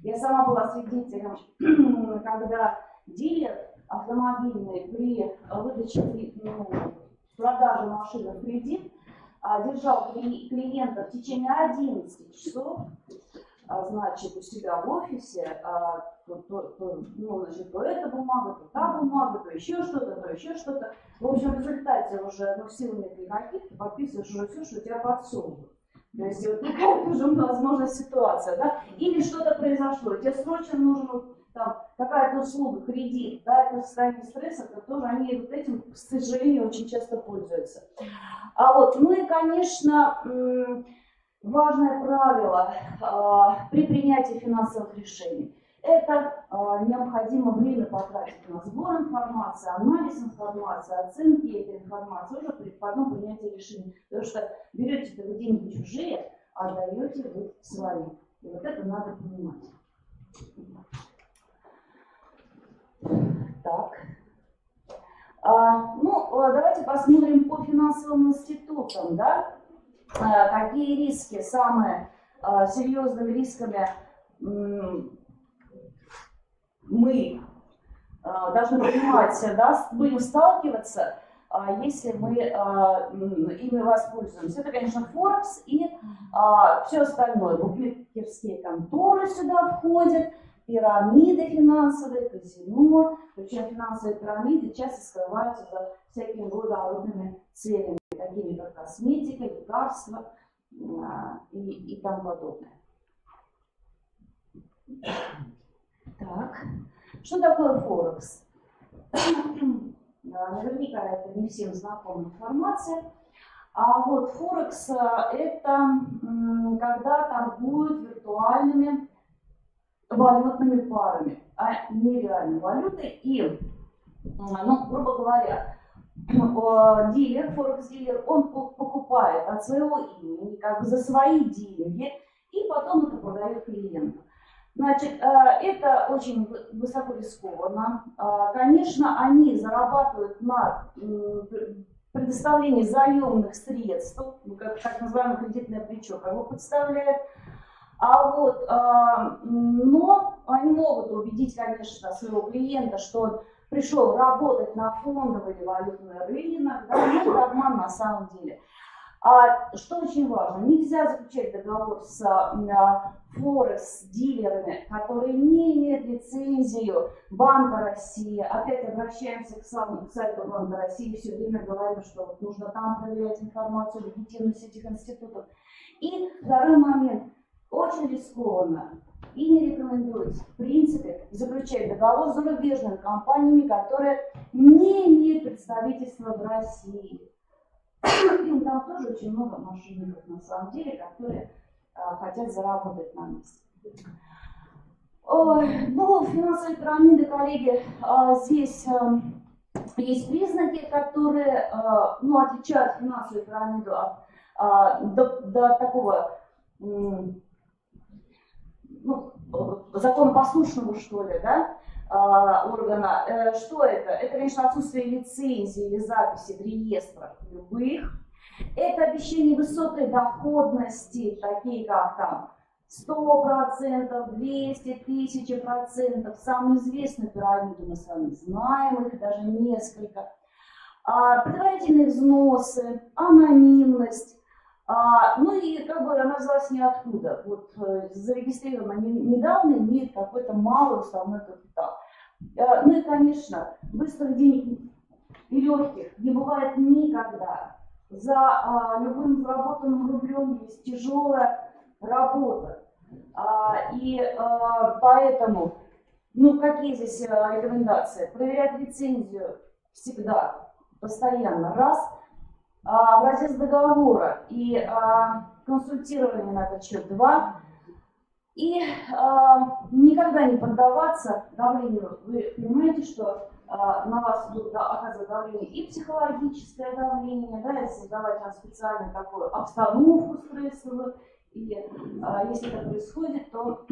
я сама была свидетелем, когда дилер автомобильный при выдаче, продаже машины в кредит держал клиента в течение 11 часов, значит, у себя в офисе, значит, то эта бумага, то та бумага, то еще что-то, то еще что-то. В общем, в результате уже, в силу некой каких-то подписываешь уже все, что тебя подсовывают. То есть вот такая тоже возможная ситуация, да? Или что-то произошло, тебе срочно нужно там какая-то услуга, кредит, да, это состояние стресса, то тоже они вот этим, к сожалению, очень часто пользуются. Ну и, конечно, важное правило при принятии финансовых решений. Это необходимо время потратить на сбор информации, анализ информации, оценки этой информации уже при одном принятии решений. Потому что берете вы деньги чужие, а отдаете вы свои. И вот это надо понимать. Так. Давайте посмотрим по финансовым институтам, да? Какие риски, самые серьезными рисками мы должны понимать, да, будем сталкиваться, если мы ими воспользуемся. Это, конечно, Форекс и все остальное. Букмекерские конторы сюда входят, пирамиды финансовые, казино. Причем финансовые пирамиды часто скрываются за всякими благородными целями, такими как косметика, лекарства и тому подобное. Так, что такое Форекс? Наверняка это не всем знакомая информация. Вот Форекс это когда торгуют виртуальными валютными парами, а не реальной валютой. И, грубо говоря, дилер, Форекс-дилер, он покупает от своего имени, как бы за свои деньги, и потом это продает клиенту. Значит, это очень высоко рискованно. Конечно, они зарабатывают на предоставлении заемных средств, как так называемое кредитное плечо, как бы подставляют. Но они могут убедить, конечно, своего клиента, что он пришел работать на фондовый или валютный рынок, да, но это обман на самом деле. Что очень важно, нельзя заключать договор с Форекс-дилерами, которые не имеют лицензию Банка России. Опять обращаемся к сайту Банка России, все время говорим, что вот нужно там проверять информацию, легитимность этих институтов. И второй момент. Очень рискованно и не рекомендуется, в принципе, заключать договор с зарубежными компаниями, которые не имеют представительства в России. Там тоже очень много мошенников на самом деле, которые хотят заработать на месте. Финансовые пирамиды, коллеги, здесь есть признаки, которые отличают финансовую пирамиду до такого законопослушного, что ли, да, органа. Что это? Это, конечно, отсутствие лицензии или записи в реестрах любых. Это обещание высокой доходности, такие как там 100%, 200, 1000%. Самую известную пирамиду мы с вами знаем, их даже несколько. Предварительные взносы, анонимность, Ну и как бы она взялась ниоткуда. Вот зарегистрирована недавно, имеет какой-то малый уставной капитал. Ну и, конечно, быстрых денег и легких не бывает никогда. За любым заработанным рублем есть тяжелая работа. Поэтому, ну какие здесь рекомендации? Проверять лицензию всегда, постоянно. Раз. Образец договора и консультирование на этот счет. 2. И никогда не поддаваться давлению. Вы понимаете, что на вас будет оказывать давление и психологическое давление, да, и создавать вам специальную такую обстановку стрессовую. И если это происходит, то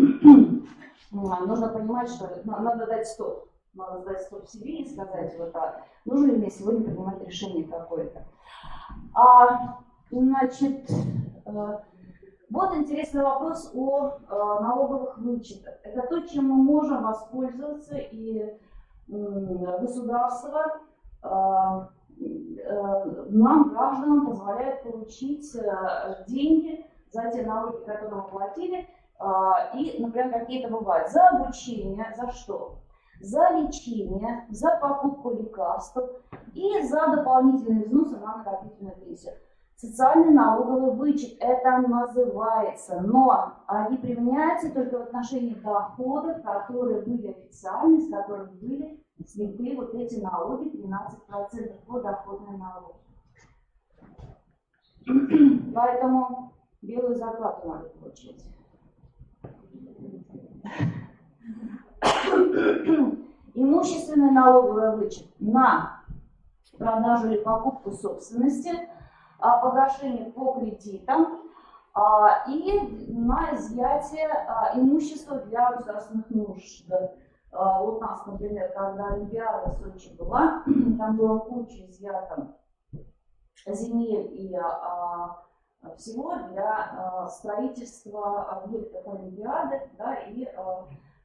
нужно понимать, что надо дать стоп. Надо дать стоп себе и сказать, вот так, нужно ли мне сегодня принимать решение какое-то. Значит, вот интересный вопрос о налоговых вычетах. Это то, чем мы можем воспользоваться, и государство нам, гражданам, позволяет получить деньги за те налоги, которые мы платили, и, например, какие-то бывают. За обучение, за что? За лечение, за покупку лекарств и за дополнительные взносы на накопительную пенсию. Социальный налоговый вычет это называется, но они применяются только в отношении доходов, которые были официальны, с которых были сняты вот эти налоги, 13% подоходные налоги. Поэтому белую зарплату надо получить. Имущественный налоговый вычет на продажу или покупку собственности, погашение по кредитам и на изъятие имущества для государственных нужд. Вот у нас, например, когда Олимпиада в Сочи была, там было куча изъято земель и всего для строительства объектов Олимпиады, да, и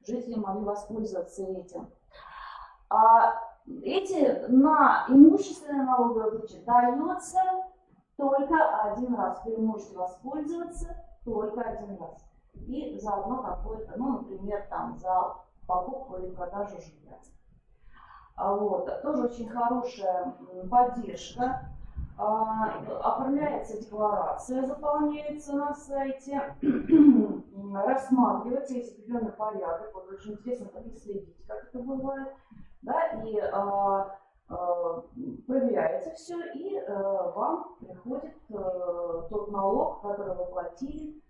жители могли воспользоваться этим. На имущественный налоговый вычет дается только один раз. Вы можете воспользоваться только один раз. И заодно какое-то, ну, например, там за покупку или продажу жилья. Вот. Тоже очень хорошая поддержка. Оформляется декларация, заполняется на сайте, рассматривается, есть определенный порядок. Вот очень интересно следить, как это бывает, да, и проверяется все, и вам приходит тот налог, который вы платили,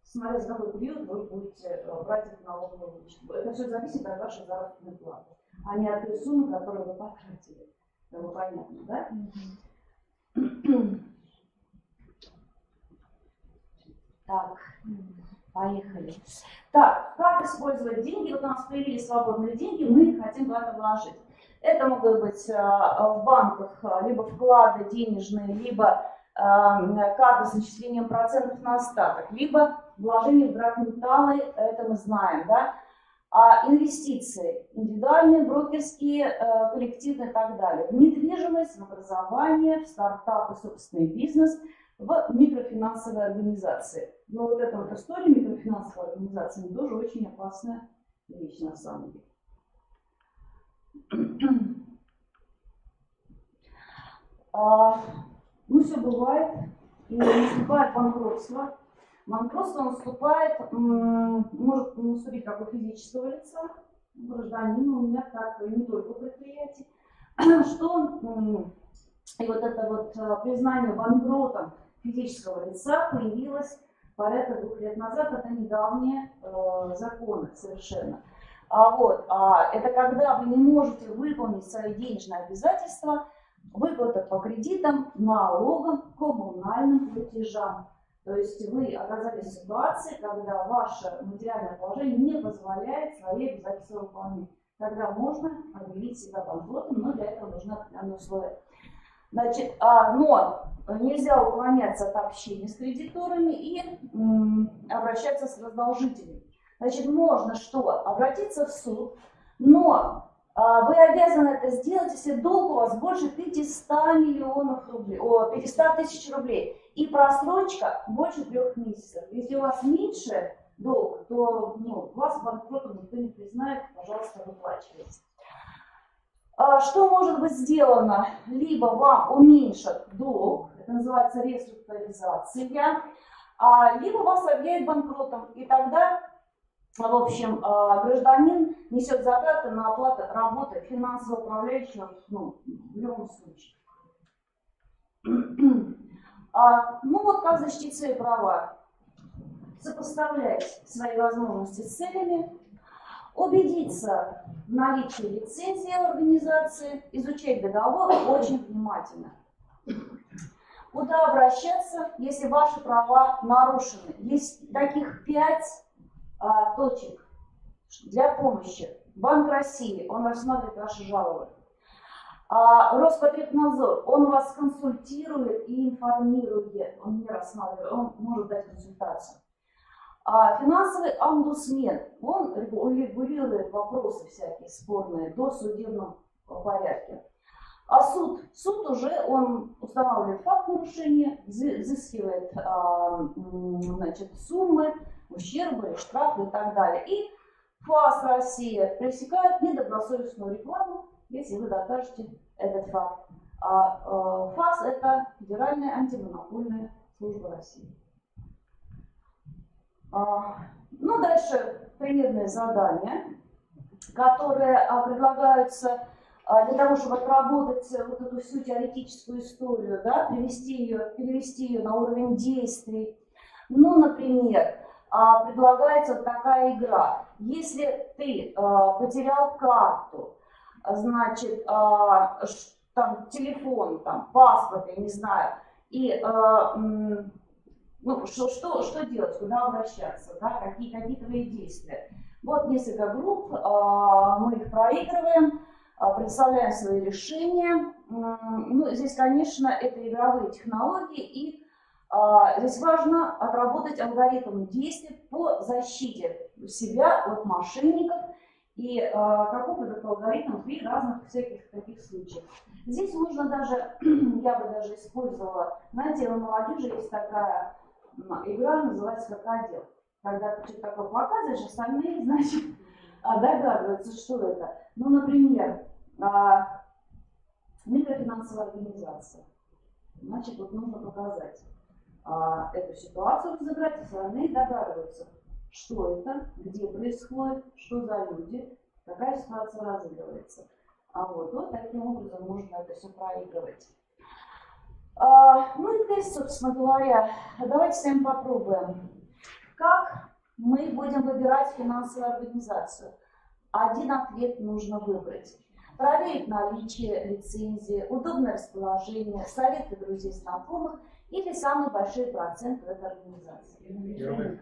смотря за какой период вы будете брать этот налоговый вычет. Это все зависит от вашей заработной платы, а не от той суммы, которую вы потратили. Это понятно, да? Так, поехали. Так, как использовать деньги? Вот у нас появились свободные деньги, мы их хотим куда-то вложить. Это могут быть в банках либо вклады денежные, либо карты с начислением процентов на остаток, либо вложения в драгметаллы, это мы знаем, да? Инвестиции индивидуальные, брокерские, коллективные и так далее. В недвижимость, в образование, в стартап и собственный бизнес, в микрофинансовые организации. Но вот эта вот история микрофинансовой организации тоже очень опасная вещь на самом деле. Ну, все бывает, и наступает банкротство. Банкротство наступает, может наступить как у физического лица, гражданина, у меня так, и не только предприятий, что и вот это вот признание банкротом физического лица появилось порядка 2 лет назад, это недавние законы совершенно. Это когда вы не можете выполнить свои денежные обязательства, выплаты по кредитам, налогам, коммунальным платежам. То есть вы оказались в ситуации, когда ваше материальное положение не позволяет свои обязательства выполнять. Тогда можно объявить себя банкротом, но для этого нужны определенные условия. Значит, но нельзя уклоняться от общения с кредиторами и обращаться с раздолжителями. Значит, можно что? Обратиться в суд, но Вы обязаны это сделать, если долг у вас больше 500 миллионов рублей, 500 тысяч рублей, и просрочка больше 3 месяцев. Если у вас меньше долг, то вас банкротом никто не признает, пожалуйста, выплачивайте. Что может быть сделано? Либо вам уменьшат долг, это называется реструктуризация, либо вас объявят банкротом, и тогда, в общем, гражданин несет затраты на оплату работы финансового управляющего, в любом случае. Вот как защитить свои права. Сопоставлять свои возможности с целями, убедиться в наличии лицензии организации, изучать договор очень внимательно. Куда обращаться, если ваши права нарушены? Есть таких 5 точек для помощи. Банк России, он рассматривает ваши жалобы. Роспотребнадзор, он вас консультирует и информирует, он не рассматривает, он может дать консультацию. Финансовый омбудсмен, он регулирует вопросы всякие спорные до судебном порядке. А суд уже он устанавливает факт нарушения, взыскивает суммы, ущербы, штрафы и так далее. И ФАС Россия пресекает недобросовестную рекламу, если вы докажете этот факт. ФАС – это Федеральная антимонопольная служба России. Дальше примерные задания, которые предлагаются для того, чтобы отработать вот эту всю теоретическую историю, перевести ее на уровень действий. Например, предлагается вот такая игра. Если ты потерял карту, значит, телефон, паспорт, я не знаю, и что делать, куда обращаться, какие твои действия. Вот несколько групп, мы их проигрываем, представляем свои решения. Здесь, конечно, это игровые технологии, и здесь важно отработать алгоритм действий по защите себя от мошенников и каков этот алгоритм при разных всяких таких случаях. Здесь можно даже, я бы даже использовала, знаете, у молодежи есть такая игра, называется «Крокодил». Когда ты что-то такое показываешь, остальные, значит, догадываются, что это. Например, микрофинансовая организация. Значит, вот нужно показать эту ситуацию, разыграть, остальные догадываются, что это, где происходит, что за люди, какая ситуация разыгрывается. Вот таким образом можно это все проигрывать. И тест, собственно говоря, давайте с вами попробуем. Как мы будем выбирать финансовую организацию? Один ответ нужно выбрать. Проверить наличие лицензии, удобное расположение, советы друзей, знакомых или самый большой процент в этой организации.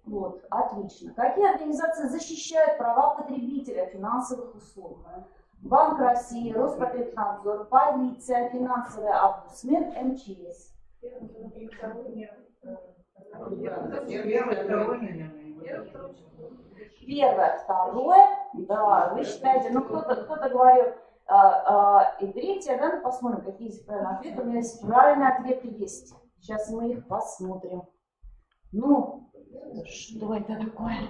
Вот, отлично. Какие организации защищают права потребителя финансовых услуг? Банк России, Роспотребнадзор, полиция, финансовый омбудсмен, МЧС. Первое, второе, да, вы считаете, кто-то говорил, и третье, посмотрим, какие есть правильные ответы. У меня есть правильные ответы есть. Сейчас мы их посмотрим. Что это такое?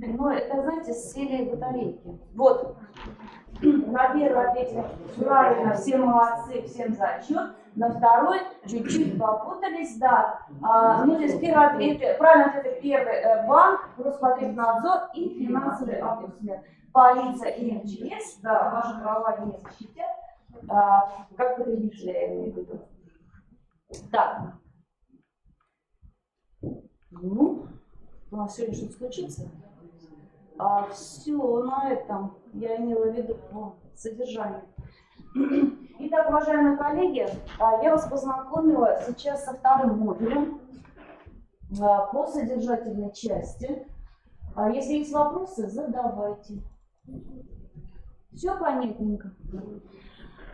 Это, знаете, с серии батарейки. Вот. На первый ответили правильно, все молодцы, всем зачет. На второй чуть-чуть попутались, да. Здесь первый ответ, правильно ответ первый, банк, Роспотребнадзор и финансовый омбудсмен. Полиция и МЧС, да, ваши права не защитят, как потребители, я имею в виду. Так. У нас сегодня что-то случится? Все на этом я имела в виду по содержанию. Итак, уважаемые коллеги, я вас познакомила сейчас со вторым модулем по содержательной части. Если есть вопросы, задавайте. Все понятненько.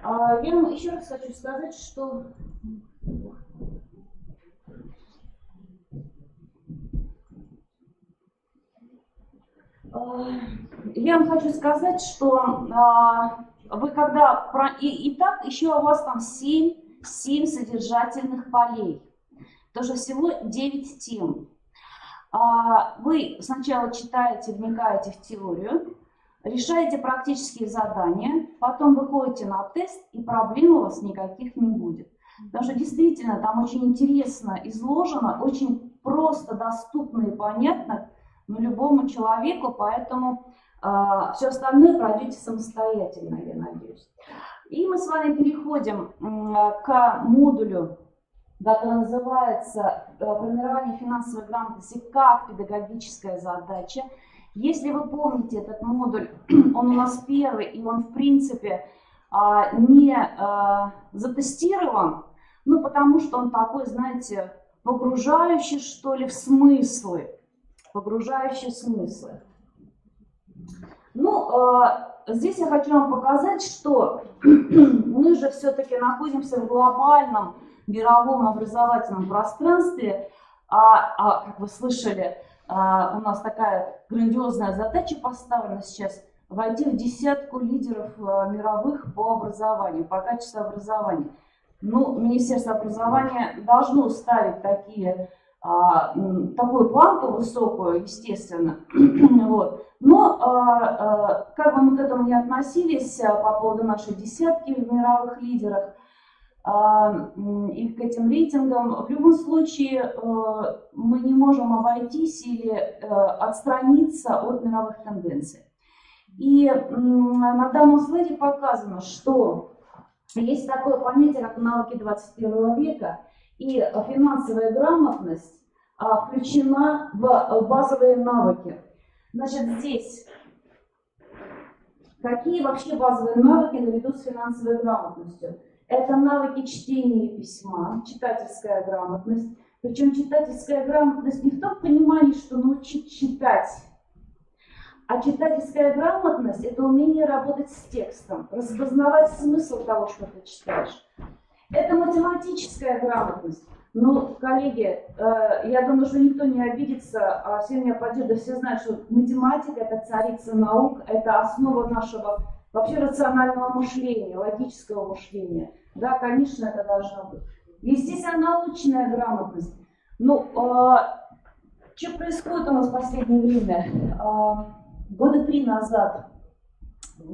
Я вам еще раз хочу сказать, что Я вам хочу сказать, что вы когда... Итак, еще у вас там 7 содержательных полей. Тоже всего 9 тем. Вы сначала читаете, вникаете в теорию, решаете практические задания, потом выходите на тест, и проблем у вас никаких не будет. Потому что действительно там очень интересно изложено, очень просто, доступно и понятно любому человеку, поэтому все остальное пройдете самостоятельно, я надеюсь. И мы с вами переходим к модулю, который называется «Формирование финансовой грамотности как педагогическая задача». Если вы помните этот модуль, он у нас первый, и он в принципе не затестирован, ну потому что он такой, знаете, погружающий, что ли, в смыслы. Погружающий в смыслы. Ну, здесь я хочу вам показать, что мы же все-таки находимся в глобальном мировом образовательном пространстве, как вы слышали, у нас такая грандиозная задача поставлена сейчас — войти в десятку лидеров мировых по образованию, по качеству образования. Ну, Министерство образования должно ставить такую планку высокую, естественно. Вот. Но как бы мы к этому не относились по поводу нашей десятки в мировых лидерах и к этим рейтингам, в любом случае мы не можем обойтись или отстраниться от мировых тенденций. И на данном слайде показано, что есть такое понятие, как навыки 21 века, и финансовая грамотность включена в базовые навыки. Значит, здесь какие вообще базовые навыки наряду с финансовой грамотностью? Это навыки чтения и письма, читательская грамотность. Причем читательская грамотность не в том понимании, что научить читать, а читательская грамотность — это умение работать с текстом, распознавать смысл того, что ты читаешь. Это математическая грамотность. Ну, коллеги, я думаю, что никто не обидится, а все меня поддержат, все знают, что математика — это царица наук, это основа нашего вообще рационального мышления, логического мышления. Да, конечно, это должно быть. Естественно, научная грамотность. Ну, что происходит у нас в последнее время? Года 3 назад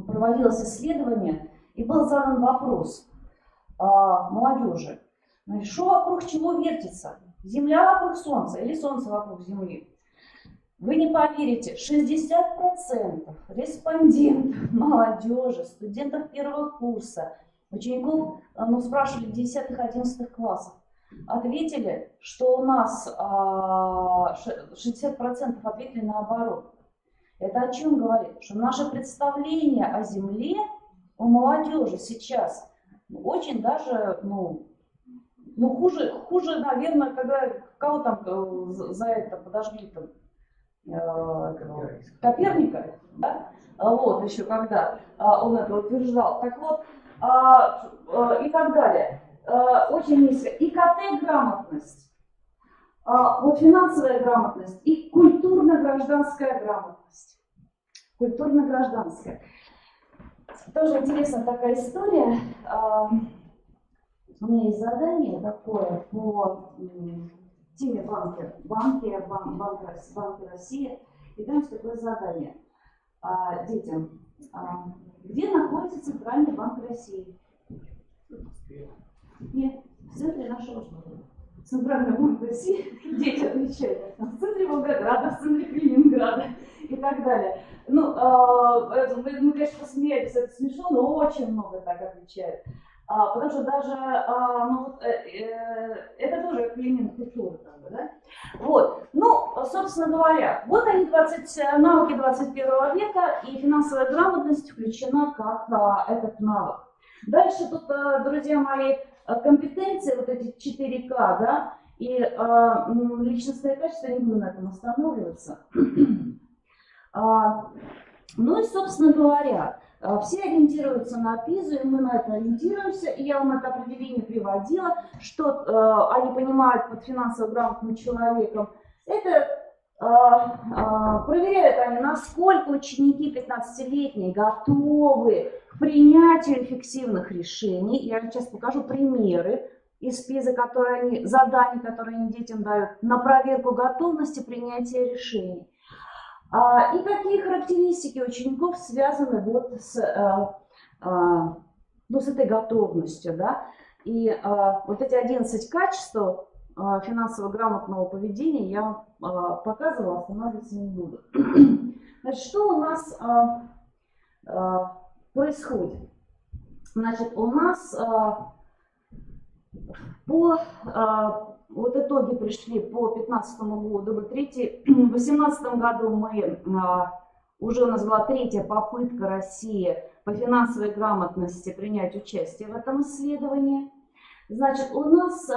проводилось исследование, и был задан вопрос молодежи. Что вокруг чего вертится? Земля вокруг Солнца или Солнце вокруг Земли? Вы не поверите, 60% респондентов, молодежи, студентов первого курса, учеников, ну, спрашивали в 10-11 классах, ответили, что у нас 60% ответили наоборот. Это о чем говорит? Что наше представление о Земле у молодежи сейчас очень даже, хуже, наверное, когда кого там за это подожгли там, Коперника, да? Вот еще когда он это утверждал. Так вот, и так далее. Очень низко. ИКТ-грамотность, вот финансовая грамотность и культурно-гражданская грамотность. Культурно-гражданская. Тоже интересная такая история. У меня есть задание такое по теме банки России. И там есть такое задание детям. Где находится Центральный банк России? Нет, в центре нашего Центрального банка России. Дети отвечают. В центре Волгограда, в центре Калининграда и так далее. Ну, мы, конечно, посмеялись, это смешно, но очень много так отвечают. Потому что даже это тоже элемент культуры, да? Вот. Ну, собственно говоря, вот они, навыки 21 века, и финансовая грамотность включена как этот навык. Дальше тут, друзья мои, компетенции, вот эти 4К, да, и личностное качество, не буду на этом останавливаться. Ну и, собственно говоря, все ориентируются на ПИЗу, и мы на это ориентируемся, и я вам это определение приводила, что они понимают под финансово грамотным человеком. Это проверяют они, насколько ученики 15-летние готовы к принятию эффективных решений. Я сейчас покажу примеры из ПИЗа, задания, которые они детям дают на проверку готовности принятия решений. И какие характеристики учеников связаны вот с этой готовностью. Да? И вот эти 11 качеств финансово-грамотного поведения я показывала, останавливаться не буду. Значит, что у нас происходит? Значит, у нас вот итоги пришли по 2015 году. В 2018 году уже у нас была 3-я попытка России по финансовой грамотности принять участие в этом исследовании. Значит, у нас,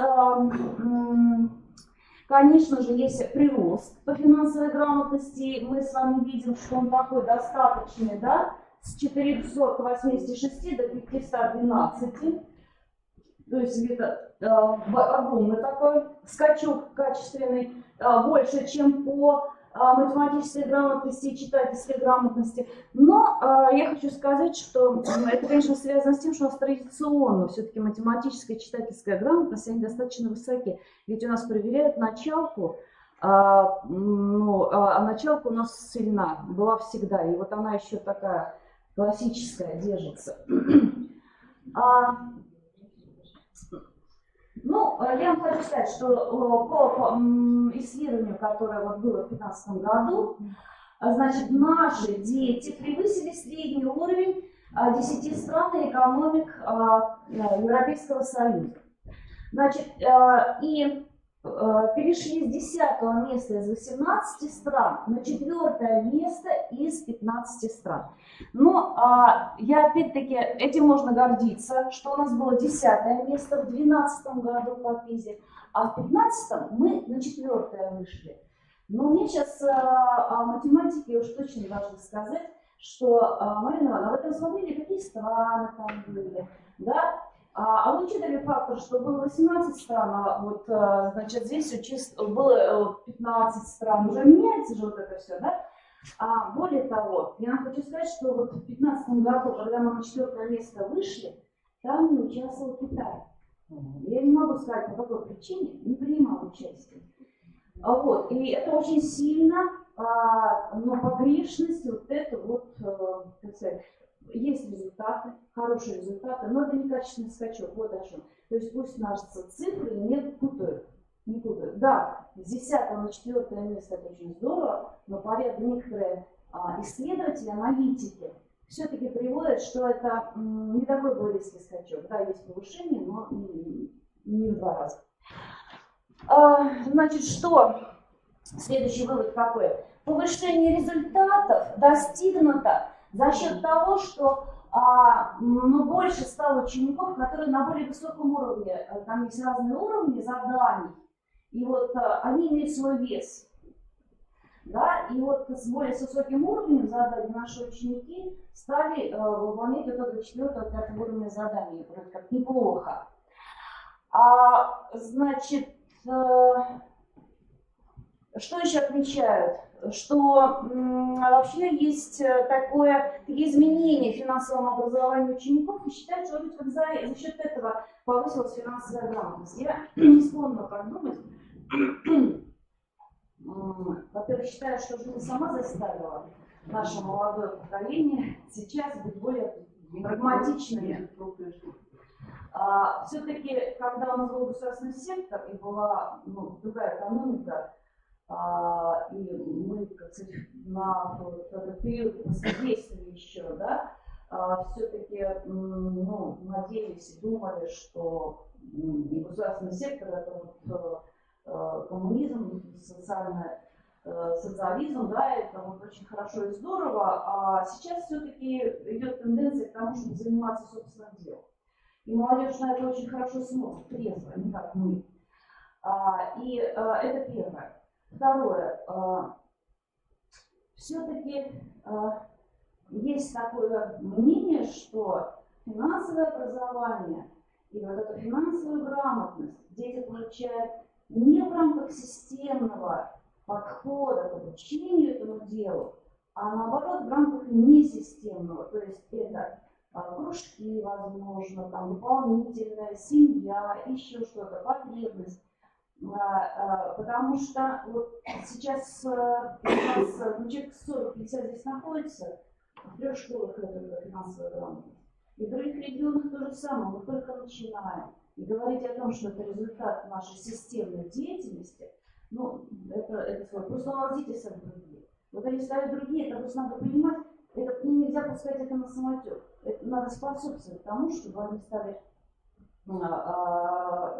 конечно же, есть прирост по финансовой грамотности. Мы с вами видим, что он такой достаточный, да, с 486 до 512. То есть где-то огромный такой скачок качественный, больше, чем по математической грамотности и читательской грамотности. Но я хочу сказать, что это, конечно, связано с тем, что у нас традиционно все-таки математическая и читательская грамотность, они достаточно высоки. Ведь у нас проверяют началку, а началка у нас сильна, была всегда. И вот она еще такая классическая, держится. Я вам хочу сказать, что по исследованию, которое вот было в 2015 году, значит, наши дети превысили средний уровень 10 стран и экономик Европейского Союза. Значит, и перешли с 10-го места из 18 стран на 4-е место из 15 стран. Но я опять-таки, этим можно гордиться, что у нас было 10-е место в 2012 году по ПИЗе, а в 2015 мы на 4-е вышли. Но мне сейчас о математике уж точно не важно сказать, что, Марина Ивановна, вы там смотрели, какие страны там были, да? А вы учитывали фактор, что было 18 стран, а вот, значит, здесь было 15 стран. Уже меняется же вот это все, да? Более того, я вам хочу сказать, что вот в 2015 году, когда мы на 4-е место вышли, там не участвовал Китай. Я не могу сказать, по какой причине, не принимал участие. Вот, и это очень сильно, но погрешность, вот это вот, так сказать, есть результаты, хорошие результаты, но это не качественный скачок, вот о чем. То есть пусть наши цифры не путают. Да, с 10 на 4 место это очень здорово, но некоторые исследователи, аналитики все-таки приводят, что это не такой был резкий скачок. Да, есть повышение, но не в 2 раза. Значит, что? Следующий вывод какой? Повышение результатов достигнуто за счет того, что больше стало учеников, которые на более высоком уровне, там есть разные уровни заданий, и вот они имеют свой вес. Да? И вот с более высоким уровнем заданий наши ученики стали выполнять вот это 4-5 уровня заданий, вроде как неплохо. Значит, что еще отмечают? Что вообще есть такие изменения в финансовом образовании учеников, и считают, что вроде как за счет этого повысилась финансовая грамотность. Я не склонна так думать. Во-первых, считаю, что жизнь сама заставила наше молодое поколение сейчас быть более прагматичными. Все-таки, когда у нас был государственный сектор и была другая экономика, и мы, как сказать, на этот период содействовали еще, да, все-таки надеялись и думали, что государственный сектор это вот коммунизм, социализм, да, это вот очень хорошо и здорово, а сейчас все-таки идет тенденция к тому, чтобы заниматься собственным делом. И молодежь на это очень хорошо смотрит, трезво, не как мы. Это первое. Второе. Все-таки есть такое мнение, что финансовое образование и вот эту финансовую грамотность дети получают не в рамках системного подхода к обучению этому делу, а наоборот в рамках несистемного, то есть это кружки, возможно, там дополнительная семья, еще что-то, потребность. Потому что вот сейчас у нас человек 40-50 здесь находится, в 3 школах это финансовая грамотность. И в других регионах то же самое, мы только начинаем. И говорить о том, что это результат нашей системной деятельности, ну, это свой. Просто у нас дети стали другие. Вот они стали другие, это просто надо понимать, это нельзя пускать это на самотек. Это надо способствовать тому, чтобы они стали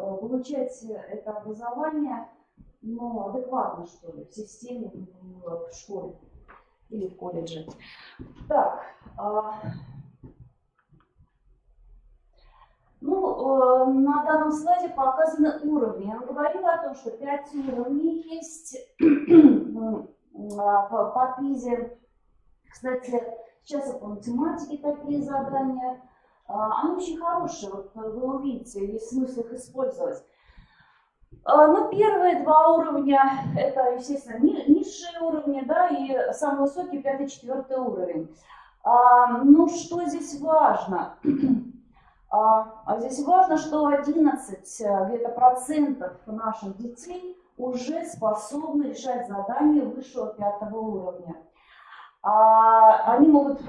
получать это образование, ну, адекватно, что ли, в системе, в школе или в колледже. Так, на данном слайде показаны уровни. Я говорила о том, что 5 уровней есть по ПИЗе. Кстати, сейчас по математике такие задания. Они очень хорошие, вот вы увидите, есть смысл их использовать. Ну, первые 2 уровня, это, естественно, низшие уровни, да, и самый высокий 5-4 уровень. Ну, что здесь важно? Здесь важно, что 11 где-то процентов наших детей уже способны решать задания высшего 5 уровня. Они могут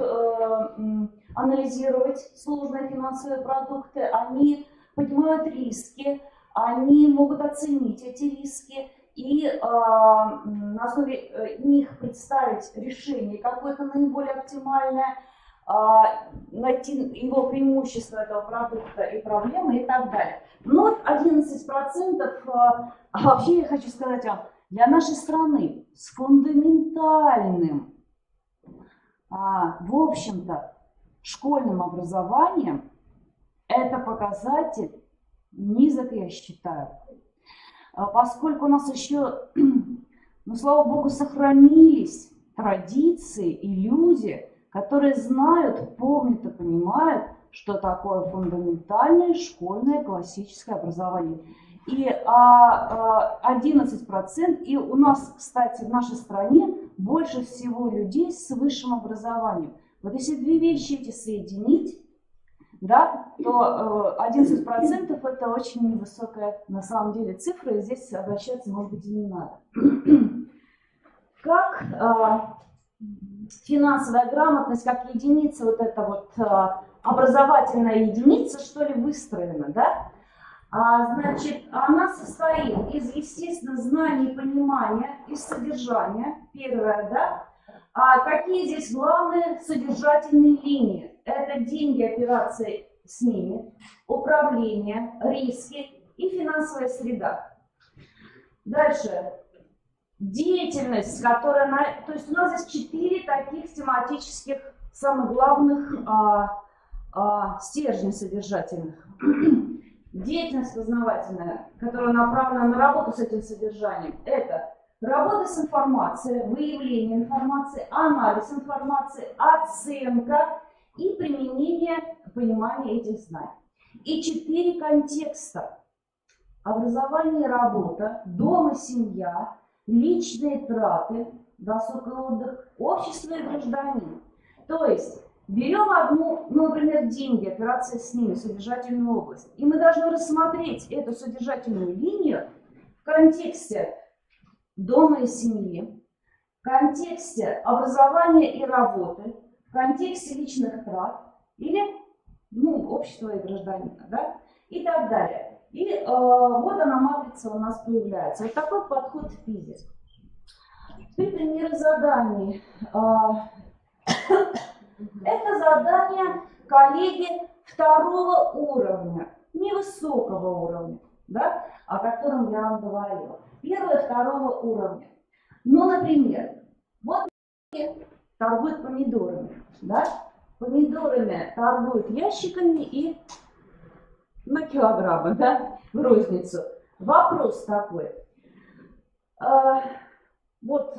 анализировать сложные финансовые продукты, они понимают риски, они могут оценить эти риски и на основе них представить решение какое-то наиболее оптимальное, найти его преимущества этого продукта и проблемы и так далее. Но вот 11%, вообще я хочу сказать вам, для нашей страны с фундаментальным, в общем-то, школьным образованием, это показатель низок, я считаю. Поскольку у нас еще, ну, слава богу, сохранились традиции и люди, которые знают, помнят и понимают, что такое фундаментальное школьное классическое образование. И 11%, и у нас, кстати, в нашей стране больше всего людей с высшим образованием. Вот если 2 вещи эти соединить, да, то 11% это очень невысокая на самом деле цифра, и здесь обращаться, может быть, и не надо. Как финансовая грамотность, как единица, вот эта вот образовательная единица, что ли, выстроена, да? Значит, она состоит из, естественно, знаний, понимания и содержания. Первое, да? Какие здесь главные содержательные линии? Это деньги, операции с ними, управление, риски и финансовая среда. Дальше. Деятельность, которая... То есть у нас здесь 4 таких тематических, самых главных стержня содержательных. Деятельность познавательная, которая направлена на работу с этим содержанием, это работа с информацией, выявление информации, анализ информации, оценка и применение, понимание этих знаний. И 4 контекста. Образование и работа, дом и семья, личные траты, досуг и отдых, общество и гражданин. То есть берем одну, ну, например, деньги, операция с ними, содержательную область. И мы должны рассмотреть эту содержательную линию в контексте дома и семьи, в контексте образования и работы, в контексте личных трат или, ну, общества и гражданина, да, и так далее. И вот она, матрица у нас появляется. Вот такой подход в ПИЗе. Теперь примеры заданий. Это задание коллеги 2-го уровня, невысокого уровня, да, о котором я вам говорила. 1-го и 2-го уровня. Ну, например, вот торгуют помидорами, да? Помидорами торгуют ящиками и на килограммы, да, в розницу. Вопрос такой. Вот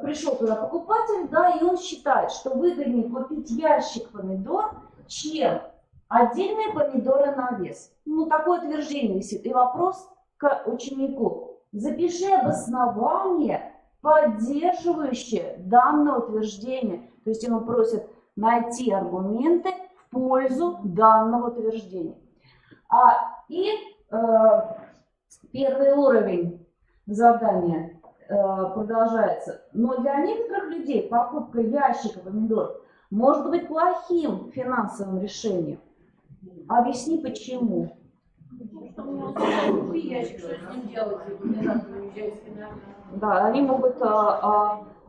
пришел туда покупатель, да, и он считает, что выгоднее купить ящик помидор, чем отдельные помидоры на вес. Ну, такое утверждение висит. И вопрос к ученику. Запиши обоснование, поддерживающие данное утверждение. То есть ему просят найти аргументы в пользу данного утверждения. Первый уровень задания продолжается. Но для некоторых людей покупка ящика помидоров может быть плохим финансовым решением. Объясни, почему. Да, они могут...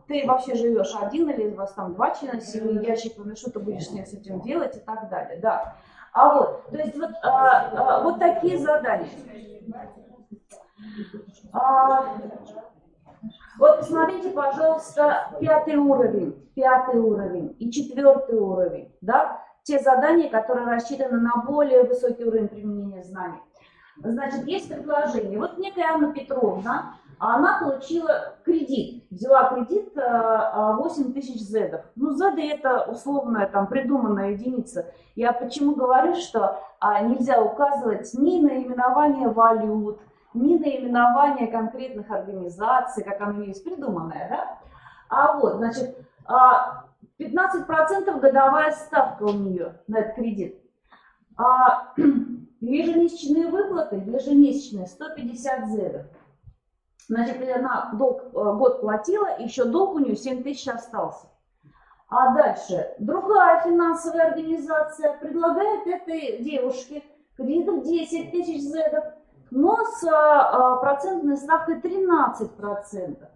ты вообще живешь один или у вас там 2 члена семьи, ящик, что ты будешь с этим делать и так далее. Да. То есть вот такие задания. Вот посмотрите, пожалуйста, 5-й уровень и 4-й уровень, да, те задания, которые рассчитаны на более высокий уровень применения знаний. Значит, есть предложение. Вот некая Анна Петровна, она получила кредит, взяла кредит 8 тысяч зедов. Ну, зеды это условная, там, придуманная единица. Я почему говорю, что нельзя указывать ни наименование валют, ни наименование конкретных организаций, как оно есть, придуманное, да? Значит, 15% годовая ставка у нее на этот кредит. Ежемесячные выплаты, ежемесячные 150 зедов. Значит, она год платила, еще долг у нее 7 тысяч остался. А дальше другая финансовая организация предлагает этой девушке кредит 10 тысяч зедов, но с процентной ставкой 13%.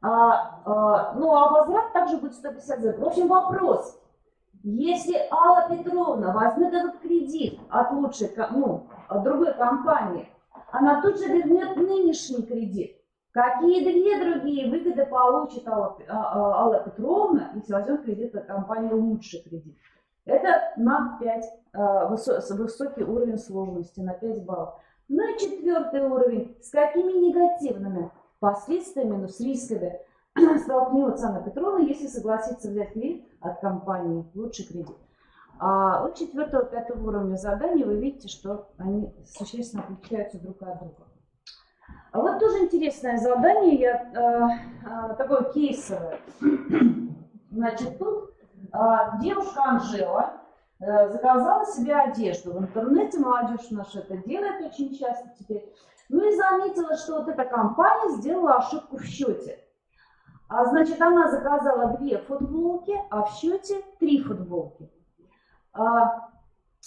А возврат также будет 150 зедов. В общем, вопрос. Если Алла Петровна возьмет этот кредит от от другой компании, она тут же вернет нынешний кредит. Какие другие выгоды получит Алла Петровна, если возьмет кредит от компании лучший кредит? Это на 5, высокий уровень сложности, на 5 баллов. Ну и 4-й уровень. С какими негативными последствиями, с рисками столкнется Анна Петровна, если согласится взять кредит от компании лучший кредит? Вот 4-го, 5-го уровня заданий вы видите, что они существенно отличаются друг от друга. Вот тоже интересное задание, такое кейсовое. Значит, тут девушка Анжела заказала себе одежду. В интернете молодежь наша это делает очень часто теперь. Ну и заметила, что вот эта компания сделала ошибку в счете. Значит, она заказала 2 футболки, а в счете 3 футболки.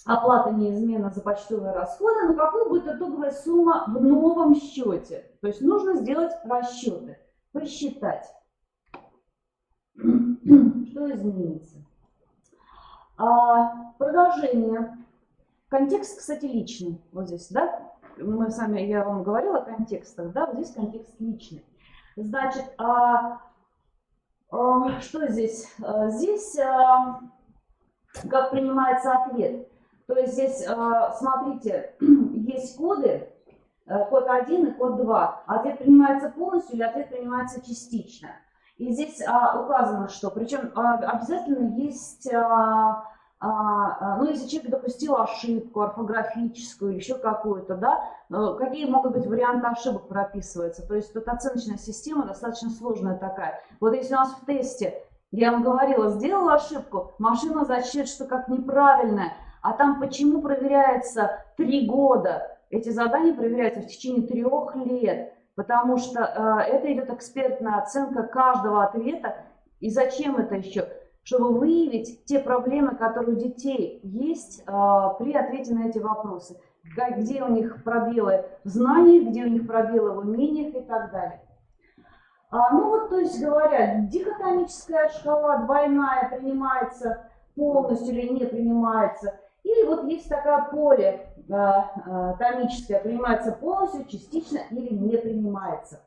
Оплата неизменна за почтовые расходы, но какой будет итоговая сумма в новом счете? То есть нужно сделать расчеты, посчитать, что изменится. Продолжение. Контекст, кстати, личный. Вот здесь, да? Я вам говорила о контекстах, да? Вот здесь контекст личный. Значит, что здесь? Здесь как принимается ответ. То есть здесь, смотрите, есть коды, код 1 и код 2. Ответ принимается полностью или ответ принимается частично. И здесь указано, что, причем обязательно есть, если человек допустил ошибку орфографическую или еще какую-то, да, какие могут быть варианты ошибок прописываются. То есть тут оценочная система достаточно сложная такая. Вот если у нас в тесте, я вам говорила, сделала ошибку, машина зачтет, что как неправильное, а там почему проверяется 3 года? Эти задания проверяются в течение 3 лет, потому что это идет экспертная оценка каждого ответа. И зачем это еще? Чтобы выявить те проблемы, которые у детей есть при ответе на эти вопросы. Где у них пробелы в знаниях, где у них пробелы в умениях и так далее. То есть говоря, дихотомическая шкала двойная принимается полностью или не принимается. Или вот есть такая политомическая, принимается полностью, частично или не принимается.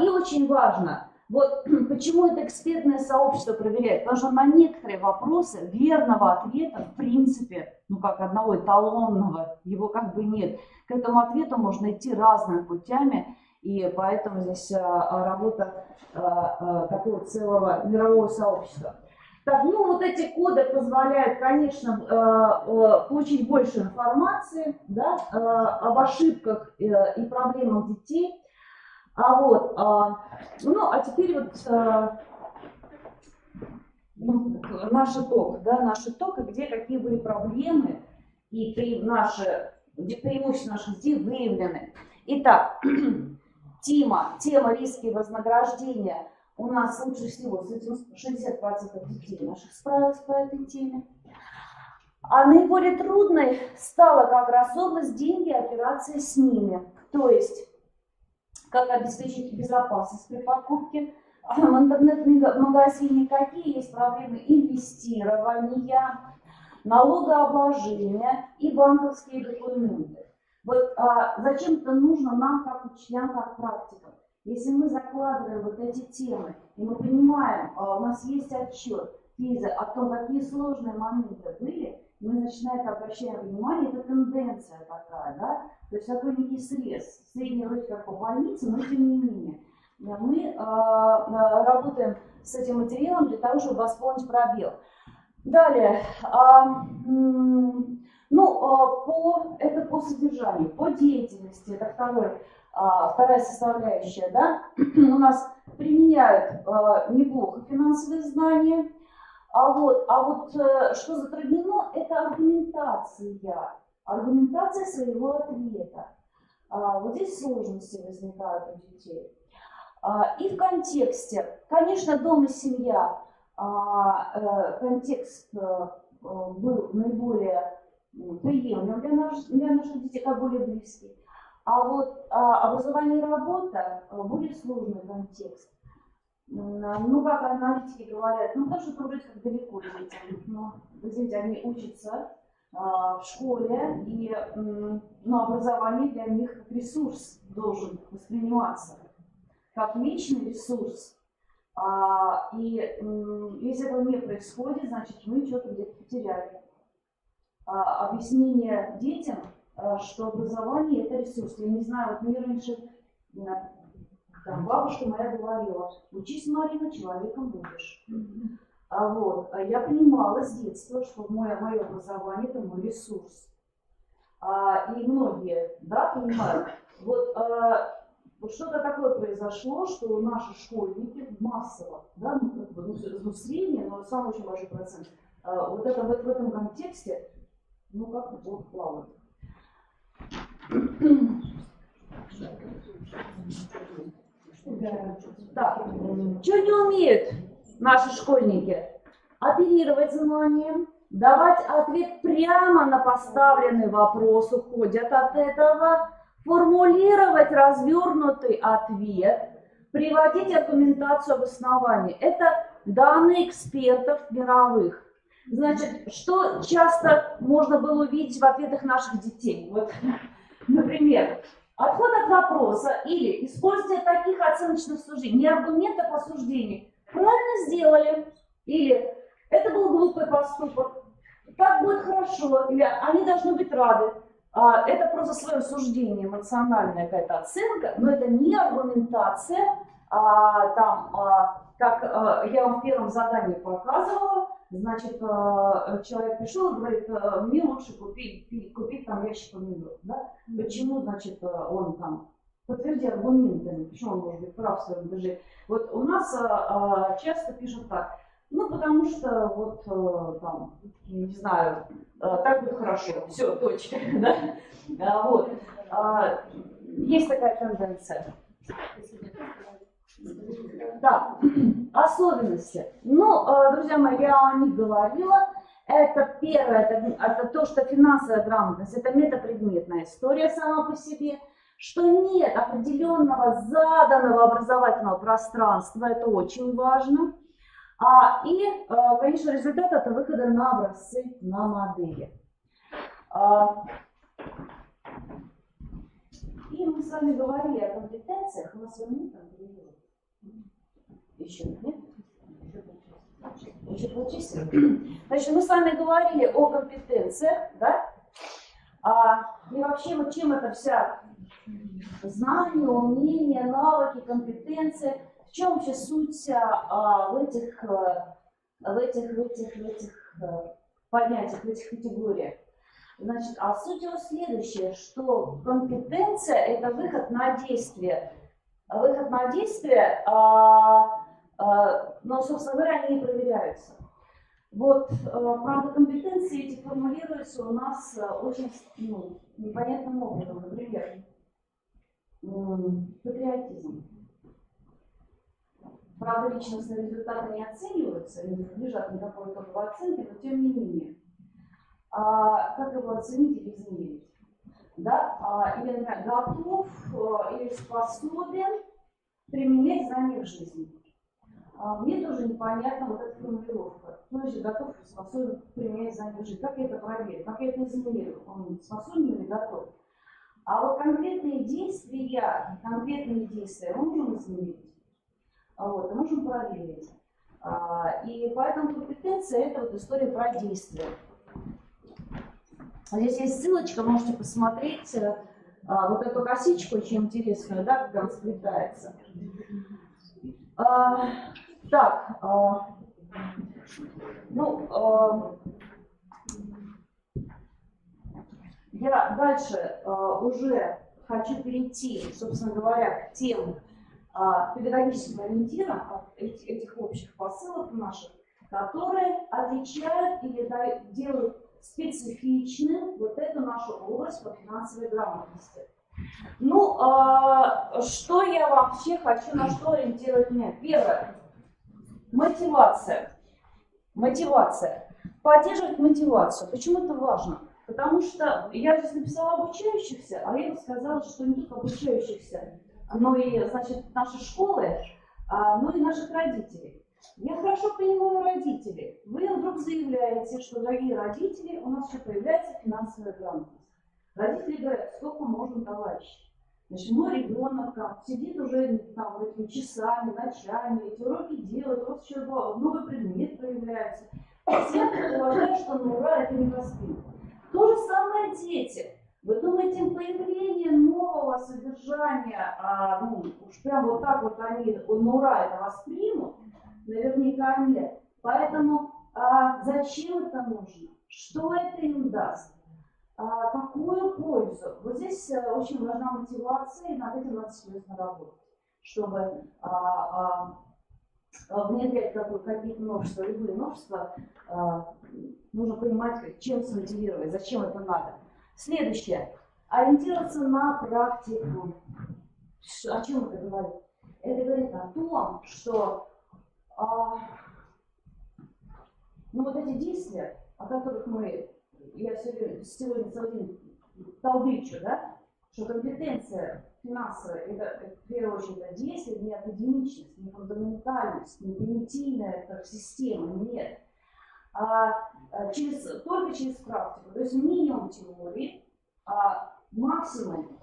И очень важно, вот почему это экспертное сообщество проверяет, потому что на некоторые вопросы верного ответа в принципе, как одного эталонного, его как бы нет. К этому ответу можно идти разными путями, и поэтому здесь работа такого целого мирового сообщества. Так, вот эти коды позволяют, конечно, получить больше информации, да, об ошибках и проблемах детей. Ну, а теперь вот наш итог, да, наш итог, и где какие были проблемы, и где преимущества наших детей выявлены. Итак, тема риски и вознаграждения. У нас лучше всего с этим 60% детей наших справилось по этой теме. А наиболее трудной стала как раз область деньги и операции с ними. То есть, как обеспечить безопасность при покупке в интернет-магазине, какие есть проблемы инвестирования, налогообложения и банковские документы. Вот зачем-то нужно нам, как учителям, как практикам. Если мы закладываем вот эти темы, и мы понимаем, у нас есть отчет ФИЗа о том, какие сложные моменты были, мы начинаем обращать внимание, это тенденция такая, да, то есть такой некий срез, средний вроде как по больнице, но тем не менее. Мы работаем с этим материалом для того, чтобы восполнить пробел. Далее, это по содержанию, по деятельности, это вторая составляющая, да, у нас применяют неплохо финансовые знания, а вот что затруднено, это аргументация своего ответа. Вот здесь сложности возникают у детей. И в контексте, конечно, дом и семья, контекст был наиболее приемлем для наших детей, как более близкий. А вот образование и работа более сложный контекст. Ну, как аналитики говорят, потому что это вроде как далеко детям. Но, извините, они учатся в школе, и образование для них как ресурс должен восприниматься, как личный ресурс. И если этого не происходит, значит, мы что-то где-то потеряли. Объяснение детям, что образование – это ресурс. Я не знаю, вот мне раньше бабушка моя говорила: учись, Марина, человеком будешь. Я понимала с детства, что мое образование – это мой ресурс. И многие, да, понимают. Вот что-то такое произошло, что наши школьники массово, да, среднее, но самый очень большой процент, в этом контексте, как-то вот плавает. Так, что не умеют наши школьники? Оперировать знанием, давать ответ прямо на поставленный вопрос, уходят от этого, формулировать развернутый ответ, приводить аргументацию обоснования. Это данные экспертов мировых. Значит, что часто можно было увидеть в ответах наших детей? Вот, например, отход от вопроса или использование таких оценочных суждений, не аргументов, а суждений. Правильно сделали, или это был глупый поступок, так будет хорошо, или они должны быть рады. Это просто свое суждение, эмоциональная какая-то оценка, но это не аргументация, как я вам в первом задании показывала. Значит, человек пришел и говорит: мне лучше купить там ящик помидор. Да? Почему, значит, он там подтверди аргументами, почему он может быть прав в своем движении. Вот у нас часто пишут так: потому что вот там, не знаю, так будет хорошо, все, точка. Да? Есть такая тенденция. Да, особенности. Друзья мои, я о них говорила. Это первое, это то, что финансовая грамотность – это метапредметная история сама по себе, что нет определенного заданного образовательного пространства, это очень важно. И, конечно, результат – это выхода на образцы, на модели. И мы с вами говорили о компетенциях, у нас с вами там еще нет? Еще полчаса. Значит, мы с вами говорили о компетенциях, да? И вообще, вот чем это вся знания, умения, навыки, компетенции, в чем вообще суть в этих понятиях, в этих категориях? Значит, суть его следующая, что компетенция – это выход на действие. выход на действие, но, собственно говоря, они и проверяются. Вот, правда, компетенции эти формулируются у нас очень непонятным образом. Например, патриотизм. Правда, личностные результаты не оцениваются, не подлежат никакой итоговой оценке, но тем не менее. Как его оценить или измерить? Да? Или, например, готов или способен применять знания в жизни. Мне тоже непонятна вот эта формулировка. Ну, если готов, способен применять знания в жизни. Как я это проверю? Как я это измерю? Он способен или готов? А вот конкретные действия можем измерить. Вот, и можем проверить. И поэтому компетенция – это вот история про действия. Здесь есть ссылочка, можете посмотреть вот эту косичку, очень интересную, да, как она сплетается. Я дальше уже хочу перейти, собственно говоря, к тем педагогическим ориентирам этих общих посылок наших, которые отличают или делают специфичным вот эту нашу область по финансовой грамотности. Ну, что я вообще хочу, на что ориентировать меня? Первое. Мотивация. Поддерживать мотивацию. Почему это важно? Потому что я здесь написала обучающихся, а я бы сказала, что не только обучающихся, но и, значит, наши школы, но и наших родителей. Я хорошо понимаю родителей. Вы вдруг заявляете, что, дорогие родители, у нас еще появляется финансовая грамотность. Родители говорят, сколько можно, товарищи. Значит, мой ребенок сидит уже там этими часами, ночами, эти уроки делает, у вас еще новый предмет появляется. Все полагают, что на ура это не воспринято. То же самое дети. Вы думаете, появление нового содержания, уж прям вот так вот они на ура это воспримут? Наверняка нет. Поэтому зачем это нужно? Что это им даст? Какую пользу? Вот здесь очень важна мотивация, и над этим надо серьезно работать, чтобы внедрять какие-то новшества, любые новшества, нужно понимать, чем смотивировать, зачем это надо. Следующее. Ориентироваться на практику. О чем это говорит? Это говорит о том, что вот эти действия, о которых я сегодня целый день толдычу, да, что компетенция финансовая, это в первую очередь действие, не академичность, не фундаментальность, не понятийная как система, нет. Только через практику, то есть минимум теории, максимум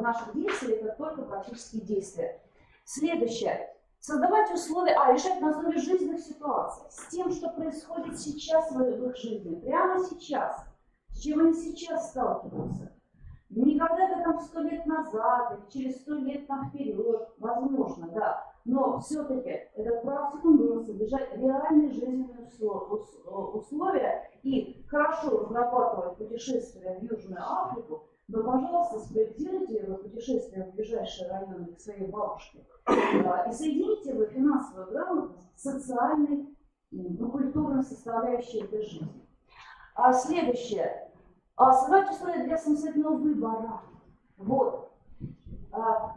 наших действий это только практические действия. Следующее. Создавать условия, решать на основе жизненных ситуаций, с тем, что происходит сейчас в их жизни, прямо сейчас, с чем они сейчас сталкиваются. Не когда-то там 100 лет назад, или через 100 лет там вперед, возможно, да. Но все-таки этот практикум должен содержать реальные жизненные условия и хорошо разрабатывать путешествия в Южную Африку, но, пожалуйста, спроектируйте вы путешествие в ближайшие районы к своей бабушке и соедините вы финансовую грамотность с социальной, культурной составляющей этой жизни. Следующее. Создать условия для самостоятельного выбора. Вот.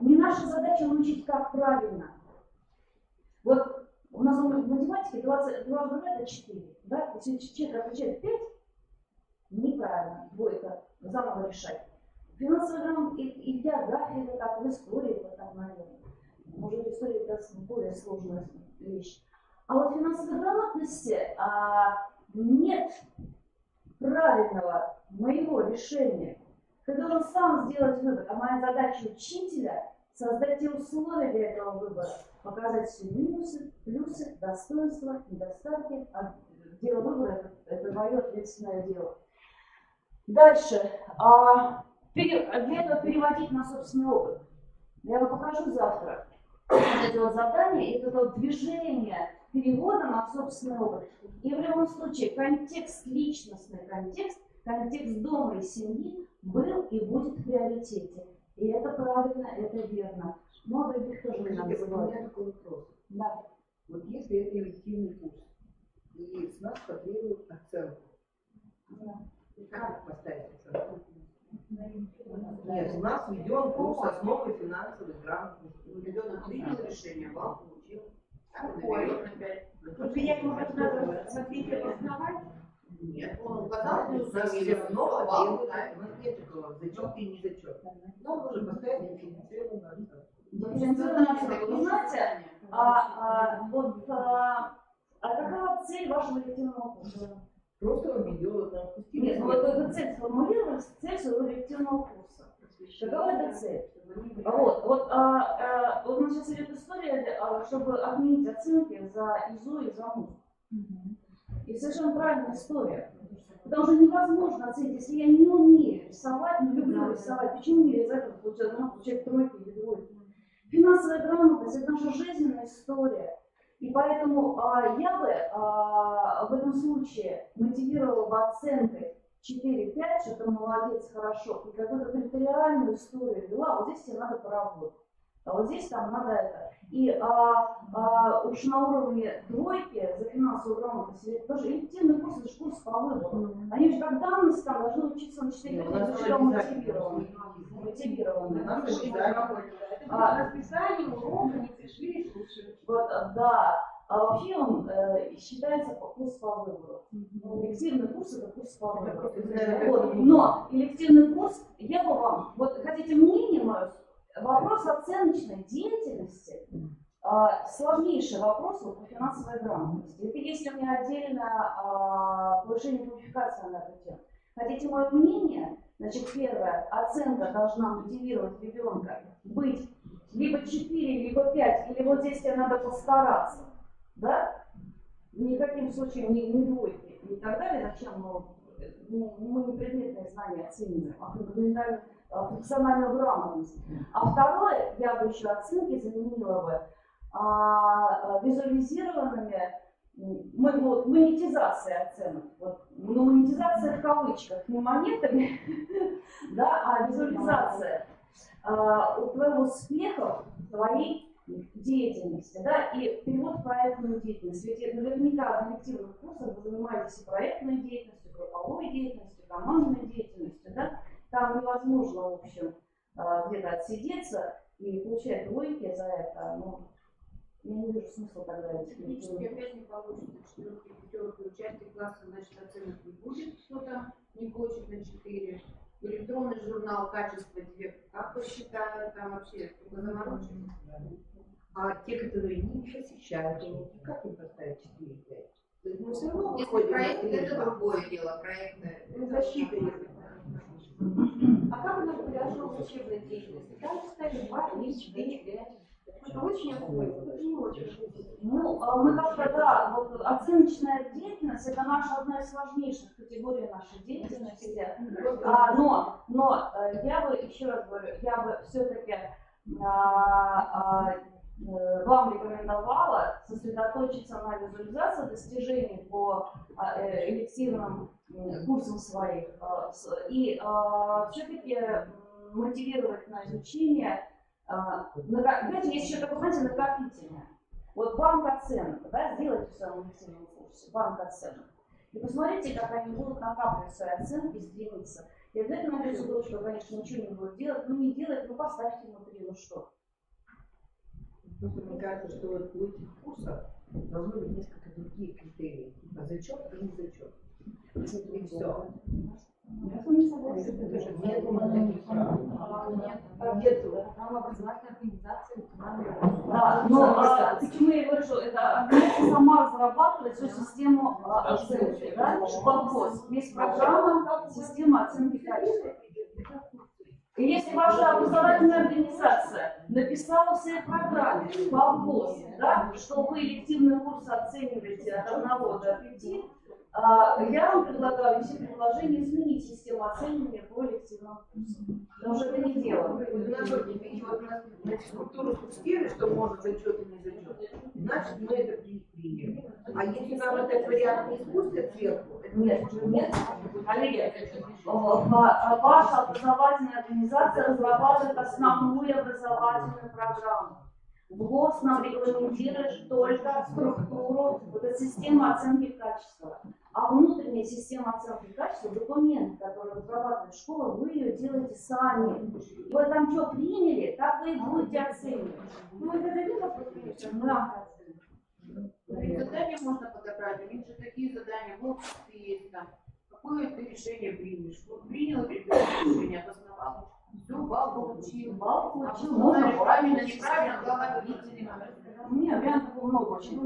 Не наша задача научить, как правильно. Вот у нас в математике 2 это 4. Да? Если человек отвечает 5, неправильно, двойка, заново решать. Финансовая грамотность и география это так, в истории это так, наверное. Может, в истории это более сложная вещь. А вот в финансовой грамотности нет правильного моего решения. Ты должен сам сделать выбор. А моя задача учителя – создать те условия для этого выбора, показать все минусы, плюсы, достоинства, недостатки. Дело выбора – это мое ответственное дело. Дальше. Для этого переводить на собственный опыт. Я вам покажу завтра. Это вот задание, это вот движение перевода на собственный опыт. И в любом случае контекст, личностный контекст дома и семьи был и будет в приоритете. И это правильно, это верно. Но других тоже не надо Скажите, вот у меня такой вопрос. Да. Вот если это элективный курс, и с нас потребуют оценку, как поставить оценку? Нет, у нас введен курс основы финансовой грамотности. Ребенок принял решение, вам получил. Вот я ему надо смотреть и обосновать. Нет, он указал, У нас все равно потребует, у нас нет такого зачет и не зачет. Нам нужно поставить дифференцированную оценку. Вы знаете, какова цель вашего элективного курса? Просто он ведет. Нет, ну вот эту цель сформулировали, цель своего элективного курса. Какова эта цель? Вот у нас сейчас идет история, чтобы отменить оценки за ИЗО и за МУЗ. И совершенно правильная история. Потому что невозможно оценить, если я не умею рисовать, не люблю рисовать, почему мне из этого получать тройки или двойки? Финансовая грамотность – это наша жизненная история. И поэтому я бы в этом случае мотивировала бы оценкой 4-5, что ты молодец, хорошо, и какую-то критериальную историю вела, вот здесь тебе надо поработать, а вот здесь там надо это. И уж на уровне двойки за финансовую грамотность, потому что элективный курс, это же курс по выбору. Они же как данность там должны учиться на 4 года, зачем мотивированы. расписание урока не пришли и слушали. Вот, да. А вообще он считается курс по выбору. Элективный курс – это курс по выбору. Вот. Но элективный курс, я бы вам, вот хотите мнение мое, вопрос оценочной деятельности сложнейший вопрос вот, по финансовой грамотности. Это есть у меня отдельное повышение квалификации на эту тему. Хотите мое мнение? Значит, первое, оценка должна мотивировать ребенка быть либо 4, либо 5, или вот здесь тебе надо постараться. Да? Ни в каким случаем не двойки и так далее. Зачем мы не предметные знания оцениваем, а фундаментальную профессиональную грамотность. А второе, я бы еще оценки заменила бы визуализированными, монетизация оценок. Но монетизация в кавычках, не монетами, да, а визуализация твоего успеха, твоей деятельности, да, и перевод в проектную деятельность. Ведь наверняка в коллективных курсах вы занимаетесь и проектной деятельностью, групповой деятельностью, командной деятельностью, да. Там невозможно, в общем, где-то отсидеться и получать двойки за это. Ну, я не вижу смысла тогда этих Технически опять не получится. Четверки, пятерки, участие класса, значит, оценок не будет, кто-то не получит на 4. Электронный журнал качества тебе как посчитают, там вообще только заморочено. А те, которые не посещают уроки, как им поставить 4-5? То есть мы все равно Если выходим проект, на это трудно. другое дело, проектное. Защита есть. А как у нас подошел к учебной деятельности? Там же ставили 2, 3, 4, 5. Это очень освоено, это не очень. Ну, мы как-то, да, вот оценочная деятельность – это наша одна из сложнейших категорий нашей деятельности. Но я бы, еще раз говорю, я бы все-таки вам рекомендовала сосредоточиться на визуализации достижений по элективным курсам своих и все-таки мотивировать на изучение. Знаете, есть еще такое понятие накопительное. Вот банк оценок, да, сделайте в своем элективном курсе, банк оценок. И посмотрите, как они будут накапливать свои оценки, стремиться. И обязательно найдется то, что, конечно, ничего не будет делать, ну не делать, ну поставьте внутри, ну что. Просто мне кажется, что вот у этих курсов должны быть несколько другие критерии. Типа зачет и не зачет. И все. Я с вами согласна. Нет, Образовательная организация, Да, но почему я говорю, что это организация сама разрабатывает всю систему оценки, да? Подход. Есть программа, система оценки качества. И если ваша образовательная организация написала в своей программе подход, да, что вы элективные курсы оцениваете от 1 до 5, я вам предлагаю все предложения изменить систему оценивания по элективным курсам. Потому что это не дело. У нас вот структуру фиксировали, что может зачет и не зачет. Значит, мы это приняли. А если нам этот вариант не спустят сверху, это нет. Коллеги, ваша образовательная организация разрабатывает основную образовательную программу. ВГОС нам регламентирует только структуру, вот эту систему оценки качества. А внутренняя система оценки качества, документ, который разрабатывает школа, вы ее делаете сами. И вы там что приняли, так вы и будете оценивать. Ну, это не вопрос, да. Задания можно подобрать, у них же такие задания, вот есть там, какое ты решение примешь. Вот принял решение, обосновал, все, балл получил. Балл получил, можно можно правильно, неправильно, глава родителей. Нет, вариантов много очень.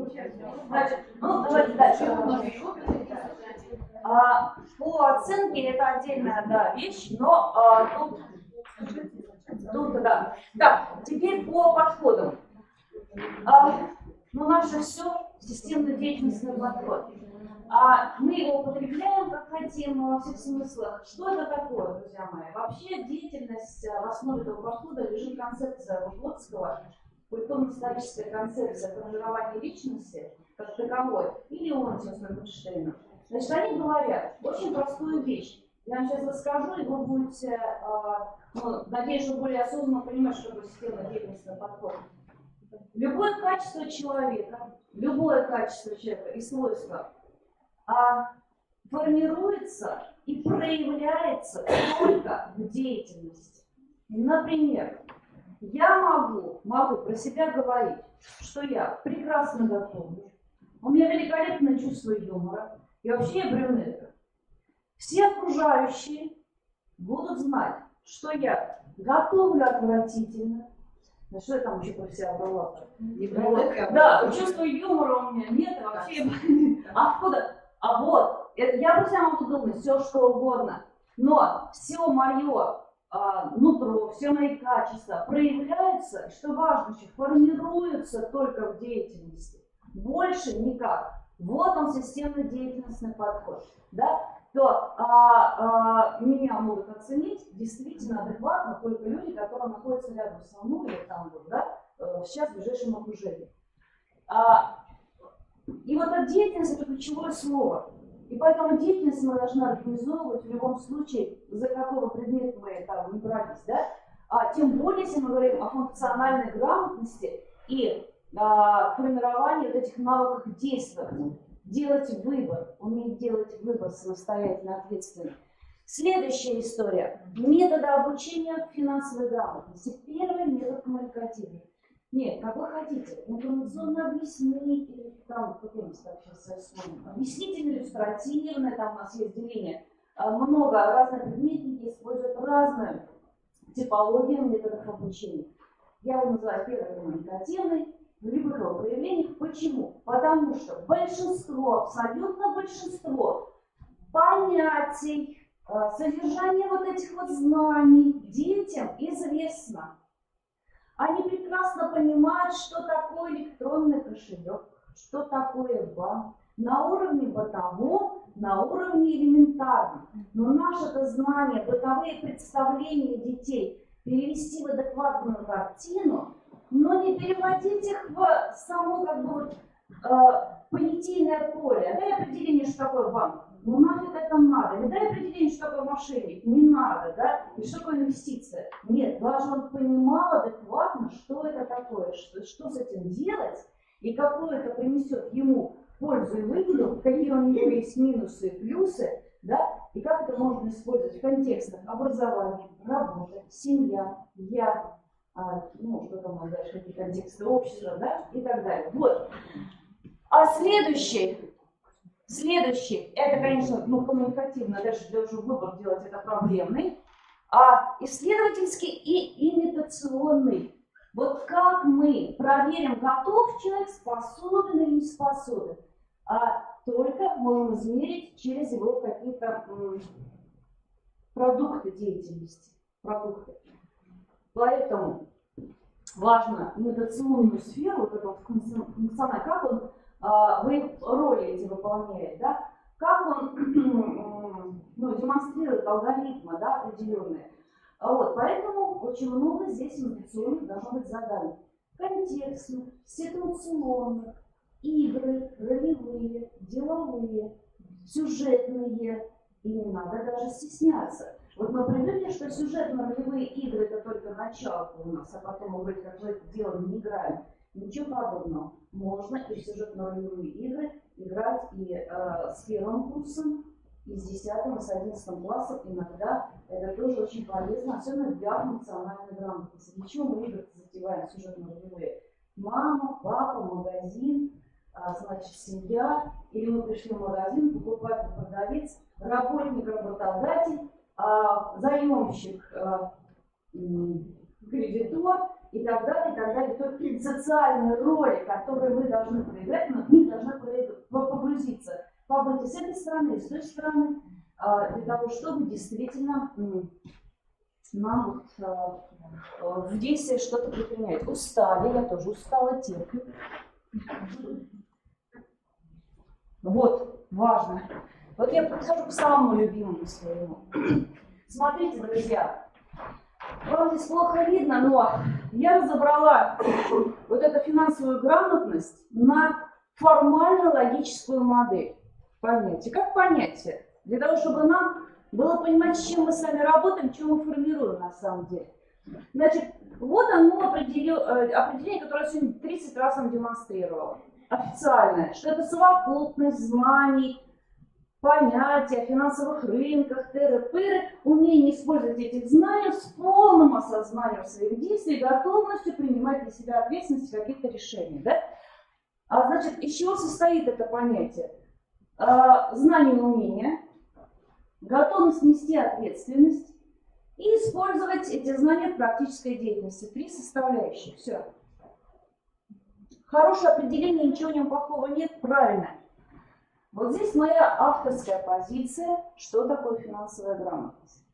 Значит, ну давайте дальше. По оценке это отдельная, да, вещь, но тут да. Да, теперь по подходам. Ну, наше все системно-деятельностный подход. Мы его употребляем как хотим во всех смыслах. Что это такое, друзья мои? Вообще деятельность в основе этого подхода лежит концепция Выгодского, культурно-историческая концепция формирования личности как таковой, или Леонтьева Рубинштейна. Значит, они говорят очень простую вещь. Я вам сейчас расскажу, и вы будете, надеюсь, что более осознанно понимать, что такое системно-деятельностный подход. Любое качество человека и свойства формируется и проявляется только в деятельности. Например, я могу про себя говорить, что я прекрасно готовлю, у меня великолепное чувство юмора, и вообще я брюнетка. Все окружающие будут знать, что я готовлю отвратительно. Ну что я там еще про себя брала? Да, чувство юмора у меня нет, вообще. Откуда? А вот, я про себя могу думать все, что угодно, но все мое нутро, все мои качества проявляются, что важно, что формируются только в деятельности. Больше никак. Вот он системно-деятельностный подход. Да? То меня могут оценить действительно адекватно только люди, которые находятся рядом со мной или там вот, да, сейчас в ближайшем окружении. И вот эта деятельность – это ключевое слово. И поэтому деятельность мы должны организовывать в любом случае, за какого предмета мы там не брались, да? Тем более, если мы говорим о функциональной грамотности и формировании вот этих навыков действовать. Делать выбор, уметь делать выбор самостоятельно, ответственно. Следующая история. Методы обучения финансовой грамотности. Первый метод коммуникативный. Нет, как вы хотите, информационно-объяснительный, там, как я вам сейчас вспомню, объяснительно-иллюстративный, там у нас есть деление. Много разных предметники используют разную типологию методов обучения. Я его называю первый коммуникативный. В любых его проявлениях. Почему? Потому что большинство, абсолютно большинство понятий, содержание вот этих вот знаний детям известно. Они прекрасно понимают, что такое электронный кошелек, что такое банк, на уровне бытовом, на уровне элементарном. Но наше знание, бытовые представления детей перевести в адекватную картину, но не переводить их в само как бы понятийное поле. Дай определение, что такое банк. Ну нафиг это надо. Или дай определение, что такое мошенник. Не надо, да? И что такое инвестиция. Нет, даже он понимал адекватно, что это такое, что с этим делать, и какую это принесет ему пользу и выгоду, какие у него есть минусы и плюсы, да? И как это можно использовать в контекстах образования, работы, семья, я. Ну, что там дальше, какие контексты общества, да, и так далее. Вот. А следующий, это, конечно, коммуникативно, дальше для уже выбор делать это проблемный, исследовательский и имитационный. Вот как мы проверим, готов человек, способен или не способен, только можем измерить через его какие-то продукты деятельности, продукты. Поэтому важно имитационную сферу, вот эту функциональную, как он роли эти выполняет, да? Как он демонстрирует алгоритмы, да, определенные. Вот, поэтому очень много здесь имитационных должно быть заданий. Контекстных, ситуационных, игры, ролевые, деловые, сюжетные, и не надо даже стесняться. Вот мы привыкли, что сюжетно-ролевые игры это только начало у нас, а потом мы вроде как в это дело не играем. Ничего подобного. Можно и в сюжетно-ролевые игры играть и с первым курсом, и с 10 и с 11 классом. Иногда это тоже очень полезно, особенно для функциональной грамотности. Для чего мы игры затеваем сюжетно-ролевые? Мама, папа, магазин, значит, семья, или мы пришли в магазин, покупатель, продавец, работник, работодатель, заемщик, кредитор и так далее, и так далее. То есть социальные роли, которые вы должны проиграть, но в них должны погрузиться, побыть и с этой стороны, и с той стороны, для того, чтобы действительно нам в действии что-то предпринять. Устали, я тоже устала, терплю. Вот, важно. Вот я подхожу к самому любимому своему. Смотрите, друзья, вам здесь плохо видно, но я разобрала вот эту финансовую грамотность на формально-логическую модель понятия. Как понятие? Для того, чтобы нам было понимать, с чем мы с вами работаем, чем мы формируем на самом деле. Значит, вот оно определение, которое я сегодня 30 раз вам демонстрировала. Официальное, что это совокупность знаний, понятий о финансовых рынках, тыры-пыры, умение использовать этих знаний с полным осознанием своих действий и готовностью принимать для себя ответственность в каких-то решениях. Да? Значит, из чего состоит это понятие? Знание и умение, готовность нести ответственность и использовать эти знания в практической деятельности. 3 составляющие. Все. Хорошее определение, ничего в нем плохого нет, правильно. Вот здесь моя авторская позиция, что такое финансовая грамотность.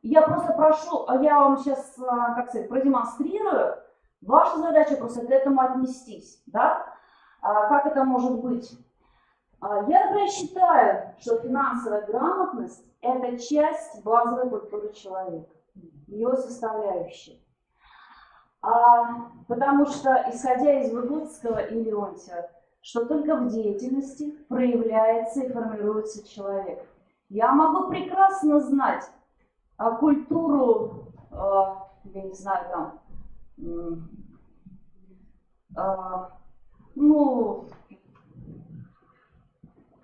Я просто прошу, я вам сейчас, как сказать, продемонстрирую. Ваша задача просто к этому отнестись. Да? Как это может быть? Я, например, считаю, что финансовая грамотность – это часть базовой культуры человека, его составляющая. Потому что, исходя из Выгодского и Леонтьева, что только в деятельности проявляется и формируется человек. Я могу прекрасно знать культуру, я не знаю, там, ну,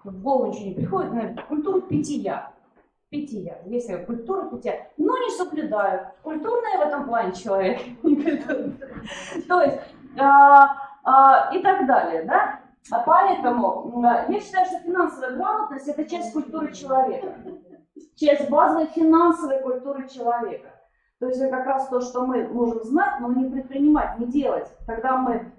в голову ничего не приходит, наверное, культуру питья. Питья. Есть культура питья, но не соблюдаю. Культурный в этом плане человек. То есть, и так далее, да? Поэтому я считаю, что финансовая грамотность – это часть культуры человека. Часть базовой финансовой культуры человека. То есть это как раз то, что мы можем знать, но не предпринимать, не делать, когда мы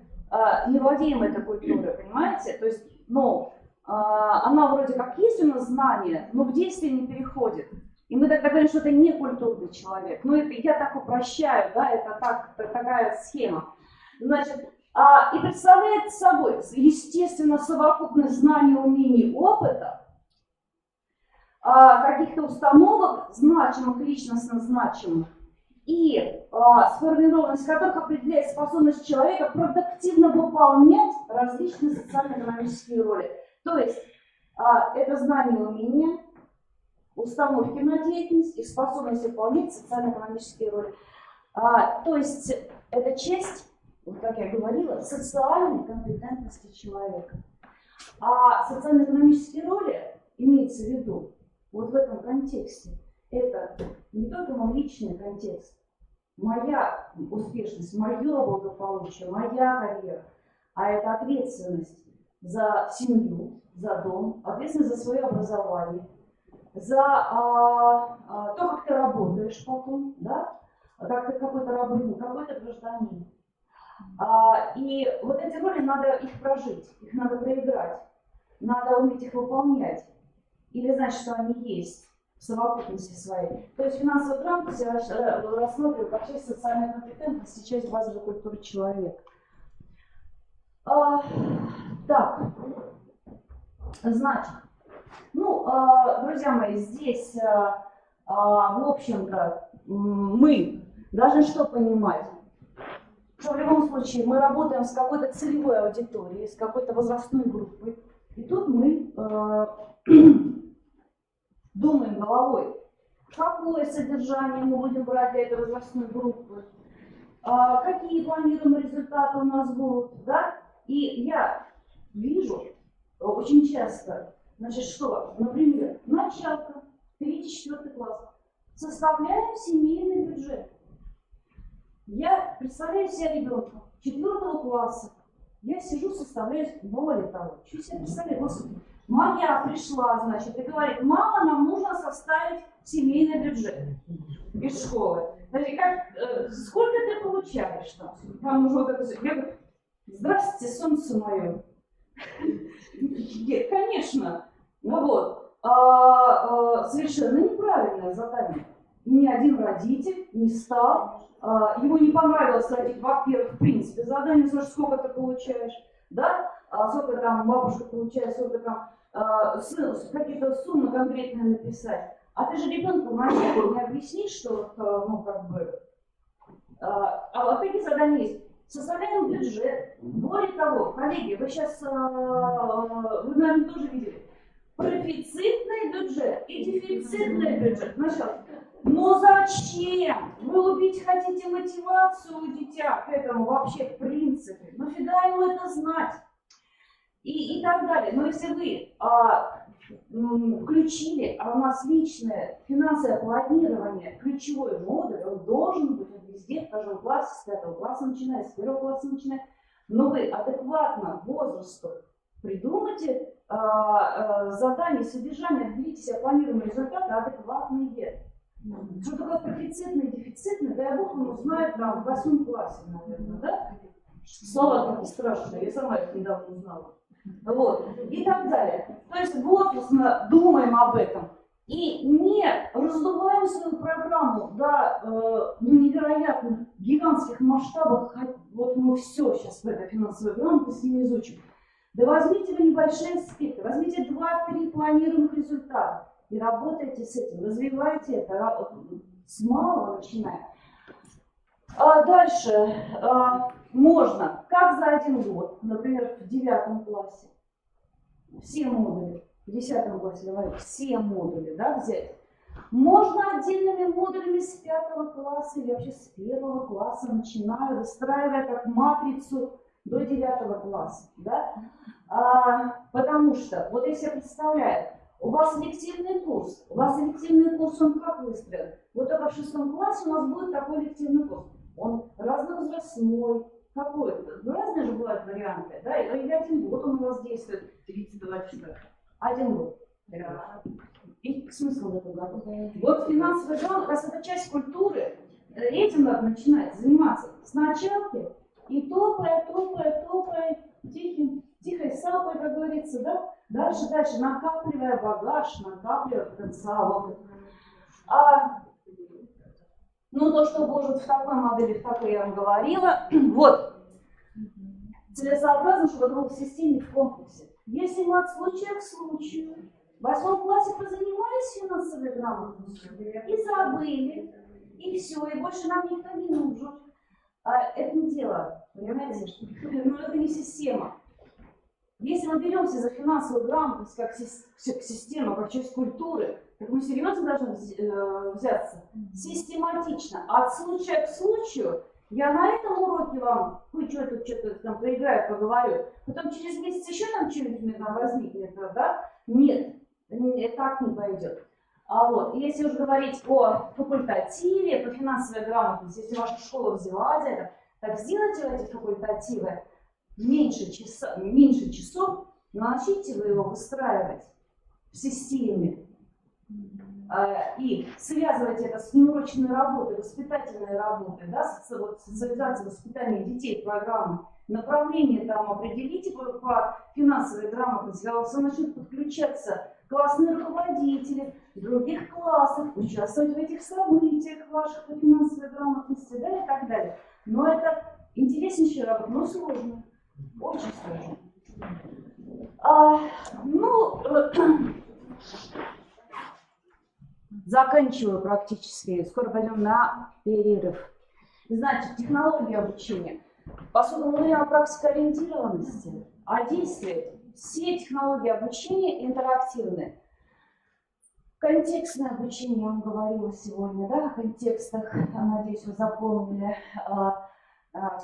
не владеем этой культурой, понимаете? То есть, ну, она вроде как есть у нас знание, но в действие не переходит. И мы тогда говорим, что это не культурный человек. Ну, это я так упрощаю, да, это такая схема. Значит, и представляет собой, естественно, совокупность знаний, умений, опыта, каких-то установок, значимых, личностно значимых, и сформированность которых определяет способность человека продуктивно выполнять различные социально-экономические роли. То есть это знание и умения, установки на деятельность и способность выполнять социально-экономические роли. То есть это часть, вот как я говорила, социальной компетентности человека. А социально-экономические роли имеется в виду вот в этом контексте. Это не только мой личный контекст, моя успешность, мое благополучие, моя карьера, а это ответственность за семью, за дом, ответственность за свое образование, за то, как ты работаешь потом, да? Как ты какой-то работник, какой-то гражданин. И вот эти роли надо их прожить, их надо проиграть, надо уметь их выполнять или знать, что они есть в совокупности своей. То есть финансовая грамотность я рассматриваю как часть социальной компетентности, часть базовой культуры человека. Так, значит, ну, друзья мои, здесь, в общем-то, мы должны что понимать? Что в любом случае мы работаем с какой-то целевой аудиторией, с какой-то возрастной группой. И тут мы думаем головой, какое содержание мы будем брать для этой возрастной группы, какие планируемые результаты у нас будут, да? И я вижу очень часто, значит, что, например, началка, 3-4 класс, составляем семейный бюджет. Я представляю себя ребенка 4 класса, я сижу, составляю, более того, что себе представляю, господи, моя пришла, значит, и говорит, мама, нам нужно составить семейный бюджет из школы. Значит, сколько ты получаешь там? Там нужно вот это все. Я говорю, здравствуйте, солнце мое. Конечно. Ну вот. Совершенно неправильное задание. И ни один родитель не стал, ему не понравилось, кстати, во-первых, в принципе, задание, слушай, сколько ты получаешь, да? Сколько там бабушка получает, сколько там какие-то суммы конкретные написать. А ты же ребенку вначале не объяснишь, что, ну, как бы, а вот такие задания есть. Составляем бюджет. Более того, коллеги, вы сейчас, вы, наверное, тоже видели, профицитный бюджет и дефицитный бюджет. Но зачем? Вы убить хотите мотивацию у дитя к этому вообще в принципе. Нафига ему это знать? И так далее. Но если вы включили, а у нас личное финансовое планирование, ключевой модуль, он должен быть везде, в каждом классе, с 5 класса начиная, с 1 класса начиная, но вы адекватно возрасту придумайте задание, содержание, отберите себе планируемые результаты адекватные. Что такое профицитный и дефицитный, дай бог он узнает там, в 8 классе, наверное, да? Слова такие страшные, я сама их недавно узнала. Вот, и так далее. То есть возрастно думаем об этом и не раздуваем свою программу до невероятных, гигантских масштабов. Вот мы все сейчас в этой финансовой грамотности не изучим. Да возьмите вы небольшие аспекты, возьмите 2-3 планируемых результата и работайте с этим, развивайте это с малого начиная. А дальше можно, как за 1 год, например, в 9 классе, все модули, в 10 классе, говорю, все модули, да, взять. Можно отдельными модулями с 5 класса или вообще с 1 класса, начиная, выстраивая как матрицу до 9 класса, да. Потому что, вот если я представляю, у вас элективный курс, он как выстроен? Вот только в 6 классе у нас будет такой элективный курс. Он разновозрастной, какой-то. Ну, разные же бывают варианты, да, или 1 год он у вас действует. 32 часа. 1 год. Да. И смысл этого года. Вот финансовая грамотность, это часть культуры, этим надо начинать заниматься с началки и топая, тихой сапой, как говорится, да, дальше, накапливая багаж, накапливая потенциал. Ну, то, что будет в такой модели, в такой я вам говорила, вот, целесообразно, чтобы это было в системе, в комплексе. Если мы от случая к случаю, в 8 классе позанимались финансовой грамотностью и забыли, и все, и больше нам никто не нужен. Это не дело, понимаете? Но это не система. Если мы беремся за финансовую грамотность как систему, как часть культуры, так мы серьезно должны взяться систематично. От случая к случаю я на этом уроке вам что-то там поиграю, поговорю, потом через месяц еще там что-нибудь у меня там возникнет, да? Нет, так не пойдет. Вот. И если уж говорить о факультативе, по финансовой грамотности, если ваша школа взяла за это, так сделайте эти факультативы меньше часов, но начните вы его выстраивать в системе и связывать это с неурочной работой, воспитательной работой, да, социализацией, воспитания детей, программы, направление там определите по финансовой грамотности, когда у вас начнут подключаться классные руководители других классов, участвовать в этих событиях ваших по финансовой грамотности, да, и так далее. Но это интереснейшая работа, но сложно. Очень сложно. Заканчиваю практически. Скоро пойдем на перерыв. Значит, технология обучения. Поскольку мы говорим о практикоориентированности, а действие все технологии обучения интерактивны. Контекстное обучение, я вам говорила сегодня, да, о контекстах, надеюсь, вы запомнили.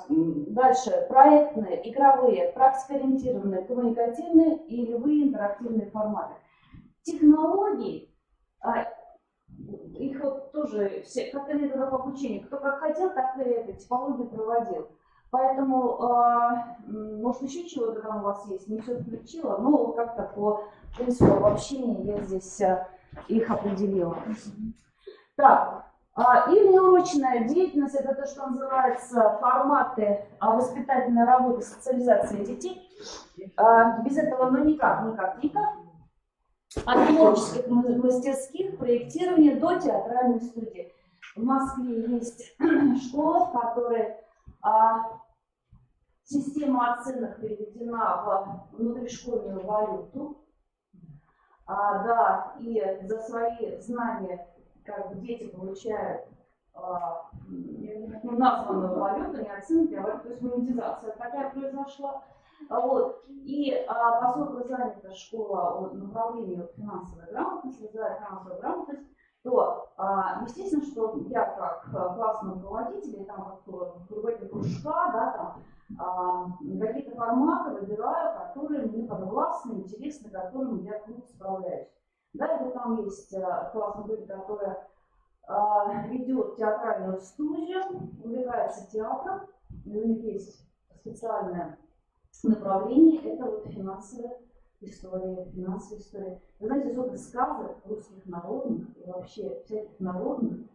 Дальше проектные, игровые, практикоориентированные, коммуникативные и любые интерактивные форматы. Технологии, их вот тоже, все, как и методов обучения, кто как хотел, так и эту типологию проводил. Поэтому, может, еще чего-то там у вас есть, не все включила, но как-то по принципу обобщения я здесь их определила. Так, и внеурочная деятельность, это то, что называется форматы воспитательной работы, социализации детей. Без этого, ну никак. От творческих мастерских проектирования до театральной студии. В Москве есть школа, в которой система оценок переведена в внутришкольную валюту. Да, и за свои знания как бы дети получают названную валюту, не оценки, а валюту, то есть монетизация такая произошла. Вот. И поскольку занята школа направления финансовой грамотности, развивает финансовую грамотность, то естественно, что я как классный руководитель, там как руководитель кружка, да, там, какие-то форматы выбираю, которые мне подвластны, интересны, которыми я круто справляюсь. Да, и вот там есть классный люди, который ведет театральную студию, увлекается театром, и у них есть специальное направление, это вот финансовая история. Вы знаете, сколько сказок русских народных и вообще всяких народных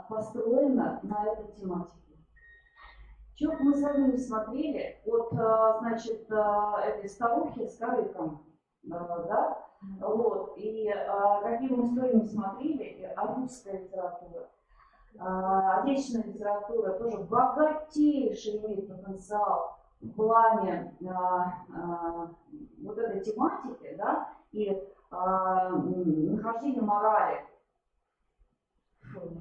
построено на этой тематике. Чего мы с вами не смотрели, вот, значит, этой старухи с корыком, да, вот, и какие мы истории не смотрели, русская литература, отечественная литература тоже богатейший имеет потенциал в плане вот этой тематики, да, и нахождения морали.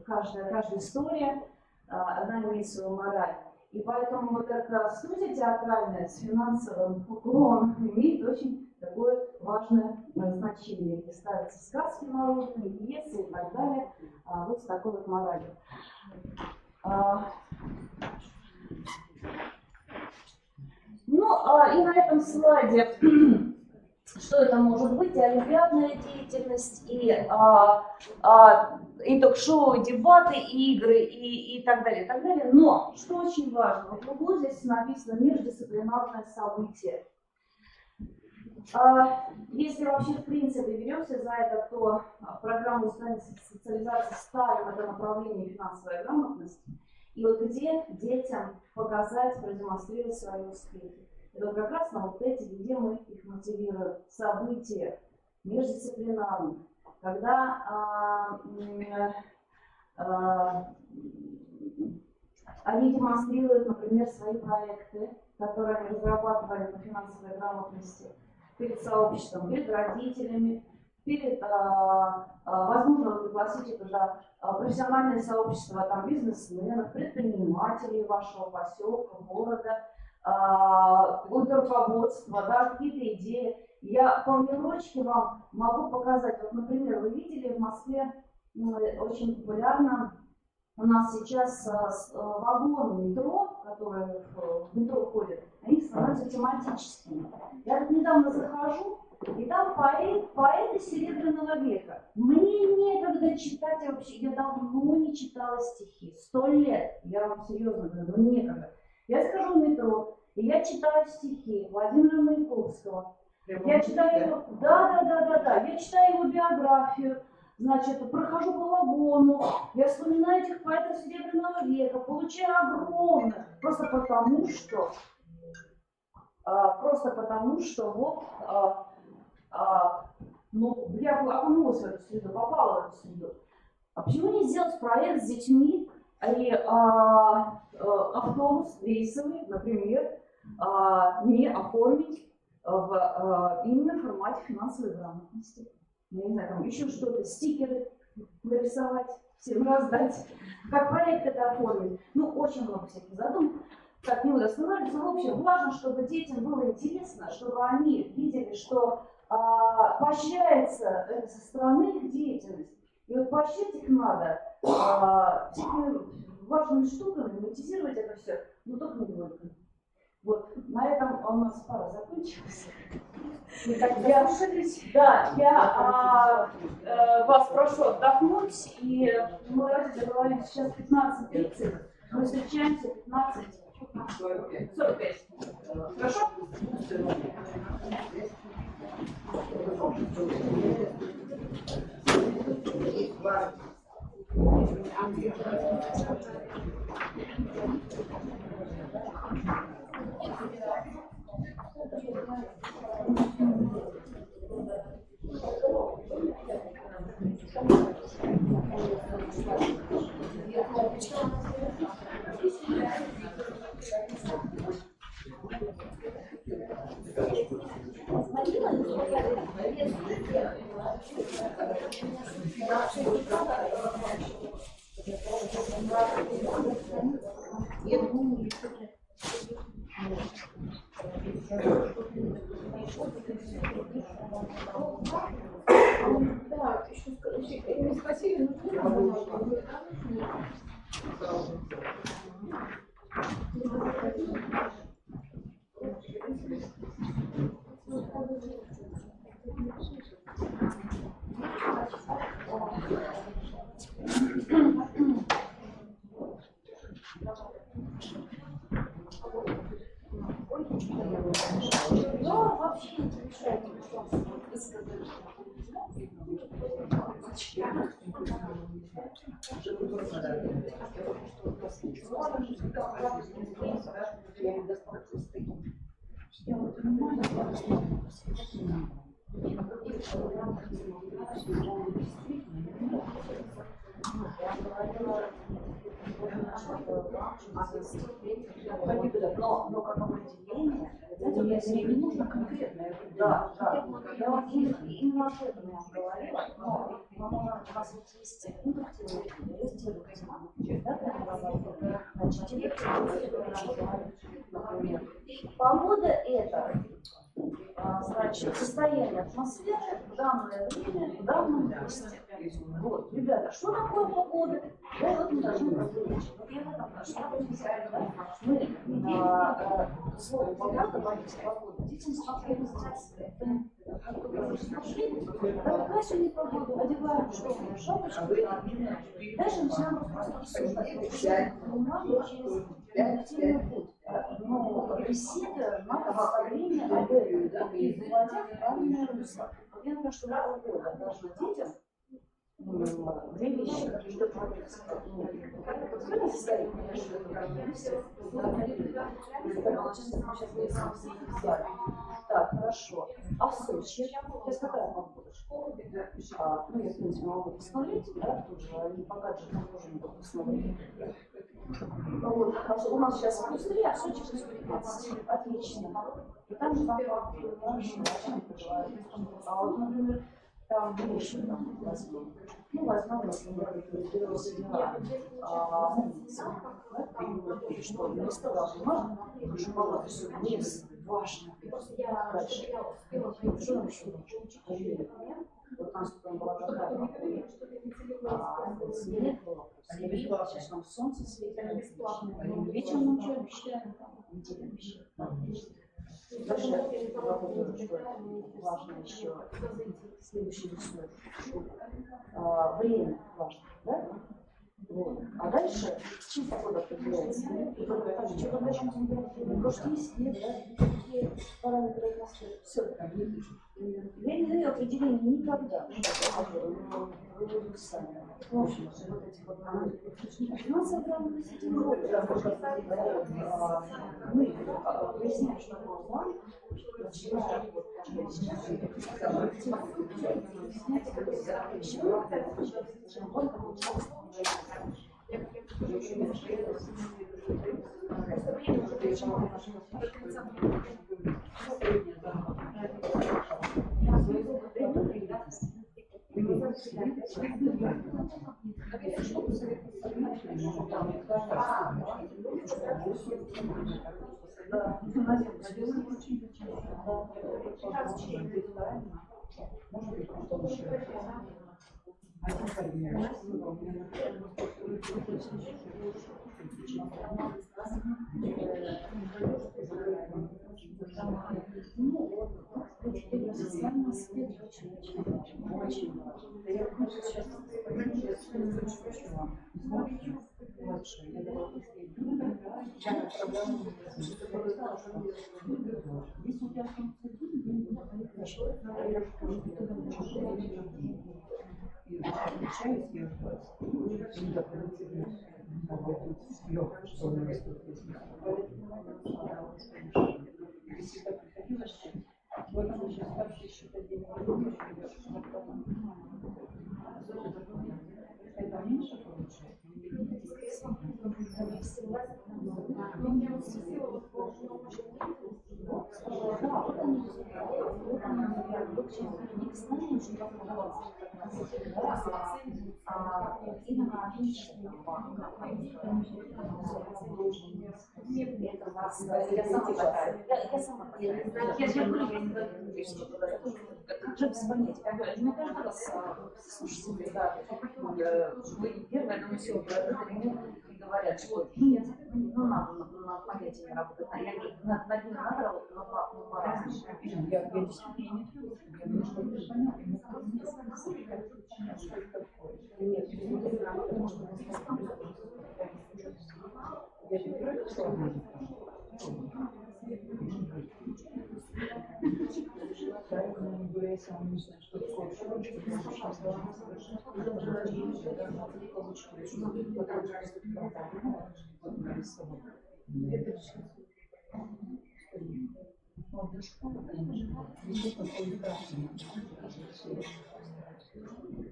Каждая история, она имеет свою мораль. И поэтому вот эта студия театральная с финансовым уклоном имеет очень такое важное значение. Где ставятся сказки народные, пьесы и так далее, вот с такой вот моралью. Ну, и на этом слайде, что это может быть, и олимпиадная деятельность, и ток-шоу, и дебаты, и игры, и так далее, и так далее. Но, что очень важно, вот в углу здесь написано междисциплинарное событие. Если вообще в принципе беремся за это, то в программу социализации ставим это направление финансовая грамотность. И вот где детям показать, продемонстрировать свои успехи. Это вот как раз на вот эти, где мы их мотивируем. События междисциплинарных. Когда они демонстрируют, например, свои проекты, которые они разрабатывали по финансовой грамотности перед сообществом, перед родителями, перед, возможно, вы пригласите туда профессиональное сообщество, там, бизнесменов, предпринимателей вашего поселка, города, руководства, да, какие-то идеи. Я по внеурочке вам могу показать, вот, например, вы видели в Москве очень популярно у нас сейчас вагоны метро, которые в метро ходят, они становятся тематическими. Я тут недавно захожу, и там поэты Серебряного века. Мне некогда читать вообще, я давно не читала стихи, 100 лет, я вам серьезно говорю, но некогда. Я схожу в метро, и я читаю стихи Владимира Маяковского. Я читаю его, я читаю его биографию, значит, прохожу по вагону, я вспоминаю этих поэтов Серебряного века, получаю огромное, просто потому что вот, ну, я окунулась в эту среду, попала в эту среду. А почему не сделать проект с детьми и автобус рейсовый, например, не оформить в именно формате финансовой грамотности? Я не знаю, там еще что-то, стикеры нарисовать, всем раздать. Как проект это оформить? Ну, очень много всяких задумок. так не буду останавливаться. В общем, важно, чтобы детям было интересно, чтобы они видели, что поощряется это со стороны их деятельность. И вот поощрять их надо всякими важными штуками, монетизировать это все, но только не только. Вот, на этом у нас пара закончилась. Я вас прошу отдохнуть, и мы давайте договоримся, сейчас 15:30, мы встречаемся 15:45. Хорошо? Да, еще не спросили, вообще не решает. Но как определение, если не нужно конкретное. Да. Я вот именно об этом я говорила, но по-моему, у нас вот есть индуктивный, есть дедуктивный. Значит, например, погода это, значит, состояние атмосферы в данное время, в данном месте. Вот, ребята, что такое погода? Да, вот мы должны разделить. Вот я в этом пошла, мы слово погода, боюсь погода, детям смотрели с детства. Какая сегодня погода? Одеваем что? Шапочку? Дальше начинаем просто обсуждать. Понимаем, через активный путь. Но беседа на представление об этом и заводя в правильное русло. Я думаю, что погода должна детям две вещи, что творится. Сегодня состоит, так, хорошо. А в Сочи? Сейчас какая погода? Ну, я, в принципе, могу посмотреть, да, тоже, они по гаджетам тоже могут посмотреть. Вот. У нас сейчас +3, а в Сочи +15. Отлично. И там же там хорошо. А вот, например, там вещи там возьмем. Ну, возьмем, например, что место важно. Можно? Шоколад все вниз. Важно. Дальше. Вот у нас там была такая снег было. Сейчас нам солнце светит. Вечером мы что обещаем? Неделю обещаем. Дальше что важно еще следующий рисунок. Время важно, да? Вот. А дальше чем погода определяется? Что дальше температура? Дождь есть, снег, да? Какие параметры атмосферы? Все. Я не даю определения никогда. Вы сами. В общем, вот эти вот финансовые грамоты сидим. Мы выясняем, что такое план. Что Как же вспомнить? Мне каждый раз слушайте, да, вы первое, но все, говорят, что ну, надо понятиями работать. Над ним надо работать, но по-разному. Я действительно не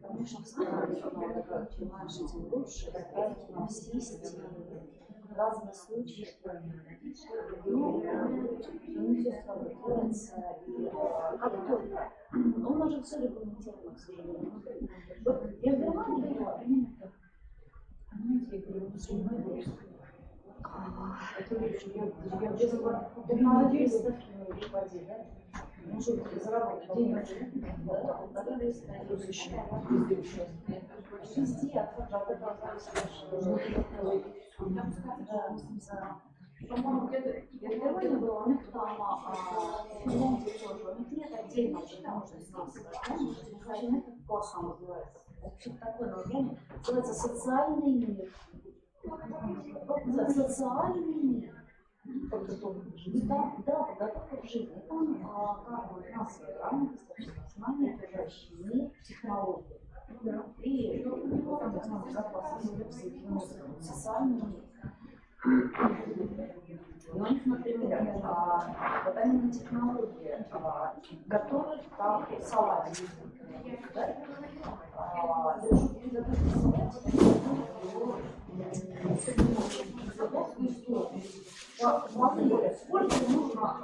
Конечно, понимаешь, этим лучше, но все разные случаи, ну, все делается, и как только, он может все регламентировать, к сожалению. Вот я в Германии была, я без выставки не переводила, да? Может заработать денег, да, везде, от этого по-моему, я в Германии была, у них там в Финляндии тоже, у них нет отдельно очень можно курсом называется. Что-то такое название. Называется социальный мир. Социальный мир. Да, подготовка к жизни. Там как бы финансовые рамки, знания, окружающий мир, технологии. И запасы, социальный мир. И у них, например, вот именно технологии готовят как салат. Сколько нужно,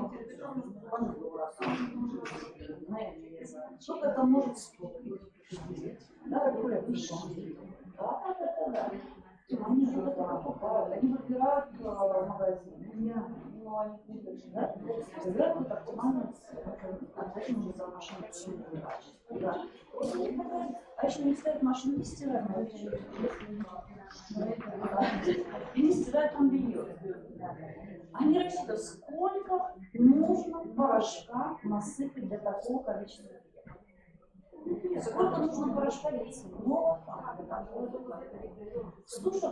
сколько это может стоить? Да, они же это покупают, они выбирают магазин, но они купят, да, выбирают вот оптимальную цену, обязательно уже за машину да. А еще не ставят машину, не стирают, и не стирают там белье. Они рассчитывают, сколько нужно порошка насыпать для такого количества белья. Сколько нужно порошка лить много там, слушай,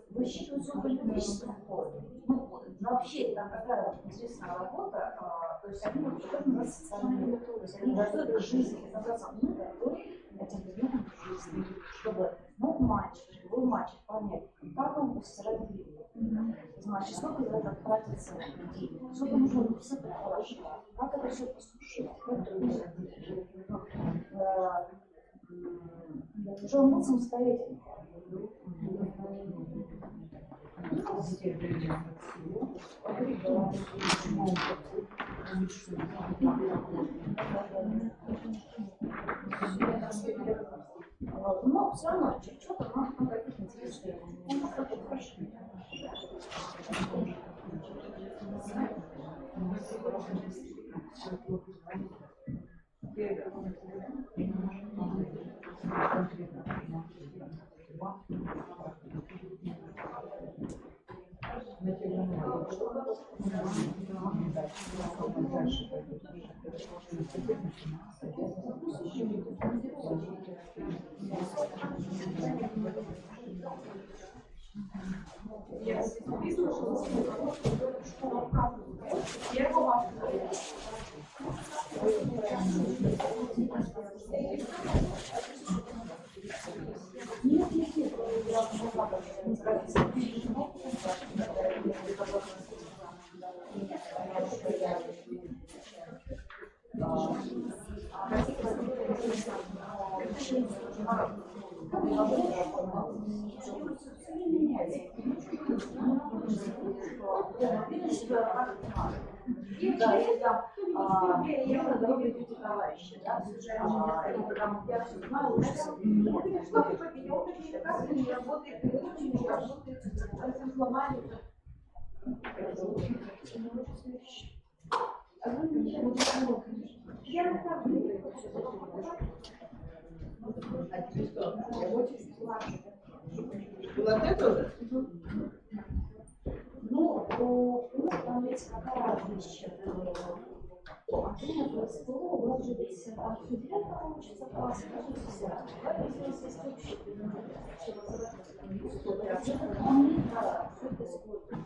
высчитывается количество входа. Ну, вообще, там такая вот интересная работа, то есть они вот что называется социальной методой. То есть они готовят к жизни, это называется, мы готовим этим предметом к жизни, чтобы, ну, вы мальчик, понять, как он постирает белье. Значит, сколько за это тратится денег, сколько нужно высыпать порошка, как это все посушить, уже он был самостоятельным. Но все равно что-то надо каких-то Да, или там, я дороги эти товарищи, да, уже они программу я все знаю, лучше всего. Как не работает, не работает, совсем сломали. Я на самом деле А теперь что? Латте тоже? Ну, там ведь какая различие? Один СПО, может быть, там студент получится класс, если у нас есть общий он не это используется.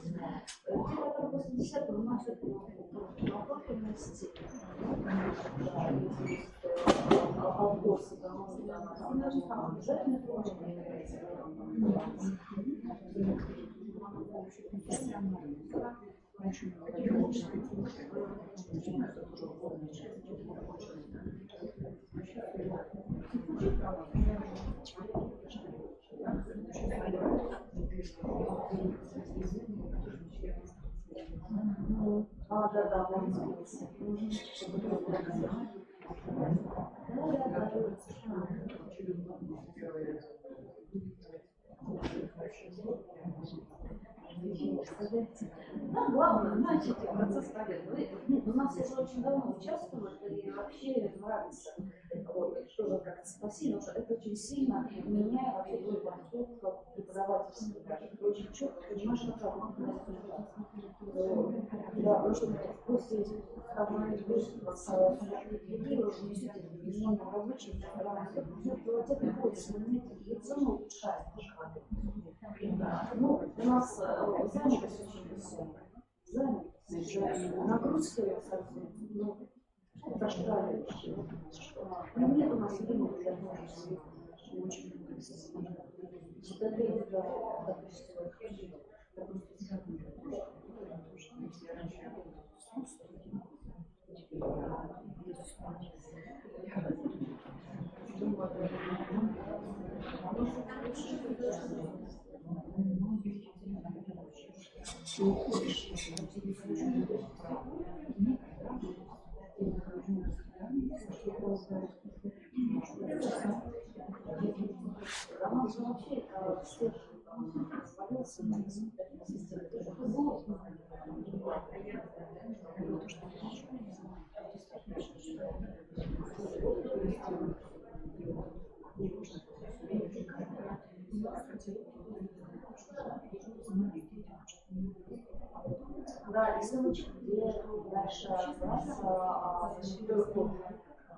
Те, которые после 10 у нас это на профильности, колхозы, и даже там обязательно да, да, главное, знаете, процесс победы. У нас уже очень давно участвуют и вообще нравится. Вот, тоже как спасибо, что это очень сильно меняет вообще твой подход как преподавательский. Ты очень четко понимаешь, как работает. Да, потому что после людей уже несете изменения в рабочем программе. Вот это будет сменить и цену улучшает. Ну, у нас занятость очень высокая. Занятость. Нагрузка совсем, зашкаливающая. Но нет у нас времени для творчества. Очень много. Читателей, допустим, да, рисуночек, где дальше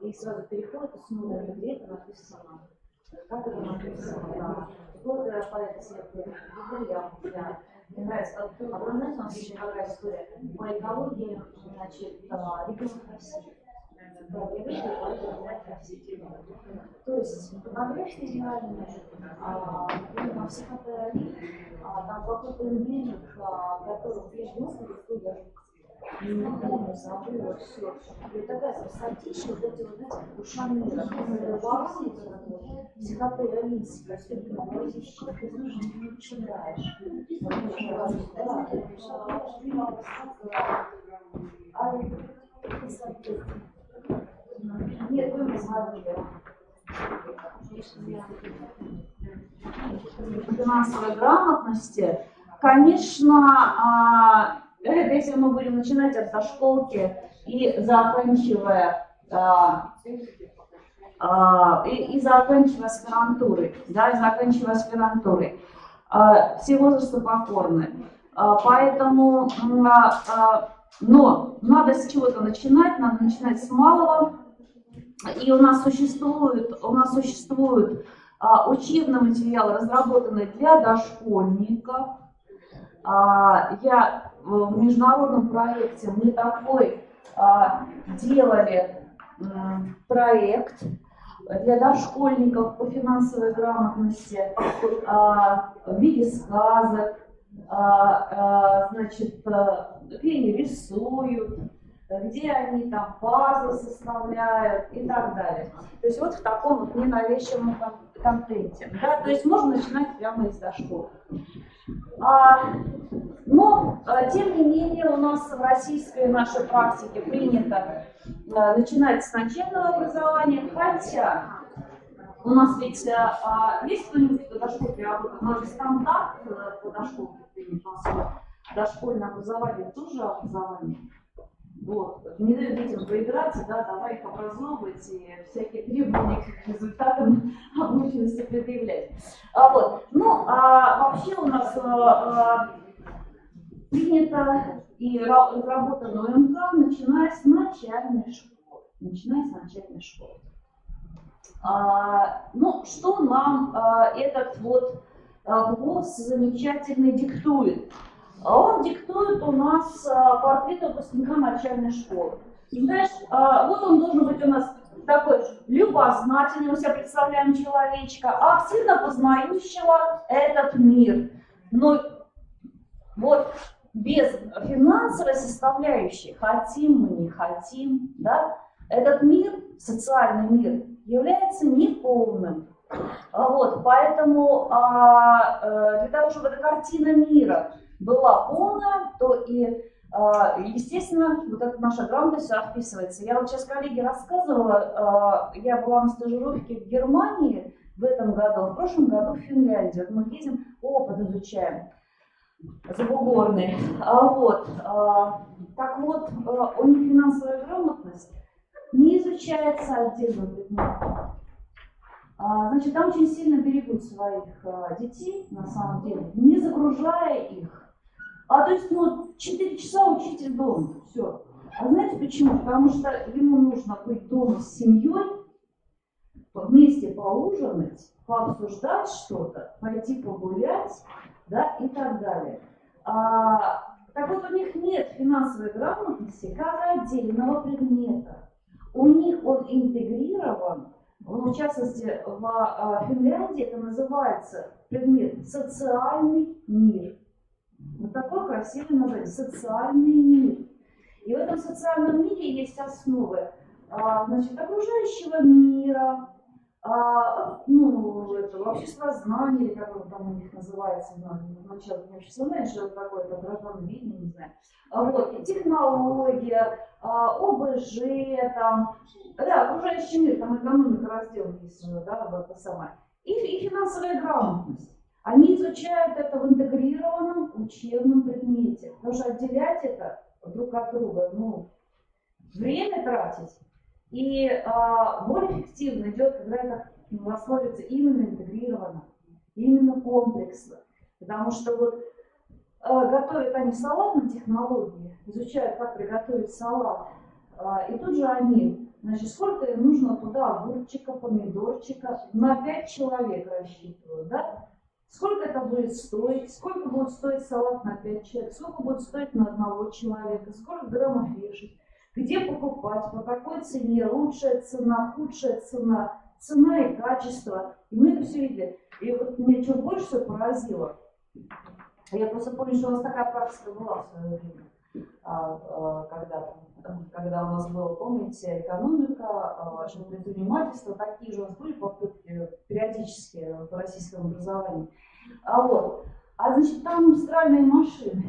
и сразу переход, и снова где это написано. Как это написано, да. Вот по этой сетке, мне нравится. А вы знаете, у нас еще какая история? По экологии, значит, регион России. То есть фотографии идеальные, на психотерапии, там какой-то дневник, который я думаю, что я не помню, забыла все. И такая красотища, вот эти вот, знаете, душевные волосы, психотерапия, все это молодежь, ты знаешь, не читаешь. Нет, вы не смотрели. финансовой грамотности, конечно, это если мы будем начинать от дошколки и заканчивая заканчивая аспирантурой, да, и заканчивая аспирантурой. Все возрасты покорны. Поэтому, но надо с чего-то начинать, надо начинать с малого. И у нас существует учебный материал, разработанный для дошкольников. В международном проекте мы такой делали проект для дошкольников по финансовой грамотности в виде сказок, значит, где они рисуют, где они там пазлы составляют и так далее. То есть вот в таком вот ненавязчивом контенте. Да? То есть можно начинать прямо из дошколы. Но, тем не менее, у нас в российской нашей практике принято начинать с начального образования, хотя у нас ведь есть кто-нибудь, кто дошкольник работает, у нас же стандарт по дошкольнику принят, у нас дошкольное образование тоже образование. Вот. Не дают детям поиграть, да, давай их образовывать и всякие требования к результатам обученности предъявлять. Вот. Ну, вообще у нас принято и разработано УМК, начиная с начальной школы. Ну, что нам этот вот ВУЗ замечательный диктует? Он диктует у нас портрет выпускника начальной школы. Знаешь, вот он должен быть у нас такой любознательный, мы себе представляем человечка, активно познающего этот мир. Но вот без финансовой составляющей, хотим мы, не хотим, да, этот мир, социальный мир, является неполным. Вот, поэтому для того, чтобы эта картина мира была полная, то и, естественно, вот эта наша грамотность вписывается. Я вот сейчас коллеге рассказывала, я была на стажировке в Германии в этом году, в прошлом году в Финляндии. Вот мы едем, опыт изучаем забугорный. Так вот, у них финансовая грамотность не изучается отдельным предметом. Значит, там очень сильно берегут своих детей, на самом деле, не загружая их. То есть, 4 часа учитель дома, все. А знаете почему? Потому что ему нужно быть дома с семьей, вместе поужинать, пообсуждать что-то, пойти погулять, да, и так далее. Так вот, у них нет финансовой грамотности как отдельного предмета. У них он интегрирован. В частности, в Финляндии это называется предмет «социальный мир». Вот такой красивый название – «социальный мир». И в этом социальном мире есть основы, значит, окружающего мира, этого обществознания, или как он там у них называется, начало обществознания, что это такое, это граждановедение, не знаю. Вот, технология, ОБЖ, там, да, окружающий мир, там экономика раздел есть, да, вот это самое. И финансовая грамотность. Они изучают это в интегрированном учебном предмете, потому что отделять это друг от друга, время тратить. И более эффективно идет, когда это рассматривается именно интегрированно, именно комплексно. Потому что вот готовят они салат на технологии, изучают, как приготовить салат, и тут же они, значит, сколько им нужно туда огурчика, помидорчика, на 5 человек рассчитывают, да? Сколько это будет стоить, сколько будет стоить салат на 5 человек, сколько будет стоить на одного человека, сколько граммов вешать, где покупать, по какой цене, лучшая цена, худшая цена, цена и качество. И мы это все видели. И вот меня что больше всего поразило, я просто помню, что у нас такая практика была в свое время, когда у нас было, помните, экономика, предпринимательство, такие же у нас были попытки периодически в российском образовании. Значит, там стиральные машины.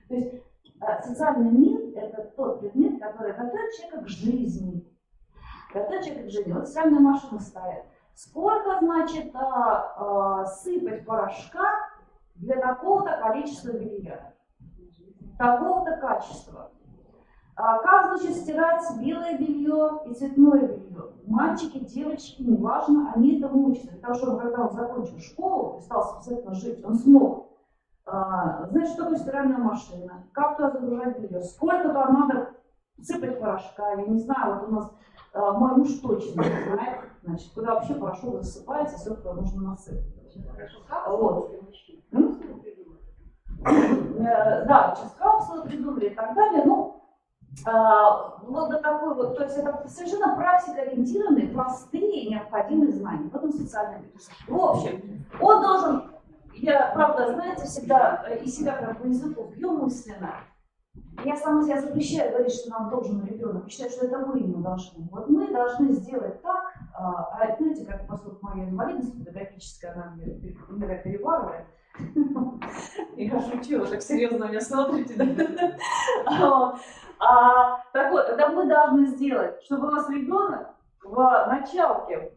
То есть социальный мир – это тот предмет, который готовит человека к жизни. Вот стиральные машины стоят. сколько, значит, сыпать порошка для такого-то количества белья, такого-то качества. Как, значит, стирать белое белье и цветное белье? Мальчики, девочки, неважно, они этому учатся. Для того, чтобы когда он закончил школу и стал самостоятельно жить, он смог. Знаешь, что такое стиральная машина? Как туда загружать белье? Сколько туда надо сыпать порошка? Я не знаю, вот у нас мой муж точно не знает, значит, куда вообще порошок засыпается, все, куда нужно насыпать. Вот. Да, сейчас капсулы придумали и так далее. Ну, вот до такой вот, то есть это совершенно практикоориентированные, простые, необходимые знания. В этом социальном бизнесе. В общем, он должен, я, правда, знаете, всегда из себя прям по языку бью мысленно. Я сама себя запрещаю говорить, что нам должен ребенок. Я считаю, что это мы ему должны. Вот мы должны сделать так, знаете, как поскольку моя инвалидность педагогическая, она меня переваривает. Я шучу, так серьезно меня смотрите. Так вот, это мы должны сделать, чтобы у нас ребенок в началке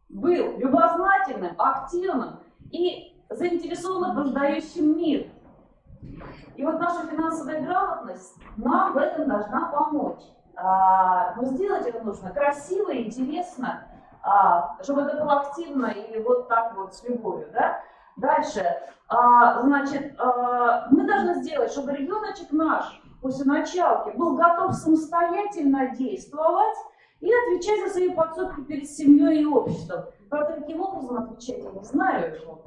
был любознательным, активным и заинтересованным, познающим мир. И вот наша финансовая грамотность нам в этом должна помочь. Но сделать это нужно красиво, интересно, чтобы это было активно и вот так вот с любовью, да? Дальше, значит, мы должны сделать, чтобы ребеночек наш после началки был готов самостоятельно действовать и отвечать за свои поступки перед семьей и обществом. Правда, каким образом отвечать, я не знаю, вот,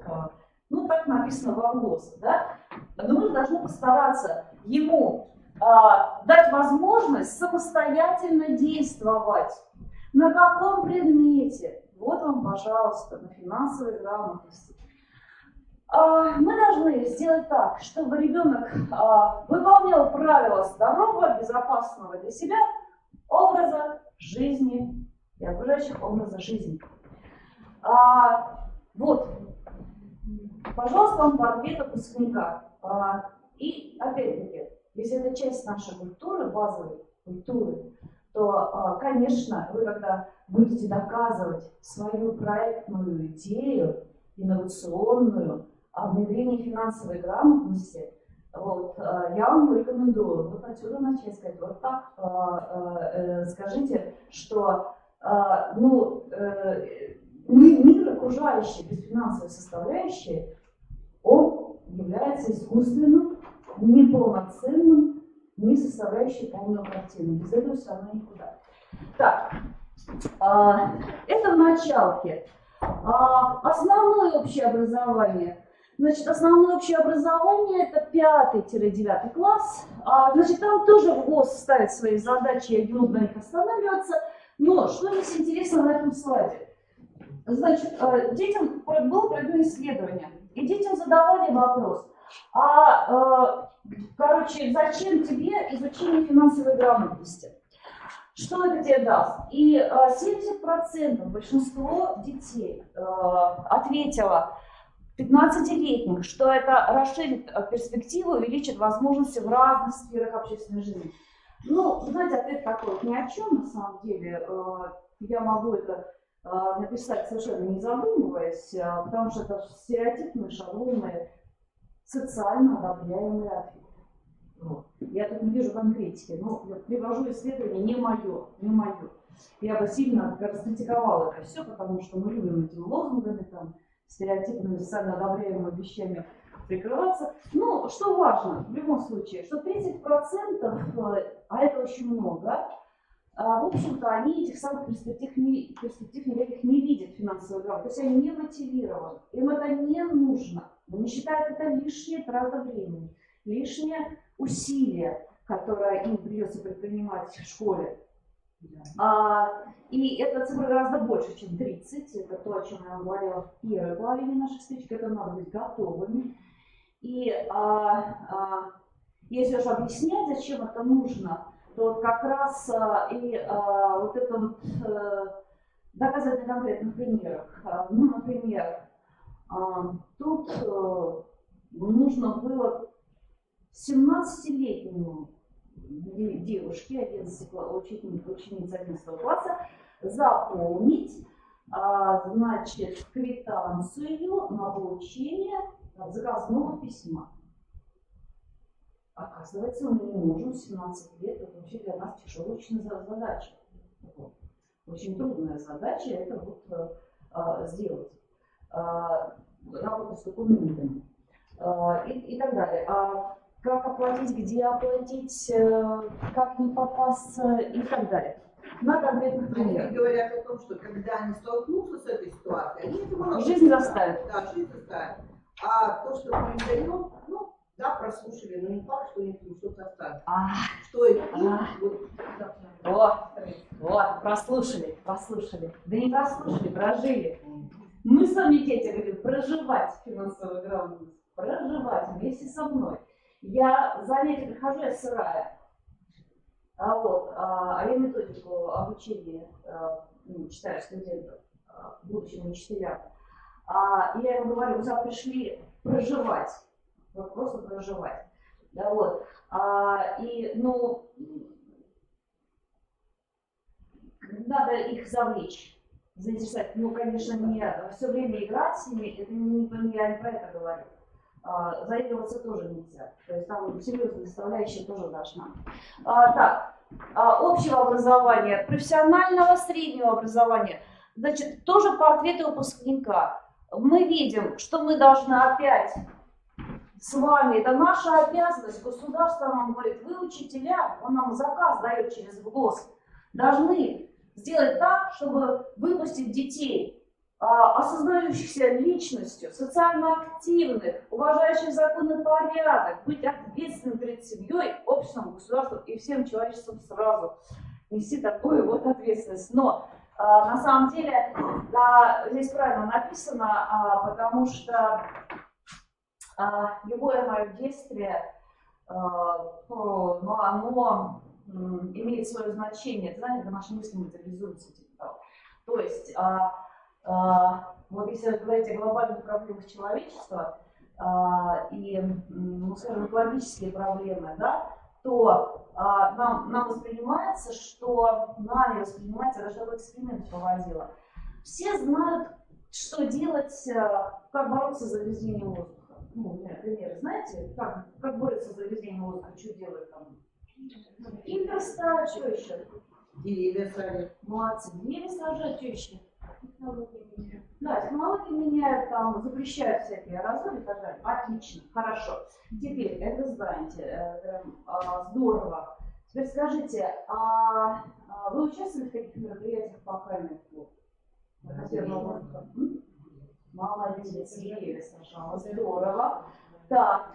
ну так написано в ОГОС, да? Но мы должны постараться ему дать возможность самостоятельно действовать. На каком предмете? Вот вам, пожалуйста, на финансовой грамотности. Мы должны сделать так, чтобы ребенок выполнял правила здорового, безопасного для себя образа жизни и окружающих образа жизни. Вот, пожалуйста, вам портрет выпускника. И опять-таки, если это часть нашей культуры, базовой культуры, то, конечно, вы когда будете доказывать свою проектную идею, инновационную, о внедрении финансовой грамотности, вот, я вам рекомендую вот отсюда начать сказать, вот так, скажите, что мир окружающий без финансовой составляющей, он является искусственным, неполноценным, не составляющий полную картину. Без этого все равно никуда. Так, это в началке. Основное общее образование. Значит, основное общее образование это 5-9 класс. Значит, там тоже ВГОС ставит свои задачи, я не буду на них останавливаться. Но что здесь интересно на этом слайде? Значит, детям было проведено исследование, и детям задавали вопрос, короче, зачем тебе изучение финансовой грамотности? Что это тебе даст? И 70%, большинство детей ответило, 15-летних, что это расширит перспективу, увеличит возможности в разных сферах общественной жизни. Ну, знаете, ответ такой ни о чем на самом деле. Я могу это написать совершенно не задумываясь, потому что это стереотипные, шаблонные, социально одобряемые ответы. Вот. Я тут не вижу конкретики, но я привожу исследование не мое. Я бы сильно раскритиковала это все, потому что мы любим этими лозунгами, там, стереотипными, социально одобряемыми вещами прикрываться. Ну, что важно в любом случае, что 30%, а это очень много, в общем-то, они этих самых перспектив никаких не видят финансовой грамотности, то есть они не мотивированы, им это не нужно. Они считают это лишняя трата времени, лишнее усилие, которое им придется предпринимать в школе. И эта цифра гораздо больше, чем 30. Это то, о чем я вам говорила в первой половине нашей встречи. К этому надо быть готовыми. И если уж объяснять, зачем это нужно, то вот как раз вот это вот доказывать на конкретных примерах. Ну, например, тут нужно было 17-летнему девушке, ученице 11 класса, заполнить значит, квитанцию на получение заказного письма. Оказывается, мне мужу 17 лет, это вообще для нас тяжелая очень задача. Очень трудная задача это вот сделать. Работа с документами и так далее. Как оплатить, где оплатить, как не попасться и так далее. На конкретных примерах. Они говорят о том, что когда они столкнутся с этой ситуацией, они это могут. Жизнь заставит. Да, жизнь заставит. А то, что мы им даем, ну, да, прослушали, но не факт, что у них что-то останется. Что это? Вот, прослушали. Да не прослушали, прожили. Мы с вами, дети, говорим, проживать финансовую грамотность. Проживать вместе со мной. Я занятия прихожу, я сырая. А я методику обучения читаю студентам, будущим учителям. Я им говорю, вы завтра пришли проживать. Вот просто проживать. Надо их завлечь, заинтересовать. Конечно, не все время играть с ними, это я не про это говорю. Заигрываться тоже нельзя. То есть там серьезная составляющая тоже должна. Общего образования, профессионального, среднего образования. Значит, тоже портреты выпускника. Мы видим, что мы должны опять с вами, это наша обязанность, государство нам говорит, вы учителя, он нам заказ дает через ВГОС, должны сделать так, чтобы выпустить детей, осознающихся личностью, социально активных, уважающих закон и порядок, быть ответственным перед семьей, обществом, государством и всем человечеством сразу. Нести такую вот ответственность. Но на самом деле здесь правильно написано, потому что любое мое действие, оно имеет свое значение. Знаете, наши мысли материализуются. То есть, вот если говорить о глобальных проблемах человечества и, скажем, экологические проблемы, да, то нам воспринимается, что нами воспринимается, даже такой эксперимент проводила. Все знают, что делать, как бороться с загрязнением воздуха. Например, знаете, как борются с загрязнением воздуха, что делают там? Фильтр ставят, что еще? Деревья садят. Молодцы, деревья сажают, что еще? Да, технологии меняют, там запрещают всякие аэрозоли и так далее. Отлично, хорошо. Теперь, это знаете, здорово. Теперь скажите, вы участвовали в каких мероприятиях по охране? Молодец, деревья сажала, здорово. Так.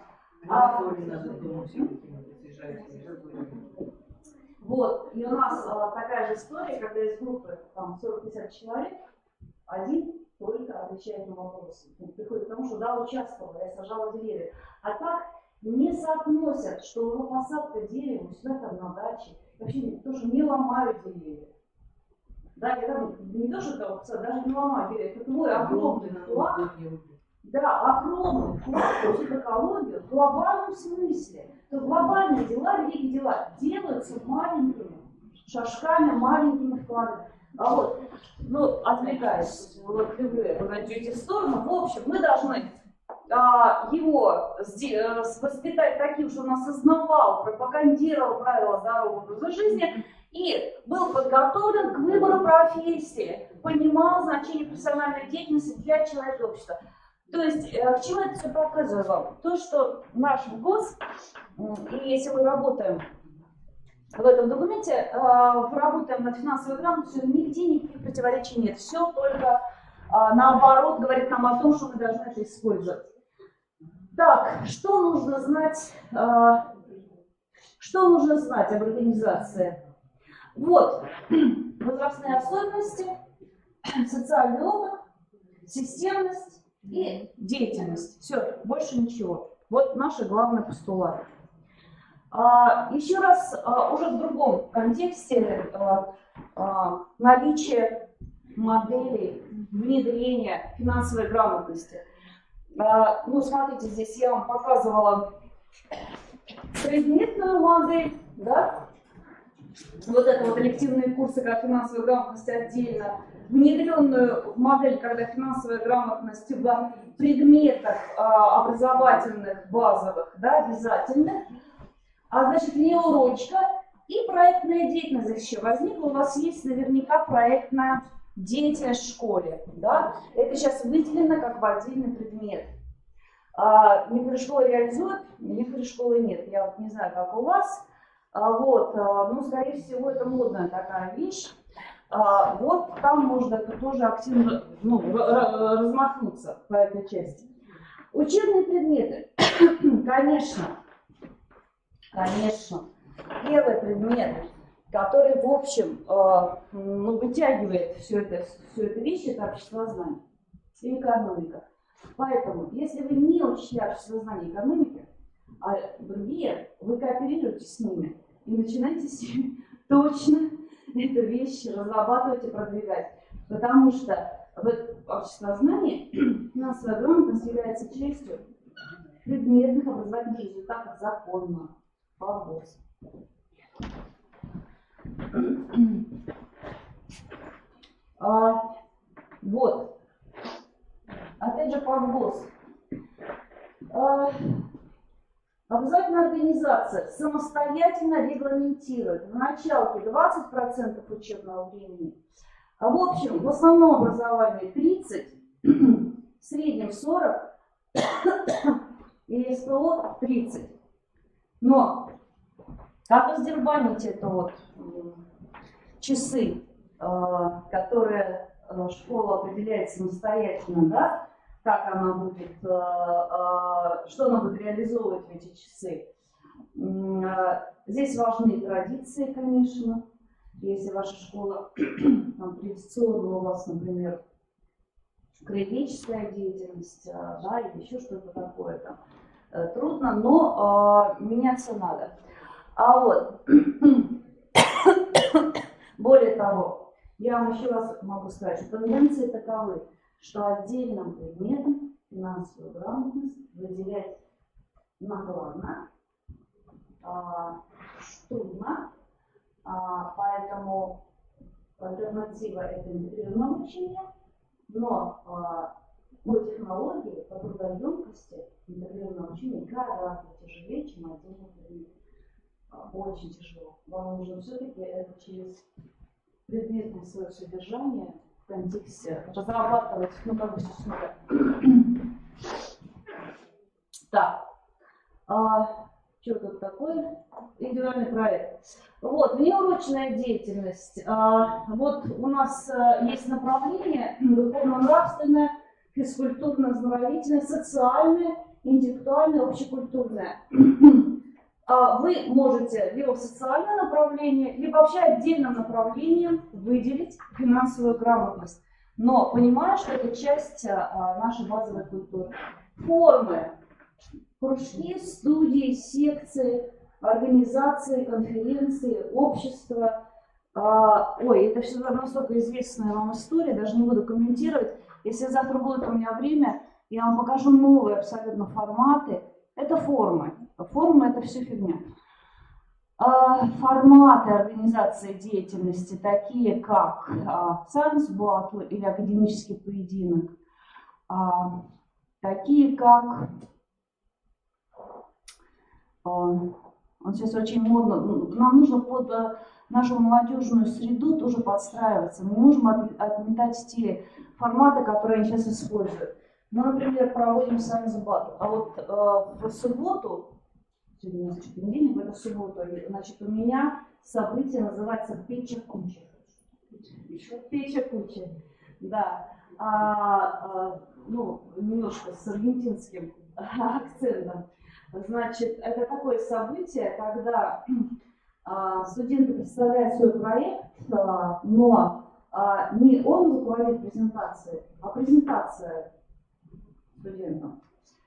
Вот, и у нас такая же история, когда из группы там 40-50 человек, один только отвечает на вопросы. Приходит к тому, что да, участвовала, я сажала деревья. А так не соотносят, что посадка дерева у себя там на даче. Вообще тоже не ломаю деревья. Да, я там не то, что там, даже не ломаю деревья. Это твой огромный вклад. Да, огромный вклад в экологию в глобальном смысле. То глобальные дела, великие дела делаются маленькими шажками, маленькими вкладами. Отвлекаясь, люблю я идти в сторону. В общем, мы должны его воспитать таким, чтобы он осознавал, пропагандировал правила здорового образа жизни и был подготовлен к выбору профессии, понимал значение профессиональной деятельности для человека и общества. То есть, к чему это все показываю вам? То, что наш ВГОС, и если мы работаем в этом документе, работаем над финансовой грамотностью, нигде никаких противоречий нет. Все только наоборот говорит нам о том, что мы должны это использовать. Так, что нужно знать об организации? Вот, возрастные особенности, социальный опыт, системность и деятельность. Все, больше ничего. Вот наши главные постулаты. Еще раз, уже в другом контексте, наличие моделей внедрения финансовой грамотности. Смотрите, здесь я вам показывала предметную модель, да? вот это вот элективные курсы, как финансовая грамотность отдельно, внедренную в модель, когда финансовая грамотность в предметах образовательных, базовых, да, обязательных, значит, внеурочка и проектная деятельность еще возникла. У вас есть наверняка проектная деятельность в школе, да, это сейчас выделено как в отдельный предмет. Некоторые школы реализуют, некоторые школы нет. Я вот не знаю, как у вас. Ну, скорее всего, это модная такая вещь. Вот там можно это тоже активно размахнуться по этой части. Учебные предметы. Конечно. Первый предмет, который, в общем, вытягивает всю эту вещь, это обществознание и экономика. Поэтому, если вы не учите обществознание и экономики, а другие, вы кооперируете с ними и начинаете с ними точно эту вещь разрабатывать и продвигать. Потому что в обществознании финансовая грамотность является частью предметных образовательных результатов законно. Вопрос. Вот. Опять же, подбос. Образовательная организация самостоятельно регламентирует в началке 20% учебного времени, в общем, в основном образовании 30%, в среднем 40% и СПО 30%. Но как вы сдербаните это вот часы, которые школа определяет самостоятельно, да? Как она будет, что она будет реализовывать в эти часы. Здесь важны традиции, конечно. Если ваша школа традиционная, у вас, например, критическая деятельность, да, или еще что-то такое, там, трудно, но меняться надо. Более того, я вам еще раз могу сказать, что тенденции таковы, что отдельным предметом финансовую грамотность выделять накладно, трудно, поэтому альтернатива это интегрированное обучение, но по технологии, по трудоемкости интегрированное обучение гораздо тяжелее, чем отдельный предмет. Очень тяжело. Вам нужно все-таки это через предметное свое содержание в контексте разрабатывать, как бы все с нуля. Так, что тут такое? Индивидуальный проект. Вот, внеурочная деятельность. Вот у нас есть направление духовно-нравственное, физкультурно-оздоровительное, социальное, интеллектуальное, общекультурное. Вы можете либо в социальное направление, либо вообще отдельным направлением выделить финансовую грамотность. Но понимая, что это часть нашей базовой культуры. Формы. Кружки, студии, секции, организации, конференции, общества. Это все настолько известная вам история, даже не буду комментировать. Если завтра будет у меня время, я вам покажу новые абсолютно форматы. Это формы. Формы – это все фигня. Форматы организации деятельности, такие как Science Battle или академический поединок, такие как, вот сейчас очень модно, нам нужно под нашу молодежную среду тоже подстраиваться. Мы не можем отметать те форматы, которые они сейчас используют. Мы, например, проводим Science Battle, а вот в субботу, сегодня, значит, понедельник, в эту субботу, значит, у меня событие называется «Печа куча». «Печа куча», да. Немножко с аргентинским акцентом. Значит, это такое событие, когда студенты представляют свой проект, но не он руководит презентацией, а презентация студентам.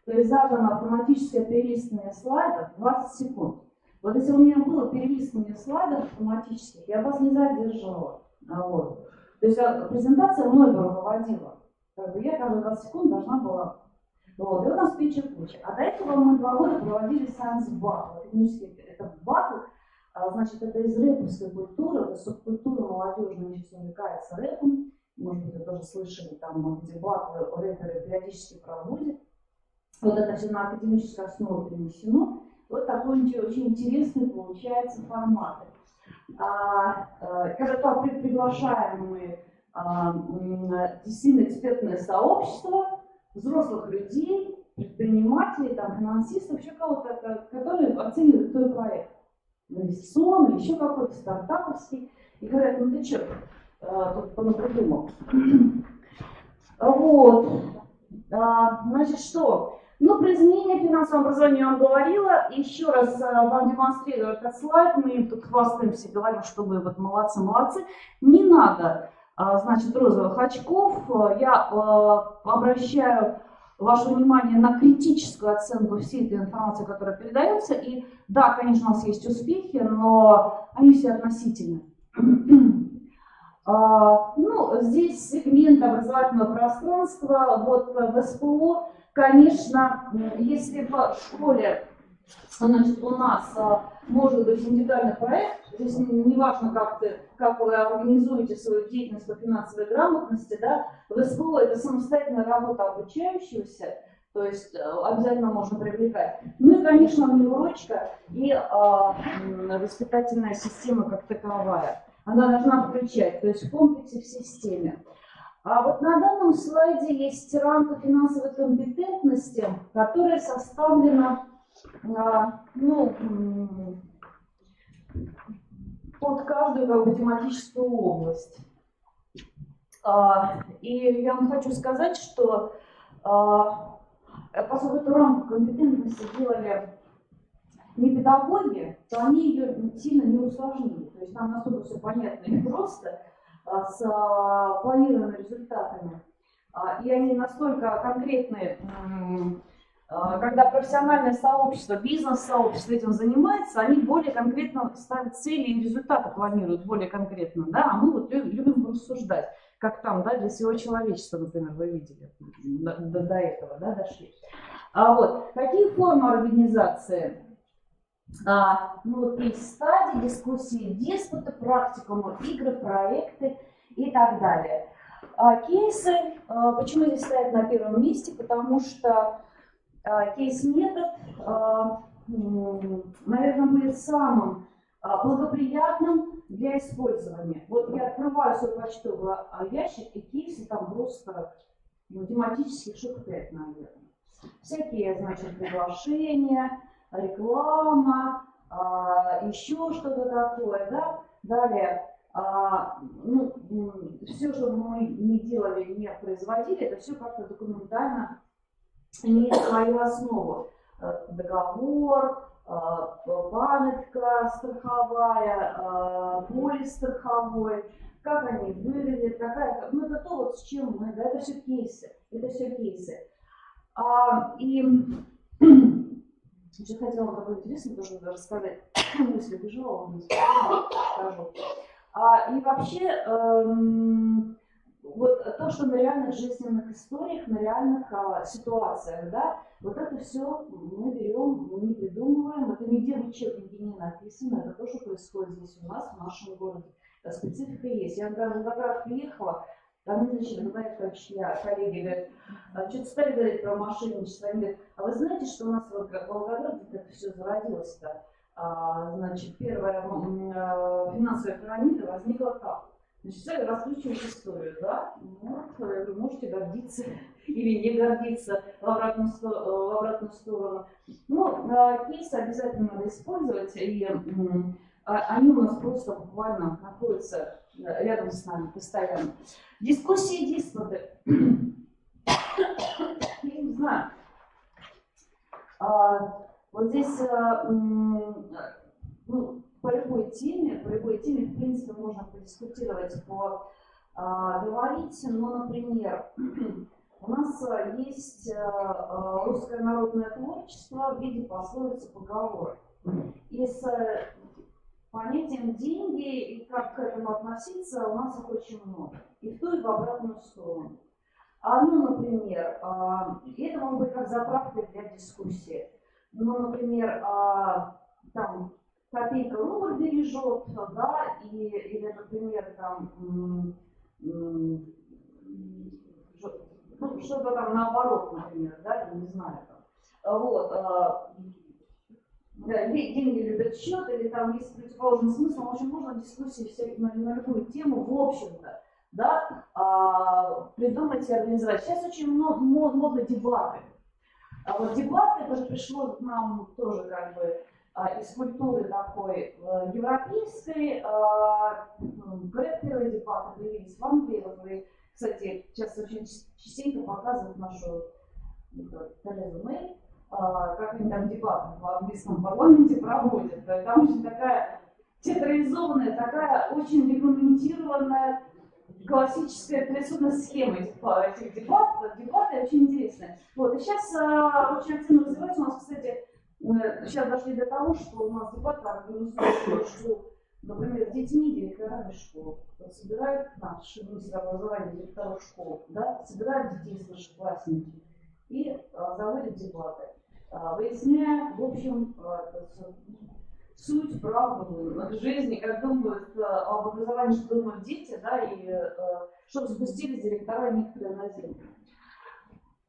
То есть задано автоматическое перелистывание слайдов 20 секунд. Вот если у меня было перелистывание слайдов автоматических, я вас не задерживала. Вот. То есть презентация мной бы руководила. Я каждые 20 секунд должна была. Вот. И у нас Печа куча. А до этого мы 2 года проводили Science Battle. Это батл Значит, это из рэповской культуры, это субкультура молодежная, сейчас увлекается рэпом. Может быть, вы тоже слышали, там, где батлы рэперы периодически проводят. Вот это все на академической основе перенесено. Вот такой очень интересный получается формат. Когда туда приглашаем мы действительно экспертное сообщество, взрослых людей, предпринимателей, там, финансистов, еще кого-то, которые оценивают твой проект. Инвестиционный, еще какой-то стартаповский. И говорят, ну ты что, тут понапридумал. Вот. Значит, что? Ну, про изменение финансового образования я вам говорила. Еще раз вам демонстрирую этот слайд. Мы тут хвастаемся, говорим, что вы вот молодцы. Не надо, значит, розовых очков. Я обращаю ваше внимание на критическую оценку всей этой информации, которая передается. И да, конечно, у нас есть успехи, но они все относительны. Ну, здесь сегмент образовательного пространства. Вот в СПО, конечно, если в школе, значит, у нас может быть индивидуальный проект, здесь не важно, как вы организуете свою деятельность по финансовой грамотности, да, в СПО это самостоятельная работа обучающегося, то есть обязательно можно привлекать. Ну и, конечно, внеурочка и воспитательная система как таковая. Она должна включать, то есть в комплексе в системе. А вот на данном слайде есть рамка финансовой компетентности, которая составлена под каждую тематическую область. И я вам хочу сказать, что поскольку эту рамку компетентности делали не педагоги, то они ее сильно не усложнили. То есть там настолько все понятно и просто, с планируемыми результатами. И они настолько конкретные, когда профессиональное сообщество, бизнес-сообщество этим занимается, они более конкретно ставят цели и результаты планируют более конкретно. Да? А мы вот любим рассуждать, как там, да, для всего человечества, например, вы видели, до этого, да, дошли. Вот. Какие формы организации? Ну, вот есть стадии, дискуссии, диспуты, практикумы, игры, проекты и так далее. Кейсы, почему здесь стоят на первом месте? Потому что кейс-метод, наверное, будет самым благоприятным для использования. Вот я открываю свой почтовый ящик, и кейсы там просто тематических штук 5, наверное. Всякие, значит, приглашения, реклама, еще что-то такое, да. Далее, все, что мы не делали, не производили, это все как-то документально имеет свою основу. Договор, памятка страховая, полис страховой, как они выглядят, какая, ну это то, вот с чем мы, да, это все кейсы, И я хотела вам такое интересное тоже рассказать, мысли бежала, вам скажу. И вообще, вот то, что на реальных жизненных историях, на реальных ситуациях, да, вот это все мы берем, мы не придумываем, это нигде в учебнике не написано, это то, что происходит здесь у нас, в нашем городе. Специфика есть. Я когда в Волгоград приехала, там, значит, говорят, коллеги говорят, что-то стали говорить про мошенничество, они говорят, а вы знаете, что у нас в Волгограде это все зародилось-то? Значит, первая финансовая пирамида возникла как? Значит, взяли, раскручивать историю, да? Вот, вы можете гордиться или не гордиться в обратную сторону. Ну, кейсы обязательно надо использовать, и они у нас просто буквально находятся рядом с нами постоянно. Дискуссии, диспуты. Я не знаю. Вот здесь по любой теме, в принципе, можно подискутировать, поговорить. Но, например, у нас есть русское народное творчество в виде пословиц и поговорок. И с понятием деньги и как к этому относиться у нас их очень много. И в ту, и в обратную сторону. Например, и это может быть как заправка для дискуссии. Например, там копейка рубль бережет, да, или, например, там, ну, что-то там наоборот, например, да, я не знаю. Там. Вот, да, деньги любят счет, или там есть противоположный смысл, в общем, можно дискуссии все на любую тему, в общем-то, да, придумать и организовать. Сейчас очень модно дебаты. А вот дебаты, это же пришло к нам тоже как бы из культуры такой европейской. Первые дебаты появились в Англии. Вот вы, кстати, сейчас очень частенько показывают нашу Терезу Мэй, как они там дебаты в английском парламенте проводят. Там очень такая театрализованная, такая очень регламентированная классическая традиционная схема этих дебатов. Дебаты очень интересные. Вот, и сейчас очень активно развивается у нас, кстати, сейчас дошли до того, что у нас дебаты организуют школ, например, с детьми, директорами школ. Собирают наши министры образования, директоров школ, да, собирают детей старшеклассников и заводят дебаты, выясняя, в общем, суть, правду жизни, как думают об образовании, что думают дети, да, и чтобы спустились директора некоторые на землю.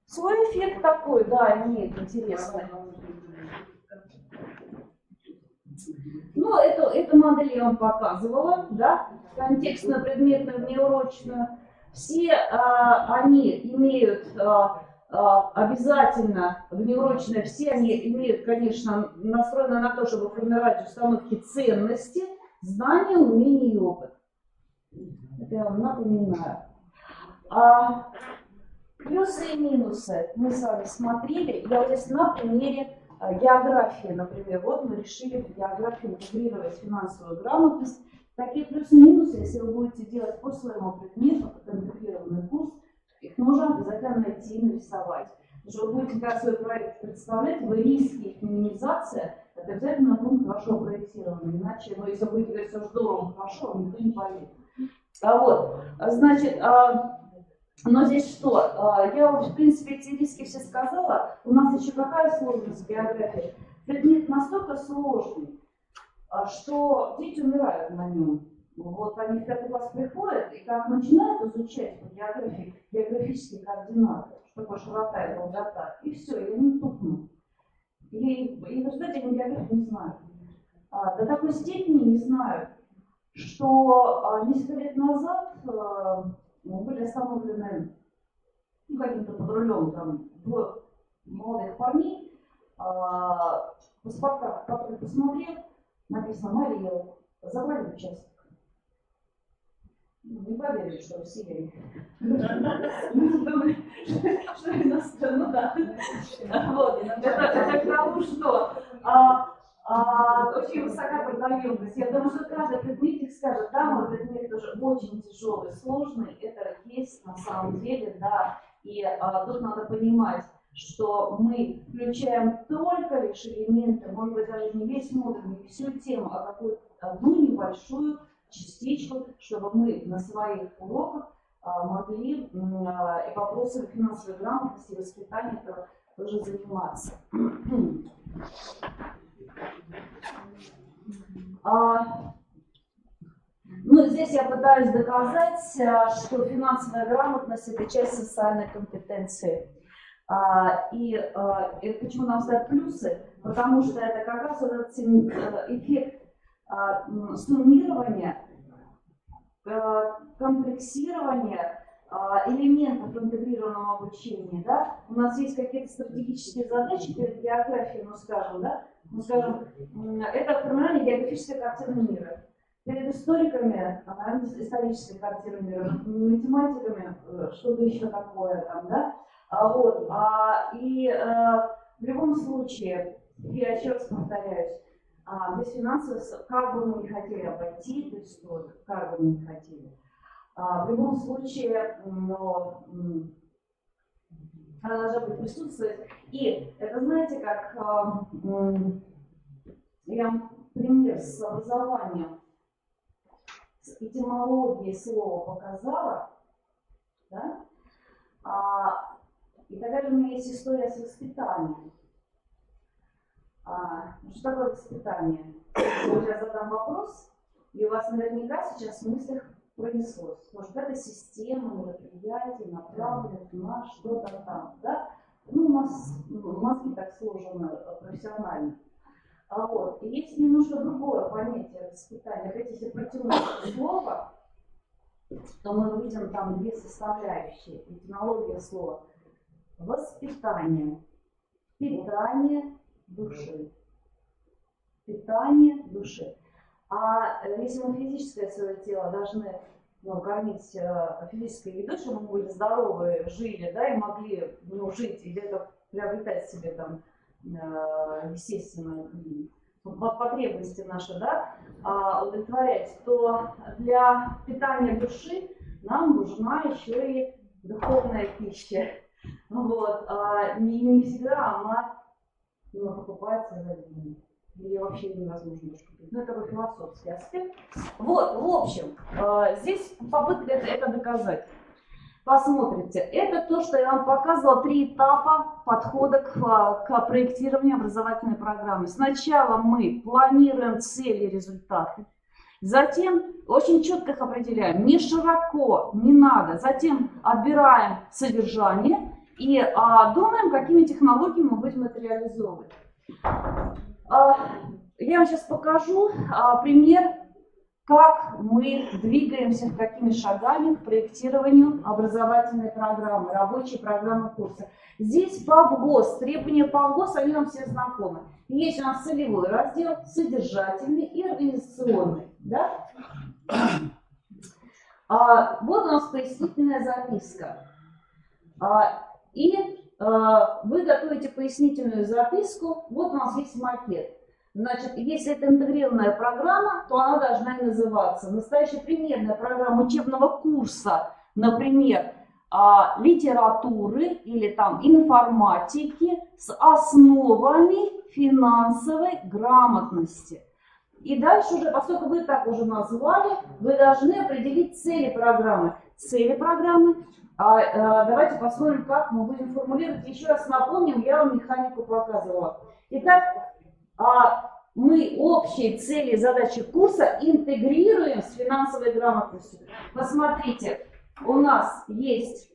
Свой эффект такой, да, имеет интересный. Ну, эту модель я вам показывала, да, контекстно-предметную, внеурочную. Все они имеют обязательно внеурочные, все они имеют, конечно, настроены на то, чтобы формировать установки ценности, знания, умения и опыт. Это я вам напоминаю. Плюсы и минусы мы с вами смотрели. Я вот здесь на примере географии, например, вот мы решили в географии интегрировать финансовую грамотность. Такие плюсы и минусы, если вы будете делать по своему предмету, как интегрированный курс, их нужно обязательно найти и нарисовать. Потому что вы будете как свой проект представлять, вы риски их минимизация, это обязательно пункт вашего проектирования. Иначе, ну, если вы будете говорить, все здорово, хорошо, вам никто не поверит. Вот, значит, но здесь что? Я, в принципе, эти риски все сказала. У нас еще какая сложность в географии? Предмет настолько сложный, что дети умирают на нем. Вот они в 5 класс приходят и как начинают изучать по географии, географические координаты, что такое широта и долгота, и все, и они тупнут. И в результате они географию не знают. До такой степени не знают, что несколько лет назад были остановлены каким-то патрулем там двое молодых парней, паспорта, который посмотрел, написано «Мария», забрали в участок. Не поверили, что россияне. Думали, что иностранцы. Ну да. Вот. Это к тому, что очень высока продаемость. Я думаю, что каждый предметник скажет, да, мой предмет тоже очень тяжелый, сложный. Это есть на самом деле, да. И тут надо понимать, что мы включаем только лишь элементы, может быть, даже не весь модуль, не всю тему, а какую-то одну небольшую частичку, чтобы мы на своих уроках могли и вопросами финансовой грамотности и воспитания тоже заниматься. Ну, здесь я пытаюсь доказать, что финансовая грамотность – это часть социальной компетенции. И почему нам ставят плюсы? Потому что это как раз вот этот эффект суммирования, комплексирования элементов интегрированного обучения. Да? У нас есть какие-то стратегические задачи перед географией, ну скажем, да? Это формирование географической картины мира. Перед историками исторической картины мира, математиками что-то еще такое там, да? И в любом случае, я еще раз повторяюсь, без финансов, как бы мы не хотели обойти эту историю, как бы мы не хотели, в любом случае, она должна быть присутствовать. И это, знаете, как я вам пример с образованием, с этимологией слова показала, да? И такая же у меня есть история с воспитанием. Что такое воспитание? я задам вопрос, и у вас наверняка сейчас в мыслях пронеслось. Может, это система мероприятий, направленных на что-то там, да? Ну, у нас мозги так сложены профессионально. А вот, и есть немножко другое понятие воспитания. Опять, если протянуть слово, то мы увидим там две составляющие. Этимология слова. Воспитание. Питание души. Питание души. А если мы физическое свое тело должны кормить физической едой, чтобы мы были здоровы, жили, да, и могли жить и где-то приобретать себе там естественно потребности наши, да, удовлетворять, то для питания души нам нужна еще и духовная пища. Вот. Не всегда она покупается за деньги. Ее вообще невозможно купить. Но это философский аспект. Вот, в общем, здесь попытка это доказать. Посмотрите, это то, что я вам показывала, 3 этапа подхода к проектированию образовательной программы. Сначала мы планируем цели и результаты, затем очень четко их определяем, не широко, не надо, затем отбираем содержание и думаем, какими технологиями мы будем это реализовывать. Я вам сейчас покажу пример, как мы двигаемся, какими шагами к проектированию образовательной программы, рабочей программы курса. Здесь ПАВГОС, требования ПАВГОС, они нам все знакомы. Есть у нас целевой раздел, содержательный и организационный. Да? Вот у нас пояснительная записка. Вы готовите пояснительную записку, вот у нас есть макет. Значит, если это интегрированная программа, то она должна и называться. Настоящая примерная программа учебного курса, например, литературы или там информатики с основами финансовой грамотности. И дальше уже, поскольку вы так уже назвали, вы должны определить цели программы. Цели программы. Давайте посмотрим, как мы будем формулировать. Еще раз напомним, я вам механику показывала. Итак, мы общие цели и задачи курса интегрируем с финансовой грамотностью. Посмотрите, у нас есть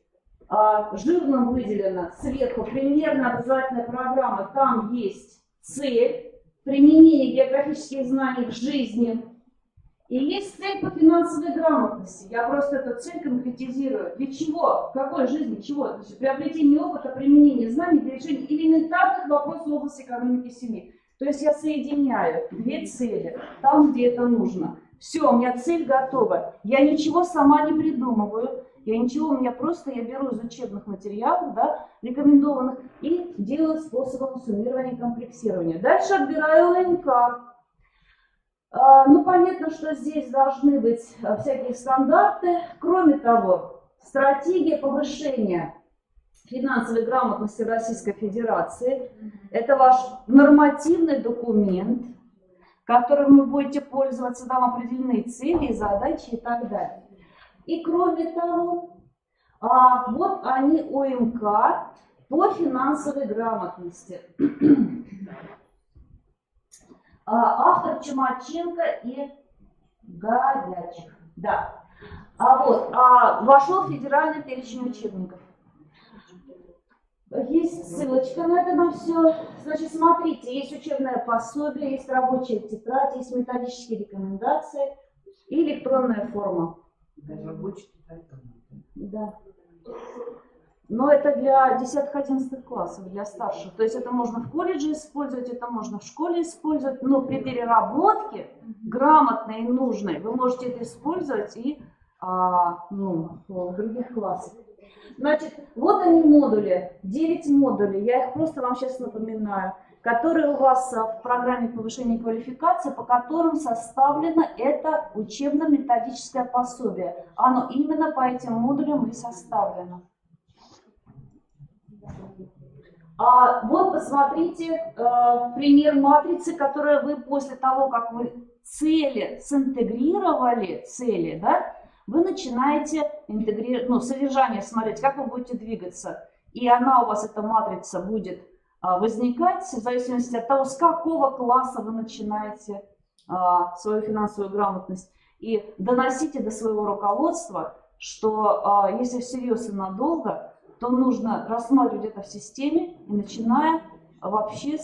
жирно выделено сверху примерная образовательная программа. Там есть цель, применение географических знаний в жизни. И есть цель по финансовой грамотности. Я просто эту цель конкретизирую. Для чего? В какой жизни? Чего? То есть приобретение опыта, применение знаний для решения элементарных вопросов в области экономики семьи. То есть я соединяю 2 цели там, где это нужно. Все, у меня цель готова. Я ничего сама не придумываю. У меня просто я беру из учебных материалов, да, рекомендованных, и делаю способом суммирования и комплексирования. Дальше отбираю ОМК. Ну, понятно, что здесь должны быть всякие стандарты. Кроме того, стратегия повышения финансовой грамотности Российской Федерации. Это ваш нормативный документ, которым вы будете пользоваться, там определены цели, задачи и так далее. И кроме того, вот они ОМК по финансовой грамотности. Автор Чумаченко и Горячих. Да. Вошел в федеральный перечень учебников. Есть ссылочка на это на все. Значит, смотрите, есть учебное пособие, есть рабочая тетрадь, есть методические рекомендации и электронная форма. Да. Но это для 10-11 классов, для старших. То есть это можно в колледже использовать, это можно в школе использовать. Но при переработке грамотной и нужной вы можете это использовать и в других классах. Значит, вот они модули, 9 модулей, я их просто вам сейчас напоминаю, которые у вас в программе повышения квалификации, по которым составлено это учебно-методическое пособие. Оно именно по этим модулям и составлено. Вот посмотрите пример матрицы, которую вы после того, как вы цели синтегрировали, да, вы начинаете интегрировать, содержание смотреть, как вы будете двигаться. И она у вас, эта матрица, будет возникать в зависимости от того, с какого класса вы начинаете свою финансовую грамотность и доносите до своего руководства, что если всерьез и надолго, то нужно рассматривать это в системе, и начиная вообще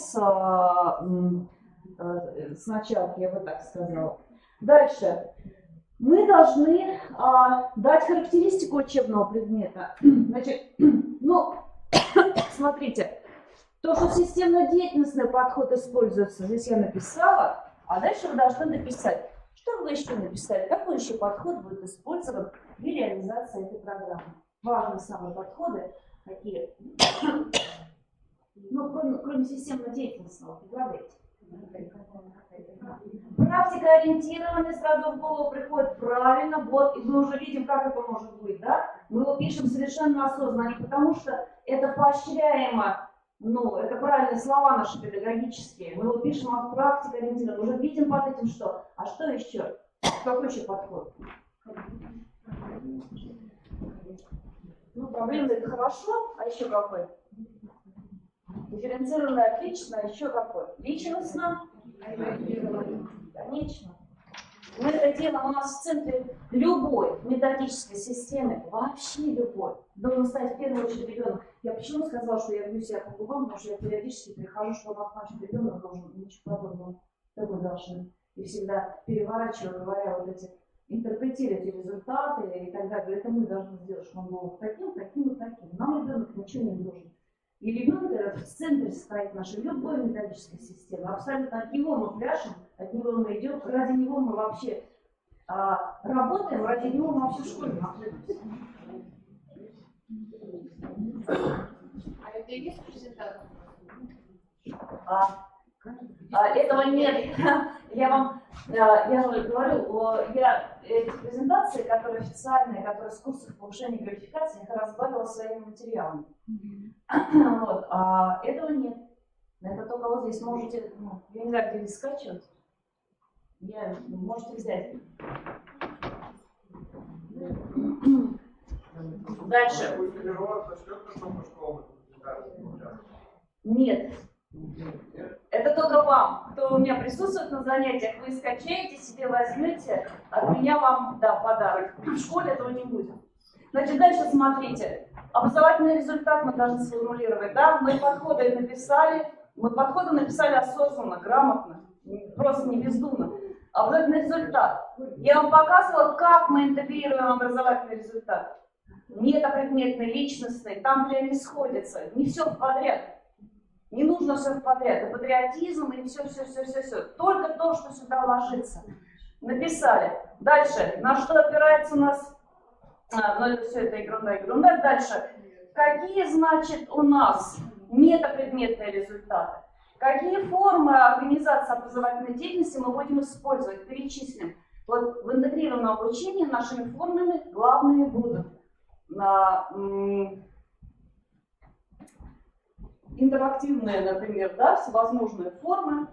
сначала, я бы так сказала. Дальше. Мы должны дать характеристику учебного предмета. Значит, ну, смотрите, то, что системно-деятельностный подход используется, здесь я написала, а дальше вы должны написать, что вы еще написали, какой еще подход будет использован при реализации этой программы. Важные самые подходы, какие, ну, кроме системно-деятельностного, говорите. Практикоориентированный сразу в голову приходит правильно, вот, и мы уже видим, как это может быть, да? Мы его пишем совершенно осознанно, не потому что это поощряемо, ну, это правильные слова наши педагогические, мы его пишем от практикоориентированно, мы уже видим под этим что, а что еще? Какой еще подход? Ну, проблемный это хорошо, а еще какой? Дифференцированный отлично, а еще какой? Личностно? Конечно. Мы это делаем, у нас в центре любой методической системы, вообще любой, должен стать в первую очередь ребенок. Я почему сказала, что я бью себя по губам, потому что я периодически прихожу, что у нас значит ребенок должен, ничего подобного, так мы должны. И всегда переворачиваю, говоря вот эти, интерпретировать результаты и так далее. Это мы должны сделать, чтобы он был таким, таким и таким. Нам ребенок ничего не должен. И ребенок в центре стоит нашей любой методической системы. Абсолютно от него мы пляшем, от него мы идем, ради него мы вообще работаем, ради него мы вообще в школе находимся. А это и есть презентация? Этого нет. Я же говорю, эти презентации, которые официальные, которые с курсов повышения квалификации, я разбавила своими материалами. Вот, а этого нет. Это только вот здесь можете, ну, я не знаю, где скачивать. Можете взять. Дальше. Нет. Это только вам, кто у меня присутствует на занятиях, вы скачаете, себе возьмете, от меня вам, да, подарок. В школе этого не будет. Значит, дальше смотрите. Образовательный результат мы должны сформулировать, да? Мы подходы написали осознанно, грамотно, просто не бездумно. Образовательный результат. Я вам показывала, как мы интегрируем образовательный результат. Метапредметный, личностный, там, где они сходятся. Не все подряд. Не нужно все подряд. Это патриотизм и все. Только то, что сюда ложится. Написали. Дальше. На что опирается у нас... Ну, это все это ерунда. Дальше. Какие, значит, у нас метапредметные результаты? Какие формы организации образовательной деятельности мы будем использовать? Перечислим. Вот в интегрированном обучении нашими формами главные будут интерактивные, например, да, всевозможные формы,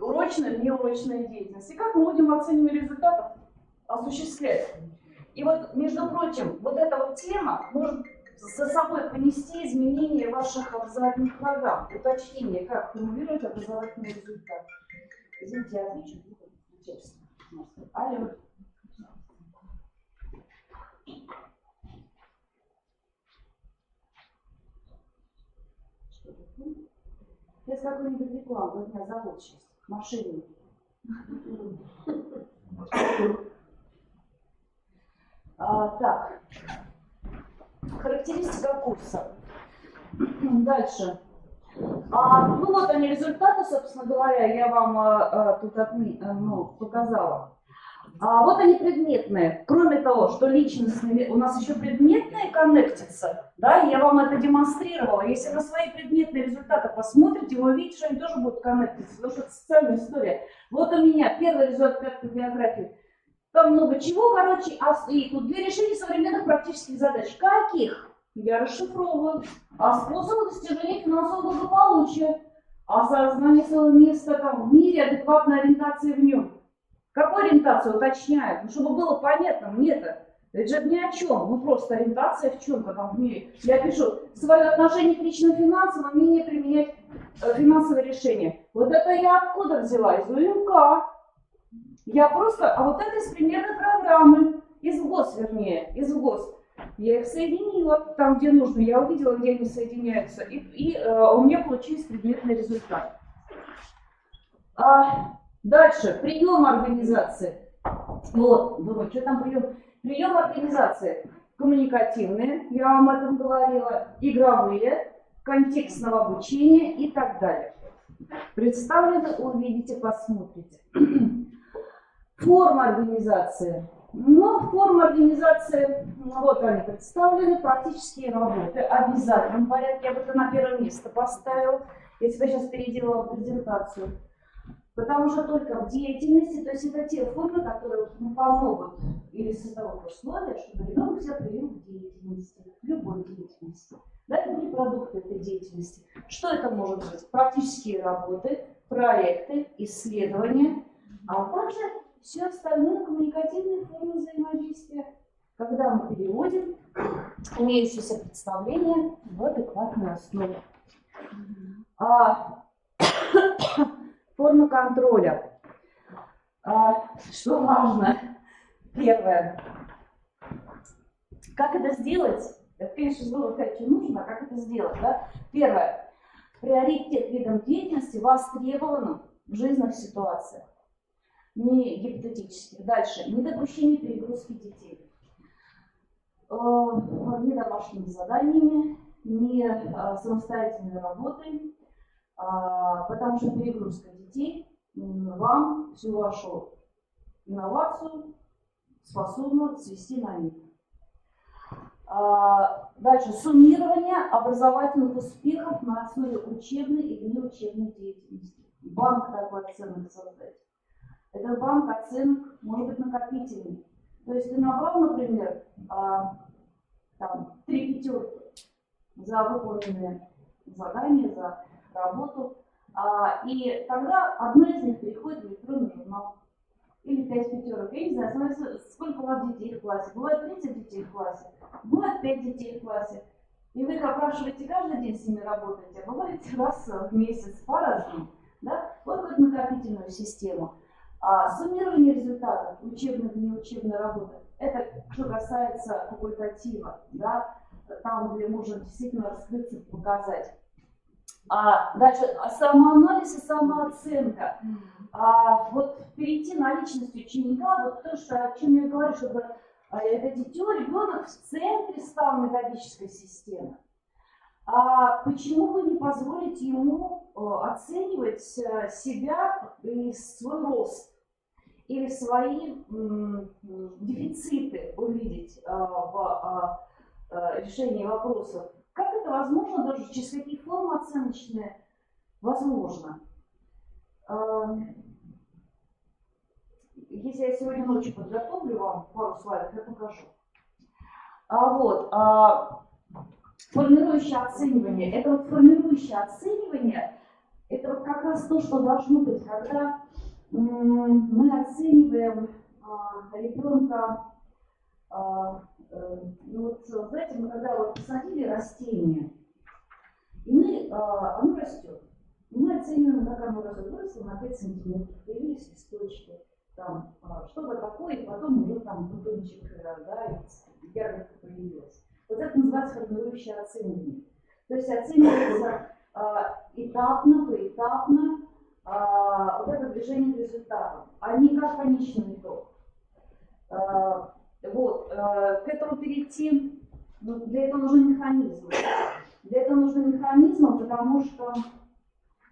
урочная, неурочная деятельность. И как мы будем оценивать результаты осуществлять? И вот, между прочим, вот эта вот тема может за собой понести изменения ваших образовательных программ, уточнение, как формулировать образовательный результат. Извините, я отвечу. Алло. Я с какой-нибудь рекламы, вот меня зовут сейчас, мошенник. Так, характеристика курса. Дальше. Ну вот они результаты, собственно говоря, я вам тут показала. Вот они предметные. Кроме того, что личностные, у нас еще предметные коннектятся. Да, я вам это демонстрировала. Если на свои предметные результаты посмотрите, вы увидите, что они тоже будут коннектиться, потому что это социальная история. Вот у меня первый результат по географии. Там много чего, короче, и тут для решения современных практических задач. Каких? Я расшифровываю. О способах достижения финансового благополучия, осознание своего места там, в мире, адекватной ориентации в нем. Какую ориентацию уточняют? Ну, чтобы было понятно мне-то. Это же ни о чем. Ну, просто ориентация в чем-то там в мире. Я пишу свое отношение к личным финансам, умение применять финансовые решения. Вот это я откуда взяла? Из УМК. Я просто, а вот это из примерной программы, из ВГОС, вернее, из ВГОС. Я их соединила там, где нужно, я увидела, где они соединяются, и у меня получился предметный результат. Дальше, прием организации. Вот, думаю, что там прием? Прием организации. Коммуникативные, я вам об этом говорила, игровые, контекстного обучения и так далее. Представлены, увидите, посмотрите. Форма организации. Но форма организации, вот они представлены, практические работы, обязательно в порядке, я бы это на первое место поставила, если бы я сейчас переделала презентацию. Потому что только в деятельности, то есть это те формы, которые помогут или создадут условия, чтобы ребенок себя проявил в деятельности, в любой деятельности. Да, это были продукты этой деятельности. Что это может быть? Практические работы, проекты, исследования, а также все остальное коммуникативные формы взаимодействия, когда мы переводим имеющиеся представления в адекватную основу. Форма контроля. Что важно? Первое. Как это сделать? Это, конечно, здорово сказать, что нужно, а как это сделать? Да? Первое. Приоритет видом деятельности востребованным в жизненных ситуациях. Не гипотетических. Дальше. Недопущение перегрузки детей. Не домашними заданиями, не самостоятельной работой. Потому что перегрузка детей вам всю вашу инновацию способна свести на нет. Дальше. Суммирование образовательных успехов на основе учебной и внеучебной деятельности. Банк такой оценок создать. Этот банк оценок может быть накопительный. То есть ты набрал, например, 3 пятерки за выполненные задания, за работу, и тогда одна из них переходит в электронный журнал. Или 5 пятерок. Я не знаю, смотрите, сколько у вас детей в классе. Бывает 30 детей в классе, бывает 5 детей в классе. И вы их опрашиваете каждый день, с ними работаете, а бывает раз в месяц по-разному. Да? Вот какую-то накопительную систему. Суммирование результатов учебной и неучебной работы. Это что касается факультатива, да? Там, где можно действительно раскрыться, показать. Дальше самоанализ и самооценка. Вот перейти на личность ученика, вот то, что, о чем я говорю, чтобы это дитё, ребенок в центре стал методической системы. Почему вы не позволите ему оценивать себя и свой рост или свои дефициты увидеть в решении вопросов? Как это возможно, даже через какие формы оценочные возможно? Если я сегодня ночью подготовлю вам пару слайдов, я покажу. Формирующее оценивание. Это вот формирующее оценивание, это вот как раз то, что должно быть, когда мы оцениваем ребенка. Вот, знаете, мы когда вот посадили растение, и оно растет. И мы оцениваем, как оно растет. Выросло на 5 сантиметров, появились листочки, там что-то такое, и потом уже там бутончик, да, и ягодка появилась. Вот это называется формирующее оценивание. То есть оценивается этапно, поэтапно вот это движение к результату, а не как конечный итог. К этому перейти, для этого нужен механизм. Для этого нужен механизм, потому что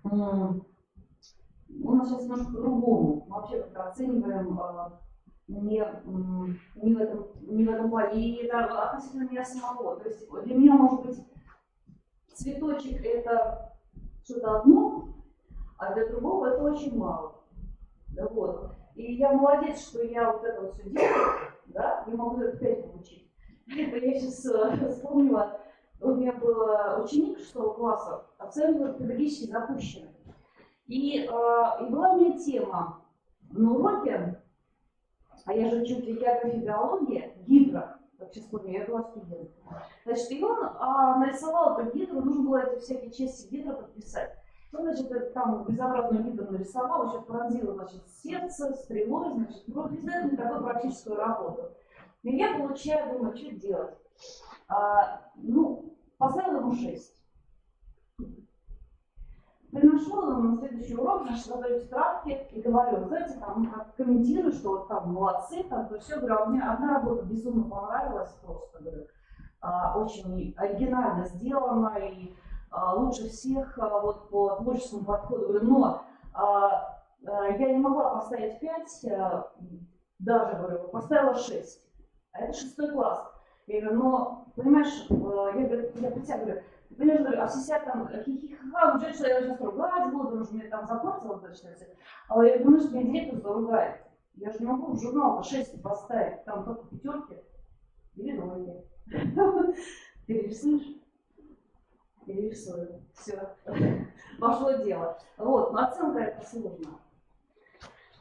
у нас сейчас немножко по-другому. Мы вообще как-то оцениваем не в этом плане. И это относительно меня самого. То есть для меня, может быть, цветочек это что-то одно, а для другого это очень мало. Да, вот. И я молодец, что я вот это вот все делаю, да, и могу это 5 получить. Это я сейчас вспомнила, у меня был ученик 6 класса, абсолютно педагогически запущенный. И была у меня тема на уроке, а я же учу географию и биологии, гидро, как сейчас помню, я была студентом. Значит, и он нарисовал эту гидру, нужно было эти всякие части гидро подписать. Ну, значит, это там безобразную гидру нарисовал, еще пронзила, значит, сердце, стрелой, значит, обязательно такую практическую работу. И я получаю, думаю, что делать? Ну, поставила ему 6. Приношу на следующий урок, значит, задаю тетрадки и говорю, знаете, там, комментирую, что вот там молодцы, там, то все, говорю, а мне одна работа безумно понравилась, просто, говорю, очень оригинально сделана и лучше всех вот по творческому подходу, говорю, но я не могла поставить 5, даже, говорю, поставила 6, а это 6 класс. Я говорю, но, понимаешь, я при тебя говорю, понимаешь, говорю, а все сидят там, хихиха, уже что я сейчас ругать буду, потому что мне там запортило точно все. А я говорю, что меня директор заругает. Я же не могу в журнал 6 поставить, там только 5 или 0. Перерисуешь? Перерисую. Все. Пошло дело. Вот, но оценка это сложно.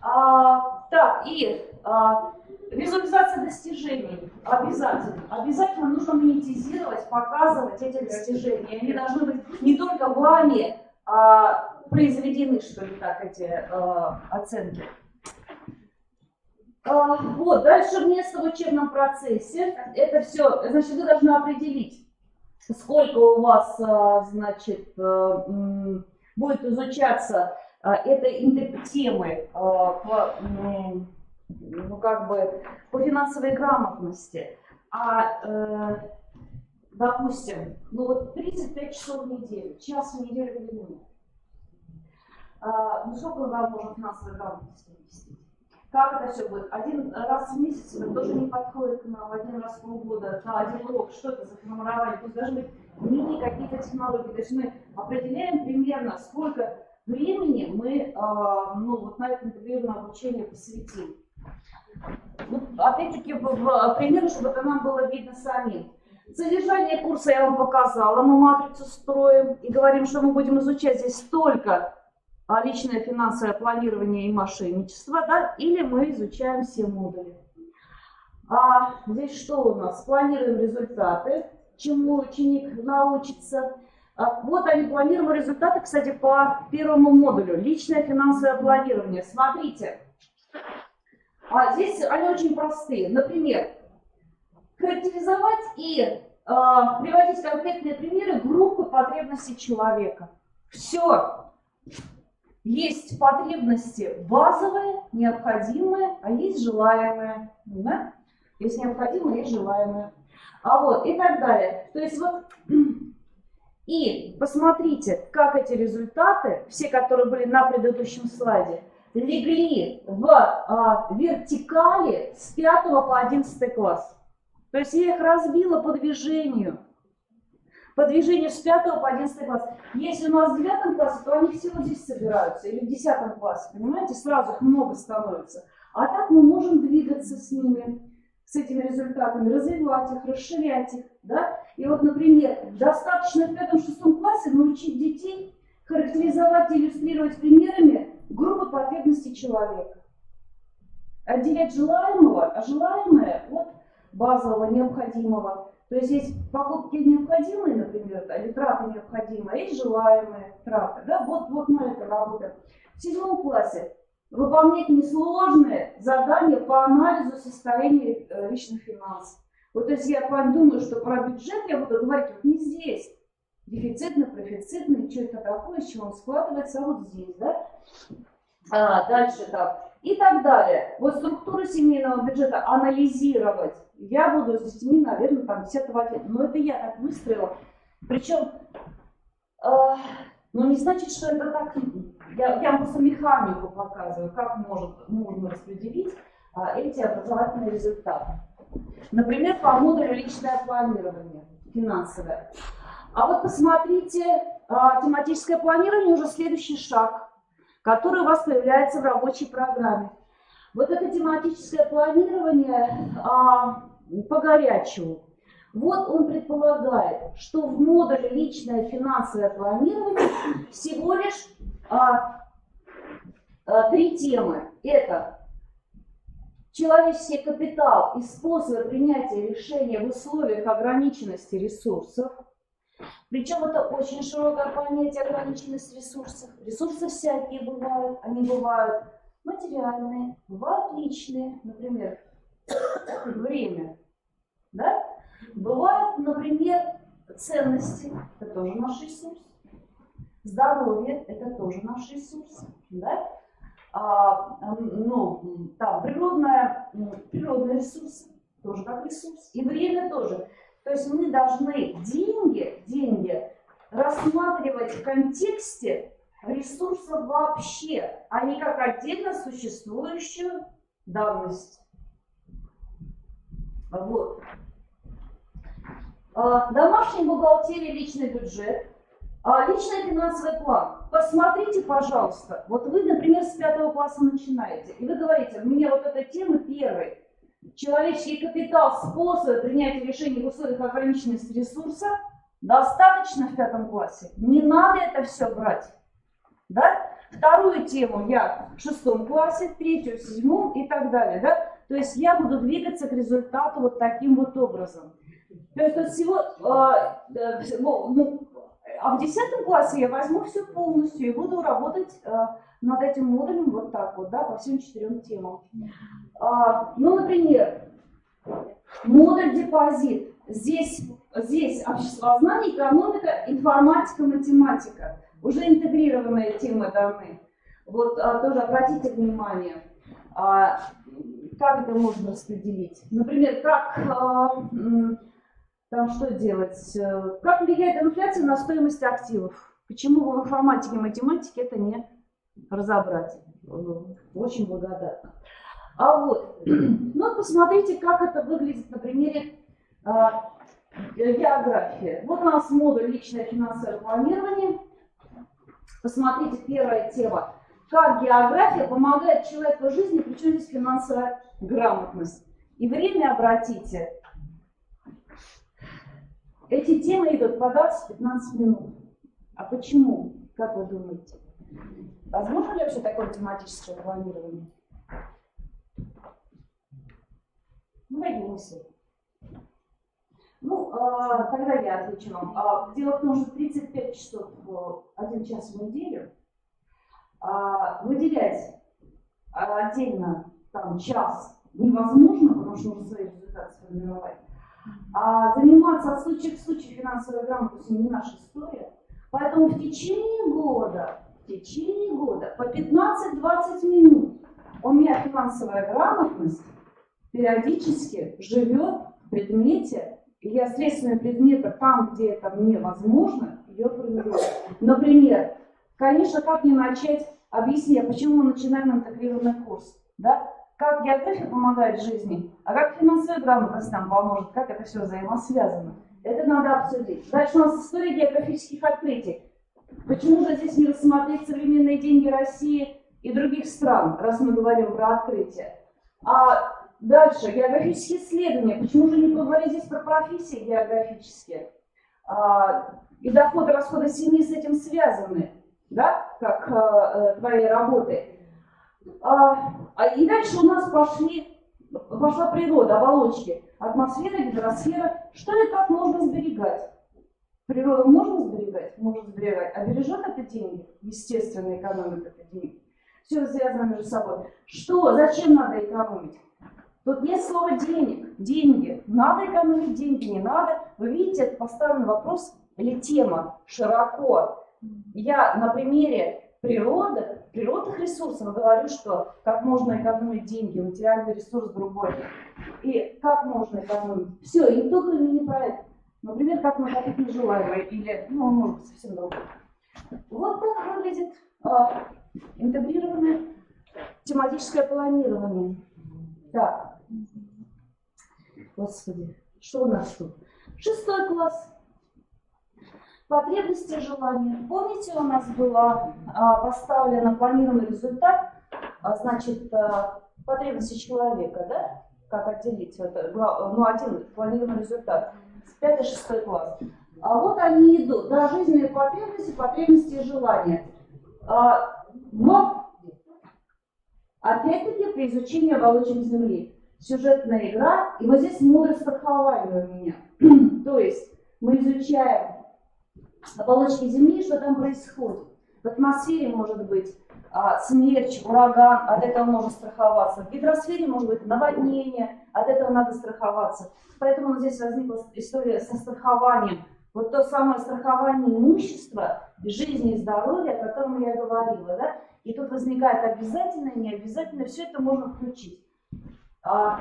Так, и визуализация достижений. Обязательно. Обязательно нужно монетизировать, показывать эти достижения. Они должны быть не только вами произведены, что ли, так, эти оценки. Вот, дальше место в учебном процессе. Это все, значит, вы должны определить, сколько у вас, значит, будет изучаться этой темы ну, как бы по финансовой грамотности. Допустим, ну вот 35 часов в неделю, час в неделю в неделю. Ну сколько нам можно финансовой грамотности вести? Как это все будет? Один раз в месяц это тоже не подходит к нам, один раз в полгода, на один урок. Что это за формирование? То есть должны быть мини какие-то технологии. То есть мы определяем примерно, сколько времени мы ну, вот на это интегрированное обучение посвятим. Ну, опять-таки, примерно, чтобы это нам было видно самим. Содержание курса я вам показала. Мы матрицу строим и говорим, что мы будем изучать здесь только личное финансовое планирование и мошенничество, да, или мы изучаем все модули. Здесь что у нас? Планируем результаты, чему ученик научится. Вот они, планируем результаты, кстати, по первому модулю. Личное финансовое планирование. Смотрите. Здесь они очень простые. Например, характеризовать и приводить конкретные примеры группы потребностей человека. Все. Есть потребности базовые, необходимые, а есть желаемые. Да? Есть необходимые, есть желаемые. Вот, и так далее. То есть вот, и посмотрите, как эти результаты, все, которые были на предыдущем слайде, легли в вертикали с 5 по 11 класс. То есть я их разбила по движению. По движению с 5 по 11 класс. Если у нас в 9 классе, то они все вот здесь собираются. Или в 10 классе, понимаете, сразу их много становится. А так мы можем двигаться с ними, с этими результатами, развивать их, расширять их. Да? И вот, например, достаточно в 5-6 классе научить детей характеризовать и иллюстрировать примерами группы потребностей человека. Отделять желаемого, а желаемое от базового, необходимого. То есть есть покупки необходимые, например, или траты необходимые, а есть желаемые траты. Да? Вот мы это работаем. В 7 классе выполнять несложные задания по анализу состояния личных финансов. Вот, то есть я думаю, что про бюджет я буду говорить вот не здесь. Дефицитный, профицитный, что это такое, с чего он складывается, а вот здесь, да? Дальше так. И так далее. Вот структуру семейного бюджета анализировать я буду с детьми, наверное, там 10-го лет. Но это я так выстроила. Причем, ну не значит, что это так. Я вам просто механику показываю, как можно распределить эти образовательные результаты. Например, по модулю личное планирование финансовое. А вот посмотрите, тематическое планирование уже следующий шаг, который у вас появляется в рабочей программе. Вот это тематическое планирование по горячему. Вот он предполагает, что в модуле личное финансовое планирование всего лишь 3 темы. Это человеческий капитал и способы принятия решения в условиях ограниченности ресурсов. Причем это очень широкое понятие ограниченность ресурсов. Ресурсы всякие бывают. Они бывают материальные, бывают личные, например, время. Да? Бывают, например, ценности. Это тоже наш ресурс. Здоровье – это тоже наш ресурс. Да? Там природные ресурсы тоже как ресурс. И время тоже. То есть мы должны деньги рассматривать в контексте ресурсов вообще, а не как отдельно существующую данность. Вот. Домашняя бухгалтерия, личный бюджет, личный финансовый план. Посмотрите, пожалуйста, вот вы, например, с 5 класса начинаете, и вы говорите, мне вот эта тема первой. Человеческий капитал, способы принятия решений в условиях ограниченности ресурса достаточно в 5 классе. Не надо это все брать. Да? Вторую тему я в 6 классе, третью в 7 и так далее. Да? То есть я буду двигаться к результату вот таким вот образом. То есть вот всего, а в 10 классе я возьму все полностью и буду работать над этим модулем вот так вот, да, по всем 4 темам. Например, модуль депозит. Здесь обществознание, экономика, информатика, математика. Уже интегрированные темы даны. Вот тоже обратите внимание, как это можно распределить. Например, там что делать? Как влияет инфляция на стоимость активов? Почему в информатике и математике это не разобрать? Очень благодарна. Посмотрите, как это выглядит на примере географии. Вот у нас модуль личное финансовое планирование. Посмотрите, первая тема. Как география помогает человеку в жизни, причем здесь финансовая грамотность. И время обратите. Эти темы идут по 20-15 минут. А почему? Как вы думаете? Возможно ли вообще такое тематическое планирование? Дорогие мысли. Тогда я отвечу вам. Дело в том, что 35 часов, 1 час в неделю, выделять отдельно час невозможно, потому что нужно свои результаты сформировать. А заниматься от случая к случаю финансовой грамотностью не наша история. Поэтому в течение года по 15-20 минут у меня финансовая грамотность периодически живет в предмете, и я средствами предмета там, где это мне возможно, ее формирую. Например, конечно, как мне начать объяснять, почему мы начинаем интегрированный курс, да? Как география помогает жизни, а как финансовая грамотность нам поможет, как это все взаимосвязано. Это надо обсудить. Дальше у нас история географических открытий. Почему же здесь не рассмотреть современные деньги России и других стран, раз мы говорим про открытие? Дальше, географические исследования. Почему же не поговорить здесь про профессии географические? И доходы, расходы семьи с этим связаны, да, как твоей работы. И дальше у нас пошла природа, оболочки. Атмосфера, гидросфера. Что и как можно сберегать? Природу можно сберегать? Можно сберегать. А бережет это деньги? Естественно, экономит это деньги. Все связано между собой. Что? Зачем надо экономить? Тут нет слова денег. Деньги. Надо экономить деньги, не надо. Вы видите, это поставленный вопрос или тема широко. Я на примере природных ресурсов говорю, что как можно экономить деньги, материальный ресурс другой. И как можно экономить. Все, и только не про это. Например, как накопить нежелаемое или, может быть, совсем другое. Вот так выглядит интегрированное тематическое планирование. Так, господи, что у нас тут? 6 класс. Потребности и желания. Помните, у нас было поставлено планированный результат, значит, потребности человека, да? Как отделить это? Один планированный результат. 5-6 класс. Вот они идут. Да, жизненные потребности, потребности и желания. Опять-таки, при изучении оболочек Земли. Сюжетная игра. И вот здесь модуль страхования у меня. То есть мы изучаем оболочки Земли, что там происходит. В атмосфере может быть смерч, ураган, от этого можно страховаться. В гидросфере может быть наводнение, от этого надо страховаться. Поэтому здесь возникла история со страхованием. Вот то самое страхование имущества, жизни и здоровья, о котором я говорила. Да? И тут возникает обязательно, необязательно, все это можно включить.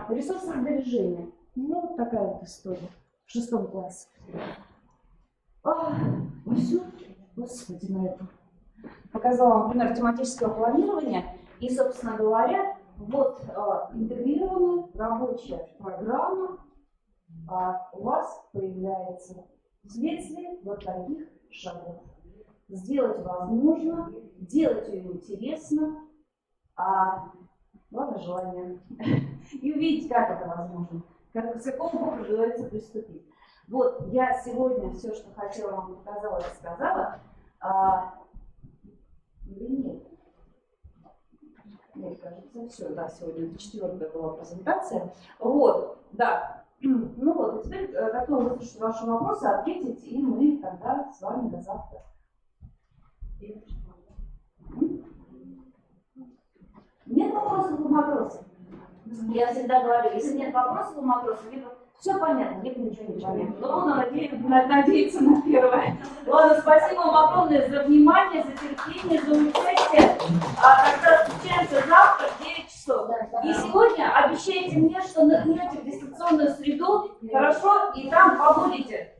Ресурсосбережение. Ну, вот такая вот история. В 6 классе. И все. Господи, на это. Показала вам пример тематического планирования. И, собственно говоря, вот интегрированная рабочая программа у вас появляется вследствие вот таких шагов. Сделать возможно, делать ее интересно, главное желание. И увидеть, как это возможно. Как к какому говорится, приступить. Вот я сегодня все, что хотела вам показала, рассказала. Или нет? Мне кажется, все, да, сегодня 4-я была презентация. Вот, да. Ну вот, и теперь готова выслушать ваши вопросы, ответить, и мы тогда с вами до завтра. Нет вопросов у матросов? Я всегда говорю, если нет вопросов у матросов, либо все понятно, либо ничего не понятно. Но надеяться на первое. Ладно, спасибо вам огромное за внимание, за терпение, за участие. Тогда встречаемся завтра в 9 часов. И сегодня обещайте мне, что нырнете в дистанционную среду, хорошо, и там побудете.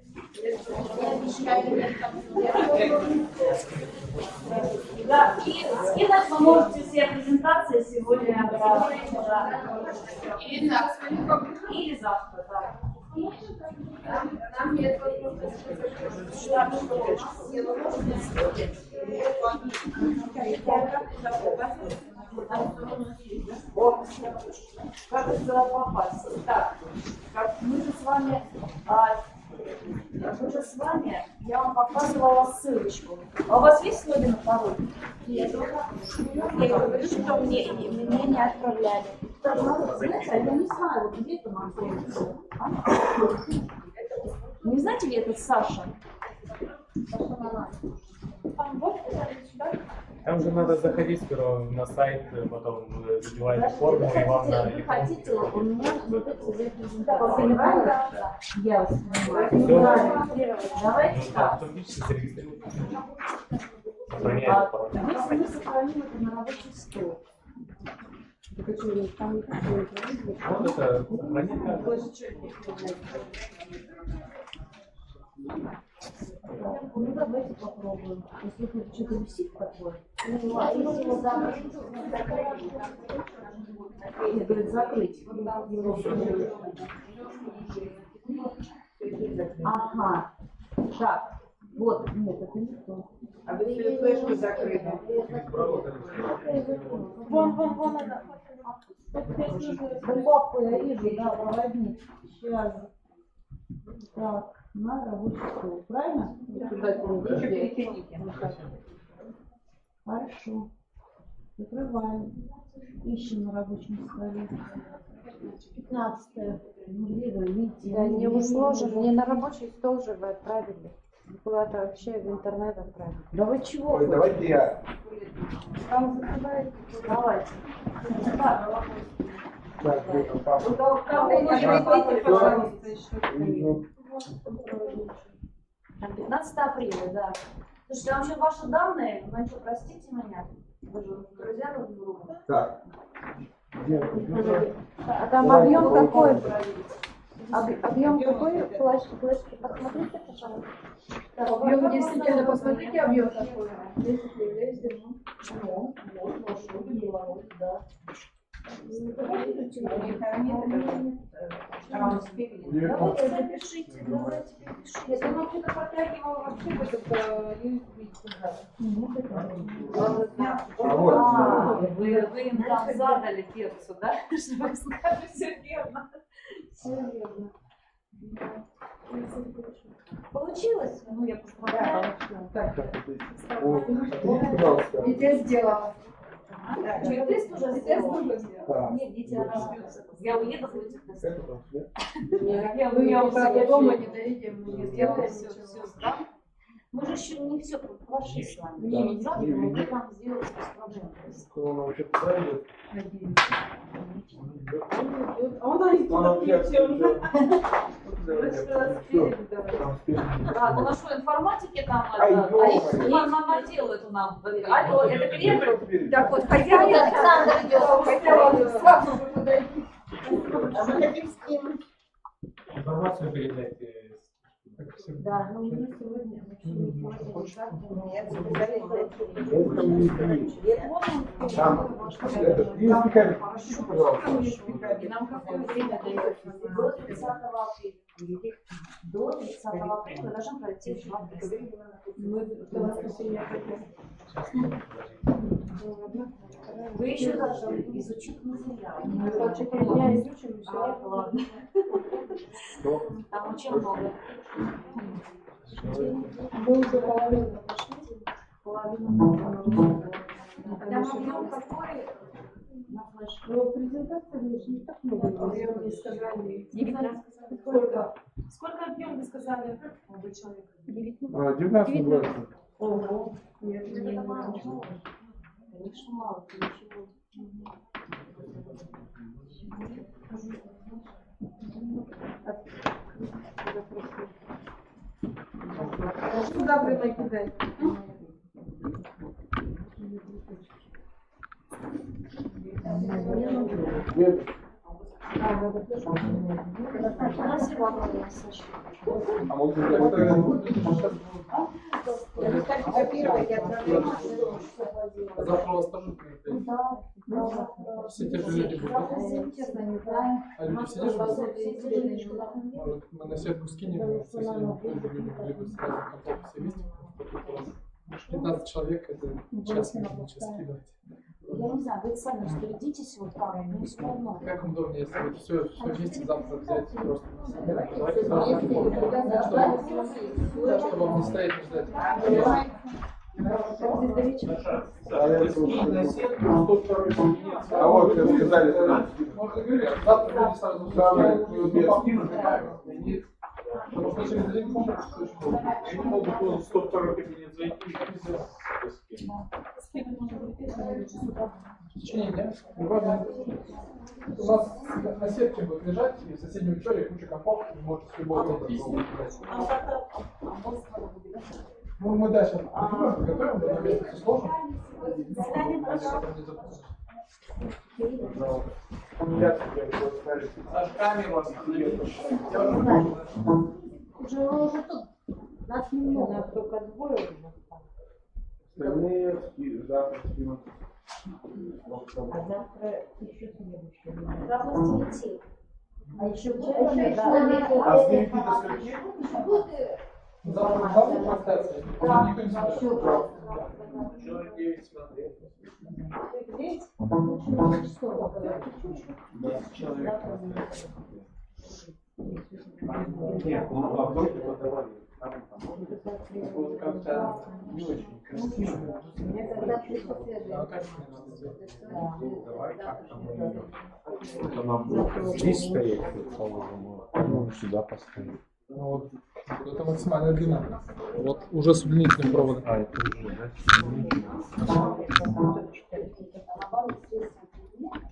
Да, и скинуть вы можете все презентации сегодня. Да. Или завтра. Или завтра, да. Нам нет как сюда попасть? Так, мы же с вами, я вам показывала ссылочку. А у вас есть логин и пароль? Нет. Я говорю, что мне не отправляли. Знаете, я не знаю, где это находится. Не знаете ли этот Саша? Там же надо заходить сперва на сайт, потом забиваете форму, и вам на... Вы хотите, у меня вот эти репрезентации. Я вас понимаю. Давайте так. Мы сохраним это на рабочий стол. Вот это Ну давайте попробуем. Если тут что-то висит такое. Говорит, закрыть. Ага. Так. Вот, нет, это не то. А вы себе флешку закрыли? Вон она. Папку я вижу, да, проводник. Сейчас. Так, на рабочий стол. Правильно? Хорошо. Закрываем. Ищем на рабочем столе. 15-е. Да, не сложно. Не на рабочий стол же вы отправили. Куда-то вообще в интернет отправили. Да вы чего? Ой, давайте я. Там закрываете. Давайте. Там 15 апреля, да. Слушайте, а вообще ваши данные, ну что, простите меня, вы же друзья друг друга. Так. А там объем какой? Объем какой флешки? Посмотрите, пожалуйста. Объем действительно, посмотрите, объем какой. 10 лет, ну, да. Давайте запишите, давайте перепишите. Если вам что-то протягивало, вообще бы это вы им там задали перцу, да? Что вы скажете, все верно. Все верно. Получилось? Ну, я поздравляю. Дитя сделала. Тест уже сделала? Нет, дитя, я уеду, будете тестировать. Я уже дома не доедем, мы не сделали все сдам. Мы же еще не все прошли с вами. Да. Не сразу, но мы там сделали без проблем. Кто нам вообще правильно? А он там А, ну на что, информатики там, она делает нам. Алло, это клиент? Так вот, хозяин Александр идет. А мы хотим скинуть. Информацию передайте. Да, но мне сегодня Нам какое время дается? До 30 апреля. До 30 апреля мы должны пройти 2 теста. Вы еще должны изучить материал. Ладно. Там очень много. Мы уже половину пошли. Для объем какой? На флешке. Но презентация не так много. Объем не сказали. Сколько объем вы сказали? Молодой человек. 19. Ого. Нет, Это мало. Конечно, мало. Ничего. Сюда прямо кидай. Спасибо огромное, Саша. А можно Копировать и отправлять. завтра у вас тоже будет? Да. Все те же люди будут? Честно, не знаю. А люди все те же будут? Может, мы на сетку скинем, с соседним люди могли бы сразу контакт все вместе, потому что у вас 15 человек, это час скидывать. Я не знаю, вы сами распорядитесь, вот как, ну все равно. Как вам удобнее, если вот все вместе завтра взять просто? Да, чтобы вам не стоять, не ждать. А вот сказали, Можно говорить, завтра люди сразу скинут, потому что через день они могут в 102 кабинет зайти. в течение дня. Неважно. У нас на сетке будет лежать, и в соседнем учере куча компов, вы можете с любого найти. Ну, мы дальше готовим, но наверное, все сложно. Уже тут. Нас немного, нас только двое. Остальные завтра скинут. А завтра еще следующее. Завтра с 9. А еще А с 9 до скольки? Завтра трансляция. Никто не смотрит. Человек 9 смотрел. 10 человек. Нет, ну а вдруг подавали. Вот как-то не очень красиво. Давай как-то мы... Это нам здесь стоять, положим, ну, сюда поставим. Ну, вот, это максимальная длина. Вот уже с удлинительным проводом. А, это уже, да?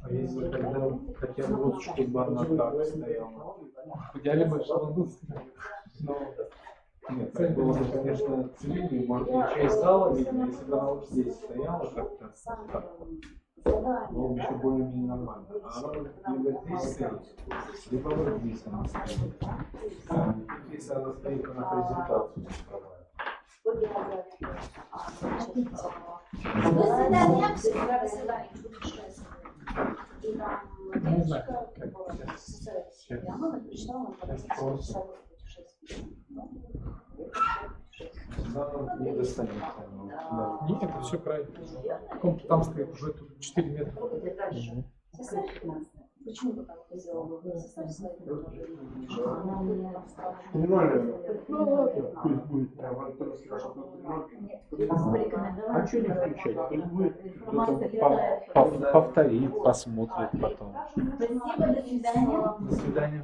А если тогда хотя бы вот, чтобы она так стояла? В идеале бы, чтобы он был. Нет, так было бы, конечно, целее, может быть, часть зала видно, если бы она вот здесь стояла как-то, так, было бы еще более-менее нормально. А она либо здесь стоит, либо вот здесь она стоит. Если она стоит, она презентацию закрывает. До свидания. И там девочка, которая социальная, и она прочитала нам подписку путешествия. Не достанет. Нет, это все правильно. Там стоит уже тут 4 метра. Почему? Потому что сделал бы. Составь свои предложения. Ну ладно, пусть будет. А что не включать? Пусть будет. Кто-то повторит, посмотрит потом. Спасибо, до свидания. До свидания.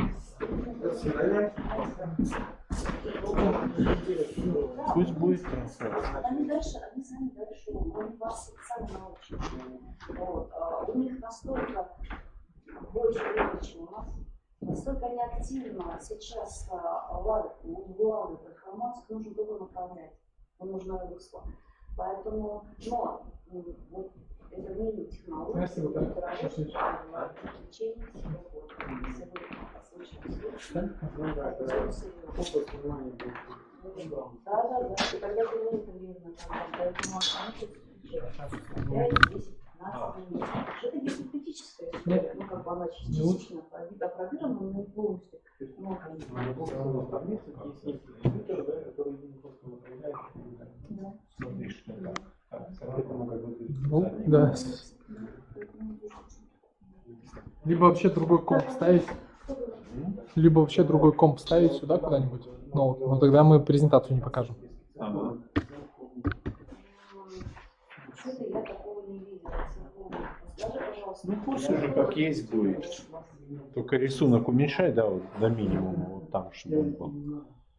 До свидания. Пусть будет трансляция. Они сами дальше, они вас сами научат. Вот. У них настолько больше времени, чем у нас, настолько они активно сейчас владят информацию, нужно только направлять, нужно русло. Поэтому, но вот это вместе технологии, да, и когда ты не интервьюно, поэтому они 5-10-15 минут. Это гипотетическая история, ну как бы она частично опровержена, но не полностью. Ну, да. Либо вообще другой комп ставить. Либо вообще другой комп ставить сюда куда-нибудь. Ну, тогда мы презентацию не покажем. Что-то я такого не видела. Скажи, пожалуйста. Ну пусть уже как есть будет. Только рисунок уменьшай, да, вот до минимума, вот там, чтобы он был.